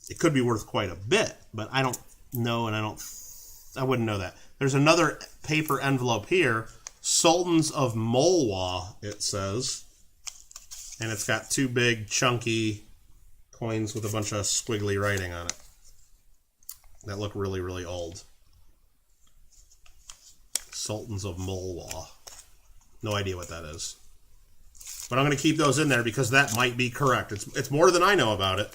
It could be worth quite a bit, but I don't know, and I wouldn't know that. There's another paper envelope here, Sultans of Molwa, it says. And it's got 2 big, chunky coins with a bunch of squiggly writing on it that look really, really old. Sultans of Molwa. No idea what that is. But I'm going to keep those in there because that might be correct. It's more than I know about it.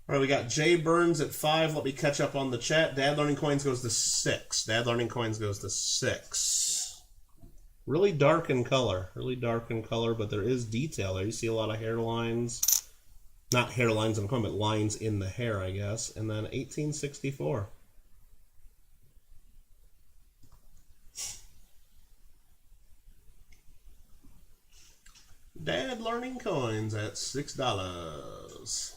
All right, we got Jay Burns at 5. Let me catch up on the chat. Dad Learning Coins goes to 6. Dad Learning Coins goes to 6. Really dark in color. Really dark in color, but there is detail there. You see a lot of hairlines. Not hairlines in the coin, but lines in the hair, I guess. And then 1864. Dad Learning Coins at $6.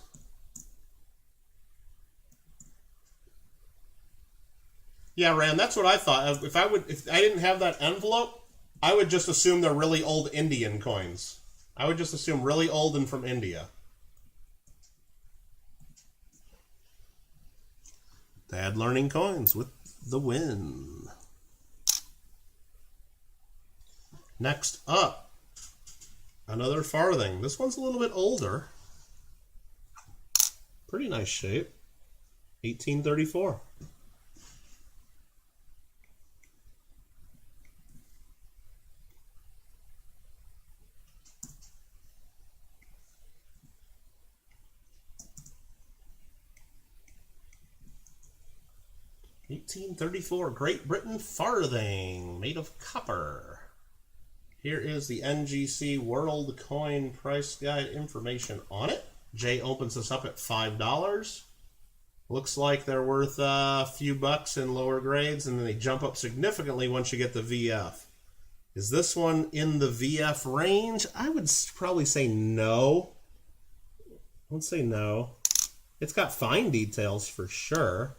Yeah, Ram, that's what I thought. If I didn't have that envelope, I would just assume they're really old Indian coins. I would just assume really old and from India. Dad Learning Coins with the win. Next up, another farthing. This one's a little bit older. Pretty nice shape. 1834. 1834 Great Britain farthing made of copper. Here is the NGC World Coin Price Guide information on it. Jay opens this up at $5. Looks like they're worth a few bucks in lower grades, and then they jump up significantly once you get the VF. Is this one in the VF range? I would probably say no. Let's say no. It's got fine details for sure.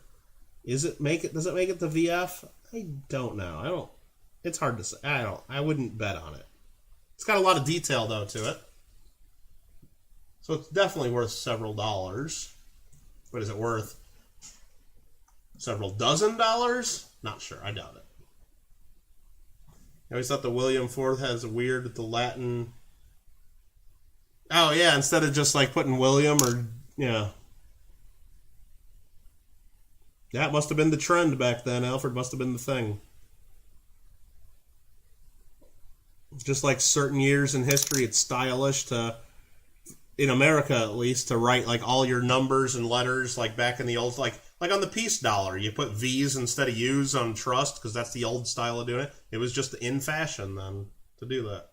Does it make it the VF? I don't know. It's hard to say. I wouldn't bet on it. It's got a lot of detail though to it. So it's definitely worth several dollars. But is it worth several dozen dollars? Not sure. I doubt it. I always thought the William IV has a weird the Latin. Oh yeah, instead of just like putting William or yeah. That must have been the trend back then. Alfred must have been the thing. Just like certain years in history, it's stylish to, in America at least, to write like all your numbers and letters like back in the old, like on the peace dollar, you put V's instead of U's on trust because that's the old style of doing it. It was just in fashion then to do that,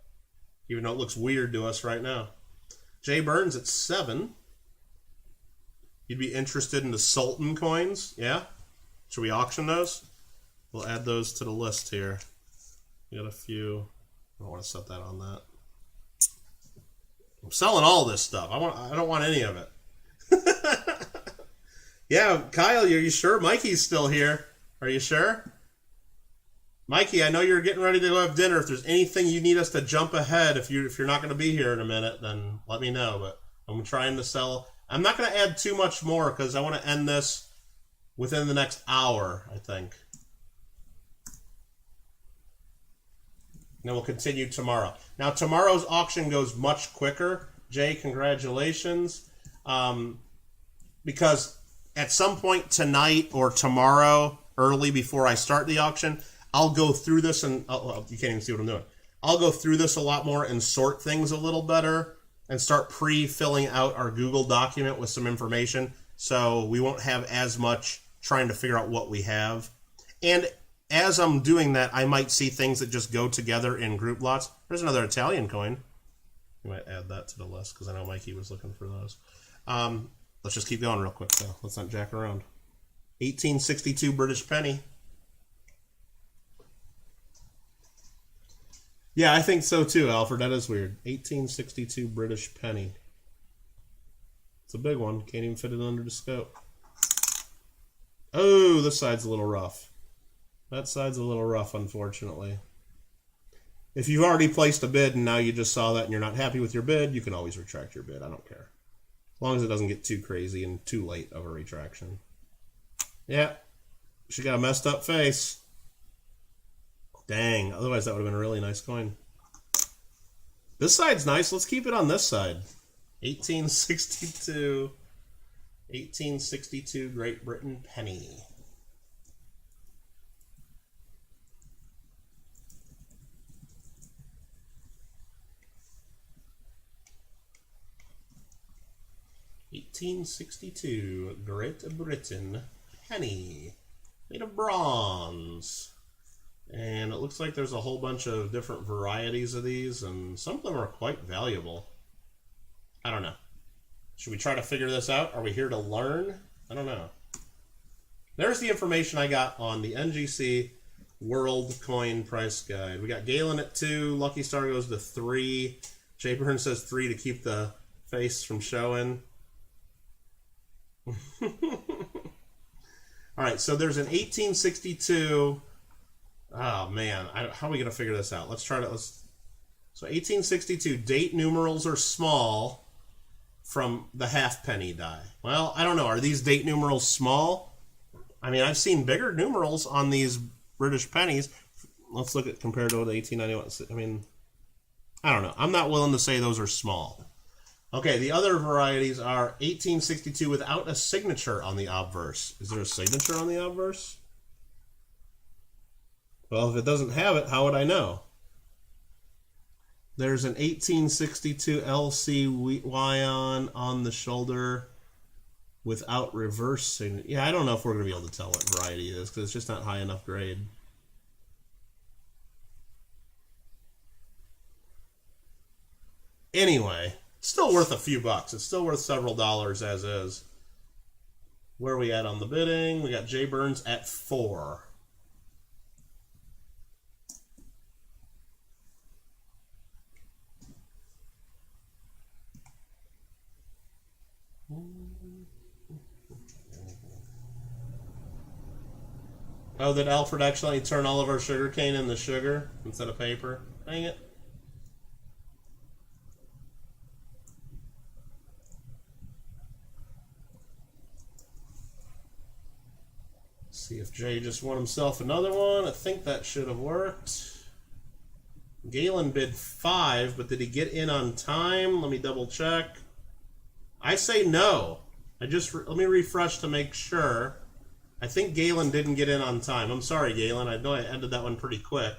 even though it looks weird to us right now. Jay Burns at 7. You'd be interested in the Sultan coins, yeah? Should we auction those? We'll add those to the list here. We got a few. I don't want to set that on that. I'm selling all this stuff. I don't want any of it. Yeah, Kyle, are you sure? Mikey's still here. Are you sure? Mikey, I know you're getting ready to go have dinner. If there's anything you need us to jump ahead, if you're not going to be here in a minute, then let me know. But I'm trying to sell. I'm not going to add too much more because I want to end this within the next hour, I think. And then we'll continue tomorrow. Now, tomorrow's auction goes much quicker. Jay, congratulations. Because at some point tonight or tomorrow, early before I start the auction, I'll go through this and... Oh, you can't even see what I'm doing. I'll go through this a lot more and sort things a little better and start pre-filling out our Google document with some information so we won't have as much trying to figure out what we have. And as I'm doing that, I might see things that just go together in group lots. There's another Italian coin. We might add that to the list because I know Mikey was looking for those. Let's just keep going real quick, though. Let's not jack around. 1862 British penny. Yeah, I think so too, Alfred. That is weird. 1862 British penny. It's a big one. Can't even fit it under the scope. Oh, this side's a little rough. That side's a little rough, unfortunately. If you've already placed a bid and now you just saw that and you're not happy with your bid, you can always retract your bid. I don't care. As long as it doesn't get too crazy and too late of a retraction. Yeah. She got a messed up face. Dang. Otherwise, that would have been a really nice coin. This side's nice. Let's keep it on this side. 1862. 1862 Great Britain penny. $1862 Great Britain penny made of bronze. And it looks like there's a whole bunch of different varieties of these, and some of them are quite valuable. I don't know. Should we try to figure this out? Are we here to learn? I don't know. There's the information I got on the NGC World Coin Price Guide. We got Galen at 2. Lucky Star goes to 3. Jay Burns says 3 to keep the face from showing. All right, so there's an 1862. Oh man, how are we gonna figure this out? So 1862 date numerals are small from the halfpenny die. Well, I don't know. Are these date numerals small? I mean, I've seen bigger numerals on these British pennies. Let's look at compared to the 1891. I mean, I don't know. I'm not willing to say those are small. Okay, the other varieties are 1862 without a signature on the obverse. Is there a signature on the obverse? Well, if it doesn't have it, how would I know? There's an 1862 LC Wyon on the shoulder. without reversing. Yeah, I don't know if we're going to be able to tell what variety it is because it's just not high enough grade. Anyway, still worth a few bucks. It's still worth several dollars as is. Where are we at on the bidding? We got Jay Burns at 4. Oh, did Alfred actually turn all of our sugar cane into sugar instead of paper? Dang it. See if Jay just won himself another one. I think that should have worked. Galen bid 5, but did he get in on time? Let me double check. I say no. Let me refresh to make sure. I think Galen didn't get in on time. I'm sorry, Galen. I know I ended that one pretty quick.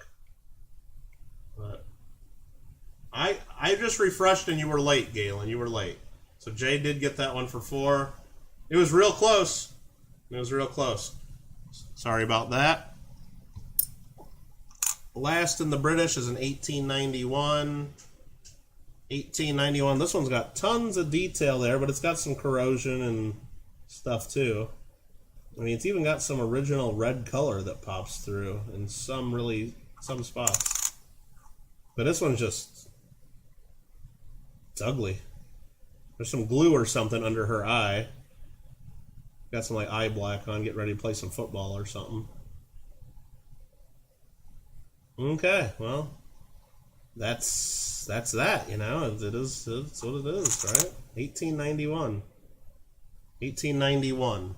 But I just refreshed and you were late, Galen. You were late. So Jay did get that one for 4. It was real close. It was real close. Sorry about that. Last in the British is an 1891. 1891. This one's got tons of detail there, but it's got some corrosion and stuff too. I mean, it's even got some original red color that pops through in some spots. But this one's just, it's ugly. There's some glue or something under her eye. Got some like eye black on, get ready to play some football or something. Okay, well, that's that, you know. It's what it is, right? 1891. 1891.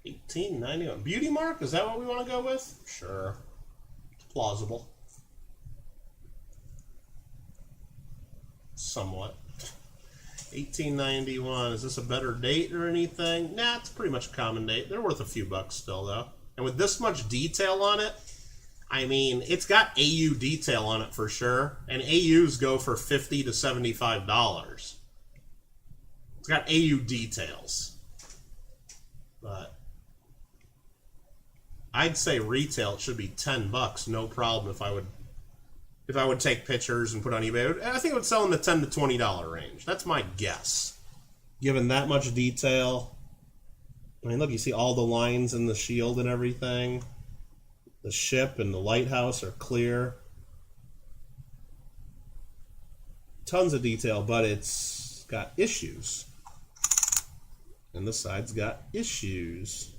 $18.91. Beauty mark? Is that what we want to go with? Sure. It's plausible. Somewhat. 1891. Is this a better date or anything? Nah, it's pretty much a common date. They're worth a few bucks still, though. And with this much detail on it, I mean, it's got AU detail on it for sure. And AUs go for $50 to $75. It's got AU details. But I'd say retail it should be $10, no problem. If I would take pictures and put on eBay, I think it would sell in the $10 to $20 range. That's my guess. Given that much detail, I mean, look, you see all the lines in the shield and everything. The ship and the lighthouse are clear. Tons of detail, but it's got issues. And this side's got issues.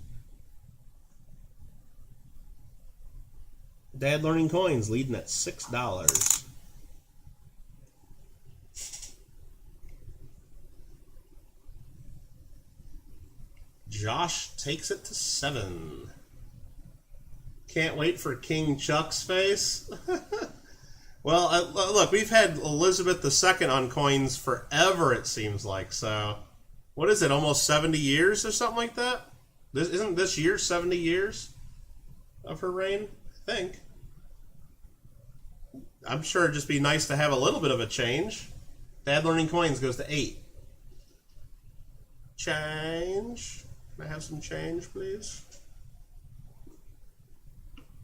Dad Learning Coins leading at $6. Josh takes it to 7. Can't wait for King Chuck's face. Well, look, we've had Elizabeth II on coins forever, it seems like. So, what is it, almost 70 years or something like that? Isn't this year 70 years of her reign? I think. I'm sure it'd just be nice to have a little bit of a change. Dad Learning Coins goes to 8. Change. Can I have some change, please?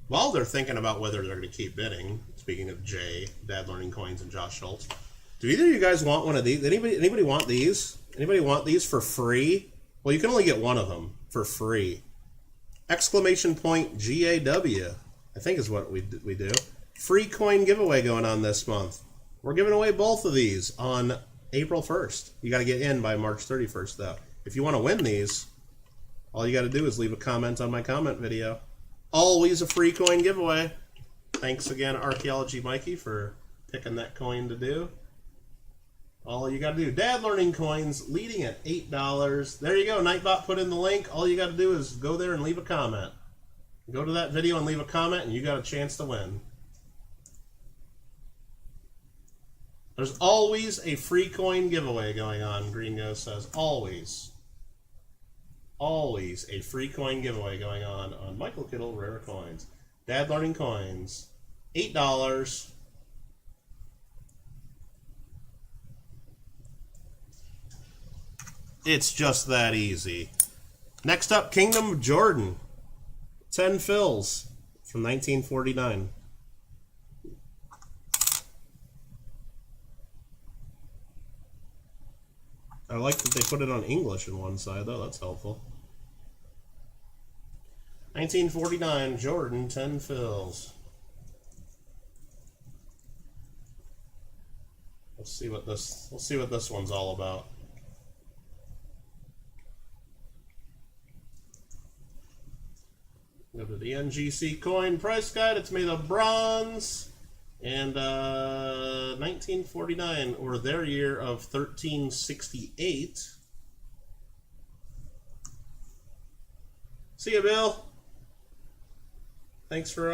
While they're thinking about whether they're going to keep bidding, speaking of Jay, Dad Learning Coins, and Josh Schultz, do either of you guys want one of these? Anybody want these? Anybody want these for free? Well, you can only get one of them for free. Exclamation point GAW, I think is what we do. Free coin giveaway going on this month. We're giving away both of these on April 1st. You got to get in by March 31st, though. If you want to win these, all you got to do is leave a comment on my comment video. Always a free coin giveaway. Thanks again, Archaeology Mikey, for picking that coin to do. All you got to do, Dad Learning Coins, leading at $8. There you go, Nightbot put in the link. All you got to do is go there and leave a comment. Go to that video and leave a comment, and you got a chance to win. There's always a free coin giveaway going on, Gringo says. Always. Always a free coin giveaway going on Michael Kittle Rare Coins. Dad Learning Coins. $8. It's just that easy. Next up, Kingdom of Jordan. 10 fills from 1949. I like that they put it on English in one side, though. That's helpful. 1949, Jordan, 10 fills. We'll see what this one's all about. Go to the NGC coin price guide. It's made of bronze. And 1949, or their year of 1368. See ya, Bill. Thanks for,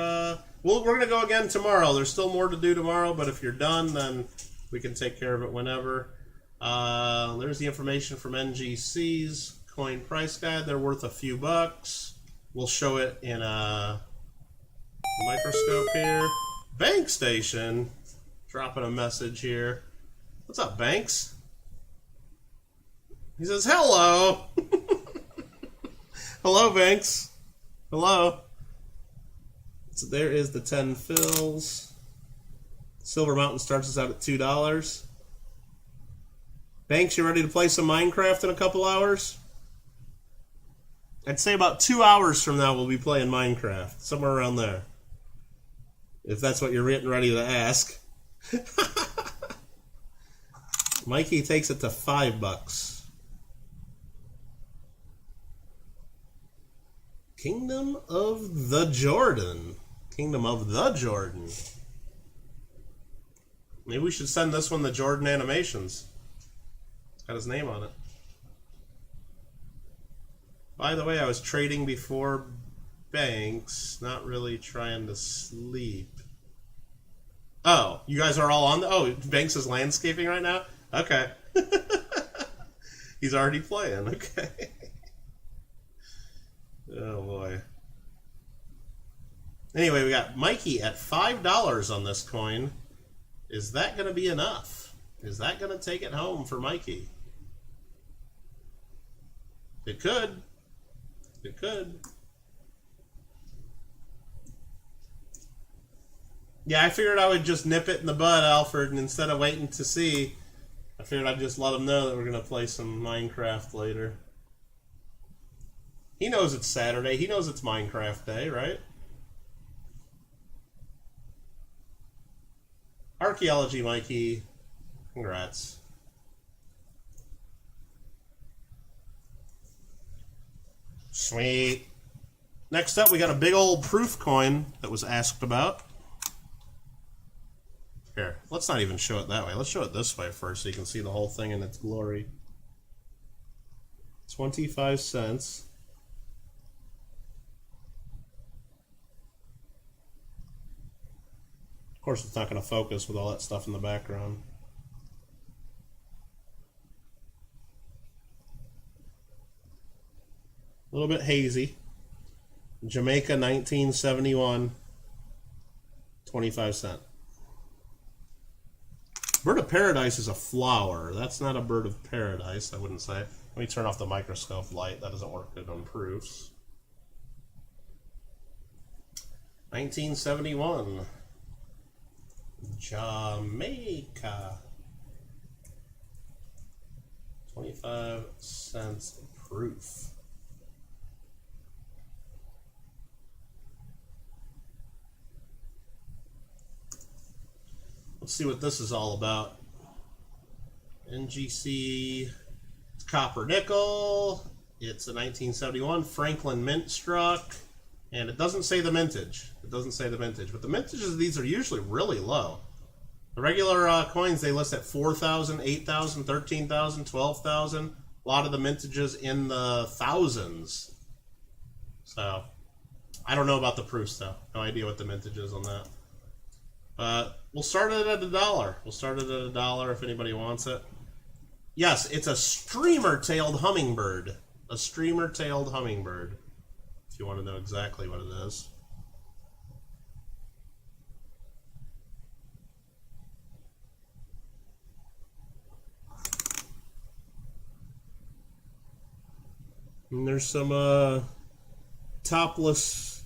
we're going to go again tomorrow. There's still more to do tomorrow, but if you're done, then we can take care of it whenever. There's the information from NGC's coin price guide. They're worth a few bucks. We'll show it in a microscope here. Bank Station, dropping a message here. What's up, Banks? He says, hello. Hello, Banks. Hello. So there is the 10 fills. Silver Mountain starts us out at $2. Banks, you ready to play some Minecraft in a couple hours? I'd say about 2 hours from now we'll be playing Minecraft. Somewhere around there. If that's what you're getting ready to ask. Mikey takes it to $5. Kingdom of the Jordan. Kingdom of the Jordan. Maybe we should send this one to Jordan Animations. It's got his name on it. By the way, I was trading before Banks, not really trying to sleep. Oh, you guys are all on the... Oh, Banks is landscaping right now? Okay. He's already playing, okay. Oh, boy. Anyway, we got Mikey at $5 on this coin. Is that going to be enough? Is that going to take it home for Mikey? It could. It could. Yeah, I figured I would just nip it in the bud, Alfred, and instead of waiting to see, I figured I'd just let him know that we're going to play some Minecraft later. He knows it's Saturday. He knows it's Minecraft Day, right? Archaeology, Mikey. Congrats. Sweet. Next up, we got a big old proof coin that was asked about. Here, let's not even show it that way. Let's show it this way first so you can see the whole thing in its glory. 25 cents. Of course, it's not going to focus with all that stuff in the background. A little bit hazy. Jamaica 1971. 25 cents. Bird of paradise is a flower. That's not a bird of paradise, I wouldn't say. Let me turn off the microscope light. That doesn't work good on proofs. 1971. Jamaica. 25 cents proof. Let's see what this is all about. NGC, it's copper nickel. It's a 1971 Franklin mint struck. And it doesn't say the mintage. It doesn't say the mintage. But the mintages of these are usually really low. The regular coins, they list at 4,000, 8,000, 13,000, 12,000. A lot of the mintages in the thousands. So, I don't know about the proofs, though. No idea what the mintage is on that. We'll start it at $1. We'll start it at $1 if anybody wants it. Yes, it's a streamer-tailed hummingbird. A streamer-tailed hummingbird. If you want to know exactly what it is. And there's some topless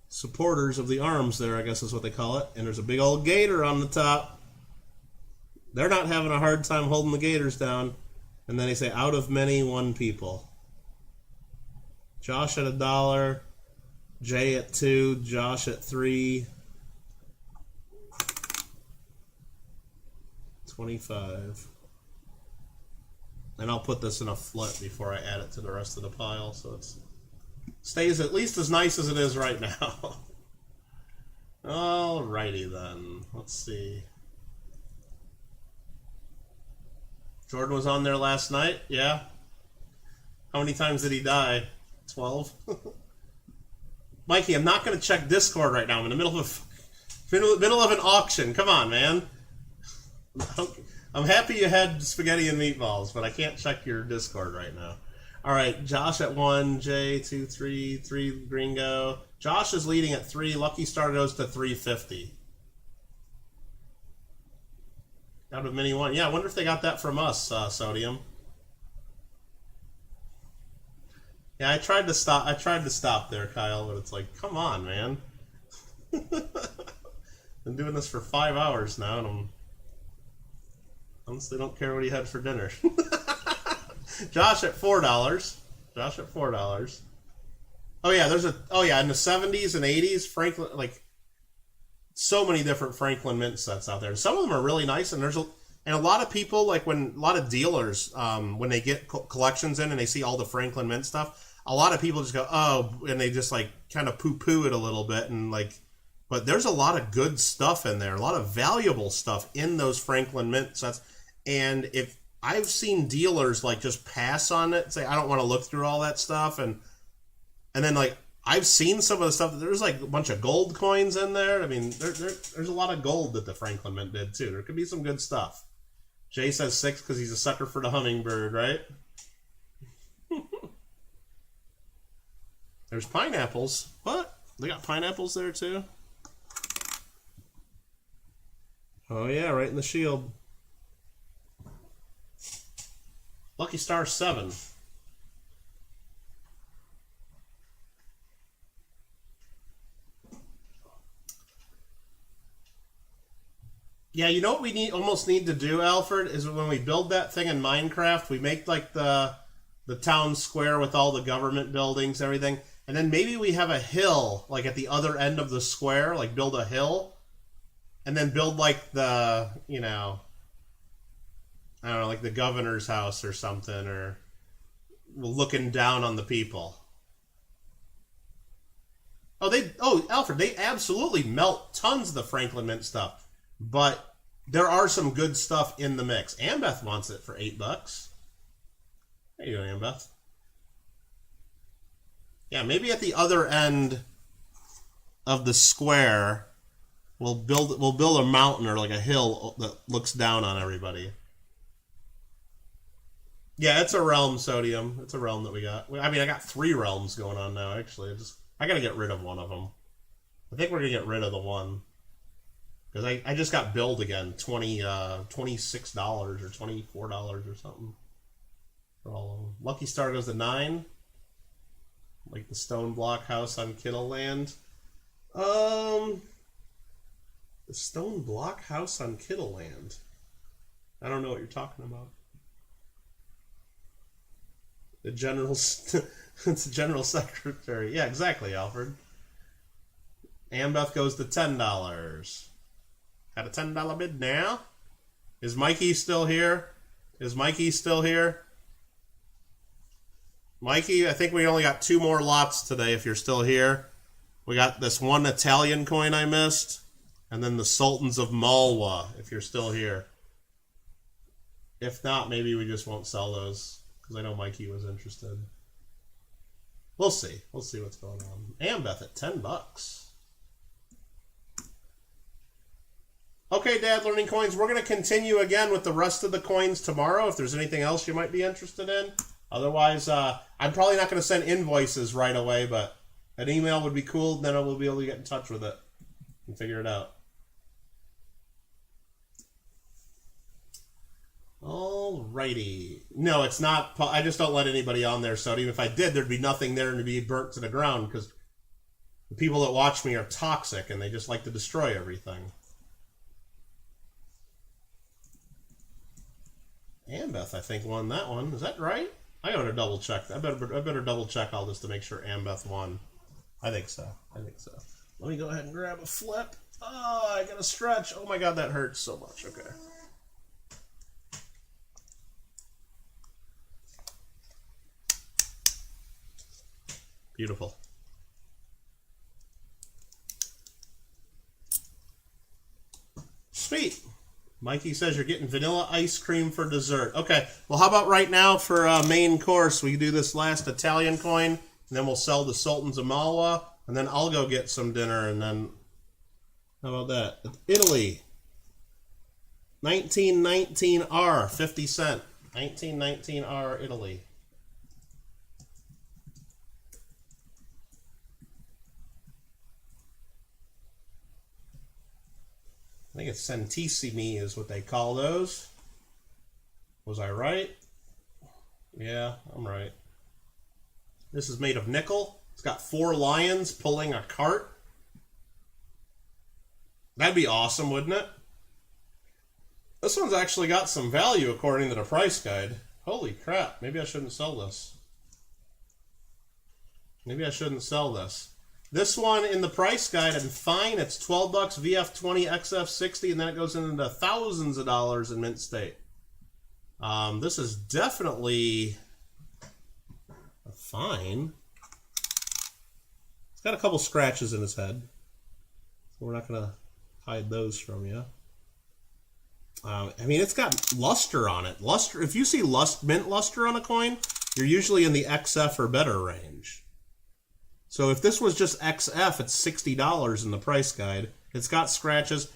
supporters of the arms there, I guess is what they call it. And there's a big old gator on the top. They're not having a hard time holding the gators down. And then they say, out of many, one people. Josh at $1, Jay at $2, Josh at $3, 25. And I'll put this in a flip before I add it to the rest of the pile, so it stays at least as nice as it is right now. Alrighty then. Let's see. Jordan was on there last night, yeah. How many times did he die? 12? Mikey, I'm not going to check Discord right now. I'm in the middle of an auction. Come on, man. I'm happy you had spaghetti and meatballs, but I can't check your Discord right now. All right, Josh at 1, Jay 2, 3 Gringo. Josh is leading at 3. Lucky Star goes to 350. Out of mini 1. Yeah, I wonder if they got that from us, Sodium. Yeah, I tried to stop there, Kyle, but it's like, come on, man. Been doing this for 5 hours now, and I'm honestly don't care what he had for dinner. Josh at $4. Josh at $4. Oh yeah, in the 70s and 80s, Franklin, like so many different Franklin Mint sets out there. Some of them are really nice, and a lot of people, like a lot of dealers, when they get collections in and they see all the Franklin Mint stuff, a lot of people just go, oh, and they just like kind of poo-poo it a little bit, and like, but there's a lot of good stuff in there, a lot of valuable stuff in those Franklin Mint sets. And if I've seen dealers like just pass on it, say I don't want to look through all that stuff, and then like I've seen some of the stuff that there's like a bunch of gold coins in there. I mean, there's a lot of gold that the Franklin Mint did too. There could be some good stuff. Jay says 6 because he's a sucker for the hummingbird, right? There's pineapples. What? They got pineapples there too? Oh yeah, right in the shield. Lucky Star 7. Yeah, you know what we almost need to do, Alfred, is when we build that thing in Minecraft, we make like the town square with all the government buildings and everything, and then maybe we have a hill like at the other end of the square, like build a hill, and then build like the, you know, I don't know, like the governor's house or something, or looking down on the people. Oh, Alfred, they absolutely melt tons of the Franklin Mint stuff. But there are some good stuff in the mix. Ambeth wants it for $8. How you doing, Ambeth? Yeah, maybe at the other end of the square, we'll build a mountain or like a hill that looks down on everybody. Yeah, it's a realm, Sodium. It's a realm that we got. I mean, I got 3 realms going on now, actually. I gotta get rid of one of them. I think we're gonna get rid of the one. Because I just got billed again, $26 or $24 or something. For all of them. Lucky Star goes to 9. Like the stone block house on Kittle Land. The stone block house on Kittle Land. I don't know what you're talking about. The general, it's the general secretary. Yeah, exactly, Alfred. Ambeth goes to $10. Got a $10 bid now. Is Mikey still here? Is Mikey still here? Mikey, I think we only got 2 more lots today if you're still here. We got this one Italian coin I missed, and then the Sultans of Malwa if you're still here. If not, maybe we just won't sell those, because I know Mikey was interested. We'll see. We'll see what's going on. Ambeth at $10. Okay, Dad, learning coins. We're going to continue again with the rest of the coins tomorrow if there's anything else you might be interested in. Otherwise, I'm probably not going to send invoices right away, but an email would be cool. Then I will be able to get in touch with it and figure it out. Alrighty. No, it's not. I just don't let anybody on there, so even if I did, there'd be nothing there and it'd be burnt to the ground because the people that watch me are toxic and they just like to destroy everything. Ambeth, I think, won that one. Is that right? I gotta double check. I better double check all this to make sure Ambeth won. I think so. I think so. Let me go ahead and grab a flip. Oh, I gotta stretch. Oh my god, that hurts so much. Okay. Beautiful. Sweet. Mikey says you're getting vanilla ice cream for dessert. Okay, well, how about right now for main course, we do this last Italian coin, and then we'll sell the Sultans of Malwa, and then I'll go get some dinner, and then, how about that? Italy, 1919R, 50 cent. 1919R, Italy. I think it's centesimi is what they call those. Was I right? Yeah, I'm right. This is made of nickel. It's got 4 lions pulling a cart. That'd be awesome, wouldn't it? This one's actually got some value according to the price guide. Holy crap, maybe I shouldn't sell this. Maybe I shouldn't sell this. This one in the price guide, and fine, it's $12, VF20, XF60, and then it goes into thousands of dollars in mint state. This is definitely a fine. It's got a couple scratches in his head, so we're not going to hide those from you. I mean, it's got luster on it. Luster. If you see mint luster on a coin, you're usually in the XF or better range. So if this was just XF, it's $60 in the price guide. It's got scratches.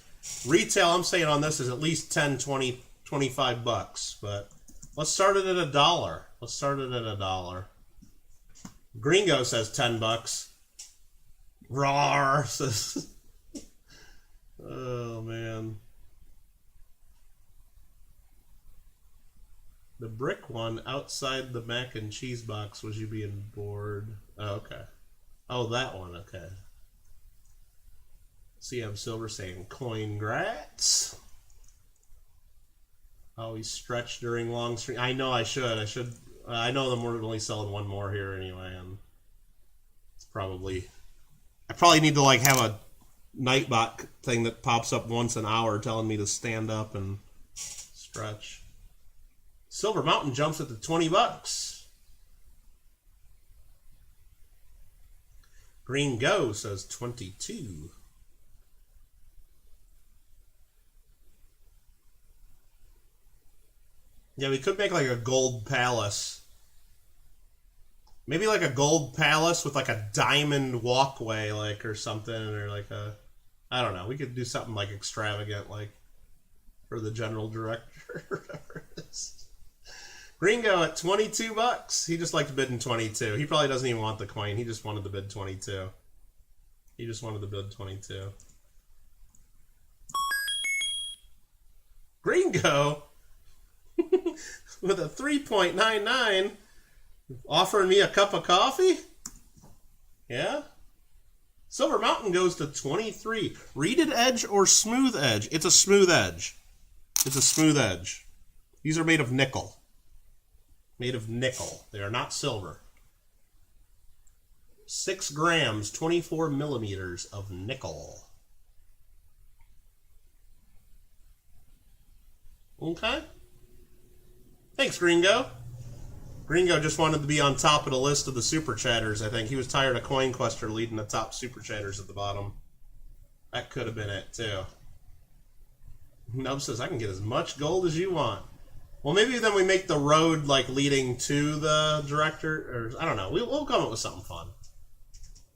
Retail, I'm saying on this is at least 10, 20, 25 bucks. But let's start it at $1. Let's start it at $1. Gringo says 10 bucks. Rawr says. Oh man. The brick one outside the mac and cheese box was you being bored. Oh, okay. Oh, that one, okay. CM Silver saying coin grats. Always stretch during long stream. I know I should. I know them we're only selling one more here anyway, and it's probably. I probably need to like have a Nightbot thing that pops up once an hour telling me to stand up and stretch. Silver Mountain jumps at the 20 bucks. Green Go says 22. Yeah, we could make like a gold palace. Maybe like a gold palace with like a diamond walkway, like, or something, or like a, I don't know. We could do something like extravagant, like for the general director or whatever it is. Gringo at 22 bucks. He just liked bidding 22. He probably doesn't even want the coin. He just wanted to bid 22. He just wanted to bid 22. Gringo with a 3.99 offering me a cup of coffee? Yeah? Silver Mountain goes to 23. Reeded edge or smooth edge? It's a smooth edge. It's a smooth edge. These are made of nickel. Made of nickel. They are not silver. 6 grams, 24 millimeters of nickel. Okay. Thanks, Gringo. Gringo just wanted to be on top of the list of the super chatters, I think. He was tired of CoinQuester leading the top super chatters at the bottom. That could have been it, too. Nub says, I can get as much gold as you want. Well, maybe then we make the road, like, leading to the director, or, I don't know. We'll come up with something fun.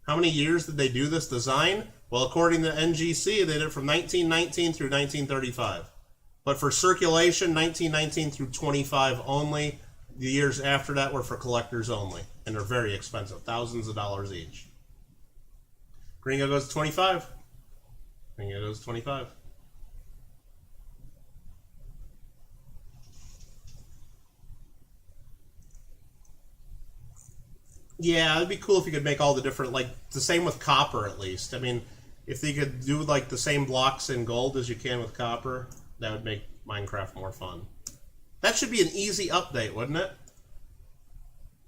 How many years did they do this design? Well, according to NGC, they did it from 1919 through 1935. But for circulation, 1919 through 25 only. The years after that were for collectors only. And they're very expensive, thousands of dollars each. Gringo goes to 25. Gringo goes to 25. Yeah, it'd be cool if you could make all the different, like, the same with copper at least. I mean, if you could do, like, the same blocks in gold as you can with copper, that would make Minecraft more fun. That should be an easy update, wouldn't it?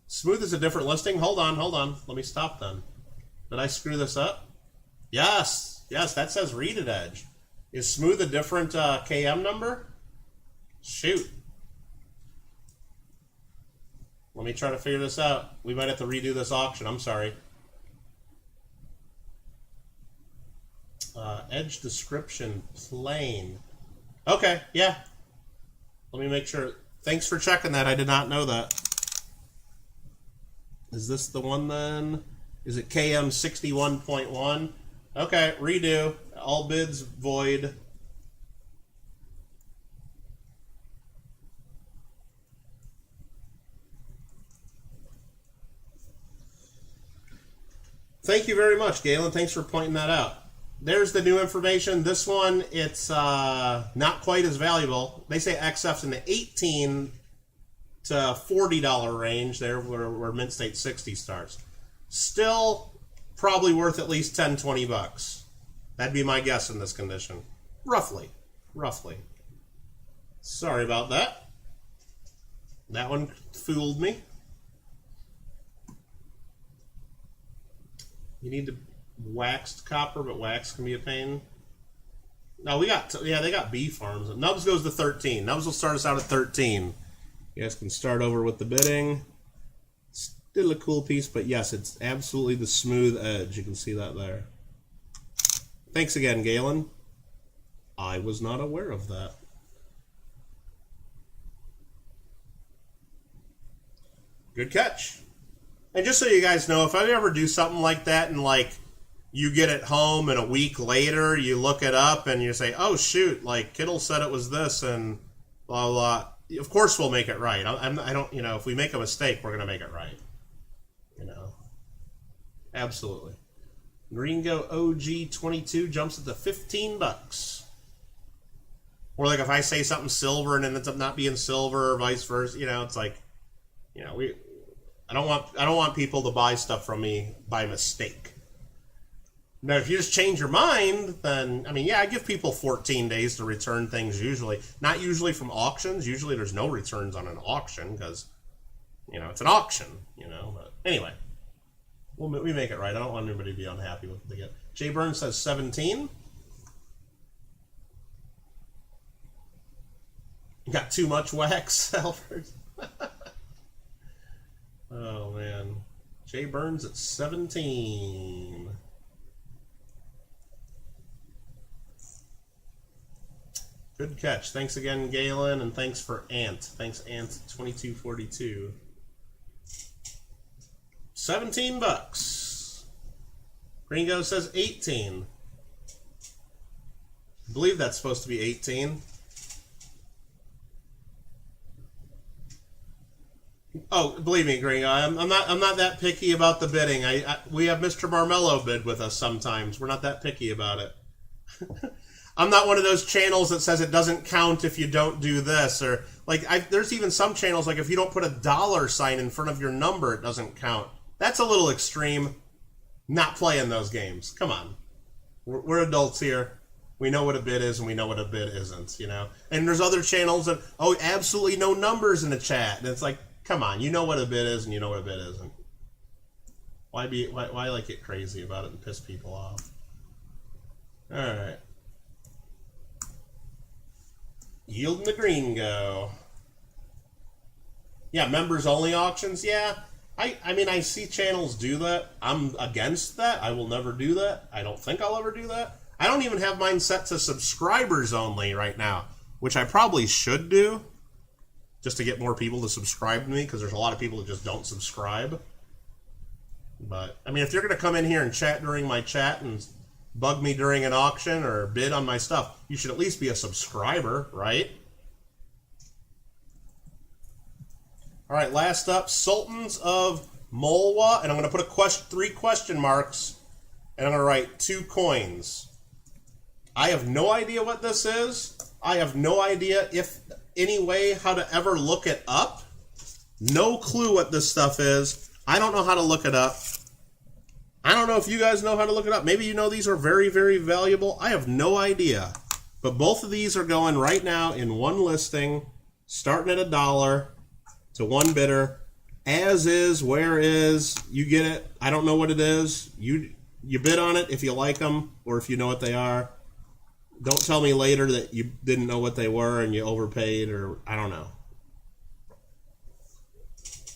Smooth is a different listing? Hold on. Let me stop then. Did I screw this up? Yes, that says read it edge. Is Smooth a different KM number? Shoot. Let me try to figure this out. We might have to redo this auction. I'm sorry. Edge description plain. Okay, yeah. Let me make sure. Thanks for checking that. I did not know that. Is this the one then? Is it KM 61.1? Okay, redo. All bids void. Thank you very much, Galen. Thanks for pointing that out. There's the new information. This one, it's not quite as valuable. They say XF's in the $18 to $40 range there where Mint State 60 starts. Still probably worth at least 10, 20 bucks. That'd be my guess in this condition. Roughly. Sorry about that. That one fooled me. You need to waxed copper, but wax can be a pain. No, we got, they got bee farms. Nubs goes to 13. Nubs will start us out at 13. You guys can start over with the bidding. Still a cool piece, but yes, it's absolutely the smooth edge. You can see that there. Thanks again, Galen. I was not aware of that. Good catch. And just so you guys know, if I ever do something like that and like you get it home and a week later you look it up and you say, oh shoot, like Kittle said it was this and blah, blah, of course we'll make it right. I don't, you know, if we make a mistake, we're going to make it right. You know, absolutely. Gringo OG 22 jumps at the 15 bucks. Or like if I say something silver and it ends up not being silver or vice versa, you know, it's like, you know, I don't want people to buy stuff from me by mistake. Now, if you just change your mind, then, I mean, yeah, I give people 14 days to return things usually. Not usually from auctions. Usually there's no returns on an auction because, you know, it's an auction, you know. But anyway, we make it right. I don't want anybody to be unhappy with what they get. Jay Burns says 17. You got too much wax, Alfred. Oh, man. Jay Burns at 17. Good catch. Thanks again, Galen, and thanks for Ant. Thanks, Ant2242. 17 bucks. Gringo says 18. I believe that's supposed to be 18. Oh, believe me, Gringo, I'm not that picky about the bidding. We have Mr. Marmello bid with us sometimes. We're not that picky about it. I'm not one of those channels that says it doesn't count if you don't do this, or like there's even some channels like if you don't put a $sign in front of your number, it doesn't count. That's a little extreme. Not playing those games. Come on, we're adults here. We know what a bid is and we know what a bid isn't. You know. And there's other channels that absolutely no numbers in the chat, and it's like, come on, you know what a bid is and you know what a bid isn't. Why like get crazy about it and piss people off? All right. Yielding the Gringo. Yeah, members only auctions. Yeah, I mean, I see channels do that. I'm against that. I will never do that. I don't think I'll ever do that. I don't even have mine set to subscribers only right now, which I probably should do just to get more people to subscribe to me because there's a lot of people that just don't subscribe. But, I mean, if you're going to come in here and chat during my chat and bug me during an auction or bid on my stuff, you should at least be a subscriber, right? All right, last up, Sultans of Malwa, and I'm going to put 3 question marks, and I'm going to write 2 coins. I have no idea what this is. I have no idea if any way how to ever look it up. No clue what this stuff is. I don't know how to look it up. I don't know if you guys know how to look it up. Maybe you know these are very, very valuable. I have no idea. But both of these are going right now in one listing, starting at $1 to one bidder. As is, where is, you get it. I don't know what it is. You bid on it if you like them or if you know what they are. Don't tell me later that you didn't know what they were and you overpaid, or I don't know.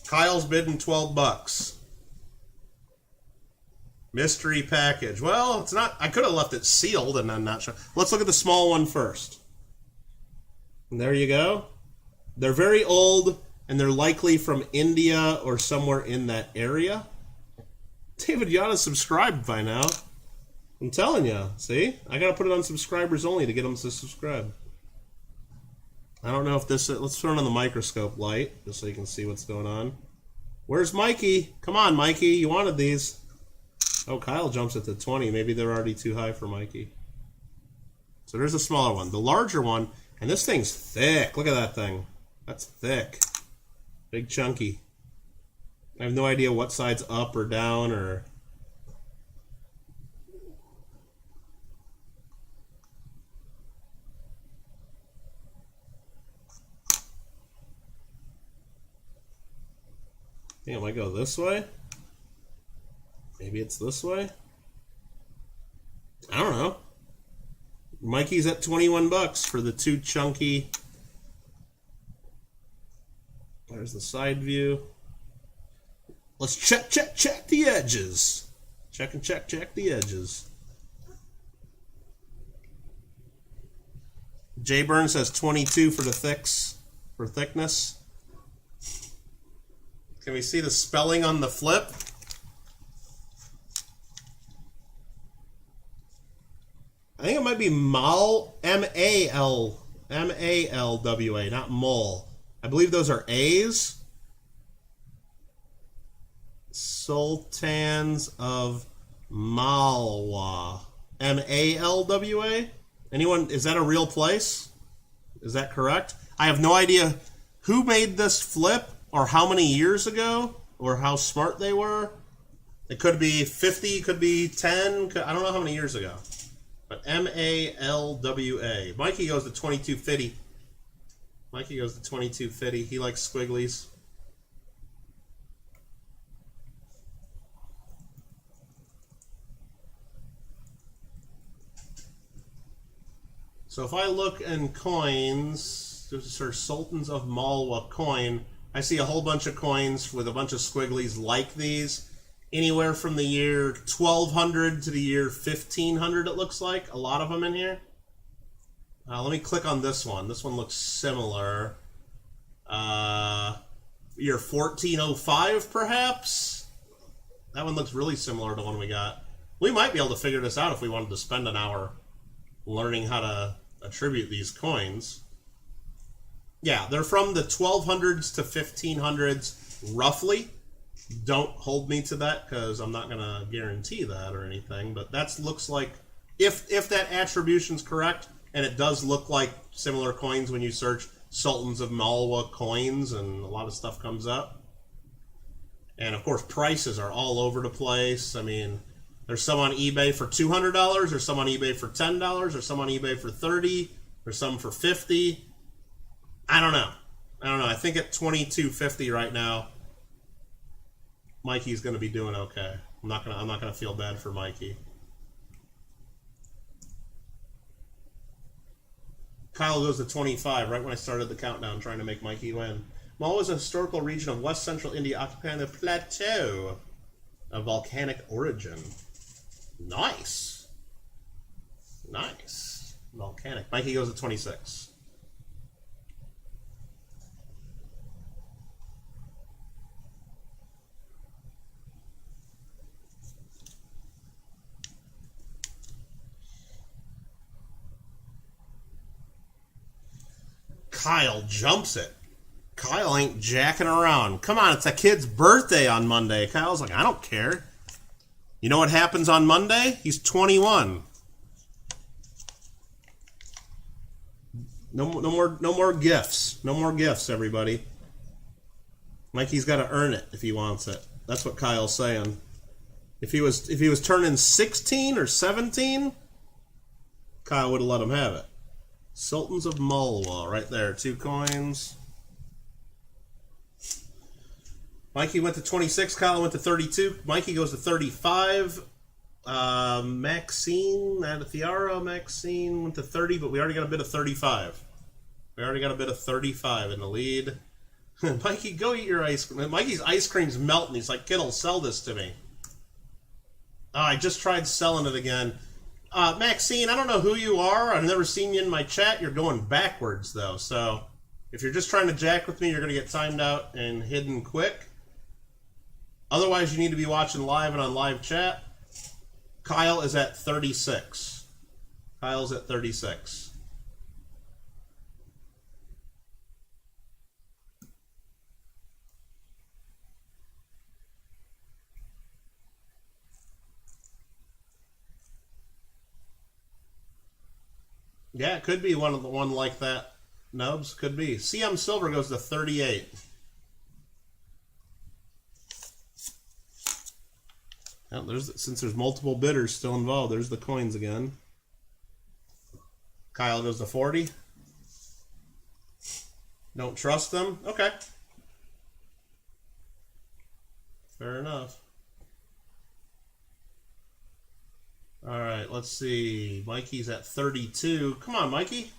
Kyle's bidding $12. Mystery package. Well, it's not. I could have left it sealed and I'm not sure. Let's look at the small one first. And there you go. They're very old and they're likely from India or somewhere in that area. David, you ought to subscribe by now. I'm telling you. See? I got to put it on subscribers only to get them to subscribe. I don't know if this... Let's turn on the microscope light just so you can see what's going on. Where's Mikey? Come on, Mikey. You wanted these. Oh, Kyle jumps at the 20. Maybe they're already too high for Mikey. So there's a smaller one. The larger one, and this thing's thick. Look at that thing. That's thick. Big chunky. I have no idea what side's up or down or... I think it might go this way. Maybe it's this way. I don't know. Mikey's at $21 for the 2 chunky. There's the side view. Let's check the edges. Check the edges. Jay Burns says 22 for the thickness. Can we see the spelling on the flip? I think it might be Mal, M-A-L-W-A, not Mol. I believe those are A's. Sultans of Malwa. M-A-L-W-A? Anyone, is that a real place? Is that correct? I have no idea who made this flip or how many years ago or how smart they were. It could be 50, could be 10, I don't know how many years ago. But M-A-L-W-A. Mikey goes to 2250. Mikey goes to 2250. He likes squigglies. So if I look in coins, there's our Sultans of Malwa coin. I see a whole bunch of coins with a bunch of squigglies like these. Anywhere from the year 1200 to the year 1500, it looks like. A lot of them in here. Let me click on this one. This one looks similar. Year 1405, perhaps? That one looks really similar to one we got. We might be able to figure this out if we wanted to spend an hour learning how to attribute these coins. Yeah, they're from the 1200s to 1500s, roughly. Don't hold me to that because I'm not going to guarantee that or anything. But that looks like, if that attribution's correct, and it does look like similar coins when you search Sultans of Malwa coins, and a lot of stuff comes up. And of course, prices are all over the place. I mean, there's some on eBay for $200, or some on eBay for $10, or some on eBay for $30, or some for $50. I don't know. I think at $22.50 right now, Mikey's going to be doing okay. I'm not gonna feel bad for Mikey. Kyle goes to 25 right when I started the countdown, trying to make Mikey win. Malwa is a historical region of west central India occupying the plateau of volcanic origin. Nice. Nice. Volcanic. Mikey goes to 26. Kyle jumps it. Kyle ain't jacking around. Come on, it's a kid's birthday on Monday. Kyle's like, I don't care. You know what happens on Monday? He's 21. No more gifts. No more gifts, everybody. Mikey's got to earn it if he wants it. That's what Kyle's saying. If he was turning 16 or 17, Kyle would have let him have it. Sultans of Mulwa, right there. 2 coins. Mikey went to 26. Kyle went to 32. Mikey goes to 35. Maxine, Adathiara, Maxine went to 30, but we already got a bid of 35. We already got a bid of 35 in the lead. Mikey, go eat your ice cream. Mikey's ice cream's melting. He's like, Kittle, sell this to me. Oh, I just tried selling it again. Maxine, I don't know who you are. I've never seen you in my chat. You're going backwards, though. So if you're just trying to jack with me, you're going to get timed out and hidden quick. Otherwise, you need to be watching live and on live chat. Kyle is at 36. Kyle's at 36. Yeah, it could be one like that. Nubs, could be. CM Silver goes to 38. Well, since there's multiple bidders still involved, there's the coins again. Kyle goes to 40. Don't trust them? Okay. Fair enough. All right, let's see. Mikey's at 32. Come on, Mikey.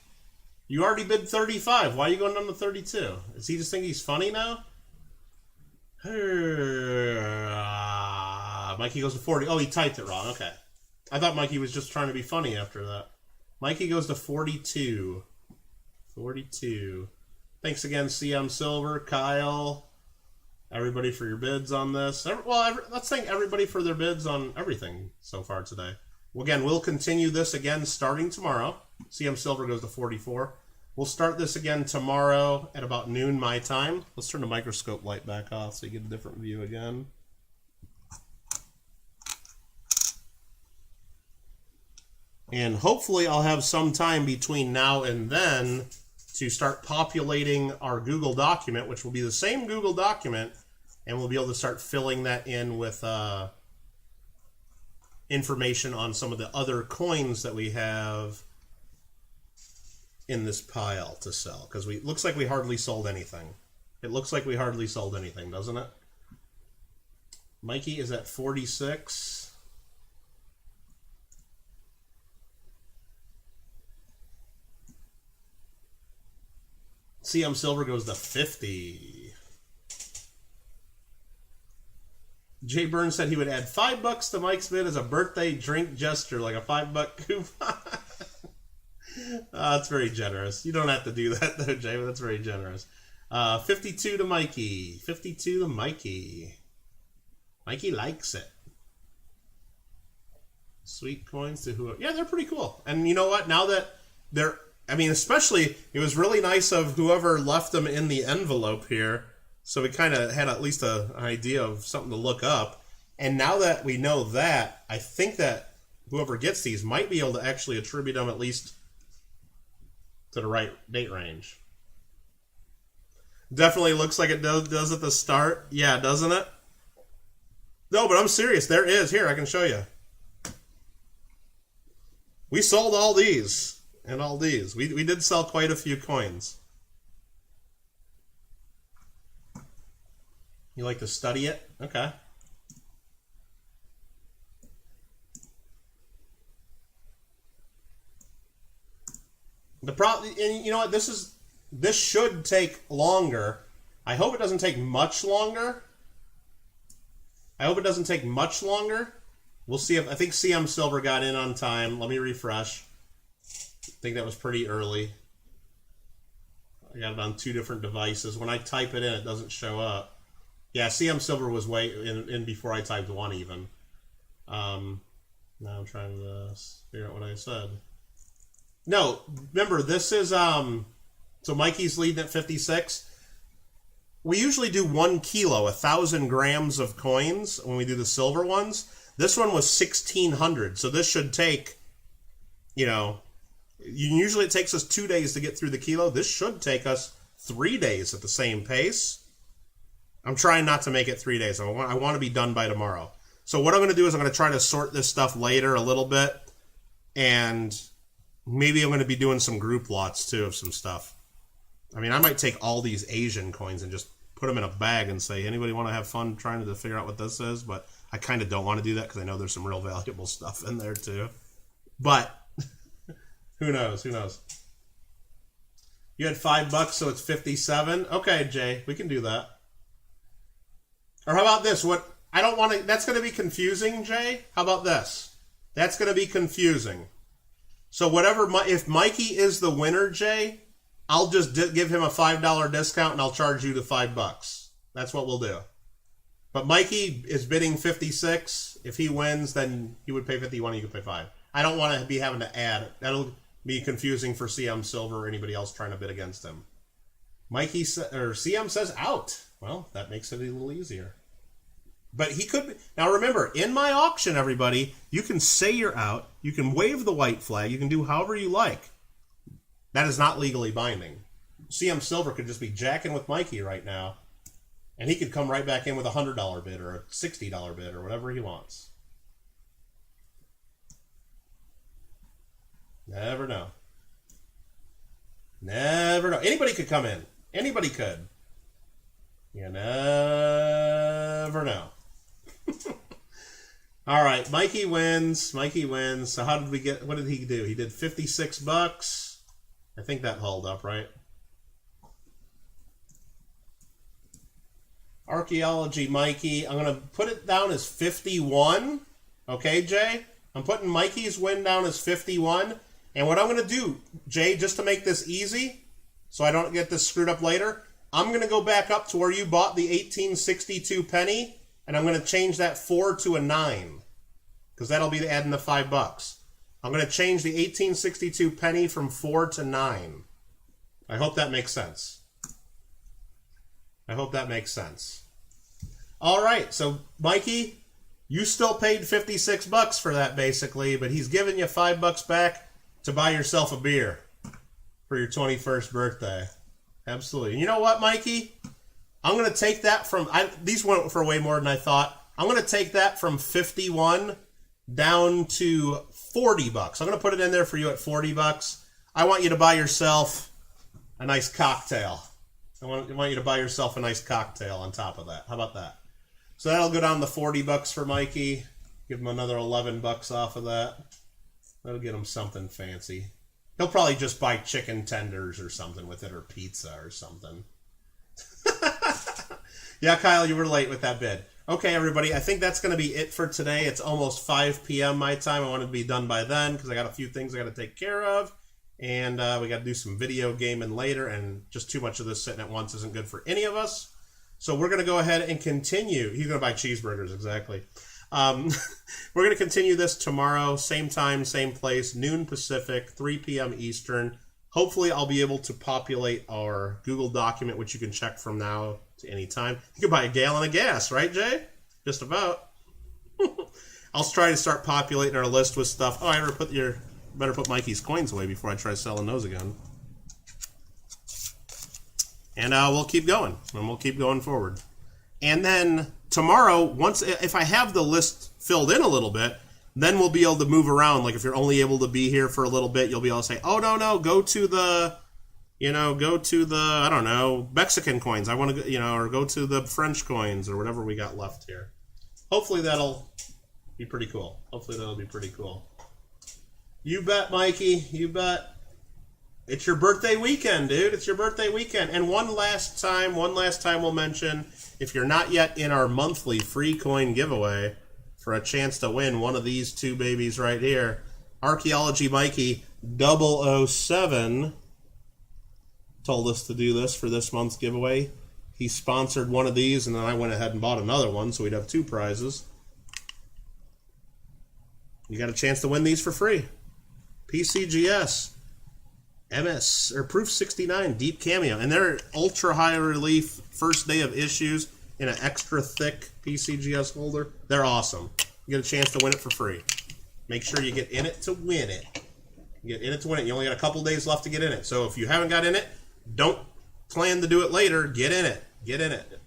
You already bid 35. Why are you going down to 32? Does he just think he's funny now? Mikey goes to 40. Oh, he typed it wrong. Okay. I thought Mikey was just trying to be funny after that. Mikey goes to 42. 42. Thanks again, CM Silver, Kyle, everybody for your bids on this. Let's thank everybody for their bids on everything so far today. Well, again, we'll continue this again starting tomorrow. CM Silver goes to 44. We'll start this again tomorrow at about noon my time. Let's turn the microscope light back off so you get a different view again. And hopefully I'll have some time between now and then to start populating our Google document, which will be the same Google document, and we'll be able to start filling that in with information on some of the other coins that we have in this pile to sell. Because it looks like we hardly sold anything. It looks like we hardly sold anything, doesn't it? Mikey is at 46. CM Silver goes to 50. Jay Burns said he would add $5 to Mike's bid as a birthday drink gesture, like a $5 coupon. That's very generous. You don't have to do that, though, Jay, but that's very generous. 52 to Mikey. 52 to Mikey. Mikey likes it. Sweet coins to who? Yeah, they're pretty cool. And you know what? Now that they're... I mean, especially, it was really nice of whoever left them in the envelope here. So we kind of had at least an idea of something to look up. And now that we know that, I think that whoever gets these might be able to actually attribute them at least to the right date range. Definitely looks like it does at the start. Yeah, doesn't it? No, but I'm serious. There is. Here, I can show you. We sold all these. And all these. We did sell quite a few coins. You like to study it? Okay. The problem, and you know what? This should take longer. I hope it doesn't take much longer. I hope it doesn't take much longer. We'll see if I think CM Silver got in on time. Let me refresh. I think that was pretty early. I got it on 2 different devices. When I type it in, it doesn't show up. Yeah, CM Silver was way in before I typed 1 even. Now I'm trying to figure out what I said. No, remember, this is So Mikey's leading at 56. We usually do 1 kilo, 1,000 grams of coins when we do the silver ones. This one was 1,600, so this should take, you know, usually it takes us 2 days to get through the kilo. This should take us 3 days at the same pace. I'm trying not to make it 3 days. I want to be done by tomorrow. So what I'm going to do is I'm going to try to sort this stuff later a little bit, and maybe I'm going to be doing some group lots too of some stuff. I mean, I might take all these Asian coins and just put them in a bag and say, anybody want to have fun trying to figure out what this is? But I kind of don't want to do that because I know there's some real valuable stuff in there too. But who knows? Who knows? You had $5, so it's 57. Okay, Jay, we can do that. Or how about this? What I don't want to. That's going to be confusing, Jay. How about this? That's going to be confusing. So whatever. If Mikey is the winner, Jay, I'll just give him a $5 discount and I'll charge you the $5. That's what we'll do. But Mikey is bidding 56. If he wins, then he would pay 51. You could pay 5. I don't want to be having to add. That'll be confusing for CM Silver or anybody else trying to bid against him. CM says out. Well, that makes it a little easier. But he could. Now remember, in my auction, everybody, you can say you're out. You can wave the white flag. You can do however you like. That is not legally binding. CM Silver could just be jacking with Mikey right now, and he could come right back in with a $100 bid or a $60 bid or whatever he wants. Never know. Never know. Anybody could come in. Anybody could. You never know. All right, Mikey wins. Mikey wins. So how did we get? What did he do? He did $56. I think that held up, right? Archaeology, Mikey. I'm going to put it down as 51. Okay, Jay? I'm putting Mikey's win down as 51. And what I'm going to do, Jay, just to make this easy, so I don't get this screwed up later, I'm going to go back up to where you bought the 1862 penny, and I'm going to change that 4 to a 9, because that'll be adding the $5. I'm going to change the 1862 penny from 4 to 9. I hope that makes sense. I hope that makes sense. All right, so Mikey, you still paid $56 for that basically, but he's giving you $5 back to buy yourself a beer for your 21st birthday. Absolutely. And you know what, Mikey? I'm going to take that from... these went for way more than I thought. I'm going to take that from 51 down to $40. I'm going to put it in there for you at $40. I want you to buy yourself a nice cocktail. I want you to buy yourself a nice cocktail on top of that. How about that? So that'll go down to $40 for Mikey. Give him another $11 off of that. That'll get him something fancy. He'll probably just buy chicken tenders or something with it, or pizza or something. Yeah, Kyle, you were late with that bid. Okay, everybody, I think that's going to be it for today. It's almost 5 p.m. my time. I want to be done by then because I got a few things I got to take care of. And we got to do some video gaming later, and just too much of this sitting at once isn't good for any of us. So we're going to go ahead and continue. He's going to buy cheeseburgers, exactly. We're going to continue this tomorrow, same time, same place, noon Pacific, 3 p.m. Eastern. Hopefully I'll be able to populate our Google document, which you can check from now to any time. You can buy a gallon of gas, right, Jay? Just about. I'll try to start populating our list with stuff. Oh, I better put Mikey's coins away before I try selling those again. And we'll keep going, and we'll keep going forward. And then tomorrow, if I have the list filled in a little bit, then we'll be able to move around. Like if you're only able to be here for a little bit, you'll be able to say, oh, no, go to the, I don't know, Mexican coins. I want to, or go to the French coins or whatever we got left here. Hopefully that'll be pretty cool. You bet, Mikey. You bet. It's your birthday weekend, dude. It's your birthday weekend. And one last time we'll mention, if you're not yet in our monthly free coin giveaway for a chance to win one of these two babies right here, Archaeology Mikey 007 told us to do this for this month's giveaway. He sponsored one of these, and then I went ahead and bought another one, so we'd have two prizes. You got a chance to win these for free. PCGS. MS or Proof 69 Deep Cameo, and they're ultra high relief first day of issues in an extra thick PCGS holder. They're awesome. You get a chance to win it for free. Make sure you get in it to win it. You get in it to win it. You only got a couple days left to get in it. So if you haven't got in it, don't plan to do it later. Get in it. Get in it.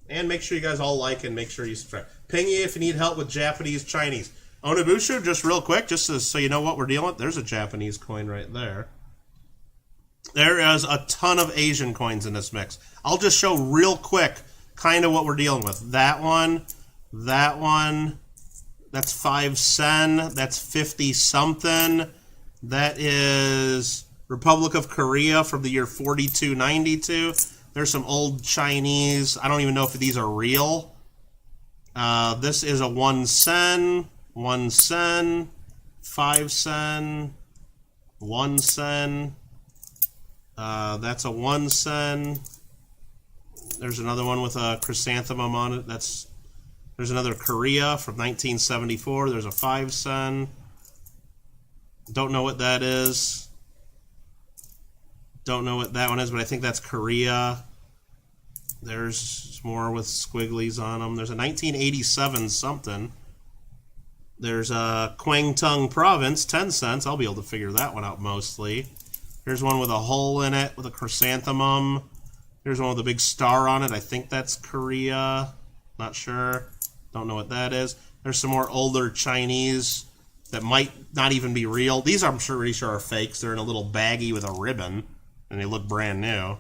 And make sure you guys all like and make sure you subscribe. Ping you if you need help with Japanese, Chinese. Onibushu, just real quick, just so you know what we're dealing with, there's a Japanese coin right there. There is a ton of Asian coins in this mix. I'll just show real quick kind of what we're dealing with. That one, that's 5 sen, that's 50 something. That is Republic of Korea from the year 4292. There's some old Chinese. I don't even know if these are real. This is a 1 sen, 1 sen, 5 sen, 1 sen. That's a 1 sen. There's another one with a chrysanthemum on it. There's another Korea from 1974. There's a 5 sen. Don't know what that is. Don't know what that one is, but I think that's Korea. There's more with squigglies on them. There's a 1987 something. There's a Kwangtung Province, 10 cents. I'll be able to figure that one out mostly. Here's one with a hole in it with a chrysanthemum. Here's one with a big star on it. I think that's Korea. Not sure. Don't know what that is. There's some more older Chinese that might not even be real. These I'm pretty sure are fakes. They're in a little baggie with a ribbon, and they look brand new.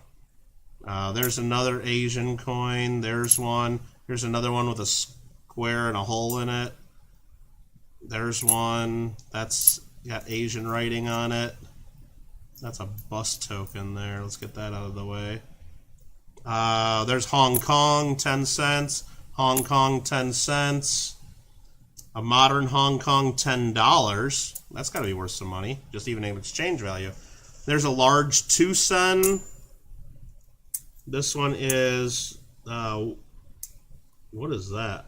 There's another Asian coin. There's one. Here's another one with a square and a hole in it. There's one. That's got Asian writing on it. That's a bust token there. Let's get that out of the way. There's Hong Kong, 10 cents. Hong Kong, 10 cents. A modern Hong Kong, $10. That's got to be worth some money, just even in exchange value. There's a large 2 sen. This one is, what is that?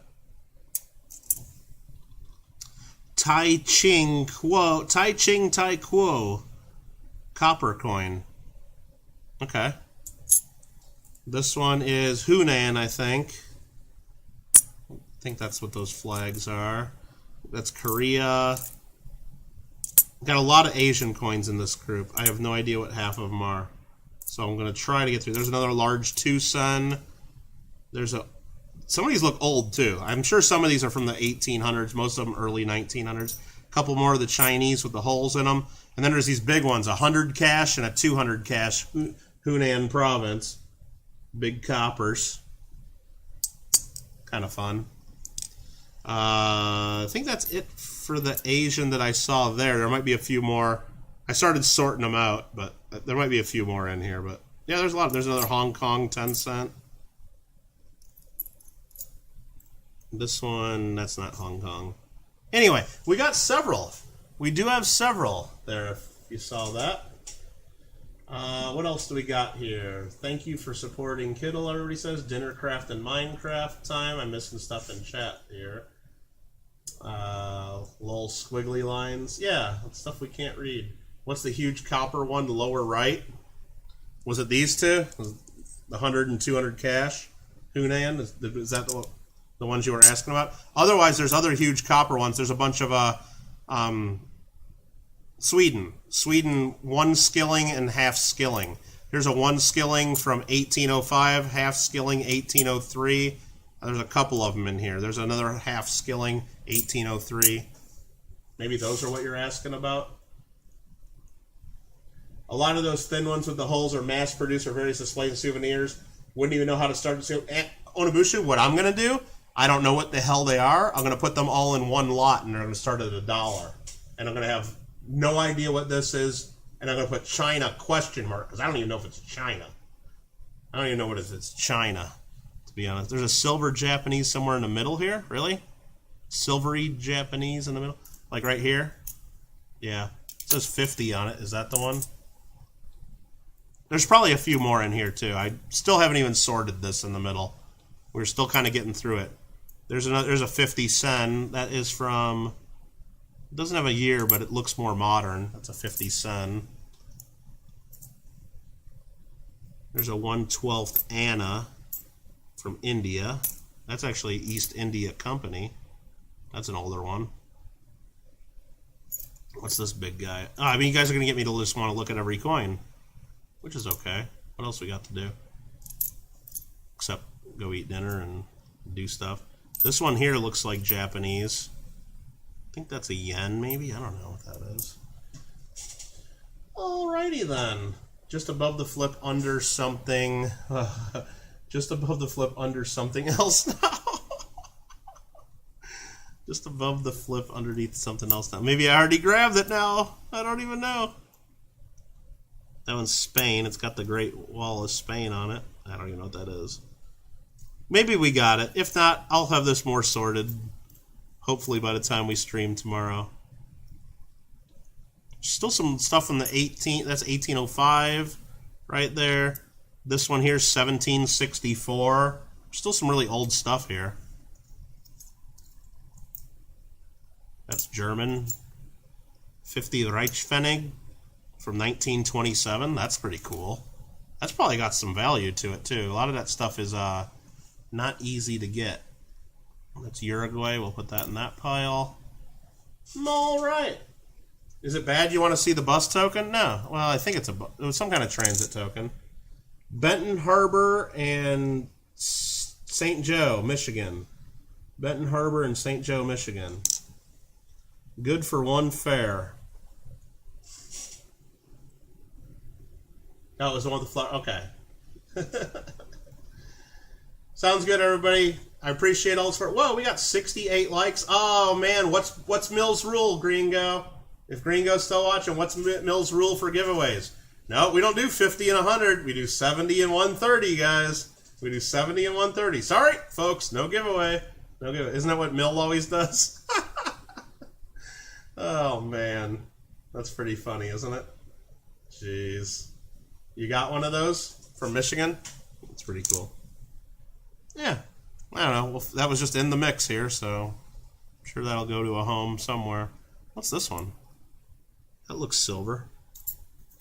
Tai Ching Tai Kuo. Copper coin. Okay. This one is Hunan, I think. I think that's what those flags are. That's Korea. Got a lot of Asian coins in this group. I have no idea what half of them are. So I'm going to try to get through. There's another large 2 sen. Some of these look old too. I'm sure some of these are from the 1800s. Most of them early 1900s. A couple more of the Chinese with the holes in them. And then there's these big ones, 100 cash and a 200 cash, Hunan Province. Big coppers. Kind of fun. I think that's it for the Asian that I saw there. There might be a few more. I started sorting them out, but there might be a few more in here. But yeah, there's a lot. There's another Hong Kong 10 cent. This one, that's not Hong Kong. Anyway, we got several. We do have several there, if you saw that. What else do we got here? Thank you for supporting Kittle, everybody says. Dinnercraft and Minecraft time. I'm missing stuff in chat here. Lol squiggly lines. Yeah, that's stuff we can't read. What's the huge copper one, the lower right? Was it these two? Was the 100 and 200 cash? Hunan? Is that the ones you were asking about? Otherwise, there's other huge copper ones. There's a bunch of Sweden, 1 skilling and half skilling. Here's a 1 skilling from 1805, half skilling 1803. There's a couple of them in here. There's another half skilling 1803. Maybe those are what you're asking about. A lot of those thin ones with the holes are mass-produced or various displays and souvenirs. Wouldn't even know how to start to Onibushu, what I'm going to do, I don't know what the hell they are. I'm going to put them all in one lot, and they're going to start at $1. And I'm going to have no idea what this is, and I'm going to put China question mark, because I don't even know if it's China. I don't even know what it is. It's China, to be honest. There's a silver Japanese somewhere in the middle here. Really? Silvery Japanese in the middle? Like right here? Yeah. It says 50 on it. Is that the one? There's probably a few more in here, too. I still haven't even sorted this in the middle. We're still kind of getting through it. There's a 50 sen. That is from... It doesn't have a year, but it looks more modern. That's a 50 sen. There's a 1/12th Anna from India. That's actually East India Company. That's an older one. What's this big guy? Oh, I mean, you guys are going to get me to just want to look at every coin, which is okay. What else we got to do? Except go eat dinner and do stuff. This one here looks like Japanese. I think that's a yen, maybe? I don't know what that is. Alrighty then. Just above the flip under something. Just above the flip under something else now. Just above the flip underneath something else now. Maybe I already grabbed it now. I don't even know. That one's Spain. It's got the Great Wall of Spain on it. I don't even know what that is. Maybe we got it. If not, I'll have this more sorted. Hopefully by the time we stream tomorrow. Still some stuff from the 18... That's 1805 right there. This one here, 1764. Still some really old stuff here. That's German. 50 Reichspfennig from 1927. That's pretty cool. That's probably got some value to it, too. A lot of that stuff is not easy to get. That's Uruguay. We'll put that in that pile. All right. Is it bad you want to see the bus token? No. Well, I think it was some kind of transit token. Benton Harbor and St. Joe, Michigan. Benton Harbor and St. Joe, Michigan. Good for one fare. Oh, it was the one with the flower. Okay. Sounds good, everybody. I appreciate all this for. Whoa, we got 68 likes. Oh man, what's Mill's rule, Gringo? If Gringo's still watching, what's Mill's rule for giveaways? No, we don't do 50 and 100. We do 70 and 130, guys. We do 70 and 130. Sorry, folks, no giveaway. No giveaway. Isn't that what Mill always does? Oh man, that's pretty funny, isn't it? Jeez. You got one of those from Michigan? It's pretty cool. Yeah. I don't know. Well, that was just in the mix here, so I'm sure that'll go to a home somewhere. What's this one? That looks silver.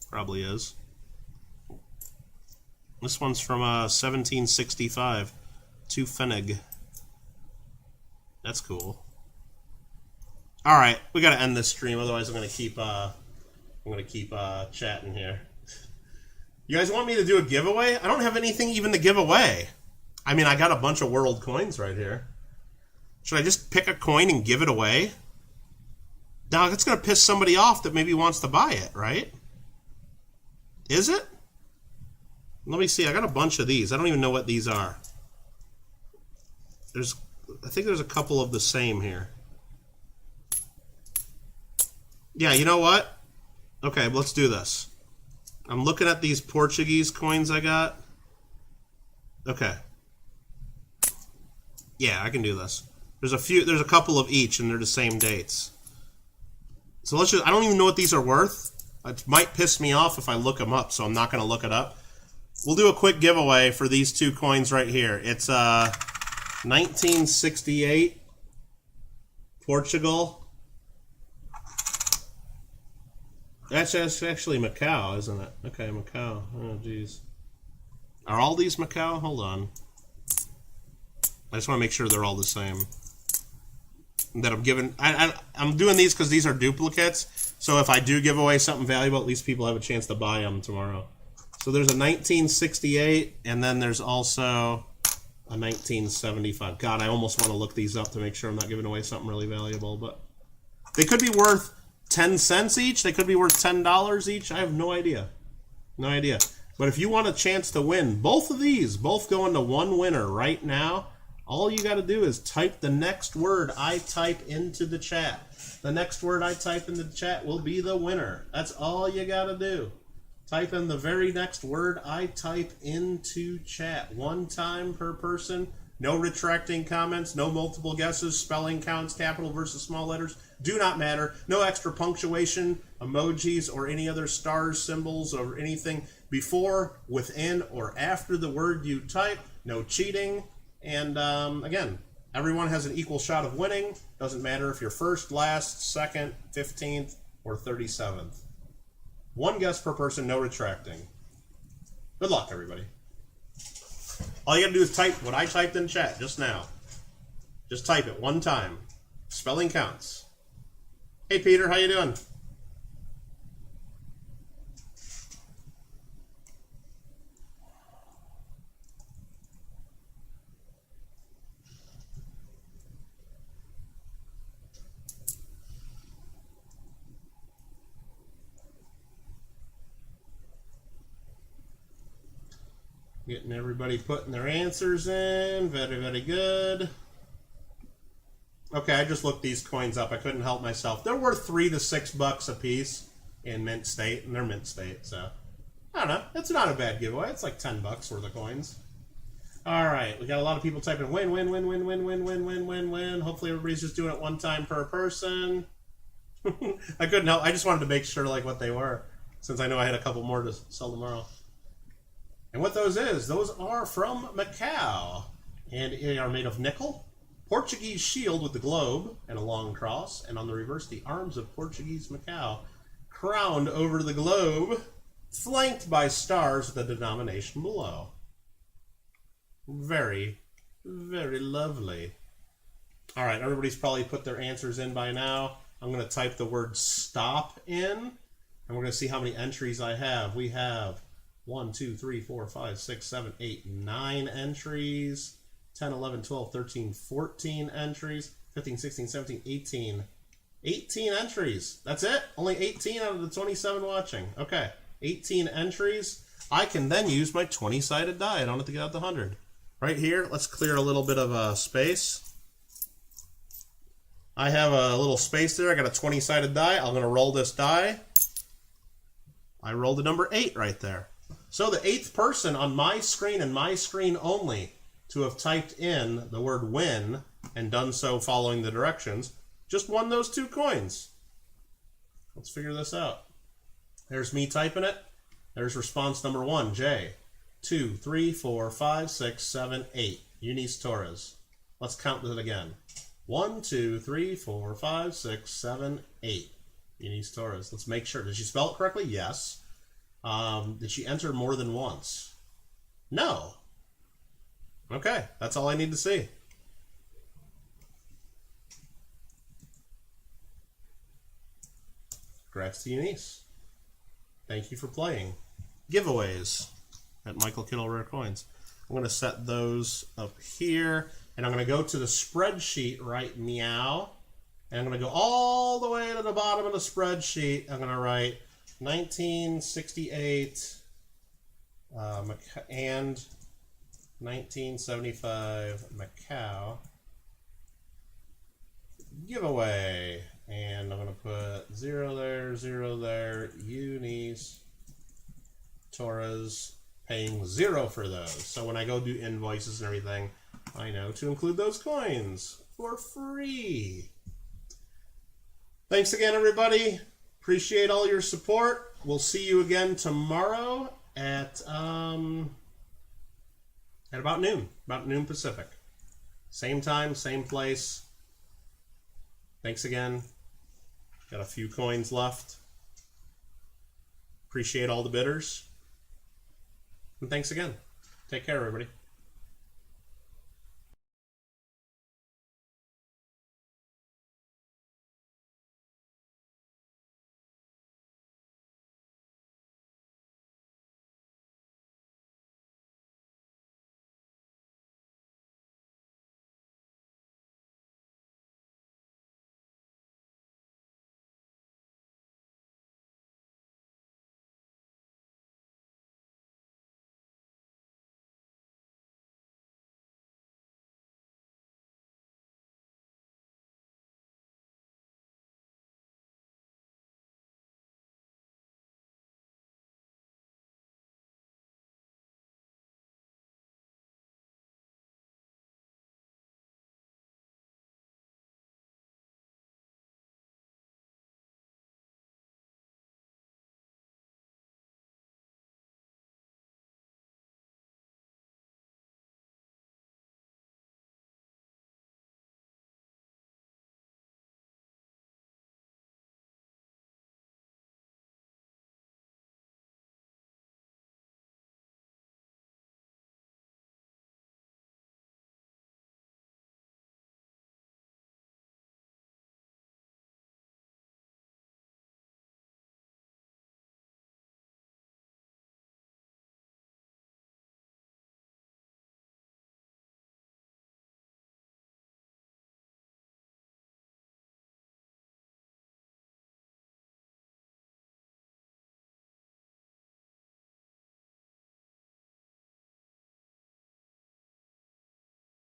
Probably is. This one's from 1765. 2 Pfennig. That's cool. All right, we got to end this stream, otherwise I'm going to keep chatting here. You guys want me to do a giveaway? I don't have anything even to give away. I mean, I got a bunch of world coins right here. Should I just pick a coin and give it away? Now, that's going to piss somebody off that maybe wants to buy it, right? Is it? Let me see. I got a bunch of these. I don't even know what these are. I think there's a couple of the same here. Yeah, you know what? Okay, let's do this. I'm looking at these Portuguese coins I got. Okay. Yeah, I can do this. There's a couple of each, and they're the same dates. So let's just, I don't even know what these are worth. It might piss me off if I look them up, so I'm not going to look it up. We'll do a quick giveaway for these two coins right here. It's 1968 Portugal. That's actually Macau, isn't it? Okay, Macau. Oh, jeez. Are all these Macau? Hold on. I just want to make sure they're all the same. That I'm giving. I'm doing these because these are duplicates. So if I do give away something valuable, at least people have a chance to buy them tomorrow. So there's a 1968, and then there's also a 1975. God, I almost want to look these up to make sure I'm not giving away something really valuable. But they could be worth 10 cents each. They could be worth $10 each. I have no idea. No idea. But if you want a chance to win both of these, both go into one winner right now, all you got to do is type the next word I type into the chat. The next word I type into the chat will be the winner. That's all you got to do. Type in the very next word I type into chat. One time per person. No retracting comments. No multiple guesses. Spelling counts. Capital versus small letters. Do not matter. No extra punctuation, emojis, or any other stars, symbols, or anything before, within, or after the word you type. No cheating. And again, everyone has an equal shot of winning. Doesn't matter if you're first, last, second, 15th, or 37th. One guess per person, no retracting. Good luck, everybody. All you gotta do is type what I typed in chat just now. Just type it one time. Spelling counts. Hey, Peter, how you doing? Getting everybody putting their answers in. Very, very good. Okay, I just looked these coins up. I couldn't help myself. They're worth $3 to $6 a piece in mint state, and they're mint state, so I don't know. It's not a bad giveaway. It's like $10 worth of coins. All right, we got a lot of people typing win, win, win, win, win, win, win, win, win, win. Hopefully everybody's just doing it one time per person. I couldn't help. I just wanted to make sure like what they were, since I know I had a couple more to sell tomorrow. And what those are from Macau. And they are made of nickel. Portuguese shield with the globe and a long cross. And on the reverse, the arms of Portuguese Macau. Crowned over the globe. Flanked by stars with the denomination below. Very, very lovely. All right, everybody's probably put their answers in by now. I'm going to type the word stop in. And we're going to see how many entries I have. We have 1, 2, 3, 4, 5, 6, 7, 8, 9 entries. 10, 11, 12, 13, 14 entries. 15, 16, 17, 18. 18 entries. That's it? Only 18 out of the 27 watching. Okay. 18 entries. I can then use my 20-sided die. I don't have to get out the 100. Right here, let's clear a little bit of space. I have a little space there. I got a 20-sided die. I'm going to roll this die. I rolled the number 8 right there. So the 8th person on my screen and my screen only to have typed in the word win and done so following the directions just won those 2 coins. Let's figure this out. There's me typing it. There's response number 1, J. 2, 3, 4, 5, 6, 7, 8. Eunice Torres. Let's count it again. 1, 2, 3, 4, 5, 6, 7, 8. Eunice Torres. Let's make sure. Did she spell it correctly? Yes. Did she enter more than once? No. Okay, that's all I need to see. Congrats to Eunice. Thank you for playing. Giveaways at Michael Kittle Rare Coins. I'm going to set those up here, and I'm going to go to the spreadsheet right meow, and I'm going to go all the way to the bottom of the spreadsheet. I'm going to write 1968 and 1975 Macau giveaway. And I'm going to put 0 there, 0 there, Eunice Torres paying 0 for those. So when I go do invoices and everything, I know to include those coins for free. Thanks again, everybody. Appreciate all your support. We'll see you again tomorrow at about noon Pacific. Same time, same place. Thanks again. Got a few coins left. Appreciate all the bidders. And thanks again. Take care, everybody.